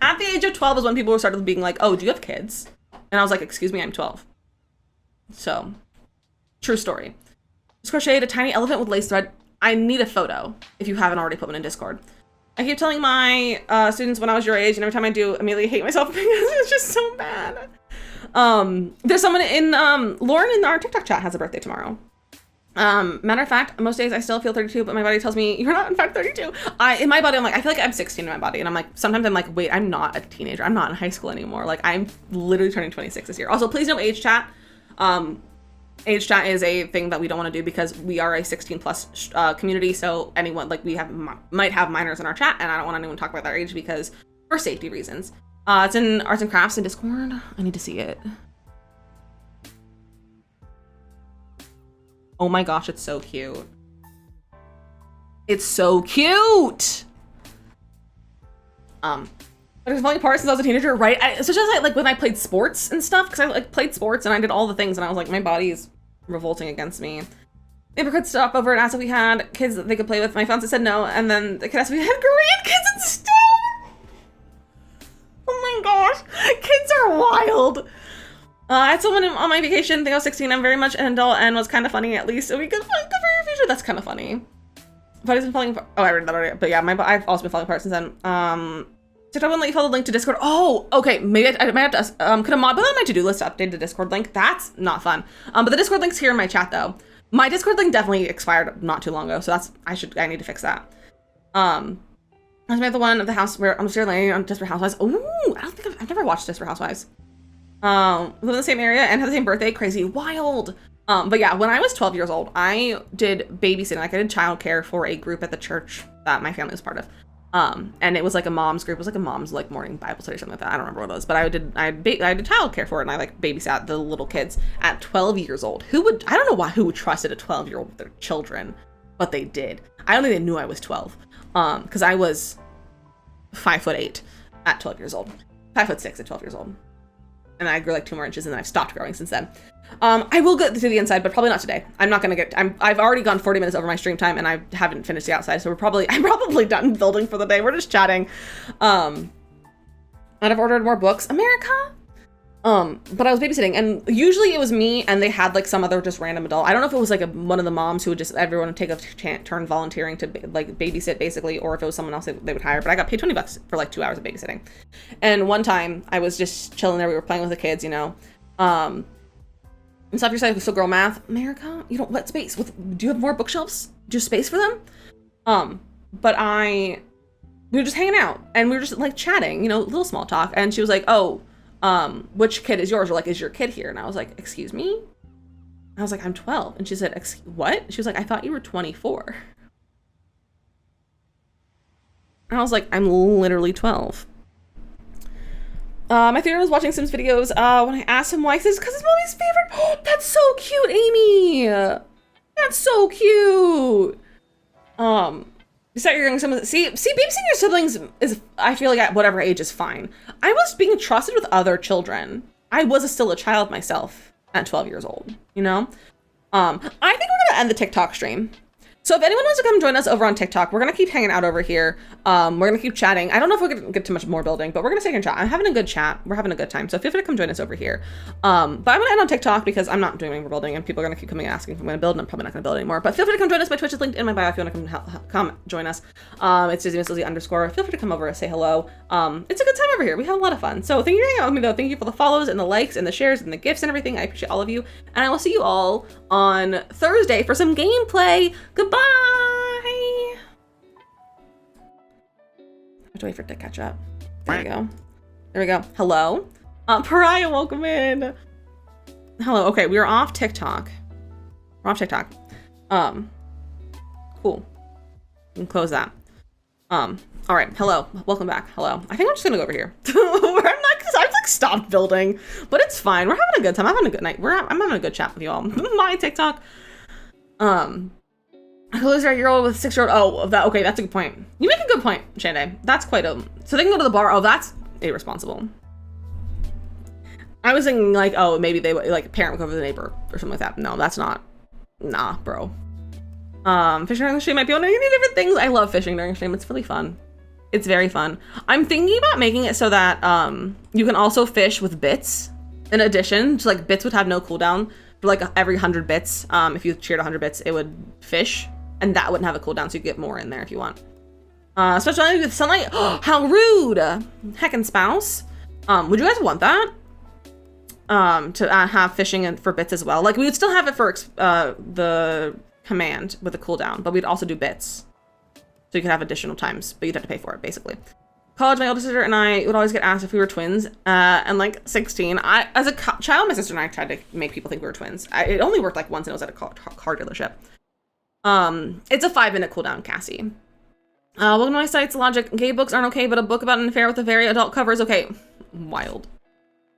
At the age of 12 is when people started being like, oh, do you have kids? And I was like, excuse me, I'm 12. So, true story. Just crocheted a tiny elephant with lace thread. I need a photo if you haven't already put one in Discord. I keep telling my students when I was your age, and every time I do, I immediately hate myself because it's just so bad. There's someone in, Lauren in our TikTok chat has a birthday tomorrow. Matter of fact, most days I still feel 32, but my body tells me you're not in fact 32. In my body, I'm like, I feel like I'm 16 in my body. And I'm like, sometimes I'm like, wait, I'm not a teenager. I'm not in high school anymore. Like I'm literally turning 26 this year. Also, please no age chat. Age chat is a thing that we don't want to do because we are a 16 plus community. So anyone, like we might have minors in our chat, and I don't want anyone to talk about their age because for safety reasons. It's in arts and crafts in Discord. I need to see it. Oh my gosh, it's so cute. It's so cute. But it's falling apart since I was a teenager, right? Especially like when I played sports and stuff, because I like played sports and I did all the things, and I was like, my body is revolting against me. Neighbor could stop over and ask if we had kids that they could play with. My fiance said no, and then the kid asked if we had grandkids instead. Oh my gosh, kids are wild. I had someone on my vacation, I think I was 16, I'm very much an adult and was kind of funny at least. So we could good for your future. That's kind of funny. But it's been falling apart. Oh, I read that already. But yeah, I've also been falling apart since then. TikTok wouldn't let you follow the link to Discord. Oh, okay. Maybe I might have to, could have put on my to-do list to update the Discord link. That's not fun. But the Discord link's here in my chat though. My Discord link definitely expired not too long ago. So I need to fix that. I was the one of the house where I'm still laying on Desperate Housewives. Ooh, I don't think I've never watched Desperate Housewives. Live in the same area and have the same birthday. Crazy, wild. But yeah, when I was 12 years old, I did babysitting. Like I did childcare for a group at the church that my family was part of. And it was like a mom's group. It was like a mom's like morning Bible study or something like that. I don't remember what it was, but I did childcare for it, and I like babysat the little kids at 12 years old. I don't know who would trusted a 12-year-old with their children, but they did. I don't think they knew I was 12. Because I was 5'8" at 12 years old. 5'6" at 12 years old. And I grew like 2 more inches, and then I've stopped growing since then. I will get to the inside, but probably not today. I've already gone 40 minutes over my stream time, and I haven't finished the outside, so I'm probably done building for the day. We're just chatting. And I've ordered more books. America? But I was babysitting, and usually it was me, and they had like some other just random adult. I don't know if it was like one of the moms who would just everyone would take a turn volunteering to like babysit basically, or if it was someone else they would hire. But I got paid $20 for like 2 hours of babysitting. And one time I was just chilling there. We were playing with the kids, you know. And stuff. You're saying, so girl math, America, you don't what space? Do you have more bookshelves? Do you have space for them? But we were just hanging out, and we were just like chatting, you know, little small talk. And she was like, oh. Which kid is yours? Or like, is your kid here? And I was like, excuse me? I was like, I'm 12. And she said, what? She was like, I thought you were 24. And I was like, I'm literally 12. My theory was watching Sims videos. When I asked him why, he says, because it's mommy's favorite. Oh, that's so cute, Amy. That's so cute. You start your young siblings. See, babysitting your siblings is, I feel like at whatever age is fine. I was being trusted with other children. I was still a child myself at 12 years old, you know? I think we're gonna end the TikTok stream. So if anyone wants to come join us over on TikTok, we're gonna keep hanging out over here. We're gonna keep chatting. I don't know if we're gonna get too much more building, but we're gonna stay in chat. I'm having a good chat. We're having a good time. So feel free to come join us over here. But I'm gonna end on TikTok because I'm not doing any more building, and people are gonna keep coming and asking if I'm gonna build, and I'm probably not gonna build anymore. But feel free to come join us. My Twitch is linked in my bio if you wanna come join us. It's @DizzyMissLizzy_. Feel free to come over and say hello. It's a good time over here. We have a lot of fun. So thank you for hanging out with me though. Thank you for the follows and the likes and the shares and the gifts and everything. I appreciate all of you. And I will see you all on Thursday for some gameplay. Goodbye. I have to wait for it to catch up. There we go. There we go. Hello. Pariah, welcome in. Hello. Okay, we are off TikTok. We're off TikTok. Cool. You can close that. All right. Hello. Welcome back. Hello. I think I'm just gonna go over here. I've like stopped building, but it's fine. We're having a good time. I'm having a good night. I'm having a good chat with you all. My TikTok. Close our year-old with 6-year-old. Oh, okay, that's a good point. You make a good point, Shanday. That's quite a. So they can go to the bar. Oh, that's irresponsible. I was thinking like, oh, maybe they like a parent would go over to the neighbor or something like that. No, that's not Nah, bro. Fishing during the stream might be on any different things. I love fishing during the stream. It's really fun. It's very fun. I'm thinking about making it so that you can also fish with bits. In addition to, like, bits would have no cooldown. For like every 100 bits, if you cheered 100 bits, it would fish, and that wouldn't have a cooldown, so you get more in there if you want. Especially with sunlight. How rude! Heckin' spouse. Would you guys want that? To have fishing for bits as well. Like, we would still have it for the command with a cooldown, but we'd also do bits. So you could have additional times, but you'd have to pay for it, basically. College, my older sister and I would always get asked if we were twins. And like 16, as a child, my sister and I tried to make people think we were twins. It only worked like once, and it was at a car dealership. It's a 5-minute cooldown, Cassie. Welcome to my site's logic. Gay books aren't okay, but a book about an affair with a very adult cover is okay. Wild.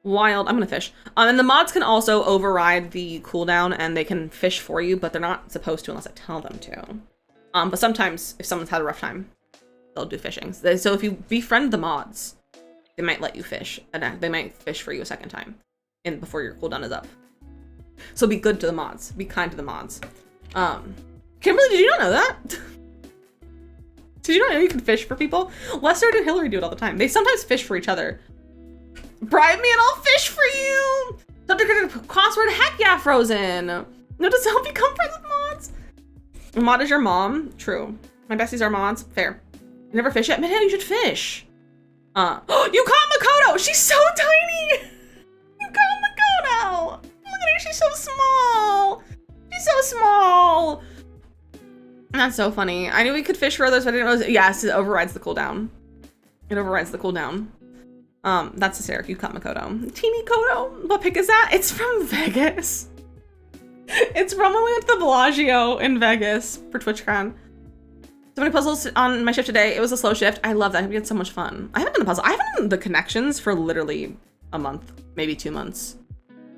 I'm gonna fish. And the mods can also override the cooldown, and they can fish for you, but they're not supposed to unless I tell them to. But sometimes, if someone's had a rough time, they'll do fishing. So if you befriend the mods, they might let you fish, and they might fish for you a second time before your cooldown is up. So be good to the mods. Be kind to the mods. Kimberly, did you not know that? Did you not know you can fish for people? Lester and Hillary do it all the time. They sometimes fish for each other. Bribe me and I'll fish for you! Subject crossword, heck yeah, Frozen! Notice to help you come friends with mods. Mod is your mom? True. My besties are mods? Fair. You never fish yet? Man, you should fish. You caught Makoto! She's so tiny! You caught Makoto! Look at her, she's so small! She's so small! That's so funny. I knew we could fish for others, but I didn't know. Yes, it overrides the cooldown. It overrides the cooldown. That's hysterical. You caught Makoto. Teeny Koto? What pick is that? It's from Vegas. It's from when we went to the Bellagio in Vegas for TwitchCon. So many puzzles on my shift today. It was a slow shift. I love that. We had so much fun. I haven't done a puzzle. I haven't done the connections for literally a month, maybe 2 months.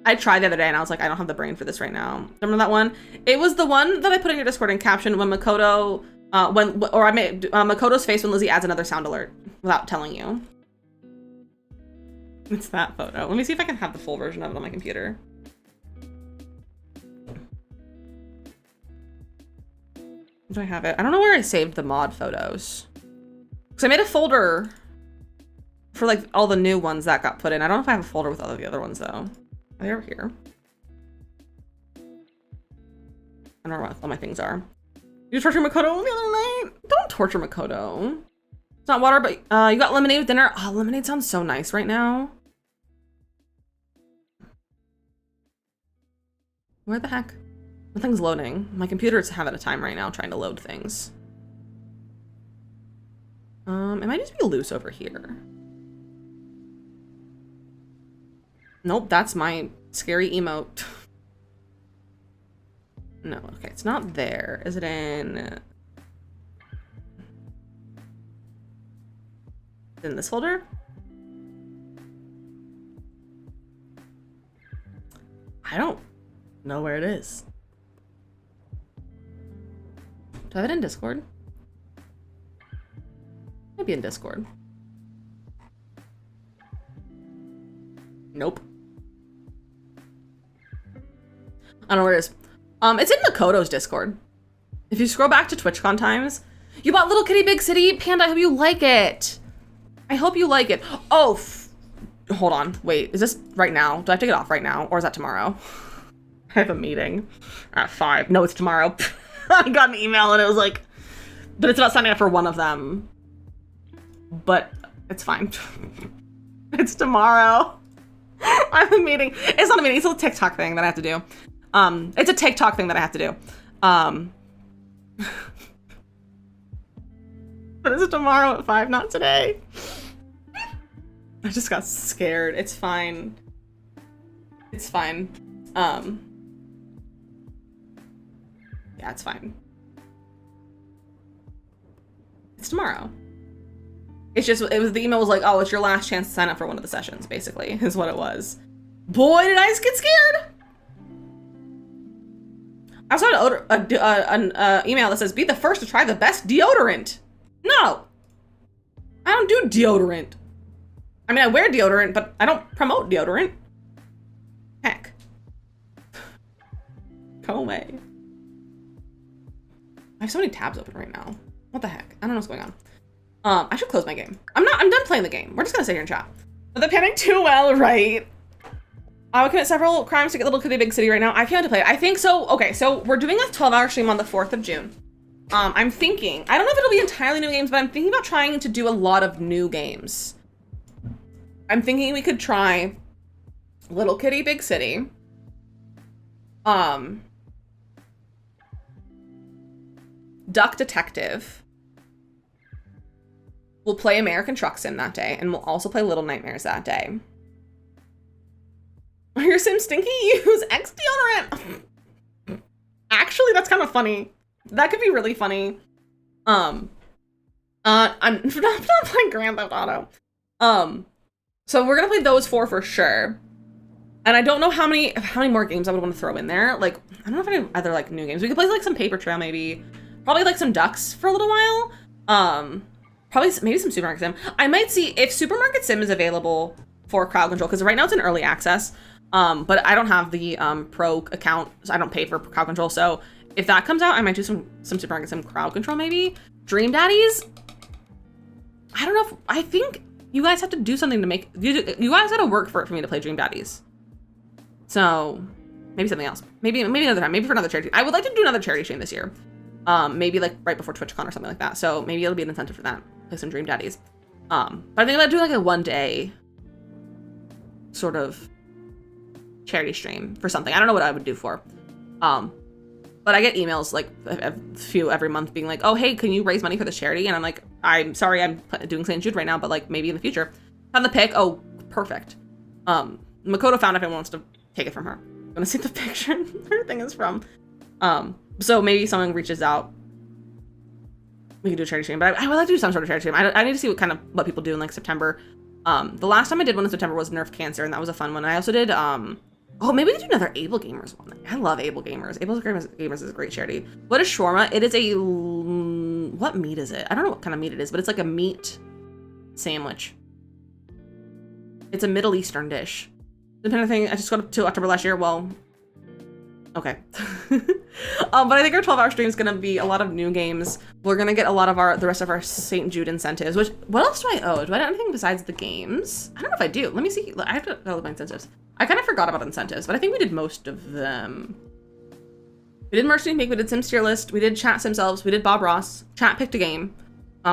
I tried the other day and I was like, I don't have the brain for this right now. Remember that one? It was the one that I put in your Discord and captioned when Makoto, I made Makoto's face when Lizzie adds another sound alert without telling you. It's that photo. Let me see if I can have the full version of it on my computer. Do I have it? I don't know where I saved the mod photos. Because I made a folder for like all the new ones that got put in. I don't know if I have a folder with all of the other ones though. Are they over here? I don't know where all my things are. You torture Makoto the other night? Don't torture Makoto. It's not water, but you got lemonade with dinner. Oh, lemonade sounds so nice right now. Where the heck? Nothing's loading. My computer's having a time right now trying to load things. It might just be loose over here. Nope, that's my scary emote. No, okay, it's not there. Is it in this folder? I don't know where it is. Do I have it in Discord? Maybe in Discord. Nope. I don't know where it is. It's in Makoto's Discord. If you scroll back to TwitchCon times, you bought Little Kitty Big City. Panda, I hope you like it. I hope you like it. Oh, hold on. Wait, is this right now? Do I have to get off right now? Or is that tomorrow? I have a meeting at 5. No, it's tomorrow. I got an email and it was like, but it's about signing up for one of them. But it's fine. It's tomorrow. I have a meeting. It's not a meeting, it's a TikTok thing that I have to do. It's a TikTok thing that I have to do. But it's tomorrow at 5, not today. I just got scared. It's fine. It's fine. Yeah, it's fine. It's tomorrow. It's just, the email was like, oh, it's your last chance to sign up for one of the sessions, basically, is what it was. Boy, did I just get scared! I also had an email that says, be the first to try the best deodorant. No! I don't do deodorant. I mean, I wear deodorant, but I don't promote deodorant. Heck. Go away. I have so many tabs open right now. What the heck? I don't know what's going on. I should close my game. I'm done playing the game. We're just gonna sit here and chat. But they're panning too well, right? I would commit several crimes to get Little Kitty Big City right now. I can't wait to play it. I think so. Okay, so we're doing a 12-hour stream on the 4th of June. I'm thinking, I don't know if it'll be entirely new games, but I'm thinking about trying to do a lot of new games. I'm thinking we could try Little Kitty Big City. Duck Detective. We'll play American Truck Sim that day, and we'll also play Little Nightmares that day. Your Sim Stinky? Use X deodorant. Actually, that's kind of funny. That could be really funny. I'm not playing Grand Theft Auto. So we're gonna play those 4 for sure. And I don't know how many more games I would want to throw in there. Like, I don't know if any other like new games. We could play like some Paper Trail maybe. Probably like some Ducks for a little while. Probably maybe some Supermarket Sim. I might see if Supermarket Sim is available for crowd control, because right now it's in early access. But I don't have the pro account, so I don't pay for crowd control. So if that comes out, I might do some Supermarket Sim crowd control maybe. Dream Daddies. I don't know if, I think you guys have to do something to make, you guys gotta work for it for me to play Dream Daddies. So maybe something else. Maybe another time, maybe for another charity. I would like to do another charity stream this year. Maybe like right before TwitchCon or something like that. So maybe it'll be an incentive for that. Play some Dream Daddies. But I think about doing like a 1-day sort of charity stream for something. I don't know what I would do for. But I get emails like a few every month being like, oh, hey, can you raise money for this charity? And I'm like, I'm sorry, I'm doing St. Jude right now, but like maybe in the future. Found the pic. Oh, perfect. Makoto found if anyone wants to take it from her. I'm gonna see the picture her thing is from. So maybe someone reaches out. We can do a charity stream, but I would like to do some sort of charity stream. I need to see what people do in like September. The last time I did one in September was Nerf Cancer, and that was a fun one. I also did, oh, maybe we could do another Able Gamers one. I love Able Gamers. Able Gamers is a great charity. What is shawarma? It is a, what meat is it? I don't know what kind of meat it is, but it's like a meat sandwich. It's a Middle Eastern dish. Depending on the thing, I just got to October last year. Well, okay. But I think our 12-hour stream is going to be a lot of new games. We're going to get a lot of the rest of our St. Jude incentives, which, what else do I owe? Do I have anything besides the games? I don't know if I do. Let me see. I have to go with my incentives. I kind of forgot about incentives, but I think we did most of them. We did Merch Team Peak, we did Sims Tier List, we did Chat Themselves, we did Bob Ross, Chat picked a game,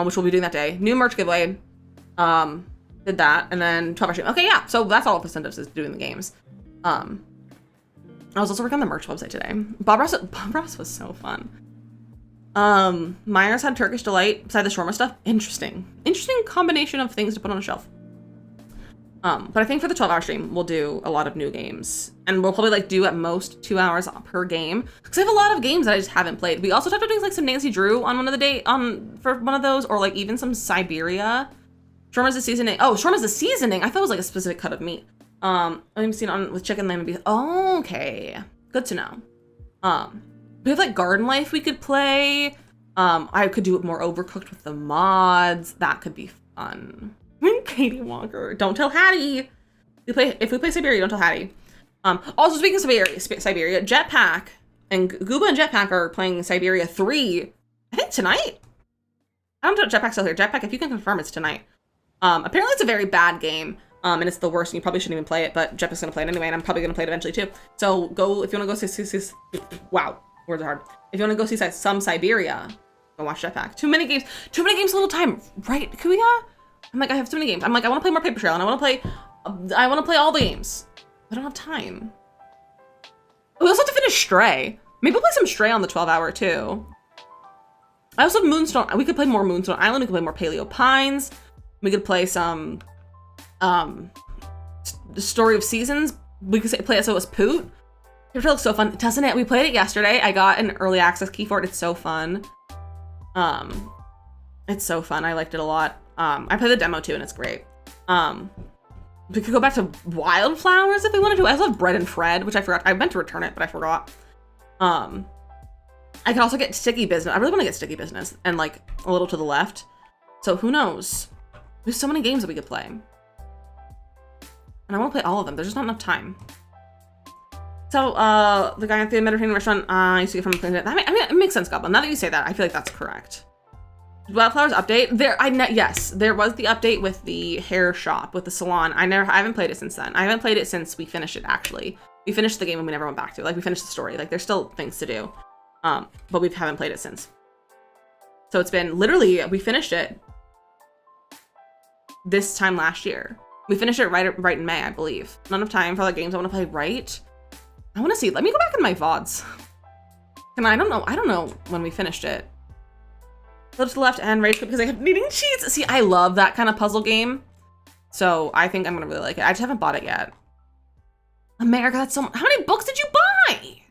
which we'll be doing that day. New merch giveaway, did that, and then 12-hour stream. Okay, yeah, so that's all of incentives is doing the games. I was also working on the merch website today. Bob Ross was so fun. Myers had Turkish Delight beside the shawarma stuff. Interesting combination of things to put on a shelf. But I think for the 12-hour stream, we'll do a lot of new games. And we'll probably like do at most 2 hours per game. Because I have a lot of games that I just haven't played. We also talked about doing like some Nancy Drew on one of the for one of those, or like even some Siberia. Shawarma's the seasoning. Oh, shawarma's the seasoning. I thought it was like a specific cut of meat. I've seen it on with chicken, lamb, and beef. Oh, okay. Good to know. We have like Garden Life we could play. I could do it more overcooked with the mods. That could be fun. Katie Walker. Don't tell Hattie. If we play Siberia, don't tell Hattie. Also speaking of Siberia, Jetpack and Gooba and Jetpack are playing Siberia 3. I think tonight. I don't know if Jetpack's still here. Jetpack, if you can confirm, it's tonight. Apparently it's a very bad game. And it's the worst, and you probably shouldn't even play it, but Jetpack's gonna play it anyway, and I'm probably gonna play it eventually too. So go, if you wanna go see wow, words are hard. If you wanna go see some Siberia, go watch Jetpack. Too many games, a little time, right? Can we, I'm like, I have too many games. I'm like, I wanna play more Paper Trail, and I wanna play all the games. I don't have time. We also have to finish Stray. Maybe we'll play some Stray on the 12-hour too. I also have Moonstone. We could play more Moonstone Island. We could play more Paleo Pines. We could play some Story of Seasons. We could play SOS Poot. It looks so fun, doesn't it? We played it yesterday. I got an early access key for it. It's so fun. It's so fun. I liked it a lot. I played the demo too, and it's great. We could go back to Wildflowers if we wanted to. I also have Bread and Fred, which I forgot. I meant to return it, but I forgot. I can also get Sticky Business. I really want to get Sticky Business and like a little to the left. So who knows? There's so many games that we could play. And I want to play all of them. There's just not enough time. So, the guy at the Mediterranean restaurant, I used to get from Planet. I mean, it makes sense, Goblin. Now that you say that, I feel like that's correct. Wildflowers update. Yes, there was the update with the hair shop, with the salon. I haven't played it since then. I haven't played it since we finished it, actually. We finished the game and we never went back to it. Like, we finished the story. Like, there's still things to do. But we haven't played it since. So it's been, literally, we finished it this time last year. We finished it right in May, I believe. Not enough time for the games I want to play right. I want to see. Let me go back in my VODs. And I don't know when we finished it. Flip to the left and rage quit because I kept needing cheats. See, I love that kind of puzzle game. So I think I'm gonna really like it. I just haven't bought it yet. America, that's so much. How many books did you buy? I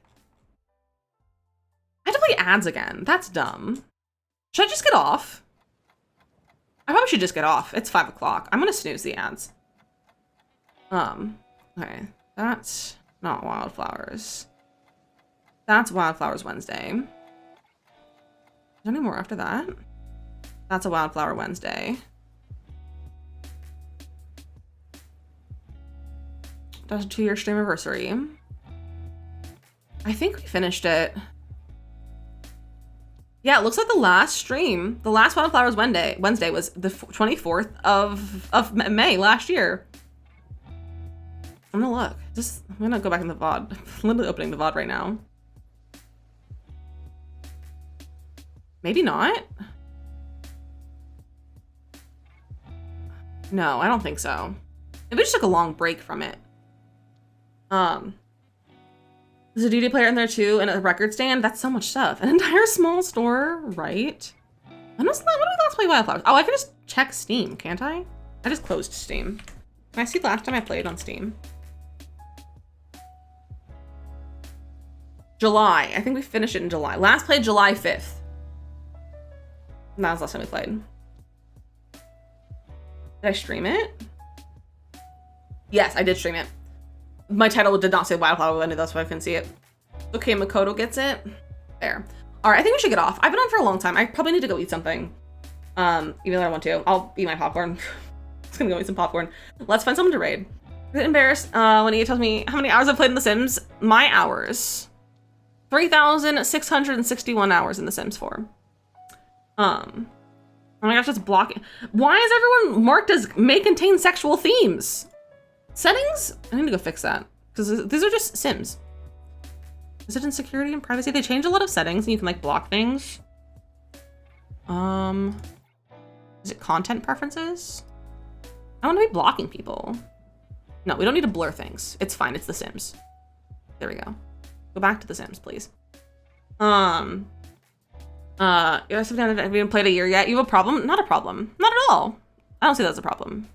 have to play ads again. That's dumb. Should I just get off? I probably should just get off. It's 5 o'clock. I'm gonna snooze the ads. Okay. That's not Wildflowers. That's Wildflowers Wednesday. Is there any more after that? That's a Wildflower Wednesday. That's a 2-year stream anniversary. I think we finished it. Yeah, it looks like the last stream, the last Wildflowers Wednesday was the 24th of May last year. I'm gonna look. I'm gonna go back in the VOD. I'm literally opening the VOD right now. Maybe not. No, I don't think so. Maybe we just took a long break from it. There's a DVD player in there too, and a record stand. That's so much stuff. An entire small store, right? When did we last play Wildflowers? Oh, I can just check Steam, can't I? I just closed Steam. Can I see the last time I played on Steam? July. I think we finished it in July. Last played July 5th. That was the last time we played. Did I stream it? Yes, I did stream it. My title did not say Wildflower Wednesday, that's why I couldn't see it. Okay, Makoto gets it. There. All right, I think we should get off. I've been on for a long time. I probably need to go eat something. Even though I want to. I'll eat my popcorn. Just gonna go eat some popcorn. Let's find someone to raid. I get embarrassed when he tells me how many hours I've played in The Sims. My hours. 3,661 hours in The Sims 4. Oh my gosh, that's blocking. Why is everyone marked as may contain sexual themes? Settings? I need to go fix that because these are just Sims. Is it in security and privacy? They changed a lot of settings and you can like block things. Is it content preferences? I want to be blocking people. No, we don't need to blur things. It's fine. It's The Sims. There we go. Go back to The Sims, please. You haven't played a year yet. You have a problem? Not a problem. Not at all. I don't see that as a problem.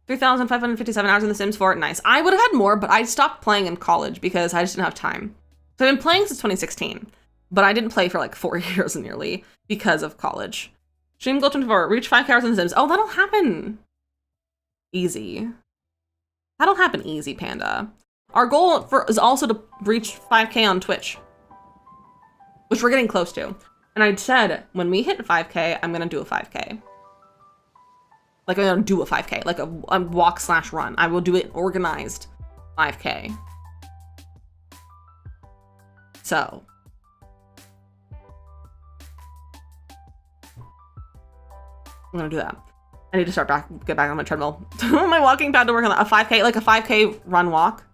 3,557 hours in The Sims 4. Nice. I would have had more, but I stopped playing in college because I just didn't have time. So I've been playing since 2016, but I didn't play for like 4 years nearly because of college. Stream goal 24. Reach 5K hours in The Sims. Oh, that'll happen. Easy. That'll happen easy, Panda. Our goal is also to reach 5K on Twitch, which we're getting close to. And I said, when we hit 5K, I'm gonna do a 5K. Like I'm gonna do a 5K, like a walk/run. I will do it organized 5K. So. I'm gonna do that. I need to get back on my treadmill. My walking pad to work on that. A 5K, like a 5K run walk.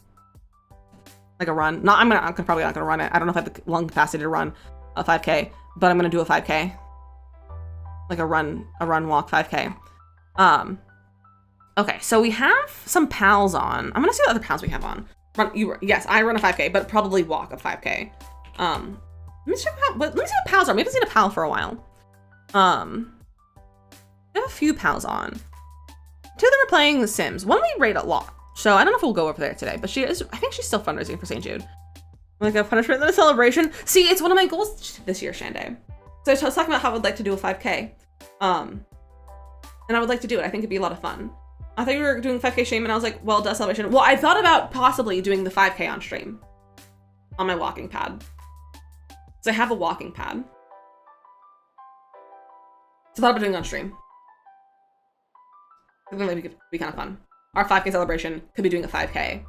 Like a run. I'm probably not gonna run it. I don't know if I have the lung capacity to run a 5K, but I'm gonna do a 5K. Like a run walk 5K. Okay, so we have some pals on. I'm gonna see what other pals we have on. Yes, I run a 5K, but probably walk a 5K. Let me see what pals are. We haven't seen a pal for a while. We have a few pals on. 2 of them are playing The Sims. One we rate a lot. So I don't know if we'll go over there today, but I think she's still fundraising for St. Jude. Like a punishment and a celebration. See, it's one of my goals this year, Shande. So I was talking about how I would like to do a 5K. And I would like to do it. I think it'd be a lot of fun. I thought you were doing 5K stream and I was like, well, duh, celebration. Well, I thought about possibly doing the 5K on stream. On my walking pad. So I have a walking pad. So I thought about doing it on stream. I think maybe it could be kind of fun. Our 5K celebration could be doing a 5K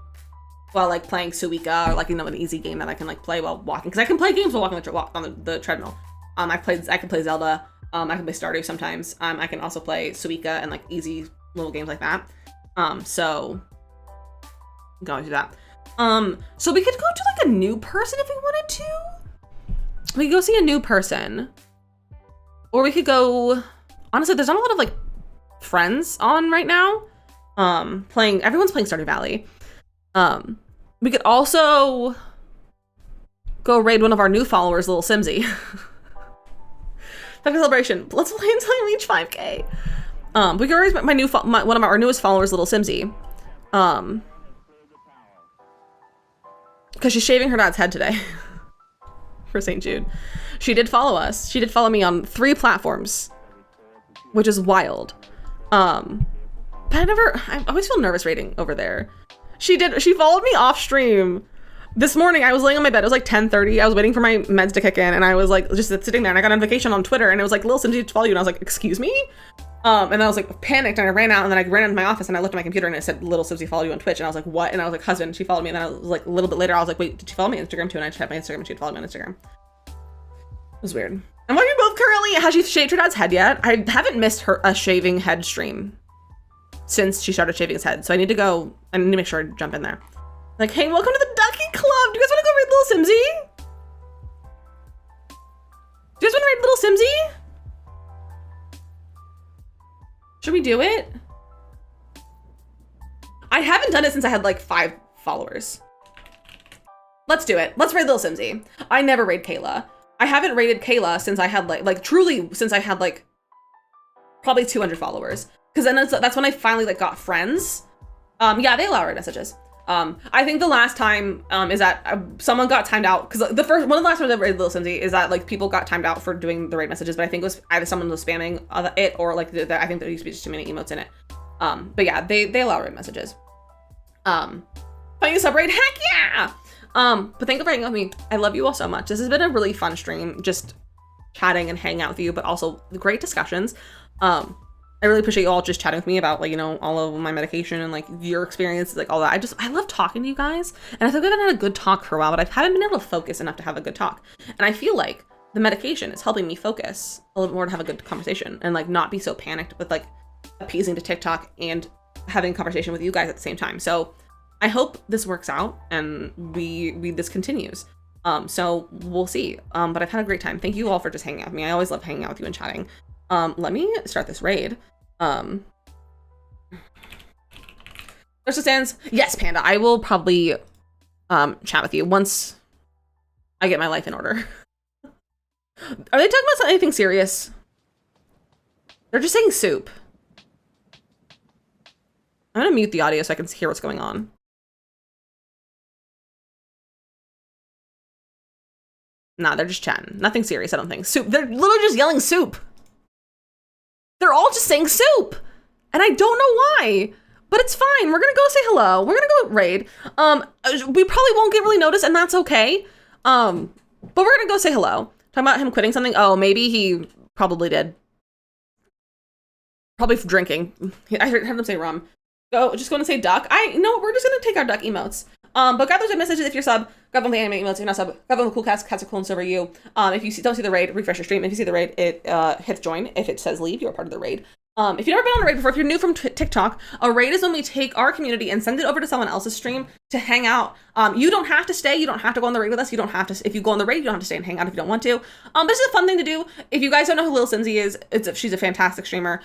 while like playing Suika or like, you know, an easy game that I can like play while walking. Cause I can play games while walking on the treadmill. I can play Zelda. I can play Stardew sometimes. I can also play Suika and like easy little games like that. So I'm going to do that. So we could go to like a new person if we wanted to. We could go see a new person. Or we could go, honestly, there's not a lot of like friends on right now. Everyone's playing Stardew Valley. We could also go raid one of our new followers, Little Simsy. Happy celebration. Let's play until I reach 5K. We could raise one of our newest followers, Little Simsy. Because she's shaving her dad's head today for St. Jude. She did follow us. She did follow me on 3 platforms, which is wild. But I always feel nervous raiding over there. She followed me off stream. This morning, I was laying on my bed. It was like 10:30. I was waiting for my meds to kick in, and I was like just sitting there, and I got a notification on Twitter, and it was like, Lil Simsy to follow you, and I was like, excuse me? And then I was like panicked, and I ran out, and then I ran into my office, and I looked at my computer, and it said, Little Simsy followed you on Twitch, and I was like, what? And I was like, husband, she followed me, and then I was like, a little bit later, I was like, wait, did she follow me on Instagram too? And I checked my Instagram, and she followed me on Instagram. It was weird. And what are you both currently? Has she shaved her dad's head yet? I haven't missed a shaving head stream since she started shaving his head, so I need to make sure I jump in there. Like, hey, welcome to the Ducky Club. Do you guys want to go raid Little Simsy? Do you guys want to raid Little Simsy? Should we do it? I haven't done it since I had like 5 followers. Let's do it. Let's raid Little Simsy. I never raid Kayla. I haven't raided Kayla since I had truly since I had like probably 200 followers. Because then that's when I finally like got friends. Yeah, they allow raid messages. I think the last time is that someone got timed out, because one of the last times I raided Little Simsy is that like people got timed out for doing the raid messages, but I think it was either someone was spamming it or like I think there used to be just too many emotes in it. But yeah, they allow raid messages. Find you sub raid, heck yeah! But thank you for hanging out with me. I love you all so much. This has been a really fun stream, just chatting and hanging out with you, but also great discussions. I really appreciate you all just chatting with me about like, you know, all of my medication and like your experiences, like all that. I love talking to you guys. And I think we haven't had a good talk for a while, but I haven't been able to focus enough to have a good talk. And I feel like the medication is helping me focus a little more to have a good conversation and like not be so panicked with like appeasing to TikTok and having a conversation with you guys at the same time. So I hope this works out and this continues. So we'll see. But I've had a great time. Thank you all for just hanging out with me. I always love hanging out with you and chatting. Let me start this raid. There's the stands. Yes, Panda. I will probably chat with you once I get my life in order. Are they talking about anything serious? They're just saying soup. I'm gonna mute the audio so I can hear what's going on. Nah, they're just chatting. Nothing serious, I don't think. Soup. They're literally just yelling soup. They're all just saying soup. And I don't know why. But it's fine. We're gonna go say hello. We're gonna go raid. We probably won't get really noticed, and that's okay. But we're gonna go say hello. Talking about him quitting something. Oh, maybe he probably did. Probably drinking. I heard him say rum. Just going to say duck. We're just gonna take our duck emotes. But grab those messages if you're sub. Grab them the anime emails if you're not sub. Grab them the cool cats are cool and so are you. If you don't see the raid, refresh your stream. If you see the raid, it hits join. If it says leave, you're part of the raid. If you've never been on a raid before, if you're new from TikTok, a raid is when we take our community and send it over to someone else's stream to hang out. You don't have to stay. You don't have to go on the raid with us. You don't have to. If you go on the raid, you don't have to stay and hang out if you don't want to. This is a fun thing to do. If you guys don't know who Lil Simsy is, she's a fantastic streamer.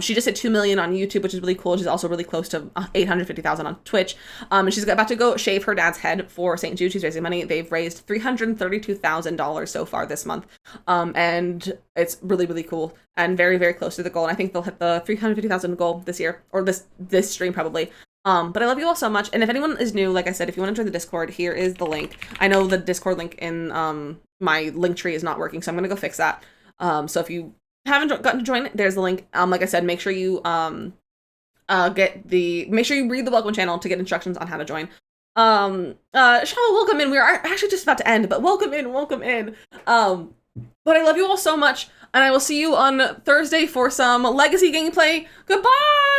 She just hit 2 million on YouTube, which is really cool. She's also really close to 850,000 on Twitch. And she's about to go shave her dad's head for St. Jude. She's raising money. They've raised $332,000 so far this month. And it's really, really cool and very, very close to the goal. And I think they'll hit the 350,000 goal this year, or this stream probably. But I love you all so much. And if anyone is new, like I said, if you want to join the Discord, here is the link. I know the Discord link in my link tree is not working, so I'm gonna go fix that. So if you haven't gotten to join, there's the link. Like I said, make sure you make sure you read the welcome channel to get instructions on how to join. Shama, welcome in. We are actually just about to end, but welcome in. But I love you all so much, and I will see you on Thursday for some Legacy gameplay. Goodbye!